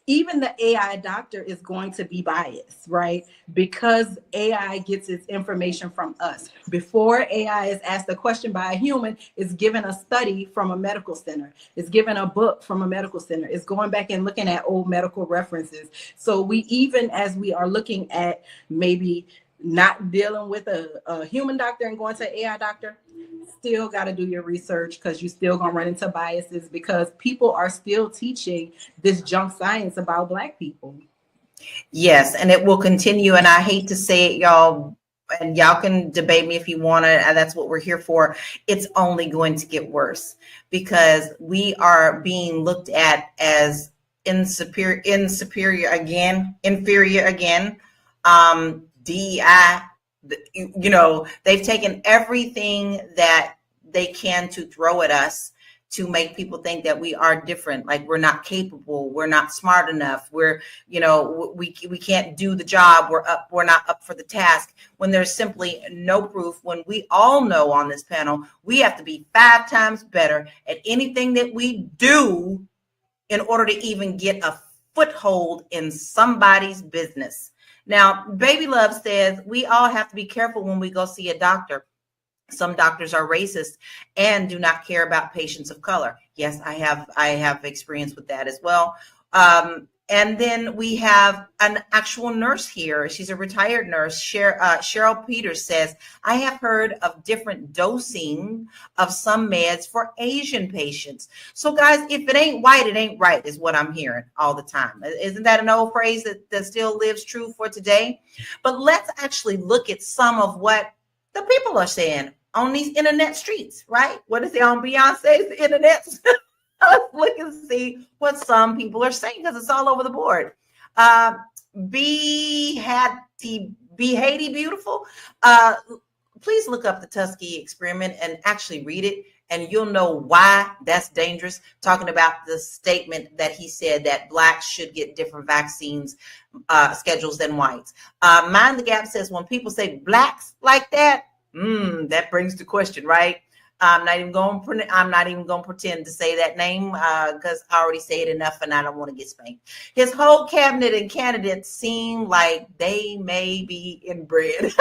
even the AI doctor is going to be biased, right? Because AI gets its information from us. Before AI is asked a question by a human, it's given a study from a medical center. It's given a book from a medical center. It's going back and looking at old medical references. So even as we are looking at maybe not dealing with a human doctor and going to an AI doctor, still got to do your research, because you still gonna run into biases because people are still teaching this junk science about Black people. Yes, and it will continue. And I hate to say it, y'all, and y'all can debate me if you want to, and that's what we're here for. It's only going to get worse because we are being looked at as inferior again. DEI, they've taken everything that they can to throw at us to make people think that we are different, like we're not capable, we're not smart enough, we can't do the job, we're not up for the task, when there's simply no proof, when we all know on this panel we have to be 5 times better at anything that we do in order to even get a foothold in somebody's business. Now, Baby Love says we all have to be careful when we go see a doctor. Some doctors are racist and do not care about patients of color. Yes, I have experience with that as well. And then we have an actual nurse here. She's a retired nurse. Cheryl Peters says, I have heard of different dosing of some meds for Asian patients. So guys, if it ain't white, it ain't right, is what I'm hearing all the time. Isn't that an old phrase that still lives true for today? But let's actually look at some of what the people are saying on these internet streets, right? What is it on Beyonce's internet? Let's look and see what some people are saying, because it's all over the board. Be Haiti Beautiful. Please look up the Tuskegee experiment and actually read it, and you'll know why that's dangerous. Talking about the statement that he said that Blacks should get different vaccines schedules than whites. Mind the Gap says when people say Blacks like that, That brings the question, right? I'm not even going to pretend to say that name because I already say it enough and I don't want to get spanked. His whole cabinet and candidates seem like they may be inbred.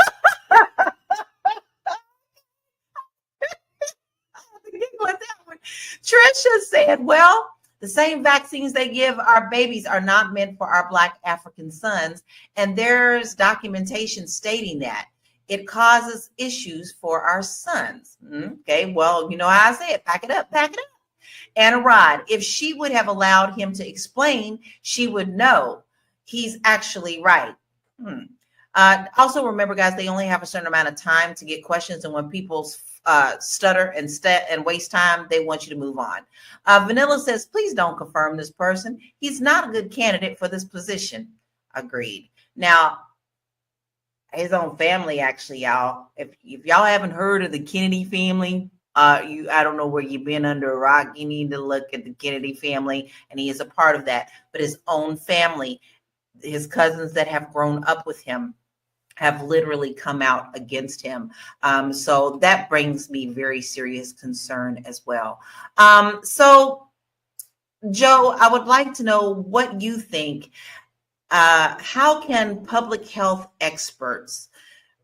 Trisha said, well, the same vaccines they give our babies are not meant for our Black African sons. And there's documentation stating that it causes issues for our sons. Okay, well, you know how I say it. Pack it up, pack it up. Anna Rod, if she would have allowed him to explain, she would know he's actually right. Also, remember, guys, they only have a certain amount of time to get questions. And when people stutter and waste time, they want you to move on. Vanilla says, please don't confirm this person. He's not a good candidate for this position. Agreed. Now, his own family, actually, y'all, if y'all haven't heard of the Kennedy family, I don't know where you've been under a rock. You need to look at the Kennedy family, and he is a part of that. But his own family, his cousins that have grown up with him, have literally come out against him. So that brings me very serious concern as well. So, Joe, I would like to know what you think. How can public health experts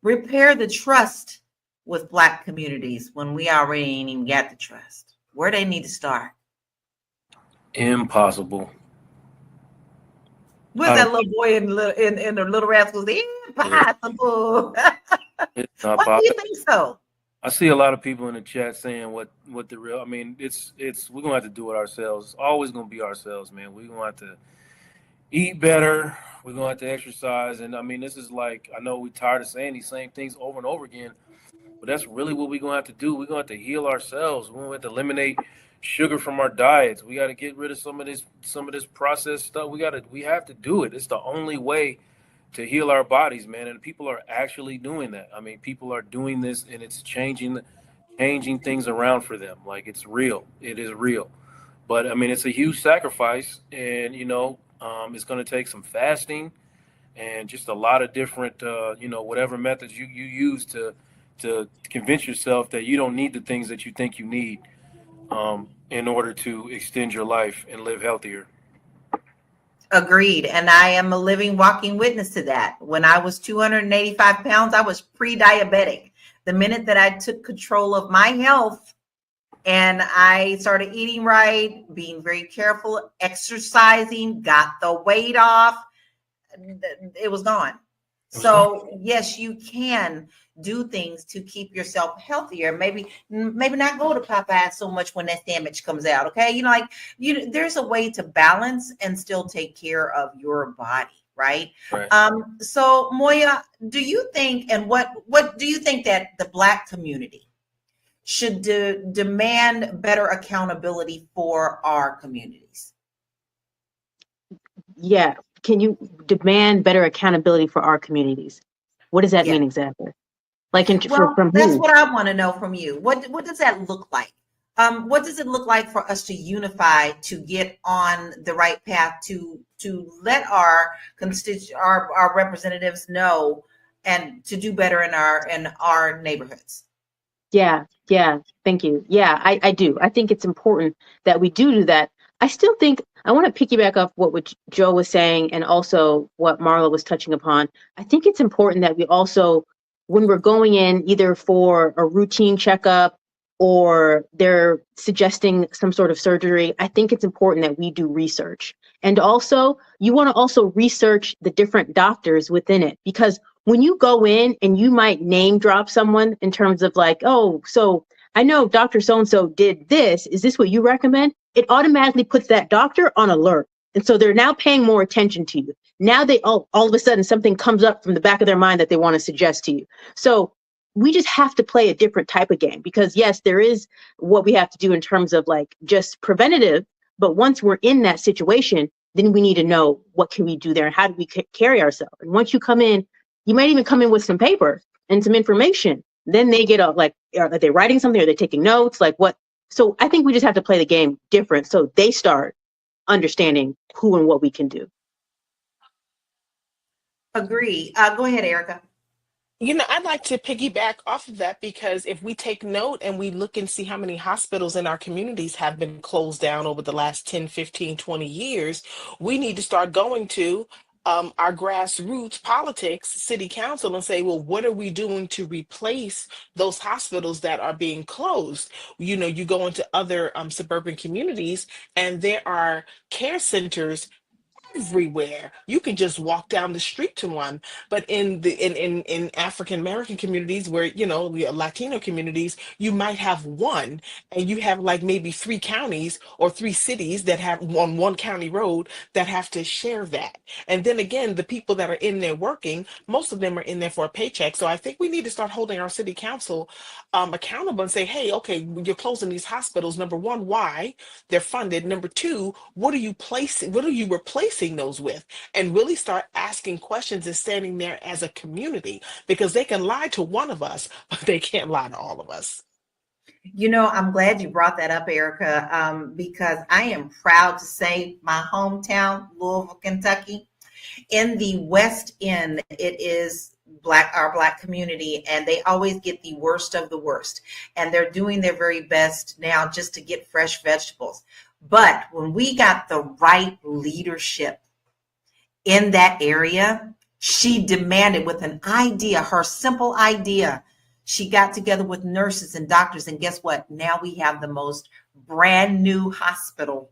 repair the trust with Black communities when we already ain't even got the trust? Where they need to start? Impossible. What's that little boy in the Little Rascals? Impossible. It's not Why do you possible. think so? I see a lot of people in the chat saying what the real. I mean, it's we're gonna have to do it ourselves. It's always gonna be ourselves, man. We're gonna have to eat better. We're gonna have to exercise, and I mean, this is like, I know we're tired of saying these same things over and over again, but that's really what we're gonna have to do. We're gonna have to heal ourselves. We're gonna have to eliminate sugar from our diets. We got to get rid of some of this processed stuff. We have to do it. It's the only way to heal our bodies, man. And people are actually doing that. I mean, people are doing this, and it's changing things around for them. Like, it's real. It is real. But I mean, it's a huge sacrifice, and it's going to take some fasting and just a lot of different, whatever methods you use to convince yourself that you don't need the things that you think you need in order to extend your life and live healthier. Agreed. And I am a living, walking witness to that. When I was 285 pounds, I was pre-diabetic. The minute that I took control of my health and I started eating right, being very careful, exercising, got the weight off, it was gone. So yes, you can do things to keep yourself healthier. Maybe not go to Popeye so much when that sandwich comes out. Okay, there's a way to balance and still take care of your body, right? So Moya, do you think, and what do you think that the Black community should demand better accountability for our communities? Yeah. Can you demand better accountability for our communities? What does that mean exactly? Like, from that's who? what I want to know from you. What does that look like? What does it look like for us to unify to get on the right path to let our our representatives know and to do better in our neighborhoods? Yeah. Thank you. Yeah, I do. I think it's important that we do that. I still think I want to piggyback off what Joe was saying and also what Marla was touching upon. I think it's important that we also, when we're going in either for a routine checkup or they're suggesting some sort of surgery, I think it's important that we do research. And also, you want to also research the different doctors within it, because when you go in and you might name drop someone in terms of like, oh, so I know Dr. So-and-so did this. Is this what you recommend? It automatically puts that doctor on alert. And so they're now paying more attention to you. Now they all of a sudden something comes up from the back of their mind that they want to suggest to you. So we just have to play a different type of game, because yes, there is what we have to do in terms of like just preventative. But once we're in that situation, then we need to know what can we do there and how do we carry ourselves. And once you come in, you might even come in with some paper and some information. Then they get like, are they writing something? Are they taking notes? Like what? So I think we just have to play the game different so they start understanding who and what we can do. Agree. Go ahead, Erica. I'd like to piggyback off of that because if we take note and we look and see how many hospitals in our communities have been closed down over the last 10, 15, 20 years, we need to start going to our grassroots politics, city council, and say, well, what are we doing to replace those hospitals that are being closed? You go into other suburban communities and there are care centers everywhere. You can just walk down the street to one. But in African American communities where, the Latino communities, you might have one, and you have like maybe 3 counties or 3 cities that have on one county road that have to share that. And then again, the people that are in there working, most of them are in there for a paycheck. So I think we need to start holding our city council accountable and say, hey, okay, you're closing these hospitals. Number one, why? They're funded. Number two, what are you replacing those with? And really start asking questions and standing there as a community, because they can lie to one of us, but they can't lie to all of us. I'm glad you brought that up, Erica, because I am proud to say my hometown, Louisville, Kentucky, in the West End, it is our Black community, and they always get the worst of the worst. And they're doing their very best now just to get fresh vegetables. But when we got the right leadership in that area, she demanded with an idea, her simple idea. She got together with nurses and doctors, and guess what? Now we have the most brand new hospital.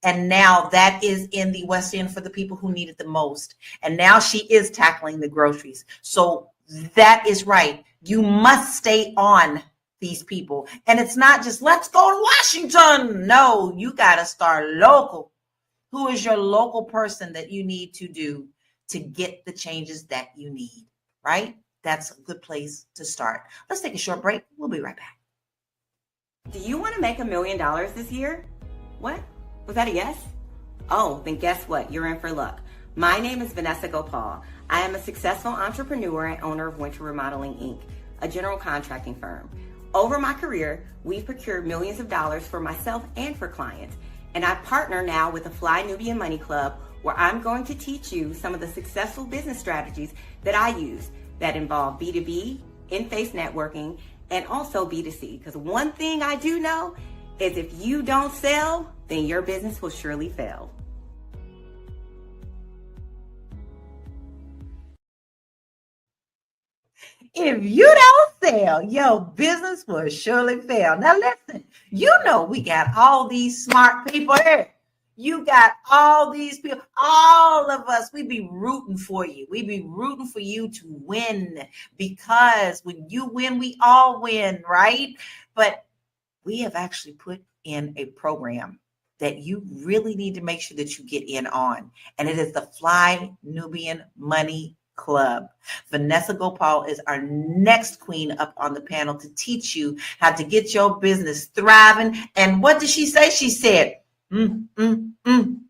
And now that is in the West End for the people who need it the most. And now she is tackling the groceries. So that is right. You must stay on these people. And it's not just, let's go to Washington. No, you got to start local. Who is your local person that you need to do to get the changes that you need, right? That's a good place to start. Let's take a short break. We'll be right back. Do you want to make $1 million this year? What? Was that a yes? Oh, then guess what? You're in for luck. My name is Vanessa Gopal. I am a successful entrepreneur and owner of Winter Remodeling, Inc., a general contracting firm. Over my career, we've procured millions of dollars for myself and for clients. And I partner now with the Fly Nubian Money Club, where I'm going to teach you some of the successful business strategies that I use that involve B2B, in-face networking, and also B2C. Because one thing I do know is if you don't sell, then your business will surely fail. If you don't sell, your business will surely fail. Now listen, we got all these smart people here. You got all these people, all of us, we be rooting for you. We be rooting for you to win, because when you win, we all win, right? But we have actually put in a program that you really need to make sure that you get in on. And it is the Fly Nubian Money Club. Vanessa Gopal is our next queen up on the panel to teach you how to get your business thriving. And what did she say? She said,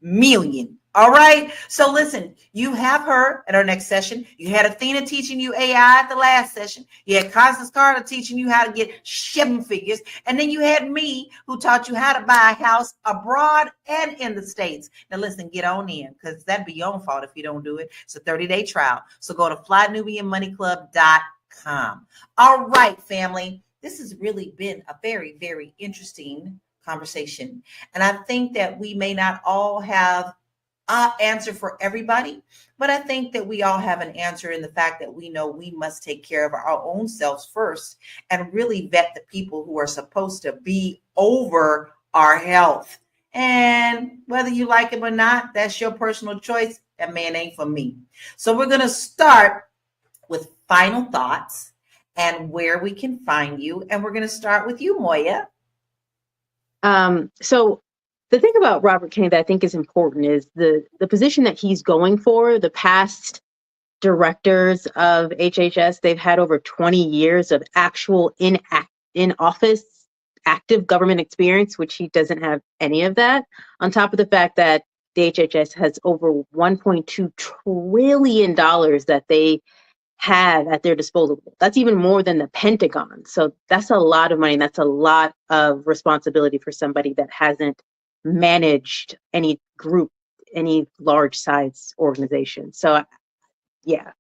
million. All right. So listen, you have her at our next session. You had Athena teaching you AI at the last session. You had Constance Carter teaching you how to get 7 figures. And then you had me who taught you how to buy a house abroad and in the States. Now listen, get on in, because that'd be your own fault if you don't do it. It's a 30-day trial. So go to flynubianmoneyclub.com. All right, family. This has really been a very, very interesting conversation. And I think that we may not all have answer for everybody, but I think that we all have an answer in the fact that we know we must take care of our own selves first and really vet the people who are supposed to be over our health. And whether you like him or not, that's your personal choice. That man ain't for me. So we're going to start with final thoughts and where we can find you. And we're going to start with you, Moya. So the thing about Robert Kennedy that I think is important is the position that he's going for. The past directors of HHS, they've had over 20 years of actual in-office active government experience, which he doesn't have any of that. On top of the fact that the HHS has over $1.2 trillion that they have at their disposal. That's even more than the Pentagon. So that's a lot of money. That's a lot of responsibility for somebody that hasn't managed any group, any large size organization. So yeah,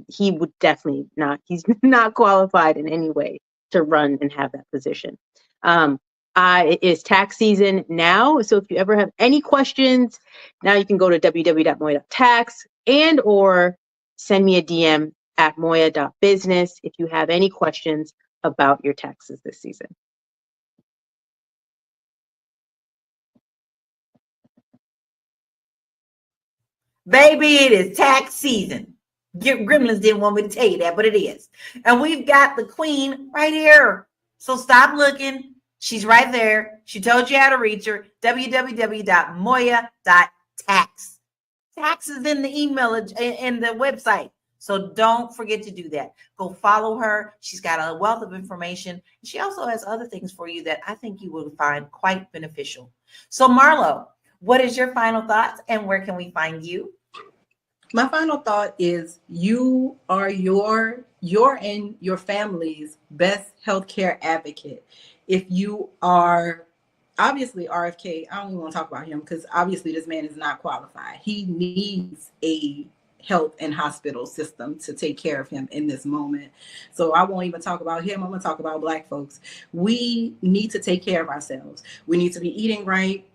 he would definitely not, he's not qualified in any way to run and have that position. It is tax season now. So if you ever have any questions, now you can go to www.moya.tax and or send me a DM at moya.business if you have any questions about your taxes this season. Baby, it is tax season. Gremlins didn't want me to tell you that, but it is. And we've got the queen right here. So stop looking. She's right there. She told you how to reach her. www.moya.tax. Tax is in the email and the website. So don't forget to do that. Go follow her. She's got a wealth of information. She also has other things for you that I think you will find quite beneficial. So Marlo, what is your final thoughts and where can we find you? My final thought is you are your and your family's best healthcare advocate. If you are obviously RFK, I don't even want to talk about him because obviously this man is not qualified. He needs a health and hospital system to take care of him in this moment. So I won't even talk about him. I'm going to talk about Black folks. We need to take care of ourselves. We need to be eating right.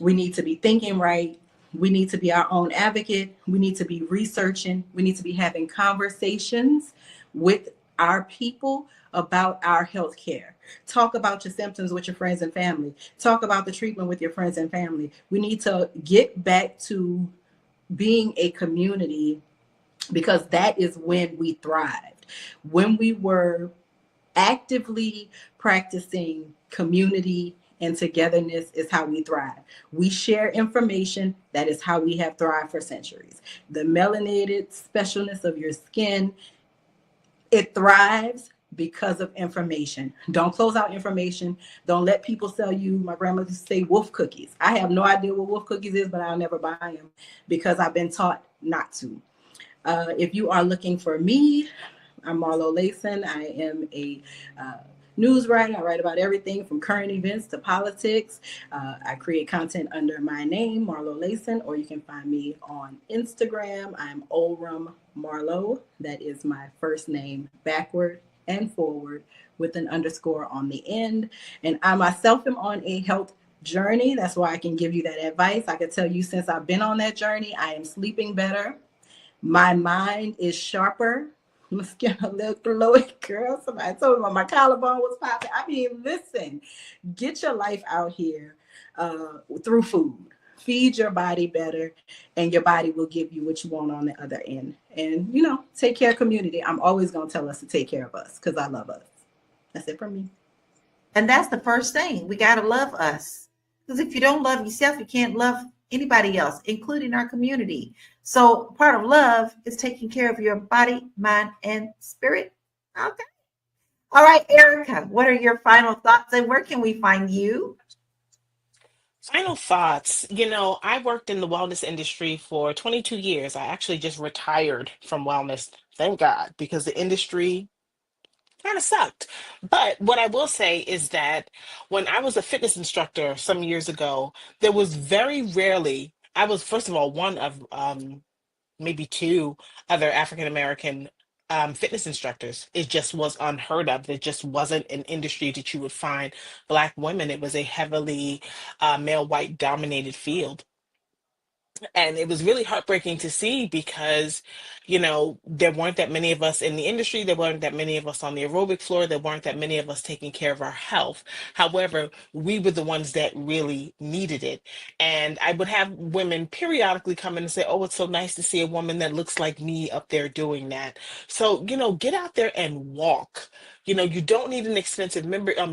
We need to be thinking right. We need to be our own advocate. We need to be researching. We need to be having conversations with our people about our health care. Talk about your symptoms with your friends and family. Talk about the treatment with your friends and family. We need to get back to being a community because that is when we thrived. When we were actively practicing community and togetherness is how we thrive. We share information. That is how we have thrived for centuries. The melanated specialness of your skin, it thrives because of information. Don't close out information. Don't let people sell you, my grandmother used to say, wolf cookies. I have no idea what wolf cookies is, but I'll never buy them because I've been taught not to. If you are looking for me, I'm Marlo Layson. I am a news writer. I write about everything from current events to politics. I create content under my name, Marlo Layson, or you can find me on Instagram. I'm Olram Marlo. That is my first name backward and forward with an underscore on the end. And I myself am on a health journey. That's why I can give you that advice. I can tell you since I've been on that journey, I am sleeping better. My mind is sharper. My skin a little glowy, girl. Somebody told me my collarbone was popping. I mean, listen, get your life out here through food. Feed your body better, and your body will give you what you want on the other end. And, you know, take care of community. I'm always going to tell us to take care of us because I love us. That's it for me. And that's the first thing. We got to love us. Because if you don't love yourself, you can't love anybody else, including our community. So part of love is taking care of your body, mind, and spirit. Okay. All right, Erica, what are your final thoughts and where can we find you? Final thoughts. You know, I worked in the wellness industry for 22 years. I actually just retired from wellness, thank God, because the industry kind of sucked. But what I will say is that when I was a fitness instructor some years ago, there was very rarely, I was, first of all, one of maybe two other African American fitness instructors. It just was unheard of. It just wasn't an industry that you would find Black women. It was a heavily male white dominated field. And it was really heartbreaking to see because, you know, there weren't that many of us in the industry. There weren't that many of us on the aerobic floor. There weren't that many of us taking care of our health. However, we were the ones that really needed it. And I would have women periodically come in and say, oh, it's so nice to see a woman that looks like me up there doing that. So, you know, get out there and walk. You know, you don't need an expensive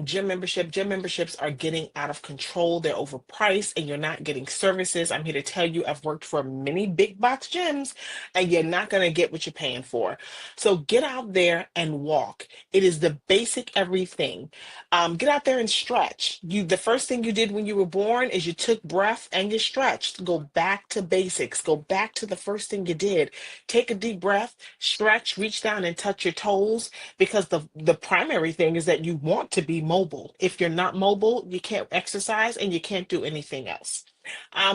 gym membership. Gym memberships are getting out of control. They're overpriced and you're not getting services. I'm here to tell you, I've worked for many big box gyms and you're not going to get what you're paying for. So get out there and walk. It is the basic everything. Get out there and stretch. The first thing you did when you were born is you took breath and you stretched. Go back to basics. Go back to the first thing you did. Take a deep breath, stretch, reach down and touch your toes because the primary thing is that you want to be mobile. If you're not mobile, you can't exercise and you can't do anything else.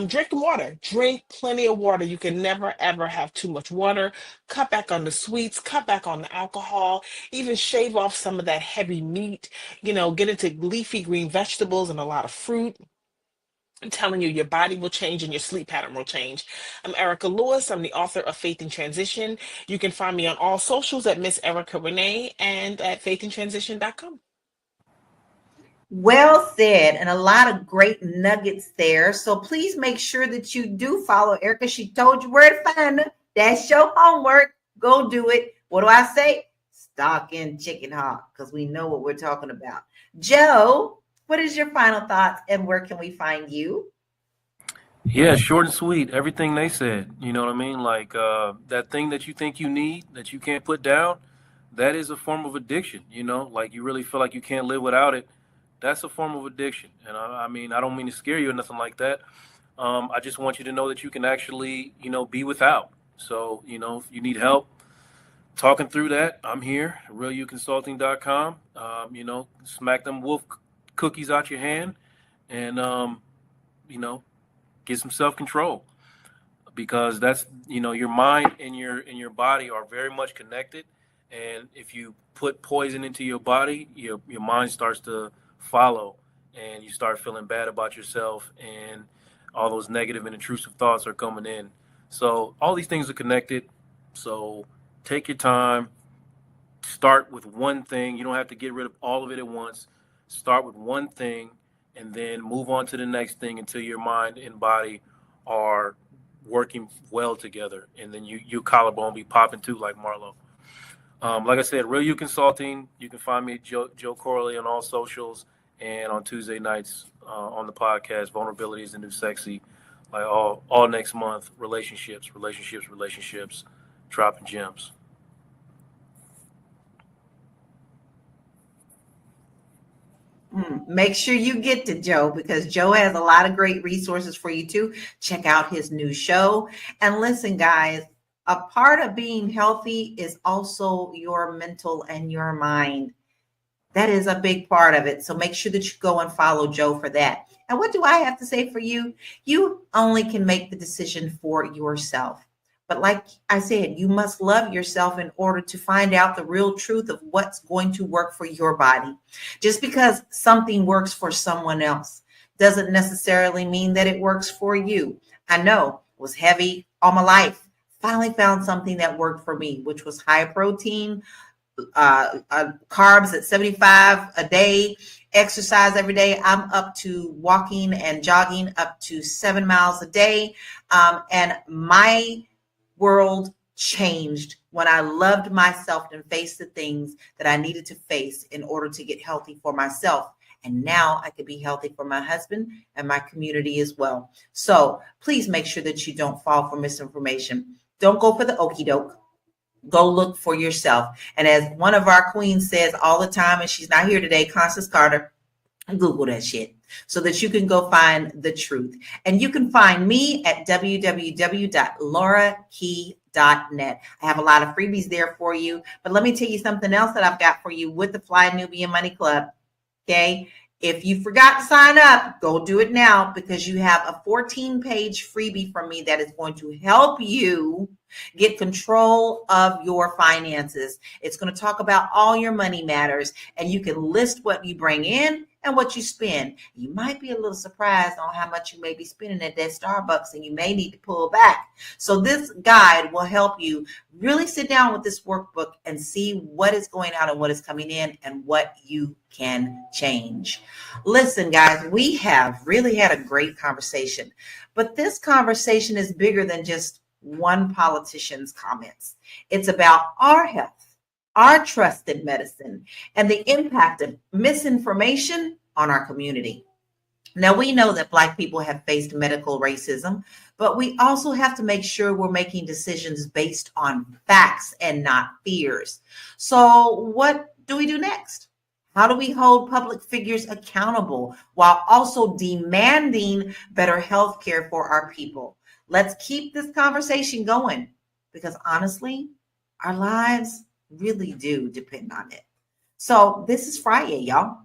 Drink water. Drink plenty of water. You can never ever have too much water. Cut back on the sweets. Cut back on the alcohol. Even shave off some of that heavy meat. Get into leafy green vegetables and a lot of fruit. I'm telling you, your body will change and your sleep pattern will change. I'm Erica Lewis. I'm the author of Faith in Transition. You can find me on all socials at Miss Erica Renee and at faithinTransition.com. Well said, and a lot of great nuggets there. So please make sure that you do follow Erica. She told you where to find her. That's your homework. Go do it. What do I say? Stock in chicken hawk, because we know what we're talking about. Joe, what is your final thoughts and where can we find you? Yeah, short and sweet. Everything they said. You know what I mean? Like that thing that you think you need that you can't put down, that is a form of addiction. Like you really feel like you can't live without it. That's a form of addiction. And I mean, I don't mean to scare you or nothing like that. I just want you to know that you can actually, be without. So, if you need help talking through that, I'm here, realuconsulting.com. Smack them wolf cookies out your hand and, get some self-control, because that's, your mind and your body are very much connected. And if you put poison into your body, your mind starts to follow and you start feeling bad about yourself, and all those negative and intrusive thoughts are coming in. So all these things are connected. So take your time, start with one thing. You don't have to get rid of all of it at once. Start with one thing and then move on to the next thing until your mind and body are working well together. And then your collarbone be popping too, like Marlo. Like I said, Real You Consulting. You can find me at Joe Corley on all socials, and on Tuesday nights on the podcast, Vulnerability is the New Sexy. Like all next month, relationships, dropping gems. Make sure you get to Joe, because Joe has a lot of great resources for you too. Check out his new show. And listen, guys, a part of being healthy is also your mental and your mind. That is a big part of it. So make sure that you go and follow Joe for that. And what do I have to say for you? You only can make the decision for yourself. But like I said, you must love yourself in order to find out the real truth of what's going to work for your body. Just because something works for someone else doesn't necessarily mean that it works for you. I know it was heavy all my life. Finally found something that worked for me, which was high protein, carbs at 75 a day, exercise every day. I'm up to walking and jogging up to 7 miles a day. And my world changed when I loved myself and faced the things that I needed to face in order to get healthy for myself. And now I could be healthy for my husband and my community as well. So please make sure that you don't fall for misinformation. Don't go for the okie doke. Go look for yourself. And as one of our queens says all the time, and she's not here today, Constance Carter, Google that shit so that you can go find the truth. And you can find me at www.laurakey.net. I have a lot of freebies there for you. But let me tell you something else that I've got for you with the Fly Nubian Money Club. Okay. If you forgot to sign up, go do it now, because you have a 14-page freebie from me that is going to help you get control of your finances. It's going to talk about all your money matters, and you can list what you bring in and what you spend. You might be a little surprised on how much you may be spending at that Starbucks, and you may need to pull back. So this guide will help you really sit down with this workbook and see what is going out and what is coming in and what you can change. Listen, guys, we have really had a great conversation, but this conversation is bigger than just one politician's comments. It's about our health, our trusted medicine, and the impact of misinformation on our community. Now, we know that Black people have faced medical racism, but we also have to make sure we're making decisions based on facts and not fears. So what do we do next? How do we hold public figures accountable while also demanding better health care for our people? Let's keep this conversation going, because honestly, our lives really do depend on it. So this is Friday, y'all.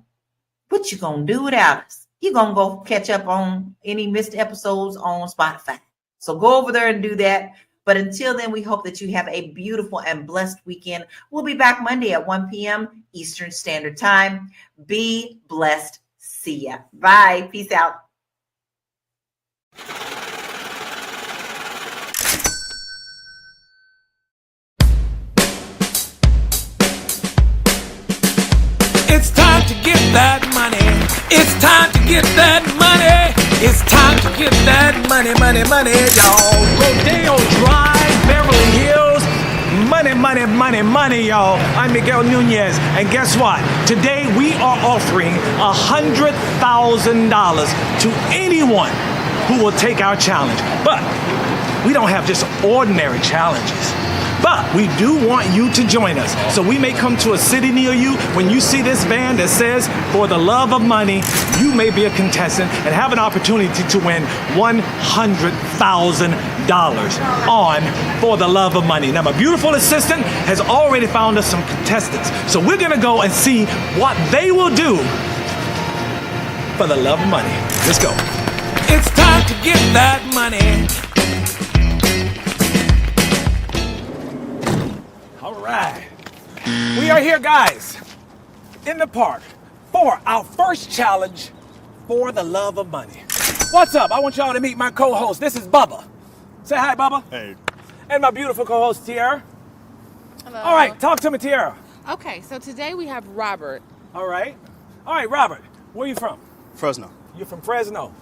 What you gonna do without us? you're going to go catch up on any missed episodes on Spotify. So go over there and do that. But until then, we hope that you have a beautiful and blessed weekend. We'll be back Monday at 1 p.m. Eastern Standard Time. Be blessed. See ya. Bye. Peace out. It's time to get that money. It's time to get that money. It's time to get that money, money, money, y'all. Rodeo Drive, Beverly Hills. Money, money, money, money, y'all. I'm Miguel Nunez, and guess what? Today we are offering $100,000 to anyone who will take our challenge. But we don't have just ordinary challenges. But we do want you to join us. So we may come to a city near you. When you see this van that says, for the love of money, you may be a contestant and have an opportunity to win $100,000 on For the Love of Money. Now, my beautiful assistant has already found us some contestants. So we're gonna go and see what they will do for the love of money. Let's go. It's time to get that money. All right. We are here, guys, in the park for our first challenge for the love of money. What's up? I want y'all to meet my co-host. This is Bubba. Say hi, Bubba. Hey. And my beautiful co-host, Tiara. Hello. All right, talk to me, Tiara. Okay, so today we have Robert. All right. All right, Robert, where are you from? Fresno. You're from Fresno.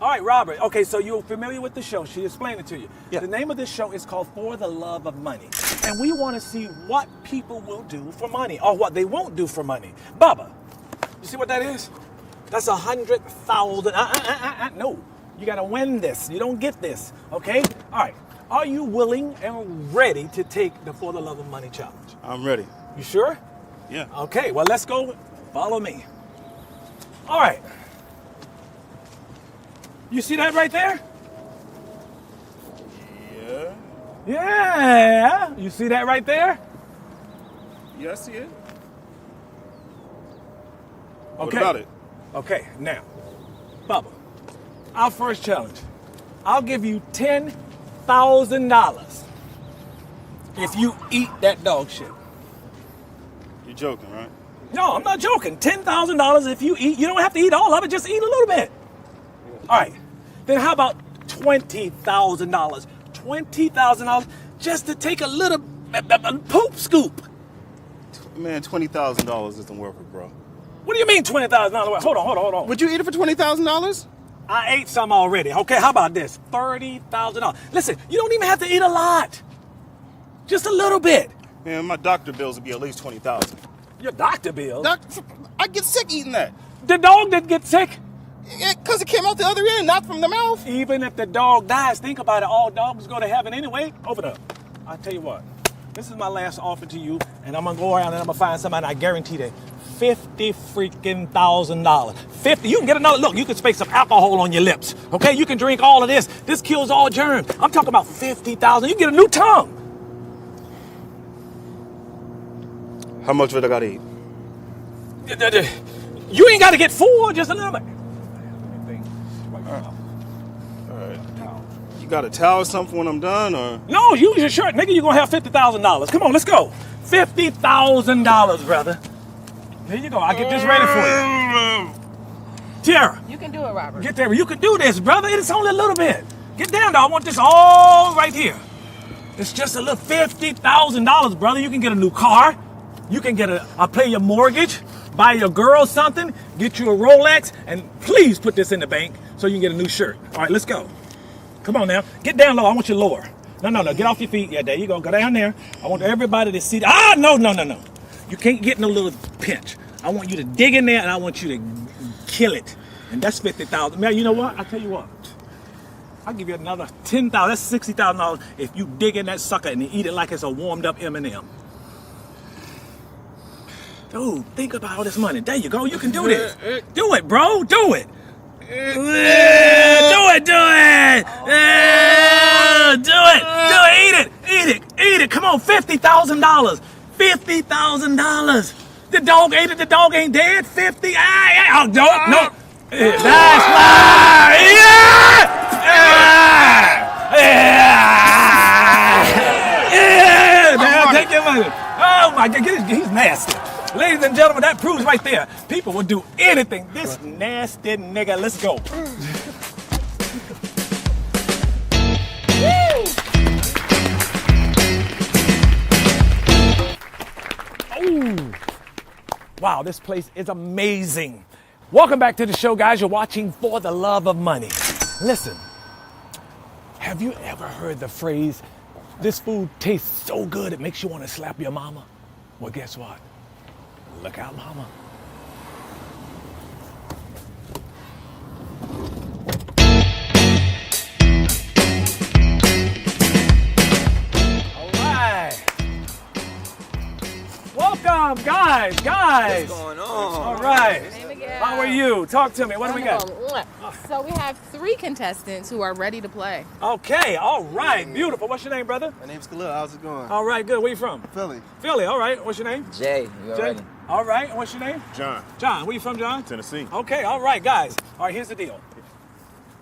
All right, Robert. Okay, so you're familiar with the show. She explained it to you. Yeah. The name of this show is called For the Love of Money. And we want to see what people will do for money or what they won't do for money. Bubba, you see what that is? That's 100,000. No, you got to win this. You don't get this, okay? All right. Are you willing and ready to take the For the Love of Money challenge? I'm ready. You sure? Yeah. Okay, well, let's go. Follow me. All right. You see that right there? Yeah. Yeah. You see that right there? Yeah, I see it. Okay. What about it? Okay, now, Bubba, our first challenge. I'll give you $10,000 if you eat that dog shit. You're joking, right? No, I'm not joking. $10,000 if you eat. You don't have to eat all of it. Just eat a little bit. All right. Then how about $20,000? $20,000 just to take a little poop scoop. Man, $20,000 isn't worth it, bro. What do you mean $20,000? Hold on. Would you eat it for $20,000? I ate some already. Okay, how about this? $30,000. Listen, you don't even have to eat a lot. Just a little bit. Man, my doctor bills would be at least $20,000. Your doctor bill? I get sick eating that. The dog didn't get sick? Because it came out the other end, not from the mouth. Even if the dog dies, think about it. All dogs go to heaven anyway. Open up. I'll tell you what. This is my last offer to you, and I'm going to go around and I'm going to find somebody, I guarantee that, $50,000. 50. You can get another, look, you can spray some alcohol on your lips, okay? You can drink all of this. This kills all germs. I'm talking about $50,000. You can get a new tongue. How much of it I got to eat? You ain't got to get full, just a little bit. All right. You got a towel or something when I'm done, or? No, use your shirt, nigga. You're going to have $50,000. Come on, let's go. $50,000, brother. Here you go. I'll get this ready for you. Tiara. You can do it, Robert. Get there. You can do this, brother. It's only a little bit. Get down, though. I want this all right here. It's just a little $50,000, brother. You can get a new car. You can get pay your mortgage, buy your girl something, get you a Rolex, and please put this in the bank so you can get a new shirt. All right, let's go. Come on now. Get down low. I want you lower. No. Get off your feet. Yeah, there you go. Go down there. I want everybody to see. No. You can't get no little pinch. I want you to dig in there, and I want you to kill it. And that's $50,000. Man, you know what? I'll tell you what. I'll give you another $10,000. That's $60,000 if you dig in that sucker and eat it like it's a warmed-up M&M. Dude, think about all this money. There you go. You can do this. Do it, bro. Do it. Do it. Eat it. Come on, $50,000. $50,000. The dog ate it. The dog ain't dead. 50. No. That's right! Yeah! Yeah! Man, take your money. Oh my God, he's nasty. Ladies and gentlemen, that proves right there. People will do anything. This nasty nigga, let's go. Oh, wow, this place is amazing. Welcome back to the show, guys. You're watching For the Love of Money. Listen, have you ever heard the phrase, this food tastes so good it makes you want to slap your mama? Well, guess what? Look out, mama. All right. Welcome, guys. What's going on? All right. How are you? Talk to me. What do we got? So we have 3 contestants who are ready to play. Okay, all right. Beautiful. What's your name, brother? My name's Khalil. How's it going? All right, good. Where you from? Philly. Philly, all right. What's your name? Jay. You Jay. already. All right. And what's your name? John. John. Where you from, John? Tennessee. Okay, all right, guys. All right, here's the deal.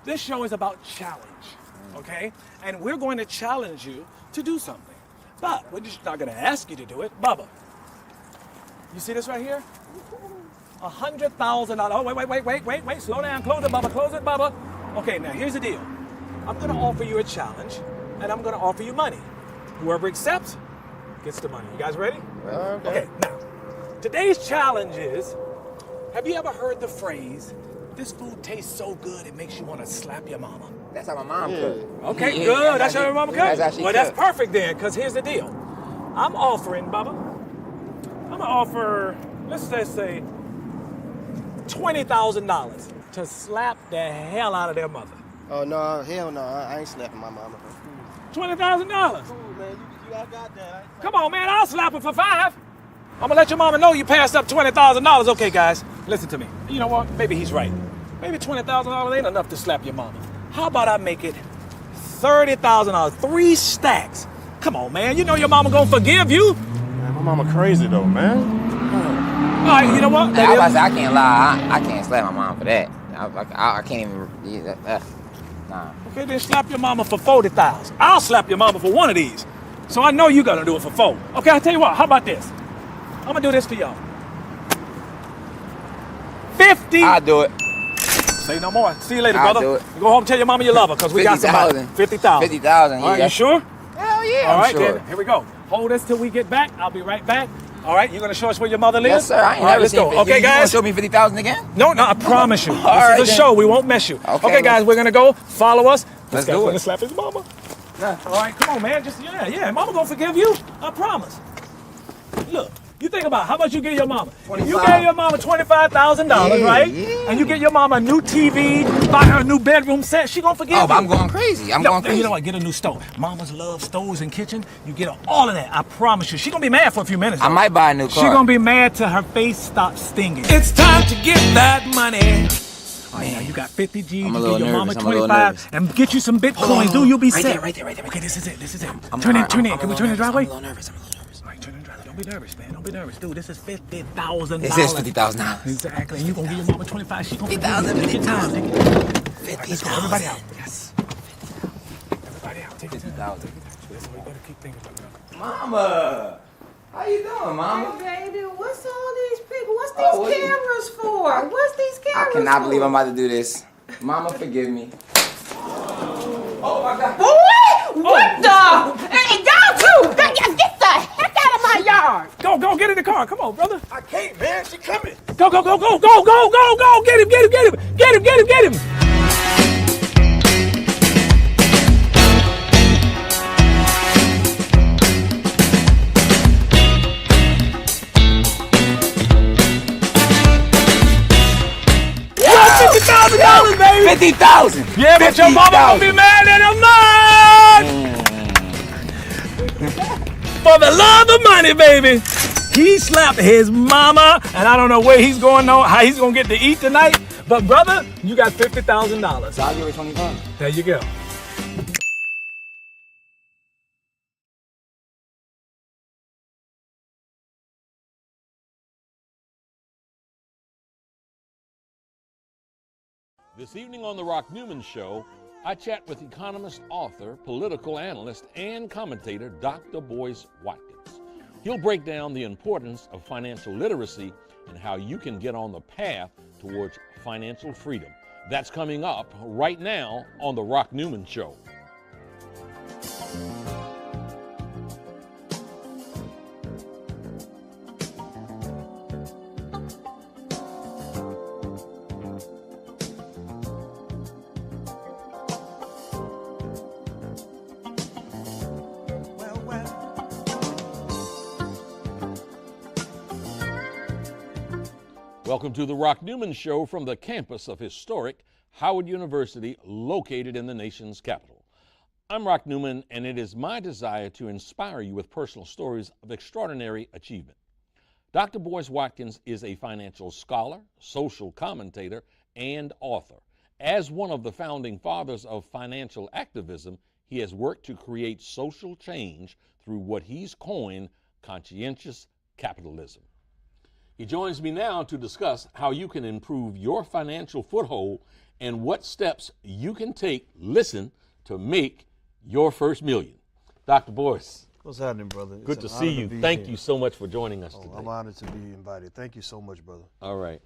This show is about challenge, okay? And we're going to challenge you to do something. But we're just not going to ask you to do it. Bubba, you see this right here? $100,000. Oh, wait. Slow down. Close it, Bubba. Close it, Bubba. Okay, now here's the deal. I'm going to offer you a challenge, and I'm going to offer you money. Whoever accepts gets the money. You guys ready? Okay, now, today's challenge is, have you ever heard the phrase, this food tastes so good it makes you want to slap your mama? That's how my mom cooked. Okay, good. That's how your mama That's how cooked? she Well, that's cooked. perfect then, because here's the deal. I'm offering, Bubba, I'm going to offer, let's just say, $20,000 to slap the hell out of their mother. Oh, no. Hell no. I ain't slapping my mama. $20,000. Man, you got that. Come on, man, I'll slap her for 5. I'm gonna let your mama know you passed up $20,000. Okay, guys, listen to me. You know what? Maybe he's right. Maybe $20,000 ain't enough to slap your mama. How about I make it $30,000, 3 stacks? Come on, man. You know your mama gonna forgive you. Man, my mama crazy though, man. All right, you know what? I was about to say, I can't lie. I can't slap my mom for that. I can't even. Nah. Okay, then slap your mama for 40,000. I'll slap your mama for one of these. So I know you gotta do it for 4. Okay, I'll tell you what. How about this? I'm gonna do this for y'all. 50. I'll do it. Say no more. See you later, I'll brother. do it. You go home and tell your mama you love her, because we got somebody. 50,000. 50,000. All right, you sure? Hell yeah. All I'm right, sure. then. Here we go. Hold this till we get back. I'll be right back. All right, you gonna show us where your mother lives? Yes, sir. I ain't All right, never let's seen go. 50. Okay, You gonna guys. show me 50,000 again? No, I promise you. All This right, is a then. show. We won't mess you. Okay, guys, we're gonna go. Follow us. Let's This guy's do gonna it. slap his mama. All right, come on, man. Just yeah. Mama gonna forgive you. I promise. Look. You think about how much you give your mama. If you gave your mama $25,000, right? Yeah. And you get your mama a new TV, buy her a new bedroom set, she gonna forgive you. Oh, but I'm going crazy. I'm going crazy. You know what? Get a new stove. Mamas love stoves and kitchen. You get her all of that. I promise you. She gonna be mad for a few minutes. I might buy a new car. She gonna be mad till her face stops stinging. It's time to get that money. Oh yeah, you got 50 G's. I'm a You little give your mama nervous. I'm a little 25 nervous. and get you some Bitcoins. Do you'll be Right set. there, right there. Okay, this is it. I'm Turn in. a Can we little turn in the driveway? I'm a little nervous. All right, turn in the driveway. Don't be nervous, man. Don't be nervous, dude. This is $50,000. This is $50,000. Exactly. And you gonna give your mama 25. She gonna 50,000. Take your time. Take your time. 50,000. Let's go. Everybody out. Yes. Everybody out. Take your time. 50,000. That's what we gotta keep thinking about. Mama. How you doing, Mama? Hey, baby, what's all these people? What's these cameras for? What's these I cameras cannot for? believe I'm about to do this. Mama, forgive me. Oh my God. What the? Hey, y'all too! Get the heck out of my yard! Go, get in the car. Come on, brother. I can't, man. She coming. Go. Get him. $50,000, baby. 50,000. Yeah, but your mama gonna be mad at him much. For the love of money, baby. He slapped his mama, and I don't know where he's going on, how he's gonna get to eat tonight. But brother, you got $50,000. So I'll give her 25. There you go. This evening on The Rock Newman Show, I chat with economist, author, political analyst, and commentator Dr. Boyce Watkins. He'll break down the importance of financial literacy and how you can get on the path towards financial freedom. That's coming up right now on The Rock Newman Show. Welcome to the Rock Newman Show from the campus of historic Howard University, located in the nation's capital. I'm Rock Newman, and it is my desire to inspire you with personal stories of extraordinary achievement. Dr. Boyce Watkins is a financial scholar, social commentator, and author. As one of the founding fathers of financial activism, he has worked to create social change through what he's coined conscientious capitalism. He joins me now to discuss how you can improve your financial foothold and what steps you can take, listen, to make your first million. Dr. Boyce. What's happening, brother? Good to see you. Thank you so much for joining us today. I'm honored to be invited. Thank you so much, brother. All right.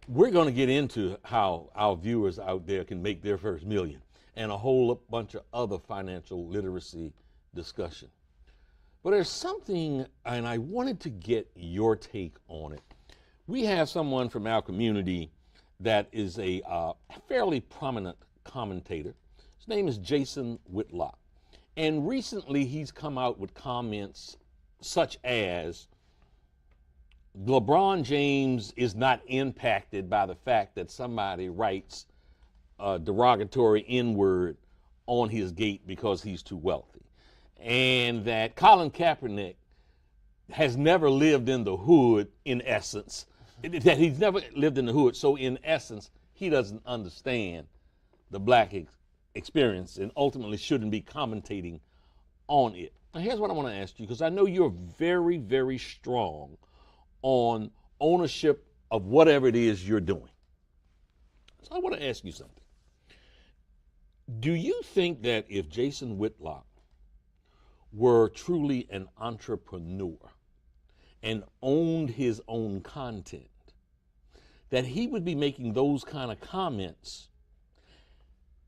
We're going to get into how our viewers out there can make their first million and a whole bunch of other financial literacy discussion. But there's something, and I wanted to get your take on it. We have someone from our community that is a fairly prominent commentator. His name is Jason Whitlock. And recently he's come out with comments such as LeBron James is not impacted by the fact that somebody writes a derogatory N-word on his gate because he's too wealthy. And that Colin Kaepernick has never lived in the hood, in essence, that he's never lived in the hood. So in essence, he doesn't understand the black experience and ultimately shouldn't be commentating on it. Now, here's what I want to ask you, because I know you're very, very strong on ownership of whatever it is you're doing. So I want to ask you something. Do you think that if Jason Whitlock were truly an entrepreneur and owned his own content, that he would be making those kind of comments?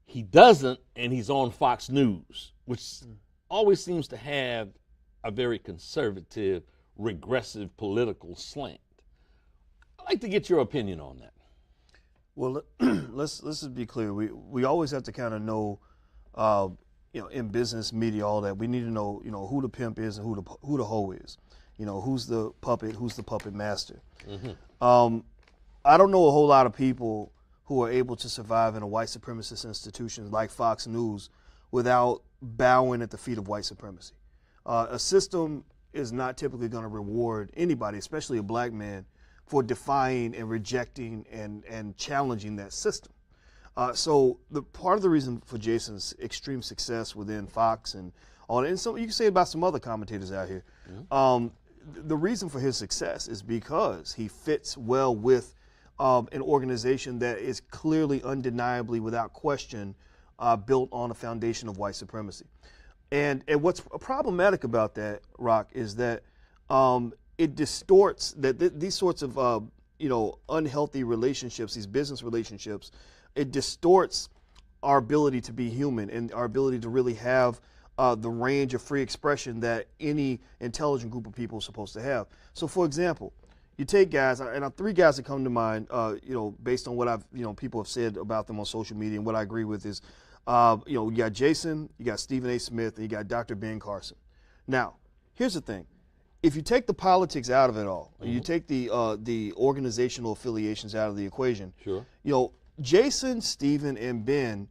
He doesn't, and he's on Fox News, which always seems to have a very conservative, regressive political slant. I'd like to get your opinion on that. Well, let's just be clear. We always have to kind of know, in business, media, all that, we need to know, who the pimp is and who the hoe is. Who's the puppet master. Mm-hmm. I don't know a whole lot of people who are able to survive in a white supremacist institution like Fox News without bowing at the feet of white supremacy. A system is not typically going to reward anybody, especially a black man, for defying and rejecting and challenging that system. So the part of the reason for Jason's extreme success within Fox and all that, and so you can say about some other commentators out here, the reason for his success is because he fits well with an organization that is clearly, undeniably, without question, built on a foundation of white supremacy. And what's problematic about that, Rock, is that it distorts that these sorts of unhealthy relationships, these business relationships. It distorts our ability to be human and our ability to really have the range of free expression that any intelligent group of people is supposed to have. So, for example, you take guys, and three guys that come to mind, based on what people have said about them on social media, and what I agree with is, you got Jason, you got Stephen A. Smith, and you got Dr. Ben Carson. Now, here's the thing. If you take the politics out of it all, you take the organizational affiliations out of the equation, sure. Jason, Stephen, and Ben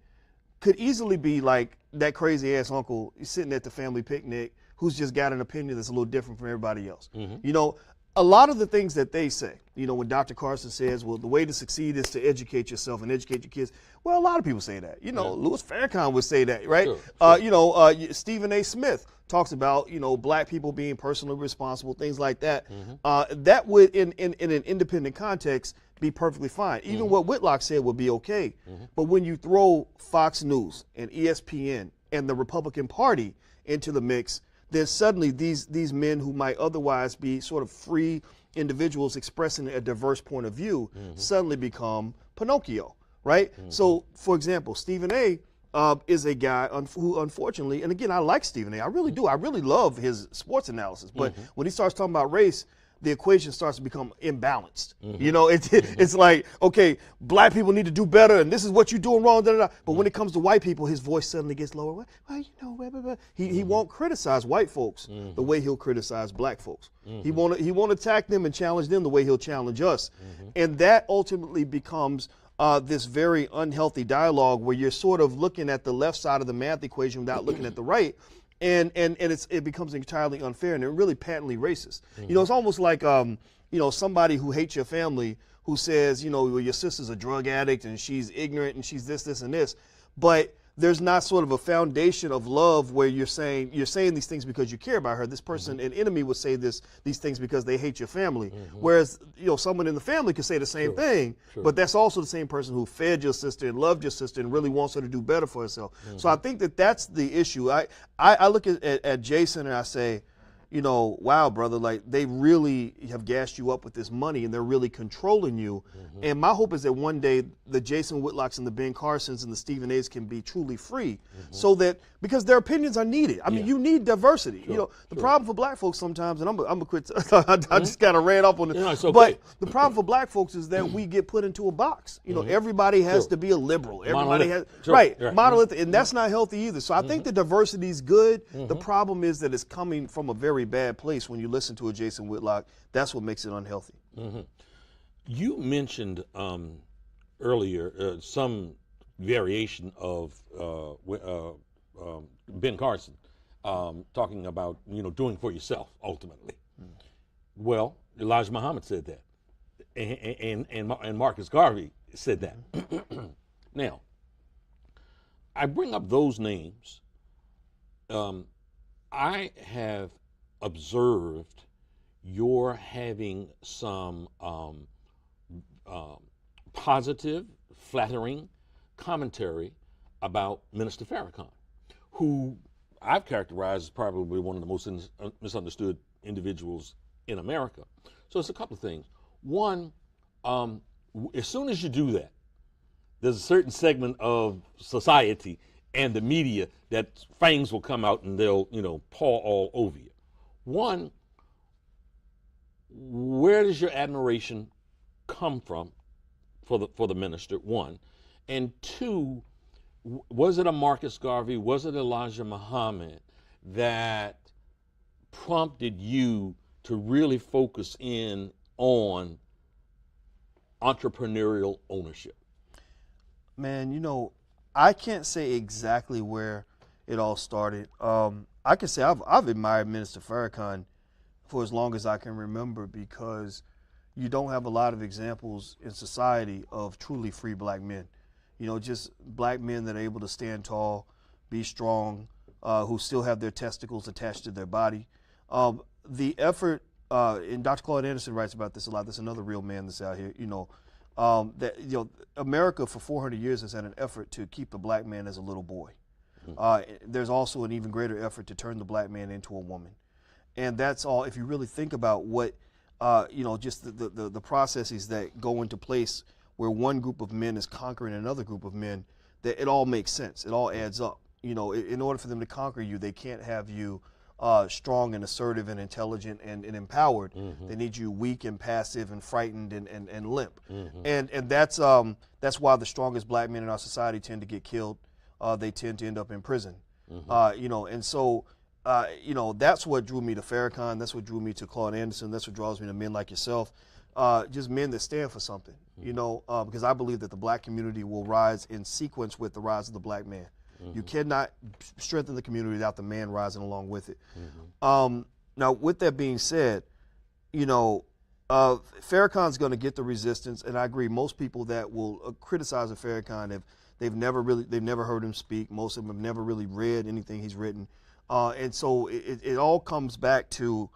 could easily be like that crazy ass uncle sitting at the family picnic who's just got an opinion that's a little different from everybody else. Mm-hmm. A lot of the things that they say, when Dr. Carson says, well, the way to succeed is to educate yourself and educate your kids. Well, a lot of people say that. Louis Farrakhan would say that, right? Sure. Stephen A. Smith talks about, black people being personally responsible, things like that. Mm-hmm. That would, in an independent context, be perfectly fine. Even what Whitlock said would be okay. But when you throw Fox News and ESPN and the Republican Party into the mix, then suddenly these men who might otherwise be sort of free individuals expressing a diverse point of view suddenly become Pinocchio, right? So, for example, Stephen A. Is a guy who, unfortunately, and again, I like Stephen A. I really do. I really love his sports analysis. But when he starts talking about race, the equation starts to become imbalanced. You know, it's like, okay, black people need to do better, and this is what you're doing wrong. Da, da, da. But when it comes to white people, his voice suddenly gets lower. Well, you know, blah, blah, blah. He won't criticize white folks the way he'll criticize black folks. He won't attack them and challenge them the way he'll challenge us, and that ultimately becomes this very unhealthy dialogue where you're sort of looking at the left side of the math equation without looking at the right. And it becomes entirely unfair and really patently racist. You know, it's almost like, you know, somebody who hates your family who says, you know, well, your sister's a drug addict and she's ignorant and she's this, and this. But there's not sort of a foundation of love where you're saying these things because you care about her. This person, an enemy, would say these things because they hate your family. Whereas, you know, someone in the family could say the same thing, but that's also the same person who fed your sister and loved your sister and really wants her to do better for herself. So I think that's the issue. I look at Jason and I say, you know, wow, brother, like they really have gassed you up with this money and they're really controlling you. And my hope is that one day the Jason Whitlocks and the Ben Carsons and the Stephen A's can be truly free so that, because their opinions are needed. I mean, you need diversity. You know, the problem for black folks sometimes, and I'm a quit, I just kind of ran up on it. No, it's okay. But the problem for black folks is that we get put into a box. You know, everybody has to be a liberal. Everybody has, monolithic, and that's not healthy either. So I think the diversity is good. The problem is that it's coming from a very bad place. When you listen to a Jason Whitlock, that's what makes it unhealthy. You mentioned earlier some variation of Ben Carson talking about, you know, doing for yourself ultimately. Well, Elijah Muhammad said that, and Marcus Garvey said that. Now, I bring up those names. I have observed you're having some positive, flattering commentary about Minister Farrakhan, who I've characterized as probably one of the most misunderstood individuals in America. So it's a couple of things. One, as soon as you do that, there's a certain segment of society and the media that fangs will come out and they'll, you know, paw all over you. One, where does your admiration come from for the minister? One, and two, was it a Marcus Garvey, was it Elijah Muhammad that prompted you to really focus in on entrepreneurial ownership? Man, you know, I can't say exactly where it all started. I can say I've admired Minister Farrakhan for as long as I can remember, because you don't have a lot of examples in society of truly free black men. You know, just black men that are able to stand tall, be strong, who still have their testicles attached to their body. The effort, and Dr. Claude Anderson writes about this a lot. There's another real man that's out here, you know, that, you know, America for 400 years has had an effort to keep the black man as a little boy. There's also an even greater effort to turn the black man into a woman. And that's all, if you really think about what, you know, just the processes that go into place where one group of men is conquering another group of men, that it all makes sense. It all adds up. You know, in order for them to conquer you, they can't have you strong and assertive and intelligent and empowered. They need you weak and passive and frightened and limp. And that's why the strongest black men in our society tend to get killed. They tend to end up in prison. You know, and so, you know, that's what drew me to Farrakhan. That's what drew me to Claude Anderson. That's what draws me to men like yourself. Just men that stand for something, you know, because I believe that the black community will rise in sequence with the rise of the black man. You cannot strengthen the community without the man rising along with it. Now, with that being said, you know, Farrakhan's going to get the resistance, and I agree. Most people that will criticize Farrakhan they've never heard him speak. Most of them have never really read anything he's written, and so it all comes back to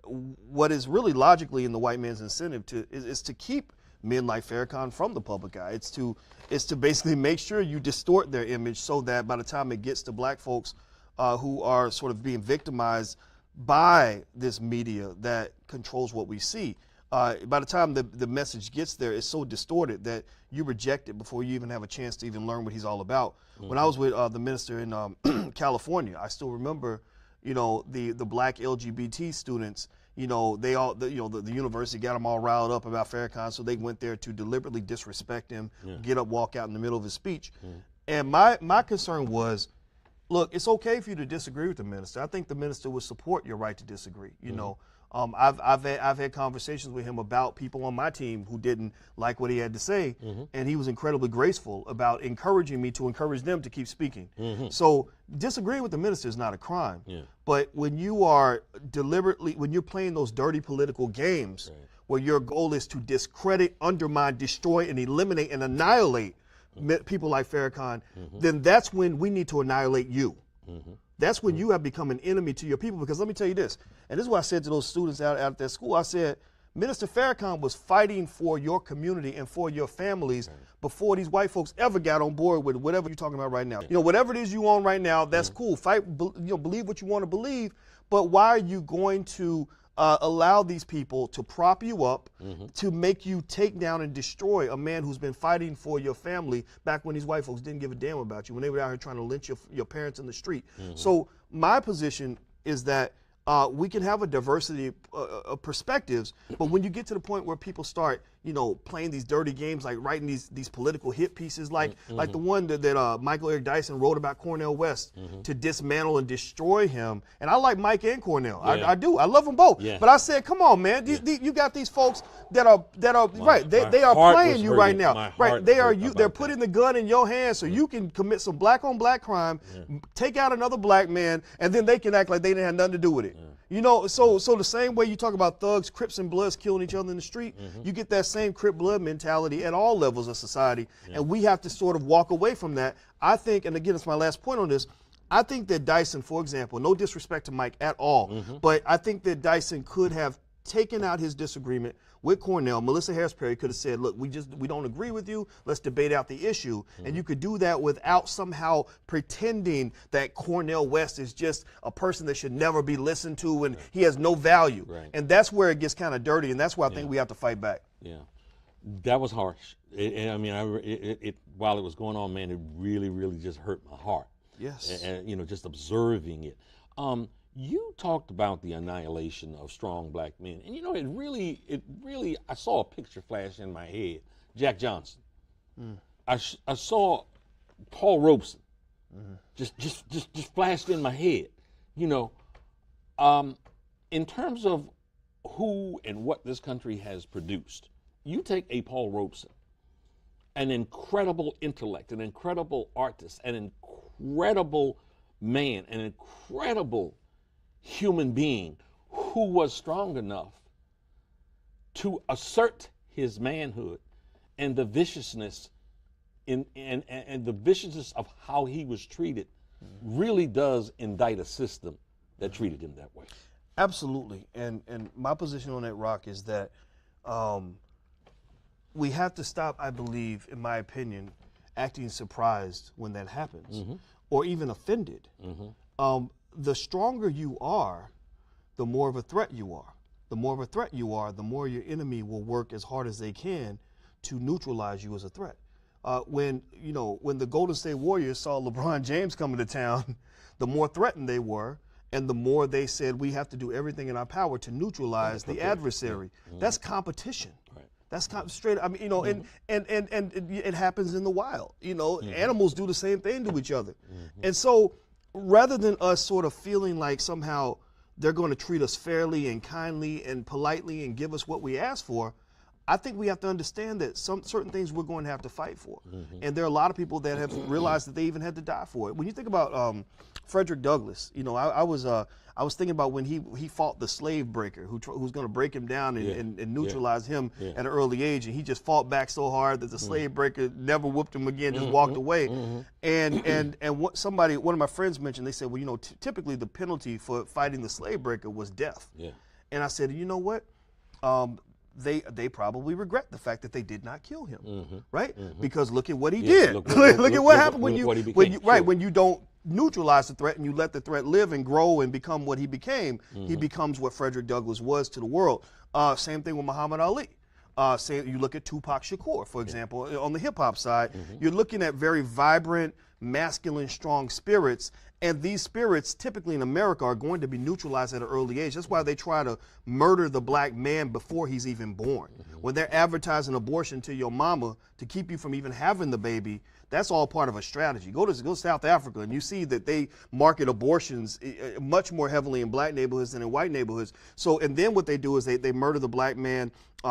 what is really logically in the white man's incentive is to keep men like Farrakhan from the public eye. It's to basically make sure you distort their image so that by the time it gets to black folks who are sort of being victimized by this media that controls what we see, by the time the message gets there, it's so distorted that you reject it before you even have a chance to even learn what he's all about. Mm-hmm. When I was with the minister in California, I still remember, the black LGBT students, the university got them all riled up about Farrakhan, so they went there to deliberately disrespect him, get up, walk out in the middle of his speech. And my concern was, look, it's okay for you to disagree with the minister. I think the minister would support your right to disagree. I've had conversations with him about people on my team who didn't like what he had to say, and he was incredibly graceful about encouraging me to encourage them to keep speaking. So disagreeing with the minister is not a crime, but when you are when you're playing those dirty political games where your goal is to discredit, undermine, destroy, and eliminate and annihilate people like Farrakhan, then that's when we need to annihilate you. That's when you have become an enemy to your people. Because let me tell you this, and this is what I said to those students out at that school. I said, Minister Farrakhan was fighting for your community and for your families before these white folks ever got on board with whatever you're talking about right now. Whatever it is you own right now, that's cool. Fight, believe what you want to believe. But why are you going to allow these people to prop you up, to make you take down and destroy a man who's been fighting for your family back when these white folks didn't give a damn about you, when they were out here trying to lynch your parents in the street? So my position is that we can have a diversity of perspectives, but when you get to the point where people start, playing these dirty games, like writing these political hit pieces, like the one that Michael Eric Dyson wrote about Cornel West to dismantle and destroy him. And I like Mike and Cornel. I do. I love them both. But I said, come on, man. You got these folks that are right. They are playing you right now. Right. They're putting the gun in your hand so you can commit some black on black crime, take out another black man, and then they can act like they didn't have nothing to do with it. So the same way you talk about thugs, Crips, and Bloods killing each other in the street, you get that same Crip Blood mentality at all levels of society, and we have to sort of walk away from that. I think, and again, it's my last point on this, I think that Dyson, for example, no disrespect to Mike at all, but I think that Dyson could have taken out his disagreement with Cornel. Melissa Harris Perry could have said, look, we don't agree with you. Let's debate out the issue. And you could do that without somehow pretending that Cornel West is just a person that should never be listened to and he has no value. And that's where it gets kind of dirty, and that's why I think we have to fight back. Yeah. That was harsh. While it was going on, man, it really, really just hurt my heart. Yes. And just observing it. You talked about the annihilation of strong black men, and it really, I saw a picture flash in my head. Jack Johnson. I saw Paul Robeson. Just flashed in my head. In terms of who and what this country has produced, you take a Paul Robeson, an incredible intellect, an incredible artist, an incredible man, an incredible human being who was strong enough to assert his manhood and the viciousness and the viciousness of how he was treated really does indict a system that treated him that way. Absolutely. And my position on that, Rock, is that we have to stop, I believe, in my opinion, acting surprised when that happens or even offended. The stronger you are, the more of a threat you are. The more of a threat you are, the more your enemy will work as hard as they can to neutralize you as a threat. When the Golden State Warriors saw LeBron James coming to town, the more threatened they were, and the more they said we have to do everything in our power to neutralize the adversary. That's competition. That's straight. I mean, and it happens in the wild. Animals do the same thing to each other, and so rather than us sort of feeling like somehow they're going to treat us fairly and kindly and politely and give us what we ask for, I think we have to understand that certain things we're going to have to fight for. And there are a lot of people that have realized that they even had to die for it. When you think about Frederick Douglass, I was thinking about when he fought the slave breaker who's going to break him down and neutralize him at an early age, and he just fought back so hard that the slave breaker never whooped him again, just walked away. And what one of my friends mentioned, they said, well, typically the penalty for fighting the slave breaker was death. And I said, you know what? They probably regret the fact that they did not kill him, right? Because look at what he did. Look at what happened when you don't neutralize the threat and you let the threat live and grow and become what he became. He becomes what Frederick Douglass was to the world. Same thing with Muhammad Ali. Say you look at Tupac Shakur, for example, on the hip hop side, you're looking at very vibrant, masculine, strong spirits. And these spirits, typically in America, are going to be neutralized at an early age. That's why they try to murder the black man before he's even born. When they're advertising abortion to your mama to keep you from even having the baby, that's all part of a strategy. Go to South Africa and you see that they market abortions much more heavily in black neighborhoods than in white neighborhoods. So, and then what they do is they murder the black man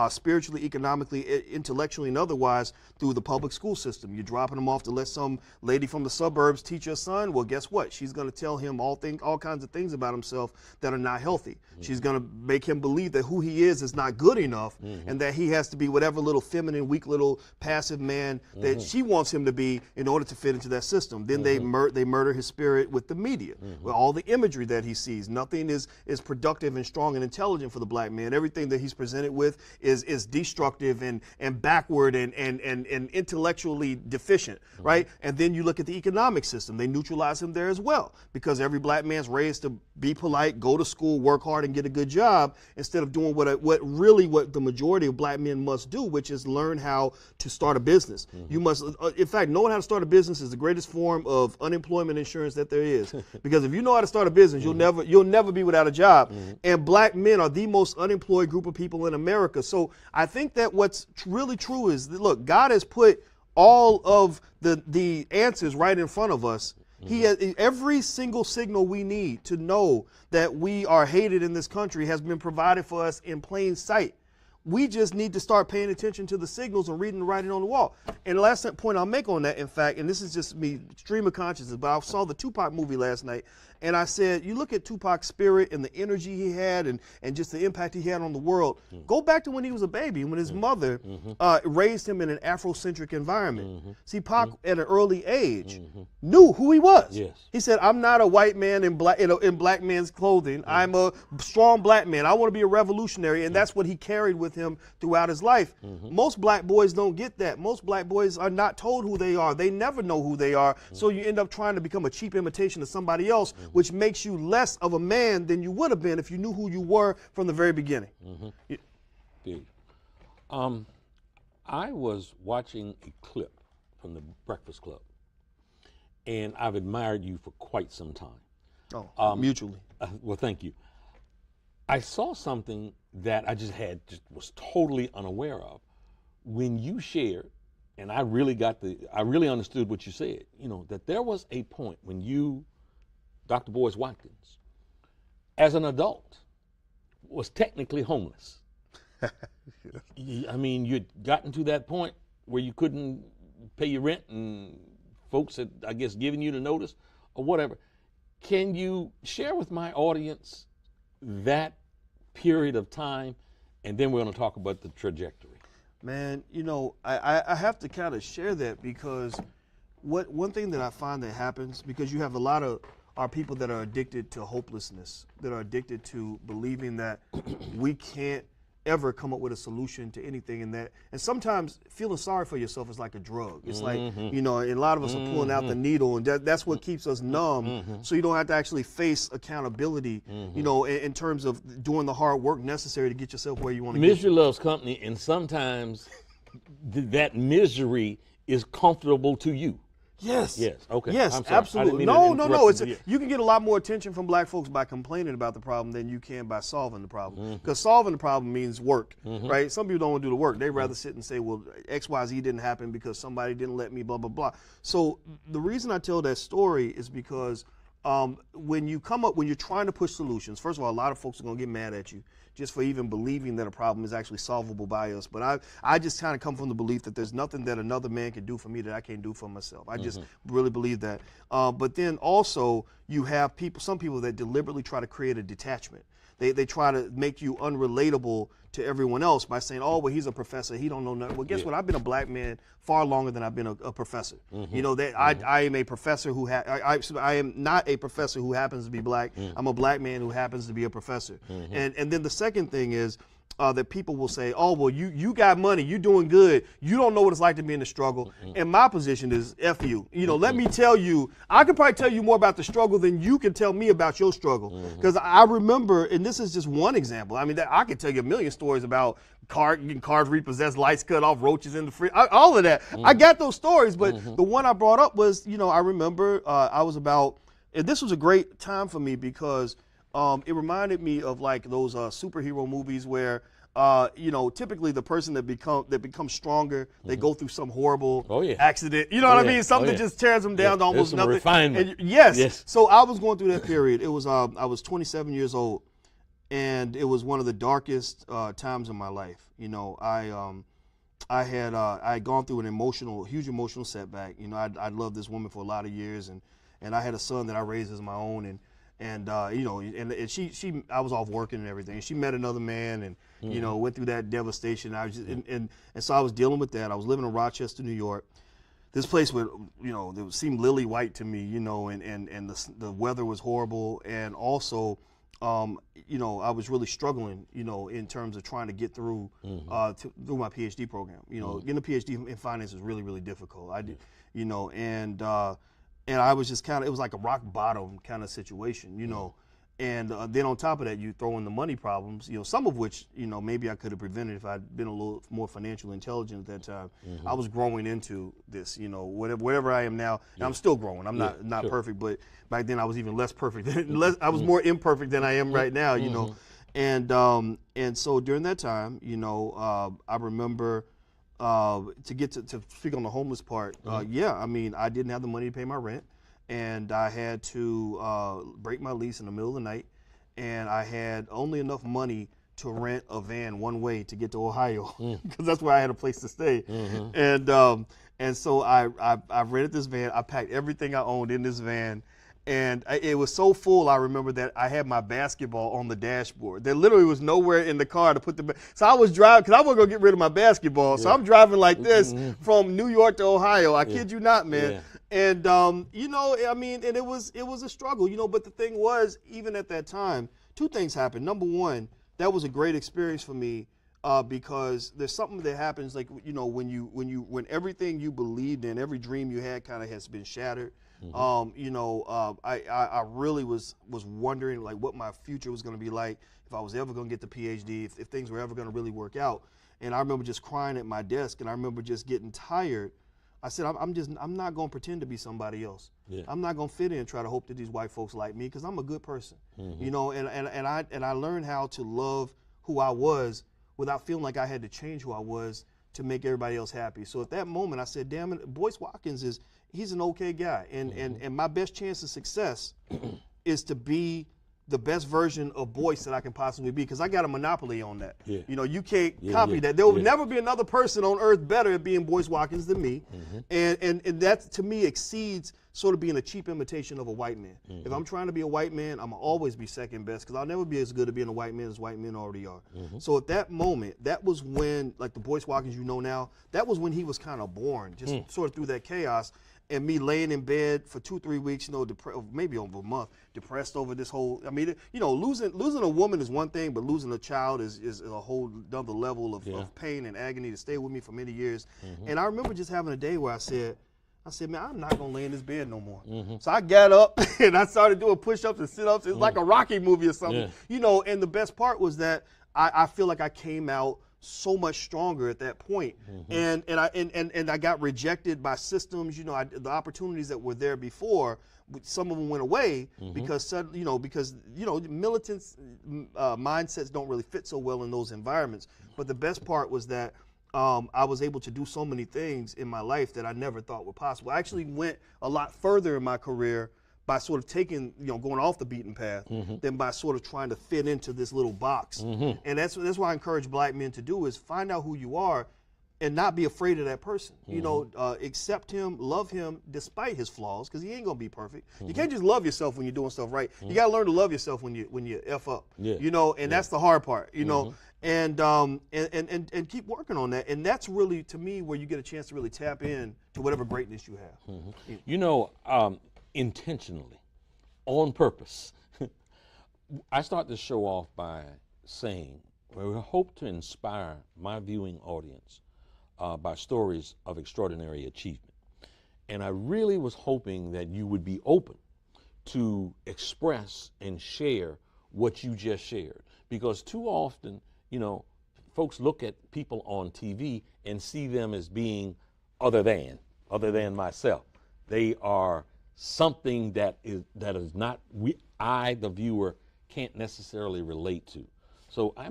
spiritually, economically, intellectually, and otherwise through the public school system. You're dropping him off to let some lady from the suburbs teach your son. Well, guess what? She's going to tell him all kinds of things about himself that are not healthy. She's going to make him believe that who he is not good enough, and that he has to be whatever little feminine, weak little passive man that she wants him to be in order to fit into that system. Then they murder his spirit with the media, with all the imagery that he sees. Nothing is productive and strong and intelligent for the black man. Everything that he's presented with is destructive and backward and intellectually deficient, right? And then you look at the economic system. They neutralize him there as well, because every black man's raised to be polite, go to school, work hard, and get a good job, instead of doing what the majority of black men must do, which is learn how to start a business. You must, in fact, knowing how to start a business is the greatest form of unemployment insurance that there is. Because if you know how to start a business, you'll never be without a job. And black men are the most unemployed group of people in America. So I think that what's really true is that, look, God has put all of the answers right in front of us. He has every single signal we need to know that we are hated in this country has been provided for us in plain sight. We just need to start paying attention to the signals and reading the writing on the wall. And the last point I'll make on that, in fact, and this is just me, stream of consciousness, but I saw the Tupac movie last night, and I said, you look at Tupac's spirit and the energy he had and just the impact he had on the world. Go back to when he was a baby, when his mother raised him in an Afrocentric environment. See, Pac, at an early age, knew who he was. He said, I'm not a white man in black man's clothing. I'm a strong black man. I want to be a revolutionary, and that's what he carried with him throughout his life. Most black boys don't get that. Most black boys are not told who they are. They never know who they are. So you end up trying to become a cheap imitation of somebody else, which makes you less of a man than you would have been if you knew who you were from the very beginning. I was watching a clip from the Breakfast Club, and I've admired you for quite some time. Oh, mutually. Well, thank you. I saw something that I just was totally unaware of when you shared, and I really understood what you said, that there was a point when you, Dr. Boyce Watkins, as an adult, was technically homeless. I mean, you'd gotten to that point where you couldn't pay your rent and folks had, I guess, given you the notice or whatever. Can you share with my audience that period of time, and then we're going to talk about the trajectory? Man, I have to kind of share that, because one thing that I find that happens, because you have a lot of our people that are addicted to hopelessness, that are addicted to believing that we can't ever come up with a solution to anything, and sometimes feeling sorry for yourself is like a drug. It's like, a lot of us are pulling out the needle, and that's what keeps us numb, so you don't have to actually face accountability, in terms of doing the hard work necessary to get yourself where you want to get. Misery loves company, and sometimes that misery is comfortable to you. Yes. Yes. Okay. Yes, absolutely. No. You can get a lot more attention from black folks by complaining about the problem than you can by solving the problem. Because solving the problem means work, right? Some people don't want to do the work. They'd rather sit and say, well, X, Y, Z didn't happen because somebody didn't let me, blah, blah, blah. So the reason I tell that story is because when you're trying to push solutions, first of all, a lot of folks are going to get mad at you just for even believing that a problem is actually solvable by us. But I just kind of come from the belief that there's nothing that another man can do for me that I can't do for myself. I just really believe that. But then also you have some people that deliberately try to create a detachment. They try to make you unrelatable to everyone else by saying, oh, well, he's a professor, he don't know nothing. Well, guess what? I've been a black man far longer than I've been a professor. You know, that I am a professor who I am not a professor who happens to be black. I'm a black man who happens to be a professor. And then the second thing is that people will say, oh, well, you got money, you doing good, you don't know what it's like to be in the struggle. And my position is F you. You know, let me tell you, I could probably tell you more about the struggle than you can tell me about your struggle. Because I remember, and this is just one example, I mean, I could tell you a million stories about getting cars repossessed, lights cut off, roaches in the fridge, all of that. I got those stories, but the one I brought up was, you know, I remember I was about, and this was a great time for me because it reminded me of like those superhero movies where, you know, typically the person that becomes stronger, they go through some horrible accident. You know what I mean? Something just tears them down to almost nothing. Refinement. And yes. So I was going through that period. It was I was 27 years old, and it was one of the darkest times in my life. You know, I had gone through an huge emotional setback. You know, I loved this woman for a lot of years, and I had a son that I raised as my own, and you know, and she I was off working and everything. And she met another man, and you know, went through that devastation. I was just, and so I was dealing with that. I was living in Rochester, New York. This place would, you know, it seemed lily white to me, you know, and the weather was horrible, and also, you know, I was really struggling, you know, in terms of trying to get through through my PhD program. You know, getting a PhD in finance is really, really difficult. I did, you know, and I was just kind of, it was like a rock bottom kind of situation, you know. And then on top of that, you throw in the money problems, you know, some of which, you know, maybe I could have prevented if I'd been a little more financially intelligent at that time. I was growing into this, you know, whatever I am now. And I'm still growing. I'm not perfect, but back then I was even less perfect. I was more imperfect than I am right now, you know. And so during that time, you know, I remember to get to speak on the homeless part. Yeah, I mean, I didn't have the money to pay my rent. And I had to break my lease in the middle of the night, and I had only enough money to rent a van one way to get to Ohio, because that's where I had a place to stay. And so I rented this van. I packed everything I owned in this van, and it was so full. I remember that I had my basketball on the dashboard. There literally was nowhere in the car to put the. So I was driving because I wasn't gonna get rid of my basketball. So I'm driving like this from New York to Ohio. I kid you not, man. And you know, I mean, and it was a struggle, you know. But the thing was, even at that time, two things happened. Number one, that was a great experience for me because there's something that happens, like, you know, when everything you believed in, every dream you had, kind of has been shattered. You know, I really was wondering like what my future was going to be like, if I was ever going to get the PhD, if things were ever going to really work out. And I remember just crying at my desk, and I remember just getting tired. I said, I'm not going to pretend to be somebody else. I'm not going to fit in and try to hope that these white folks like me, because I'm a good person. You know, and I learned how to love who I was without feeling like I had to change who I was to make everybody else happy. So at that moment, I said, damn it, Boyce Watkins he's an okay guy. And my best chance of success is to be the best version of Boyce that I can possibly be, because I got a monopoly on that. You know, you can't copy that. There will never be another person on earth better at being Boyce Watkins than me. And that, to me, exceeds sort of being a cheap imitation of a white man. If I'm trying to be a white man, I'm going to always be second best, because I'll never be as good at being a white man as white men already are. So at that moment, that was when, like the Boyce Watkins you know now, that was when he was kind of born, just sort of through that chaos. And me laying in bed for 2-3 weeks, you know, maybe over a month, depressed over this whole. I mean, you know, losing a woman is one thing, but losing a child is a whole other level of pain and agony to stay with me for many years. And I remember just having a day where I said, man, I'm not gonna lay in this bed no more. So I got up and I started doing push-ups and sit-ups. It's like a Rocky movie or something, you know. And the best part was that I feel like I came out so much stronger at that point. And I got rejected by systems, you know. The opportunities that were there before, some of them went away because militant mindsets don't really fit so well in those environments. But the best part was that I was able to do so many things in my life that I never thought were possible. I actually went a lot further in my career by sort of taking, you know, going off the beaten path than by sort of trying to fit into this little box. And that's why I encourage black men to do, is find out who you are and not be afraid of that person. You know, accept him, love him despite his flaws, because he ain't gonna be perfect. You can't just love yourself when you're doing stuff right. You gotta learn to love yourself when you F up. You know, and that's the hard part, you know. and keep working on that. And that's really, to me, where you get a chance to really tap in to whatever greatness you have. Mm-hmm. You know, intentionally, on purpose, I start the show off by saying, we hope to inspire my viewing audience by stories of extraordinary achievement. And I really was hoping that you would be open to express and share what you just shared. Because too often, you know, folks look at people on TV and see them as being other than myself. They are something that is not, I, the viewer, can't necessarily relate to. So, I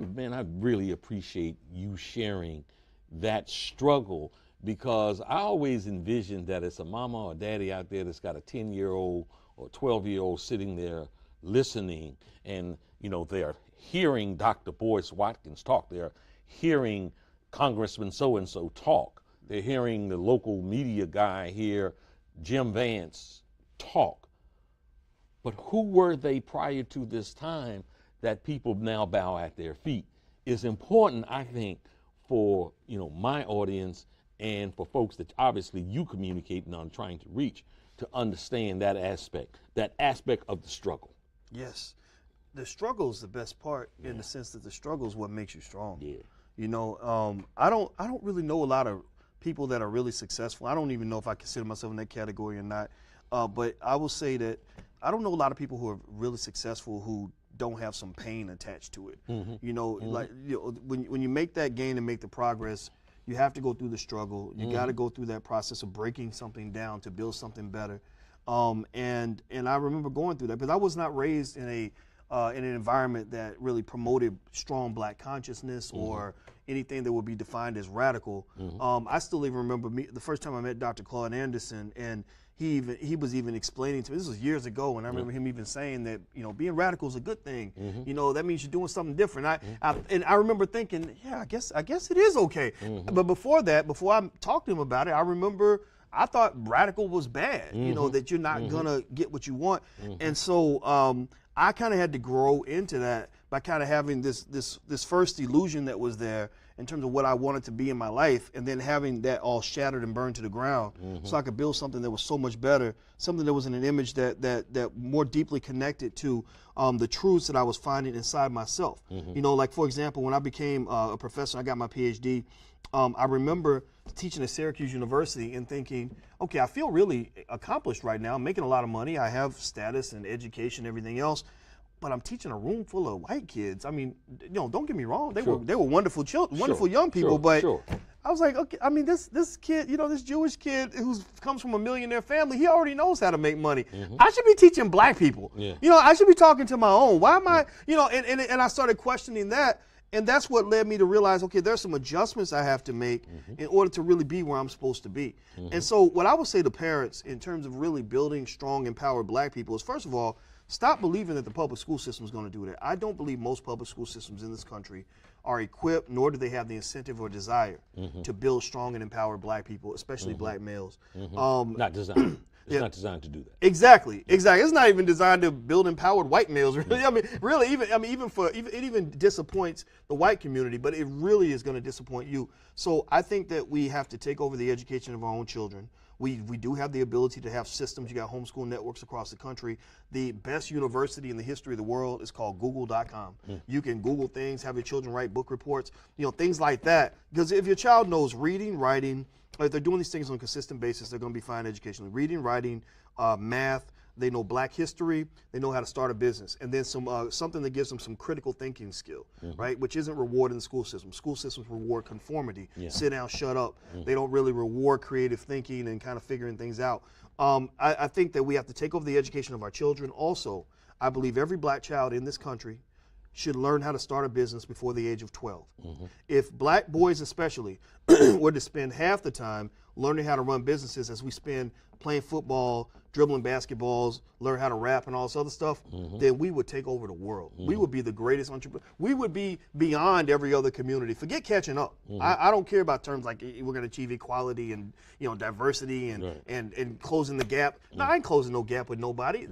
really appreciate you sharing that struggle, because I always envisioned that it's a mama or daddy out there that's got a 10-year-old or 12-year-old sitting there listening, and, you know, they're hearing Dr. Boyce Watkins talk. They're hearing Congressman so-and-so talk. They're hearing the local media guy here, Jim Vance, talk. But who were they prior to this time that people now bow at their feet? Is important, I think, for, you know, my audience and for folks that obviously you communicating on, trying to reach, to understand that aspect of the struggle. Yes. The struggle is the best part, in the sense that the struggle is what makes you strong. Yeah. You know, I don't really know a lot of people that are really successful. I don't even know if I consider myself in that category or not. But I will say that I don't know a lot of people who are really successful who don't have some pain attached to it. Mm-hmm. You know, like, you know, when you make that gain and make the progress, you have to go through the struggle. You got to go through that process of breaking something down to build something better. And I remember going through that, because I was not raised in an environment that really promoted strong black consciousness or anything that would be defined as radical. I still even remember the first time I met Dr. Claude Anderson, and he was even explaining to me, this was years ago, and I remember him even saying that, you know, being radical is a good thing. You know, that means you're doing something different. And I remember thinking, yeah, I guess it is okay. But before I talked to him about it, I remember I thought radical was bad, you know, that you're not gonna get what you want. And so I kind of had to grow into that by kind of having this first illusion that was there in terms of what I wanted to be in my life, and then having that all shattered and burned to the ground, so I could build something that was so much better, something that was in an image that more deeply connected to the truths that I was finding inside myself. You know, like, for example, when I became a professor, I got my PhD, I remember teaching at Syracuse University and thinking, okay, I feel really accomplished right now. I'm making a lot of money. I have status and education, everything else. But I'm teaching a room full of white kids. I mean, you know, don't get me wrong. They were wonderful children, wonderful young people. But I was like, okay, I mean, this kid, you know, this Jewish kid who comes from a millionaire family, he already knows how to make money. I should be teaching black people. You know, I should be talking to my own. Why am I, you know, and I started questioning that. And that's what led me to realize, okay, there's some adjustments I have to make in order to really be where I'm supposed to be. And so what I would say to parents in terms of really building strong, empowered black people is, first of all, stop believing that the public school system is going to do that. I don't believe most public school systems in this country are equipped, nor do they have the incentive or desire to build strong and empowered black people, especially black males. Not designed. It's not designed to do that. Exactly. It's not even designed to build empowered white males. Really, I mean, really, it even disappoints the white community, but it really is going to disappoint you. So I think that we have to take over the education of our own children. We do have the ability to have systems. You got homeschool networks across the country. The best university in the history of the world is called Google.com. You can Google things, have your children write book reports, you know, things like that. Because if your child knows reading, writing, if they're doing these things on a consistent basis, they're going to be fine educationally. Reading, writing, math, they know black history, they know how to start a business, and then something that gives them some critical thinking skill, right, which isn't rewarded in the school system. School systems reward conformity, sit down, shut up. They don't really reward creative thinking and kind of figuring things out. I think that we have to take over the education of our children. Also, I believe every black child in this country should learn how to start a business before the age of 12. If black boys especially were to spend half the time learning how to run businesses as we spend playing football, dribbling basketballs, learn how to rap and all this other stuff, then we would take over the world. We would be the greatest entrepreneur. We would be beyond every other community. Forget catching up. I don't care about terms like we're going to achieve equality and diversity and closing the gap. No, I ain't closing no gap with nobody.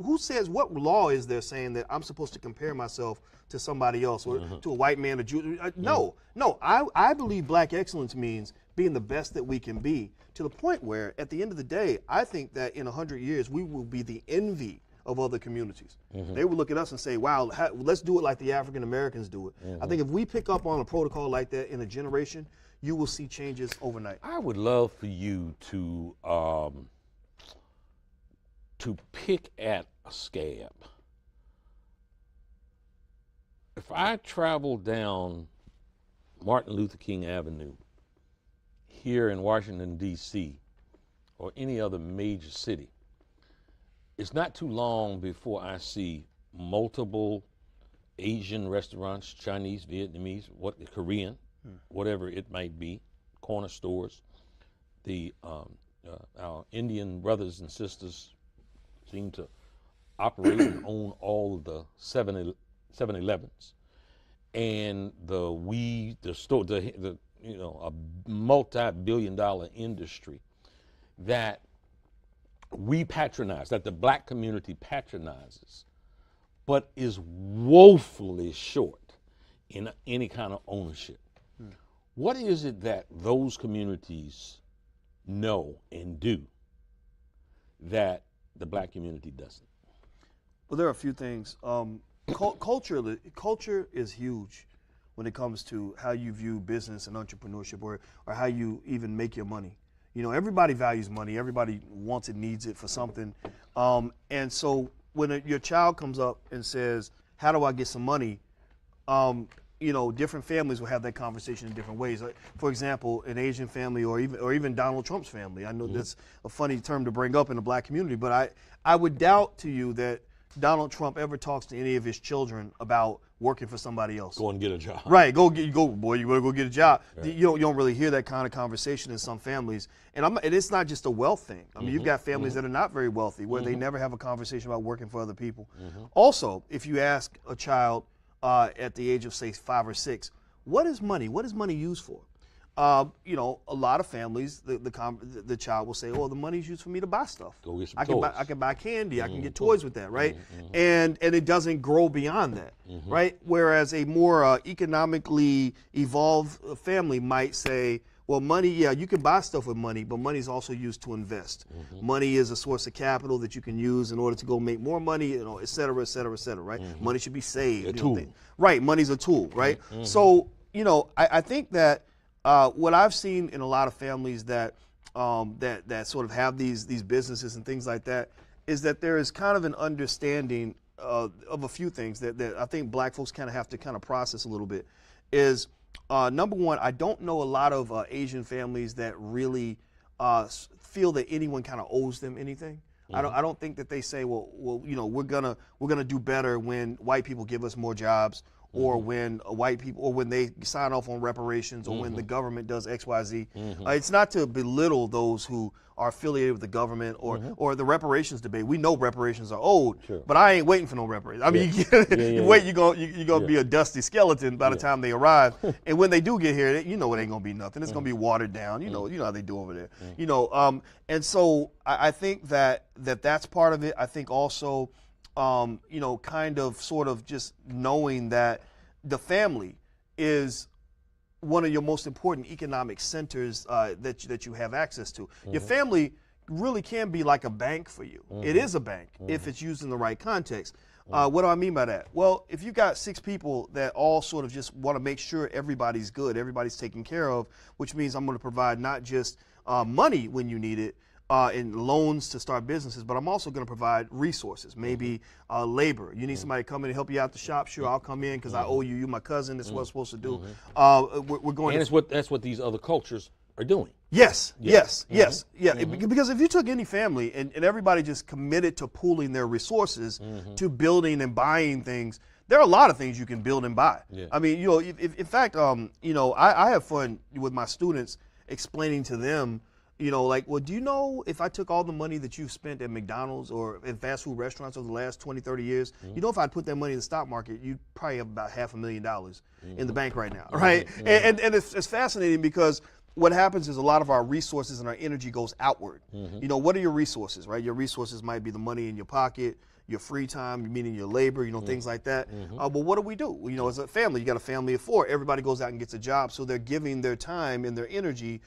Who says, what law is there saying that I'm supposed to compare myself to somebody else or to a white man, a Jew? No. I believe black excellence means being the best that we can be, to the point where at the end of the day, I think that in 100 years, we will be the envy of other communities. They will look at us and say, wow, let's do it like the African Americans do it. I think if we pick up on a protocol like that in a generation, you will see changes overnight. I would love for you to pick at a scab. If I travel down Martin Luther King Avenue here in Washington, D.C., or any other major city, it's not too long before I see multiple Asian restaurants, Chinese, Vietnamese, Korean, whatever it might be, corner stores. Our Indian brothers and sisters seem to operate and own all of the 7-Elevens, and a multi-billion-dollar industry that we patronize, that the black community patronizes, but is woefully short in any kind of ownership. What is it that those communities know and do that the black community doesn't? Well, there are a few things. Culture is huge when it comes to how you view business and entrepreneurship, or how you even make your money. Everybody values money. Everybody wants it, needs it for something. And so when your child comes up and says, how do I get some money? Different families will have that conversation in different ways. Like, for example, an Asian family or even Donald Trump's family. I know that's a funny term to bring up in the black community, but I would doubt to you that Donald Trump ever talks to any of his children about working for somebody else. Go and get a job. Right, boy, you better go get a job. Right. You don't really hear that kind of conversation in some families. And it's not just a wealth thing. I mean, you've got families that are not very wealthy, where they never have a conversation about working for other people. Also, if you ask a child at the age of, say, 5 or 6, what is money? What is money used for? A lot of families, the child will say, "Oh, the money's used for me to buy stuff. Go get some I toys. can buy candy. I can get toys with that, right?" And it doesn't grow beyond that, right? Whereas a more economically evolved family might say, "Well, money, yeah, you can buy stuff with money, but money is also used to invest. Money is a source of capital that you can use in order to go make more money, et cetera, et cetera, et cetera, right? Money should be saved. A tool. Right? Money's a tool, right? So, I think that. What I've seen in a lot of families that sort of have these businesses and things like that is that there is kind of an understanding of a few things that I think black folks kind of have to kind of process a little bit. Is number one, I don't know a lot of Asian families that really feel that anyone kind of owes them anything. I don't think that they say, well, we're gonna do better when white people give us more jobs, or when white people, or when they sign off on reparations, or when the government does X, Y, Z. It's not to belittle those who are affiliated with the government or the reparations debate. We know reparations are owed, but I ain't waiting for no reparations. I mean, you wait, you're gonna be a dusty skeleton by the time they arrive. And when they do get here, it ain't gonna be nothing. It's gonna be watered down. You know how they do over there. And so I think that's part of it. I think also, kind of sort of just knowing that the family is one of your most important economic centers that you have access to. Your family really can be like a bank for you. It is a bank if it's used in the right context. What do I mean by that? Well, if you got 6 people that all sort of just want to make sure everybody's good, everybody's taken care of, which means I'm going to provide not just money when you need it, in loans to start businesses, but I'm also going to provide resources, maybe labor. You need somebody to come in and help you out the shop. Sure, I'll come in because I owe you. You're my cousin. That's what I'm supposed to do. We're going. And that's what these other cultures are doing. Yes. Because if you took any family and everybody just committed to pooling their resources to building and buying things, there are a lot of things you can build and buy. I mean, in fact, I have fun with my students explaining to them You know, like, well, do you know if I took all the money that you've spent at McDonald's or in fast food restaurants over the last 20, 30 years, you know, if I put that money in the stock market, you'd probably have about $500,000 in the bank right now, right? And it's fascinating because what happens is a lot of our resources and our energy goes outward. You know, what are your resources, right? Your resources might be the money in your pocket, your free time, meaning your labor, you know, things like that. But what do? You know, as a family, you got a family of 4. Everybody goes out and gets a job, so they're giving their time and their energy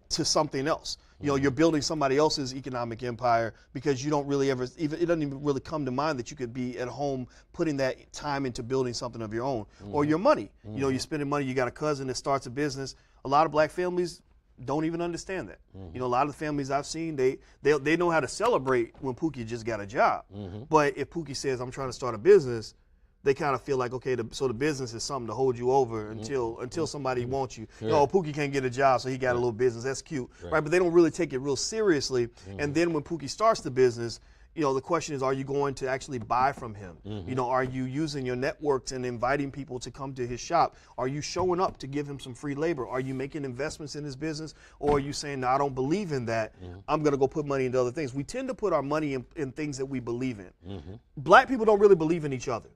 to something else. You know, you're building somebody else's economic empire because you don't really ever, even it doesn't even really come to mind that you could be at home putting that time into building something of your own. Or your money. You know, you're spending money, you got a cousin that starts a business. A lot of black families don't even understand that. You know, a lot of the families I've seen, they know how to celebrate when Pookie just got a job. But if Pookie says, I'm trying to start a business, they kind of feel like, okay, so the business is something to hold you over until somebody wants you. Yeah. Oh, Pookie can't get a job, so he got a little business. That's cute, right? But they don't really take it real seriously. And then when Pookie starts the business, you know, the question is, are you going to actually buy from him? You know, are you using your networks and inviting people to come to his shop? Are you showing up to give him some free labor? Are you making investments in his business? Or are you saying, no, I don't believe in that. I'm going to go put money into other things. We tend to put our money in things that we believe in. Black people don't really believe in each other.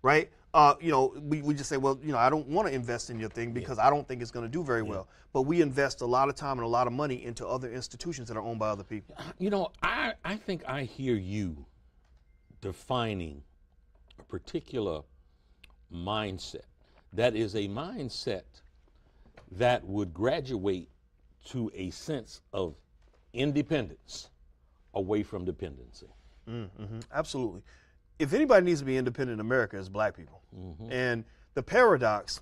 Right? You know, we just say, well, you know, I don't want to invest in your thing because I don't think it's going to do very well. But we invest a lot of time and a lot of money into other institutions that are owned by other people. You know, I think I hear you defining a particular mindset that is a mindset that would graduate to a sense of independence away from dependency. Absolutely. If anybody needs to be independent in America, it's black people. And the paradox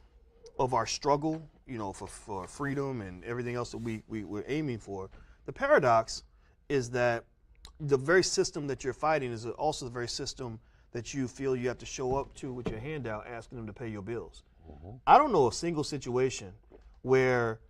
of our struggle, you know, for freedom and everything else that we're aiming for, the paradox is that the very system that you're fighting is also the very system that you feel you have to show up to with your hand out asking them to pay your bills. I don't know a single situation where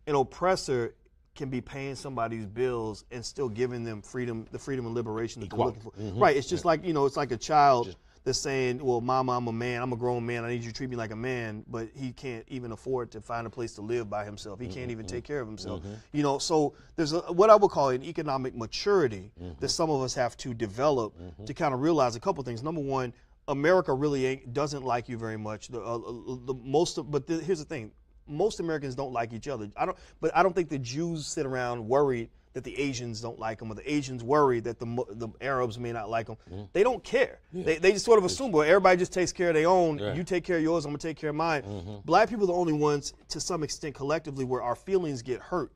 an oppressor can be paying somebody's bills and still giving them freedom, the freedom and liberation that they're looking for. Right, it's just like, you know, it's like a child that's saying, well, mama, I'm a man, I'm a grown man, I need you to treat me like a man, but he can't even afford to find a place to live by himself. He can't even take care of himself. You know, so there's what I would call an economic maturity that some of us have to develop to kind of realize a couple things. Number one, America really doesn't like you very much. Here's the thing. Most Americans don't like each other. I don't think the Jews sit around worried that the Asians don't like them, or the Asians worried that the Arabs may not like them. They don't care. They just sort of assume, well, everybody just takes care of their own. You take care of yours, I'm gonna take care of mine. Black people are the only ones, to some extent, collectively, where our feelings get hurt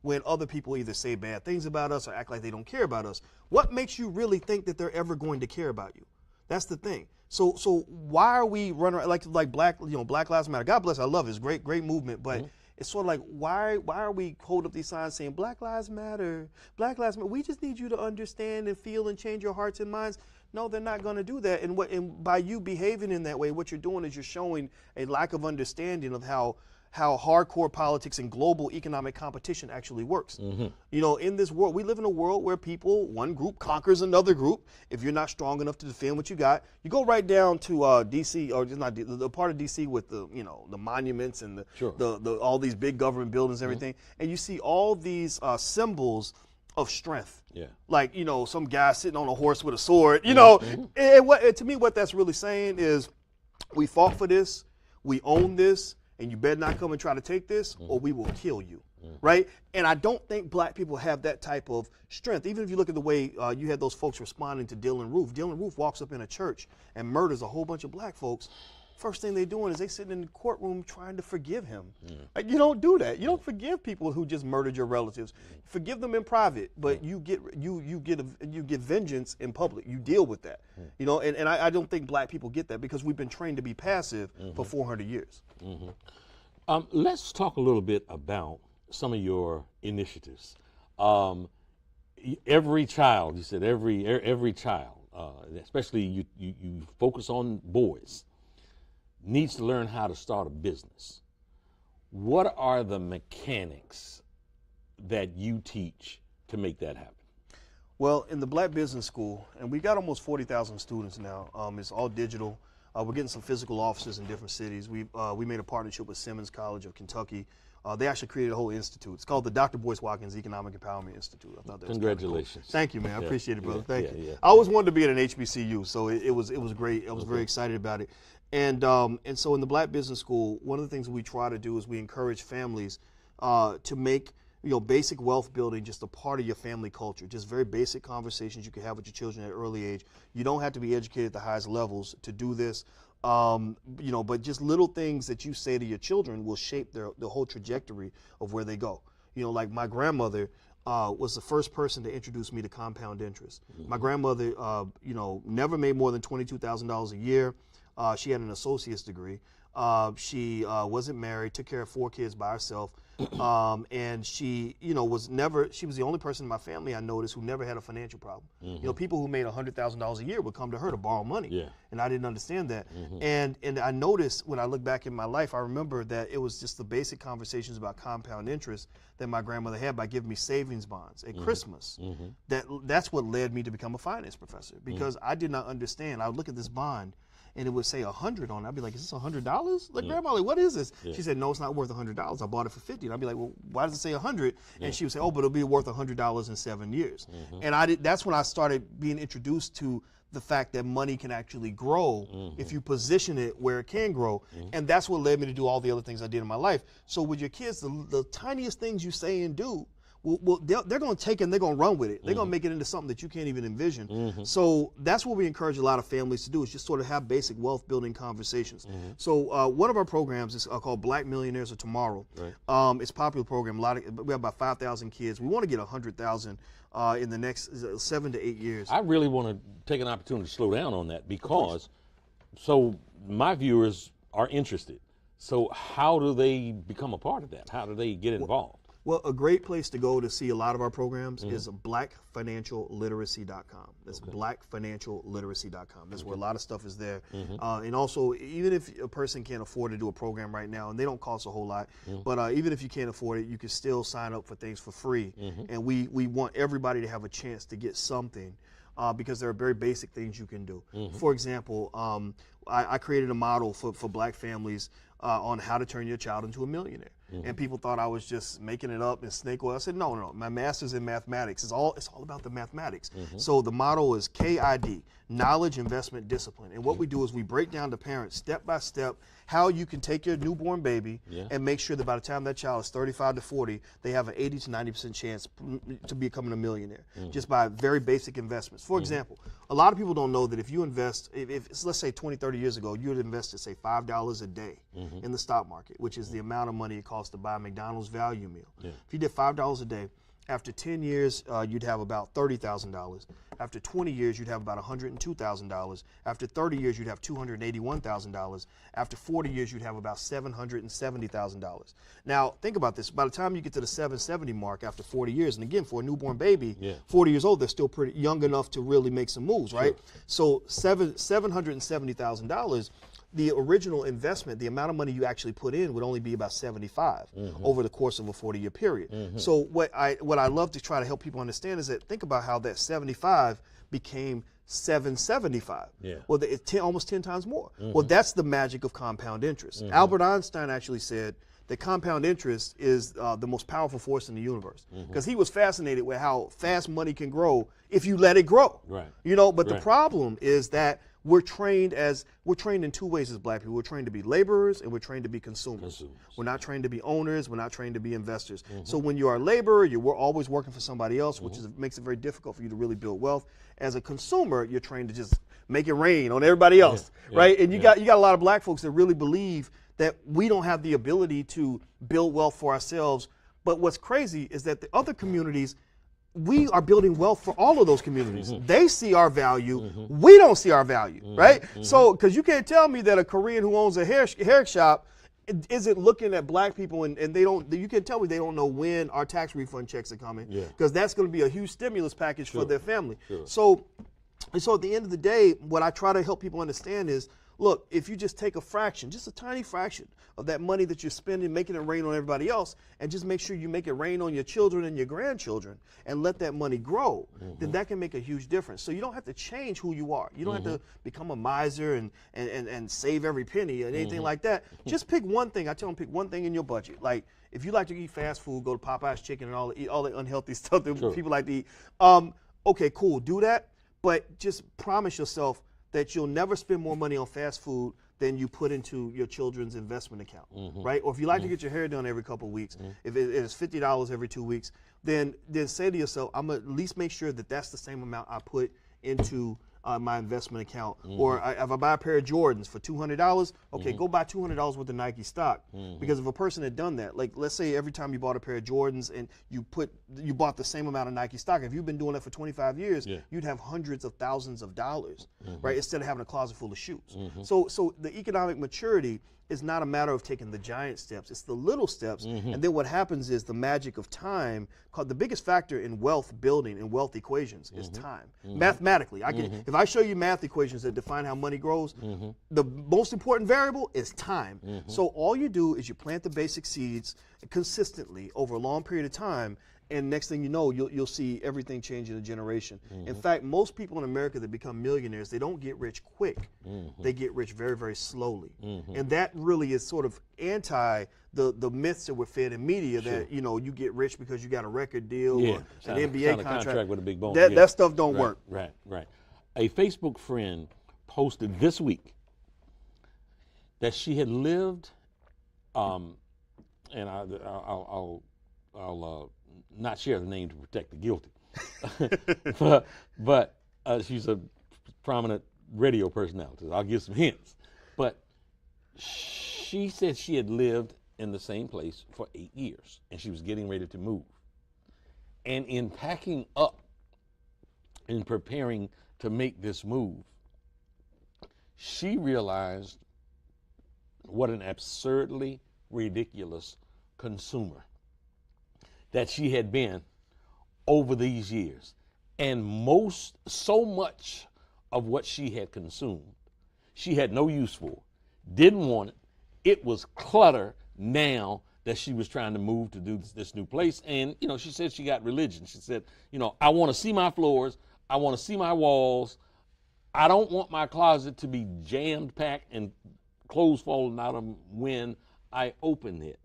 when other people either say bad things about us or act like they don't care about us. What makes you really think that they're ever going to care about you? That's the thing. So why are we running around like Black Lives Matter? God bless, I love it. It's great movement, but it's sort of like, why are we holding up these signs saying Black Lives Matter, Black Lives Matter? We just need you to understand and feel and change your hearts and minds. No, they're not going to do that. And by you behaving in that way, what you're doing is you're showing a lack of understanding of how hardcore politics and global economic competition actually works. You know, in this world, we live in a world where one group conquers another group. If you're not strong enough to defend what you got, you go right down to D.C., or just not the part of D.C. with the monuments and the all these big government buildings and everything, and you see all these symbols of strength. Like, you know, some guy sitting on a horse with a sword. You know, and to me, what that's really saying is, we fought for this, we own this, and you better not come and try to take this, or we will kill you, right? And I don't think black people have that type of strength. Even if you look at the way you had those folks responding to Dylan Roof. Dylan Roof walks up in a church and murders a whole bunch of black folks. First thing they're doing is they sitting in the courtroom trying to forgive him. Like, you don't do that. You don't forgive people who just murdered your relatives. Forgive them in private, but you get vengeance in public. You deal with that. You know, and I don't think black people get that because we've been trained to be passive for 400 years. Let's talk a little bit about some of your initiatives. Every child, you said every child, especially you focus on boys, needs to learn how to start a business. What are the mechanics that you teach to make that happen? Well, in the Black Business School, and we got almost 40,000 students now. It's all digital. We're getting some physical offices in different cities. We made a partnership with Simmons College of Kentucky They actually created a whole institute. It's called the Dr. Boyce Watkins Economic Empowerment Institute. I thought that was Congratulations. Cool. Thank you, man. I Yeah, appreciate it, brother. yeah, Thank yeah, you. yeah. I always wanted to be at an HBCU, so it was great. I was very excited about it. And so in the Black Business School, one of the things we try to do is we encourage families to make basic wealth building just a part of your family culture. Just very basic conversations you can have with your children at an early age. You don't have to be educated at the highest levels to do this. But just little things that you say to your children will shape the whole trajectory of where they go. Like my grandmother was the first person to introduce me to compound interest. My grandmother, never made more than $22,000 a year. She had an associate's degree. She wasn't married, took care of 4 kids by herself. And she, she was the only person in my family I noticed who never had a financial problem. People who made $100,000 a year would come to her to borrow money. And I didn't understand that. And I noticed when I look back in my life, I remember that it was just the basic conversations about compound interest that my grandmother had by giving me savings bonds at Christmas. That's what led me to become a finance professor, because I did not understand. I would look at this bond and it would say 100 on it. I'd be like, is this $100? Like, Grandma, what is this? She said, no, it's not worth $100. I bought it for 50. And I'd be like, well, why does it say 100? And she would say, oh, but it'll be worth $100 in 7 years. And that's when I started being introduced to the fact that money can actually grow if you position it where it can grow. And that's what led me to do all the other things I did in my life. So with your kids, the tiniest things you say and do, they're going to take it and they're going to run with it. They're going to make it into something that you can't even envision. So that's what we encourage a lot of families to do, is just sort of have basic wealth building conversations. So one of our programs is called Black Millionaires of Tomorrow. It's a popular program. We have about 5,000 kids. We want to get 100,000 in the next 7 to 8 years. I really want to take an opportunity to slow down on that, because so my viewers are interested. So how do they become a part of that? How do they get involved? Well, a great place to go to see a lot of our programs is blackfinancialliteracy.com. That's blackfinancialliteracy.com. That's where a lot of stuff is there. And also, even if a person can't afford to do a program right now, and they don't cost a whole lot, but even if you can't afford it, you can still sign up for things for free. And we want everybody to have a chance to get something, because there are very basic things you can do. For example, I created a model for black families on how to turn your child into a millionaire. And people thought I was just making it up and snake oil. I said, no. My master's in mathematics. It's all about the mathematics. So the motto is KID, knowledge, investment, discipline. And what we do is we break down to parents step by step how you can take your newborn baby and make sure that by the time that child is 35 to 40, they have an 80 to 90% chance to becoming a millionaire, just by very basic investments. For example, a lot of people don't know that if you invest, if let's say 20, 30 years ago, you would invested, say, $5 a day in the stock market, which is the amount of money it costs to buy a McDonald's value meal. If you did $5 a day, after 10 years, you'd have about $30,000. After 20 years, you'd have about $102,000. After 30 years, you'd have $281,000. After 40 years, you'd have about $770,000. Now, think about this. By the time you get to the 770 mark after 40 years, and again, for a newborn baby, 40 years old, they're still pretty young enough to really make some moves, right? So $770,000, the original investment, the amount of money you actually put in would only be about 75 over the course of a 40-year period. So what I love to try to help people understand is that think about how that 75 became 775. Well, it's almost 10 times more. Well, that's the magic of compound interest. Albert Einstein actually said that compound interest is the most powerful force in the universe, because he was fascinated with how fast money can grow if you let it grow. But the problem is that we're trained in 2 ways as black people. We're trained to be laborers and we're trained to be consumers. We're not trained to be owners. We're not trained to be investors. So when you are a laborer, you're always working for somebody else, which makes it very difficult for you to really build wealth. As a consumer, you're trained to just make it rain on everybody else, right? And you got a lot of black folks that really believe that we don't have the ability to build wealth for ourselves. But what's crazy is that the other communities, we are building wealth for all of those communities. They see our value. We don't see our value, right? So, because you can't tell me that a Korean who owns a hair shop isn't looking at black people and they don't, you can tell me they don't know when our tax refund checks are coming, because that's going to be a huge stimulus package for their family. So at the end of the day, what I try to help people understand is look, if you just take a fraction, just a tiny fraction of that money that you're spending, making it rain on everybody else, and just make sure you make it rain on your children and your grandchildren and let that money grow, then that can make a huge difference. So you don't have to change who you are. You don't have to become a miser and save every penny and anything like that. Just pick one thing. I tell them, pick one thing in your budget. Like, if you like to eat fast food, go to Popeye's Chicken and eat all the unhealthy stuff that people like to eat. Okay, cool, do that, but just promise yourself that you'll never spend more money on fast food than you put into your children's investment account, right? Or if you like to get your hair done every couple of weeks, if it is $50 every 2 weeks, then say to yourself, I'm gonna at least make sure that that's the same amount I put into my investment account. Or if I buy a pair of Jordans for $200, okay, go buy $200 worth of Nike stock. Because if a person had done that, like let's say every time you bought a pair of Jordans and you bought the same amount of Nike stock, if you've been doing that for 25 years, you'd have hundreds of thousands of dollars, right? Instead of having a closet full of shoes. So the economic maturity is not a matter of taking the giant steps, it's the little steps. And then what happens is the magic of time, called the biggest factor in wealth building and wealth equations is time. Mathematically, if I show you math equations that define how money grows, the most important variable is time. So all you do is you plant the basic seeds consistently over a long period of time, and next thing you know, you'll see everything change in a generation. In fact, most people in America that become millionaires, they don't get rich quick. They get rich very, very slowly. And that really is sort of anti the myths that were fed in media that, you know, you get rich because you got a record deal or an NBA contract with a big bonus. That stuff don't work. Right. A Facebook friend posted this week that she had lived, and I'll not share the name to protect the guilty, but she's a prominent radio personality. I'll give some hints. But she said she had lived in the same place for 8 years, and she was getting ready to move. And in packing up and preparing to make this move, she realized what an absurdly ridiculous consumer that she had been over these years. And so much of what she had consumed, she had no use for, didn't want it. It was clutter now that she was trying to move to do this new place. And, you know, she said she got religion. She said, you know, I want to see my floors. I want to see my walls. I don't want my closet to be jammed packed and clothes falling out of them when I open it.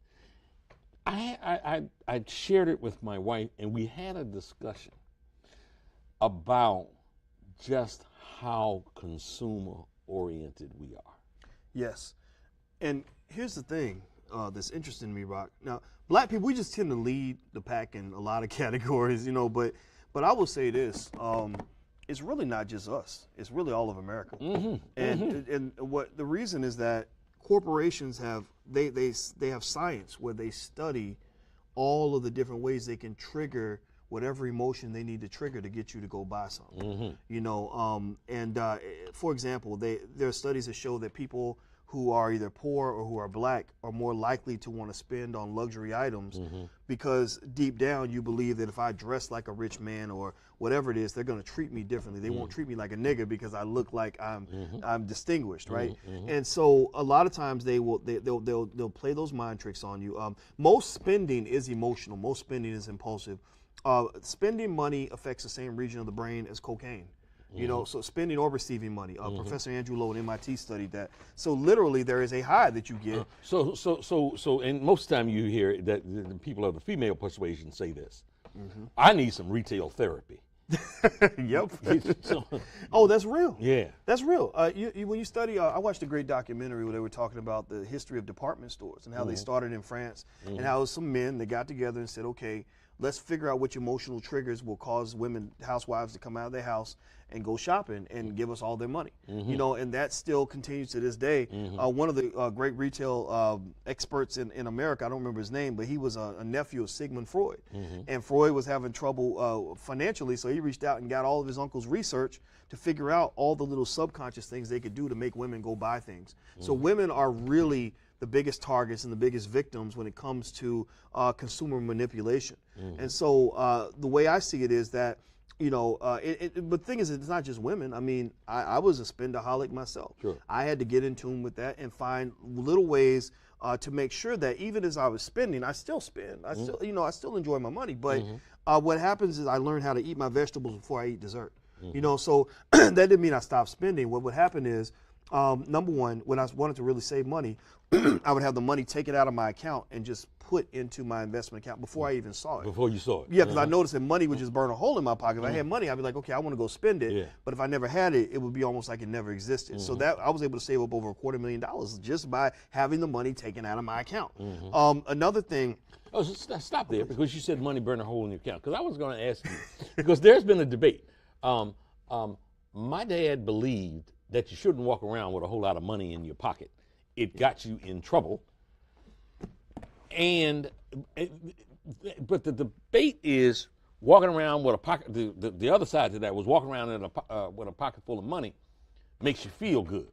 I shared it with my wife, and we had a discussion about just how consumer-oriented we are. Yes. And here's the thing that's interesting to me, Rock. Now, black people, we just tend to lead the pack in a lot of categories, you know, but I will say this, it's really not just us. It's really all of America. And what the reason is that corporations have science where they study all of the different ways they can trigger whatever emotion they need to trigger to get you to go buy something. You know, for example, there are studies that show that people who are either poor or who are black are more likely to want to spend on luxury items because deep down you believe that if I dress like a rich man or whatever it is, they're going to treat me differently. They won't treat me like a nigga because I look like I'm distinguished, right? And so a lot of times they'll play those mind tricks on you. Most spending is emotional. Most spending is impulsive. Spending money affects the same region of the brain as cocaine. You know, so spending or receiving money. Professor Andrew Lowe at MIT studied that. So literally, there is a high that you get. So, and most of the time you hear that the people of the female persuasion say this: "I need some retail therapy." Yep. Oh, that's real. Yeah, that's real. When you study, I watched a great documentary where they were talking about the history of department stores and how they started in France and how some men that got together and said, okay, let's figure out which emotional triggers will cause women, housewives, to come out of their house and go shopping and give us all their money. You know, and that still continues to this day. One of the great retail experts in America, I don't remember his name, but he was a nephew of Sigmund Freud. And Freud was having trouble financially, so he reached out and got all of his uncle's research to figure out all the little subconscious things they could do to make women go buy things. So women are really the biggest targets and the biggest victims when it comes to consumer manipulation. And so the way I see it is that But the thing is, it's not just women. I mean, I was a spendaholic myself. Sure. I had to get in tune with that and find little ways to make sure that even as I was spending, I still spend. I still enjoy my money. But what happens is I learned how to eat my vegetables before I eat dessert. So that didn't mean I stopped spending. What would happen is, number one, when I wanted to really save money, I would have the money taken out of my account and just put into my investment account before I even saw it. Before you saw it. Yeah, because I noticed that money would just burn a hole in my pocket. If I had money, I'd be like, okay, I want to go spend it. Yeah. But if I never had it, it would be almost like it never existed. So that I was able to save up over $250,000 just by having the money taken out of my account. Another thing. Oh, stop there, because you said money burn a hole in your account. Because I was going to ask you, because there's been a debate. My dad believed that you shouldn't walk around with a whole lot of money in your pocket. It got you in trouble. But the debate is walking around with a pocket. The other side to that was walking around with a pocket full of money makes you feel good.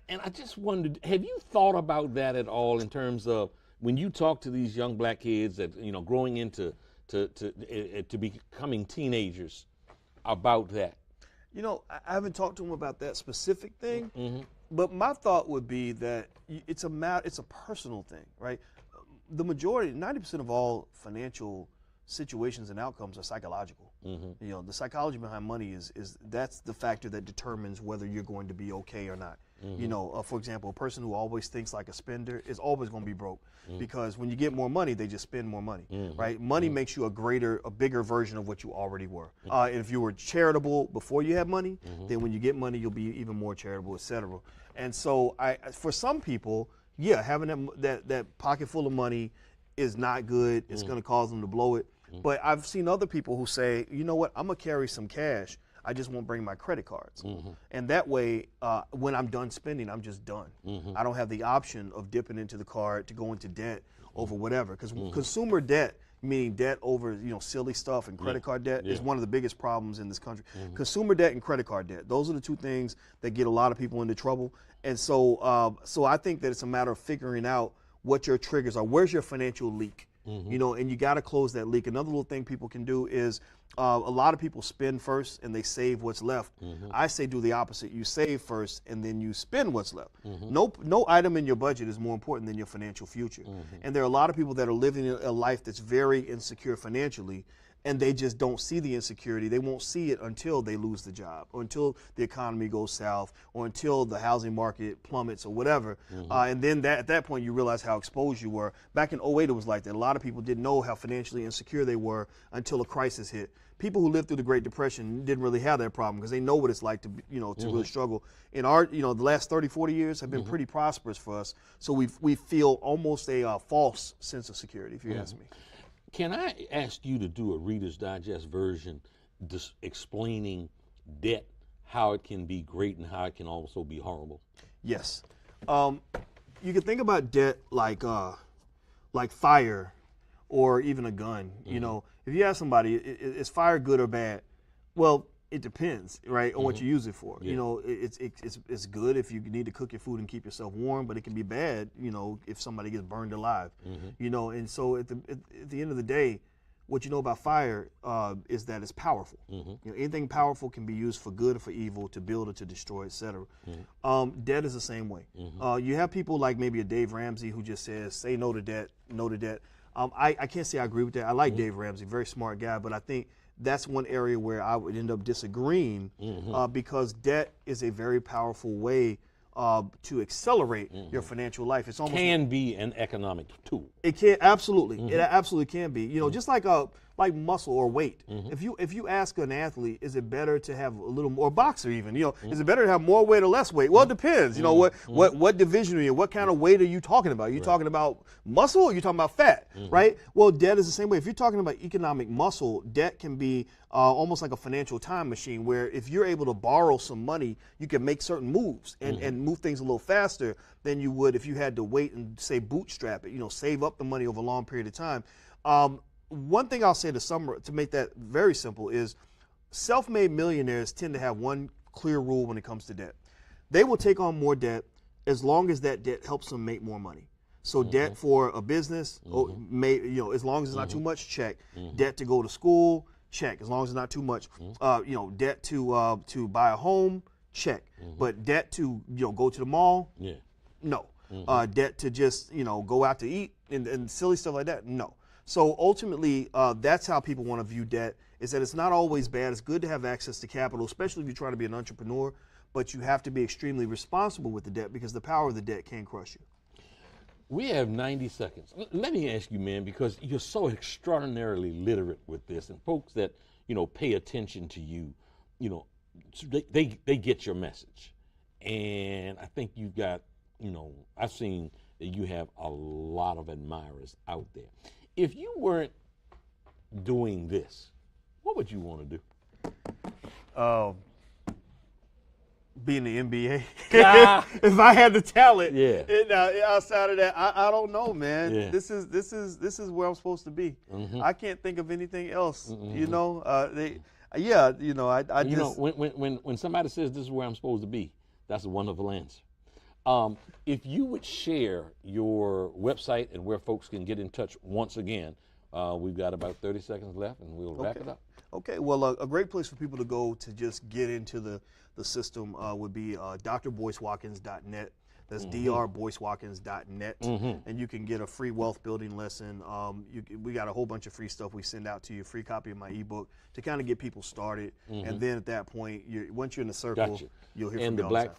and I just wondered, have you thought about that at all in terms of when you talk to these young black kids that growing into to becoming teenagers about that? I haven't talked to them about that specific thing. But my thought would be that it's a personal thing, right? The majority, 90% of all financial situations and outcomes are psychological. The psychology behind money is that's the factor that determines whether you're going to be okay or not. For example, a person who always thinks like a spender is always going to be broke because when you get more money, they just spend more money, right? Money makes you a bigger version of what you already were. And if you were charitable before you had money, then when you get money, you'll be even more charitable, etc. And so, for some people, having that pocket full of money is not good. It's going to cause them to blow it. But I've seen other people who say, you know what, I'm going to carry some cash. I just won't bring my credit cards. And that way, when I'm done spending, I'm just done. I don't have the option of dipping into the card to go into debt over whatever. Because consumer debt, meaning debt over silly stuff, and credit card debt is one of the biggest problems in this country. Consumer debt and credit card debt, those are the two things that get a lot of people into trouble. And so I think that it's a matter of figuring out what your triggers are. Where's your financial leak? And you got to close that leak. Another little thing people can do is a lot of people spend first and they save what's left. I say do the opposite. You save first and then you spend what's left. No item in your budget is more important than your financial future. And there are a lot of people that are living a life that's very insecure financially, and they just don't see the insecurity. They won't see it until they lose the job, or until the economy goes south, or until the housing market plummets, or whatever. And then at that point, you realize how exposed you were. Back in 08, it was like that. A lot of people didn't know how financially insecure they were until a crisis hit. People who lived through the Great Depression didn't really have that problem because they know what it's like to really struggle. In our, the last 30, 40 years have been pretty prosperous for us. So we feel almost a false sense of security, if you ask me. Can I ask you to do a Reader's Digest version explaining debt, how it can be great and how it can also be horrible? Yes. You can think about debt like fire or even a gun. If you ask somebody, is fire good or bad? Well, it depends, right, on what you use it for. It's good if you need to cook your food and keep yourself warm, but it can be bad, if somebody gets burned alive. And so at the end of the day, what you know about fire is that it's powerful. Anything powerful can be used for good or for evil, to build or to destroy, etc. Debt is the same way. You have people like maybe a Dave Ramsey who just says, say no to debt, no to debt. I can't say I agree with that. I like Dave Ramsey, very smart guy, but I think that's one area where I would end up disagreeing because debt is a very powerful way to accelerate your financial life. It's almost can be an economic tool. It can absolutely. It absolutely can be. Just like muscle or weight. If you ask an athlete, is it better to have a little more, or boxer even, is it better to have more weight or less weight? Well, it depends. What division are you in? What kind of weight are you talking about? Are you talking about muscle or are you talking about fat, right? Well, debt is the same way. If you're talking about economic muscle, debt can be almost like a financial time machine, where if you're able to borrow some money, you can make certain moves and move things a little faster than you would if you had to wait and, say, bootstrap it, save up the money over a long period of time. One thing I'll say to make that very simple is self-made millionaires tend to have one clear rule when it comes to debt. They will take on more debt as long as that debt helps them make more money. So debt for a business, as long as it's not too much, check. Debt to go to school, check, as long as it's not too much. Debt to buy a home, check. But debt to go to the mall, no. Debt to just go out to eat and silly stuff like that, no. So ultimately, that's how people want to view debt, is that it's not always bad. It's good to have access to capital, especially if you're trying to be an entrepreneur, but you have to be extremely responsible with the debt because the power of the debt can crush you. We have 90 seconds. Let me ask you, man, because you're so extraordinarily literate with this, and folks that, pay attention to you, they get your message. And I think you've got, I've seen that you have a lot of admirers out there. If you weren't doing this, what would you want to do? Be in the NBA. If I had the talent, outside of that, I don't know, man. Yeah. This is where I'm supposed to be. I can't think of anything else. When somebody says this is where I'm supposed to be, that's a wonderful answer. If you would share your website and where folks can get in touch once again, we've got about 30 seconds left, and we'll wrap it up. Okay, well, a great place for people to go to just get into the system would be drboycewatkins.net. That's drboycewatkins.net, and you can get a free wealth building lesson. We got a whole bunch of free stuff we send out to you, free copy of my ebook to kind of get people started, and then at that point, once you're in the circle, you'll hear from me all the time.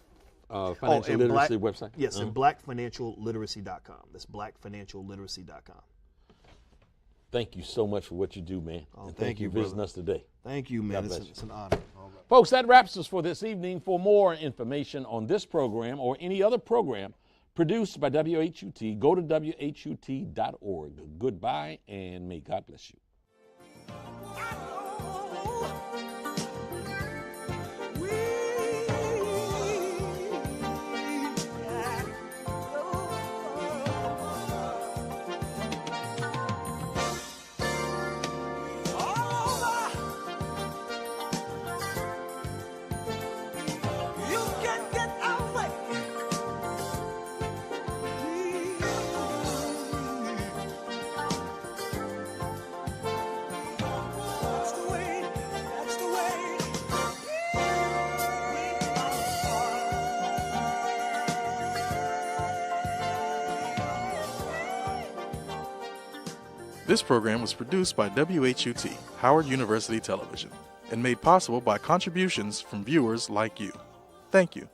Financial literacy website? Yes, and blackfinancialliteracy.com. That's blackfinancialliteracy.com. Thank you so much for what you do, man. And thank you for visiting us today. Thank you, man. It's an honor. Folks, that wraps us for this evening. For more information on this program or any other program produced by WHUT, go to WHUT.org. Goodbye, and may God bless you. This program was produced by WHUT, Howard University Television, and made possible by contributions from viewers like you. Thank you.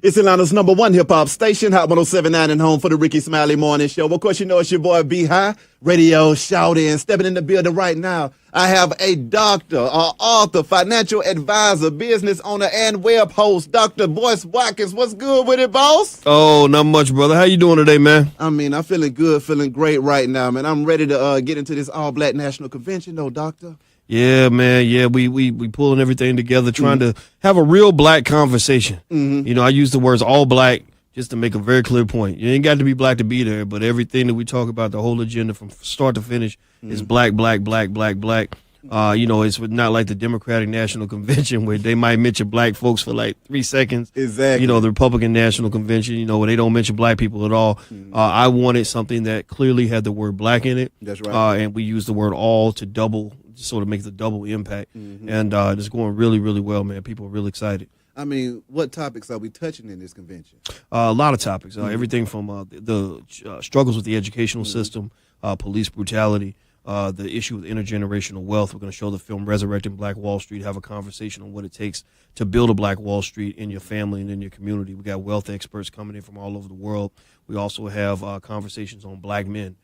It's Atlanta's #1 hip-hop station, Hot 107.9 and home for the Ricky Smiley Morning Show. Of course, it's your boy B-High, radio shout-in, stepping in the building right now. I have a doctor, author, financial advisor, business owner, and web host, Dr. Boyce Watkins. What's good with it, boss? Oh, not much, brother. How you doing today, man? I mean, I'm feeling good, feeling great right now, man. I'm ready to get into this all-black national convention, though, doctor. Yeah, man. Yeah, we pulling everything together, trying to have a real black conversation. I use the words all black just to make a very clear point. You ain't got to be black to be there, but everything that we talk about, the whole agenda from start to finish is black, black, black, black, black. It's not like the Democratic National Convention where they might mention black folks for like 3 seconds. Exactly. The Republican National Convention, where they don't mention black people at all. I wanted something that clearly had the word black in it. That's right. And we used the word all to sort of make the double impact. And it's going really, really well, man. People are really excited. I mean, what topics are we touching in this convention? A lot of topics. Everything from the struggles with the educational system, police brutality, the issue of intergenerational wealth. We're going to show the film Resurrecting Black Wall Street, have a conversation on what it takes to build a Black Wall Street in your family and in your community. We got wealth experts coming in from all over the world. We also have conversations on black men,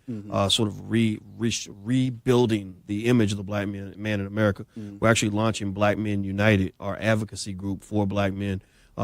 sort of rebuilding the image of the black man in America. We're actually launching Black Men United, our advocacy group for black men.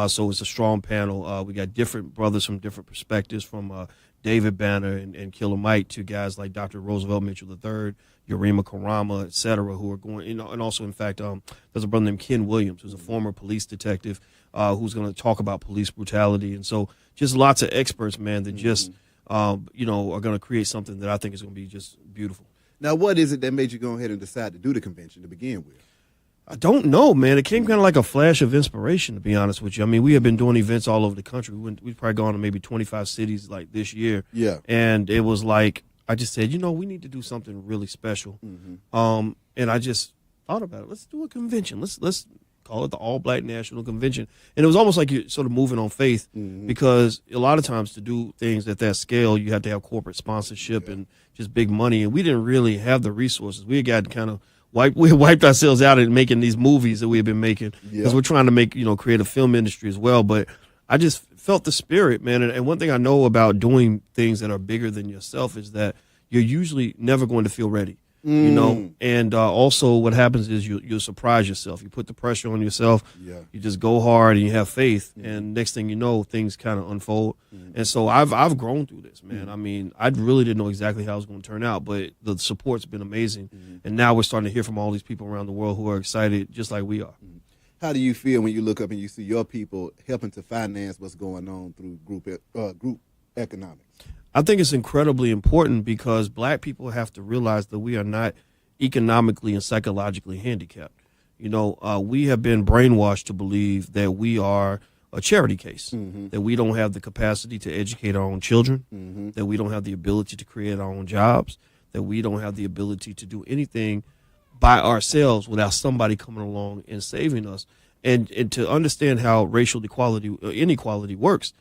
So it's a strong panel. We got different brothers from different perspectives, from David Banner and Killer Mike to guys like Dr. Roosevelt Mitchell III, Yurima Karama, et cetera, who are going, and also, in fact, there's a brother named Ken Williams, who's a former police detective, who's going to talk about police brutality. And so just lots of experts, man, that just, are going to create something that I think is going to be just beautiful. Now, what is it that made you go ahead and decide to do the convention to begin with? I don't know, man. It came kind of like a flash of inspiration, to be honest with you. I mean, we have been doing events all over the country. We've probably gone to maybe 25 cities like this year. Yeah. And it was like, I just said, we need to do something really special. Mm-hmm. And I just thought about it. Let's do a convention. Let's call it the All Black National Convention. And it was almost like you're sort of moving on faith, because a lot of times to do things at that scale, you have to have corporate sponsorship and just big money. And we didn't really have the resources. We had got kind of we wiped ourselves out in making these movies that we had been making, because we're trying to make, create a film industry as well. But I just felt the spirit, man. And one thing I know about doing things that are bigger than yourself is that you're usually never going to feel ready. And also what happens is you'll surprise yourself. You put the pressure on yourself. You just go hard and you have faith. And next thing you know, things kind of unfold. And so I've grown through this, man. I mean, I really didn't know exactly how it was going to turn out, but the support's been amazing. And now we're starting to hear from all these people around the world who are excited just like we are. How do you feel when you look up and you see your people helping to finance what's going on through group economics? I think it's incredibly important, because Black people have to realize that we are not economically and psychologically handicapped. We have been brainwashed to believe that we are a charity case, that we don't have the capacity to educate our own children, that we don't have the ability to create our own jobs, that we don't have the ability to do anything by ourselves without somebody coming along and saving us. And to understand how racial inequality works,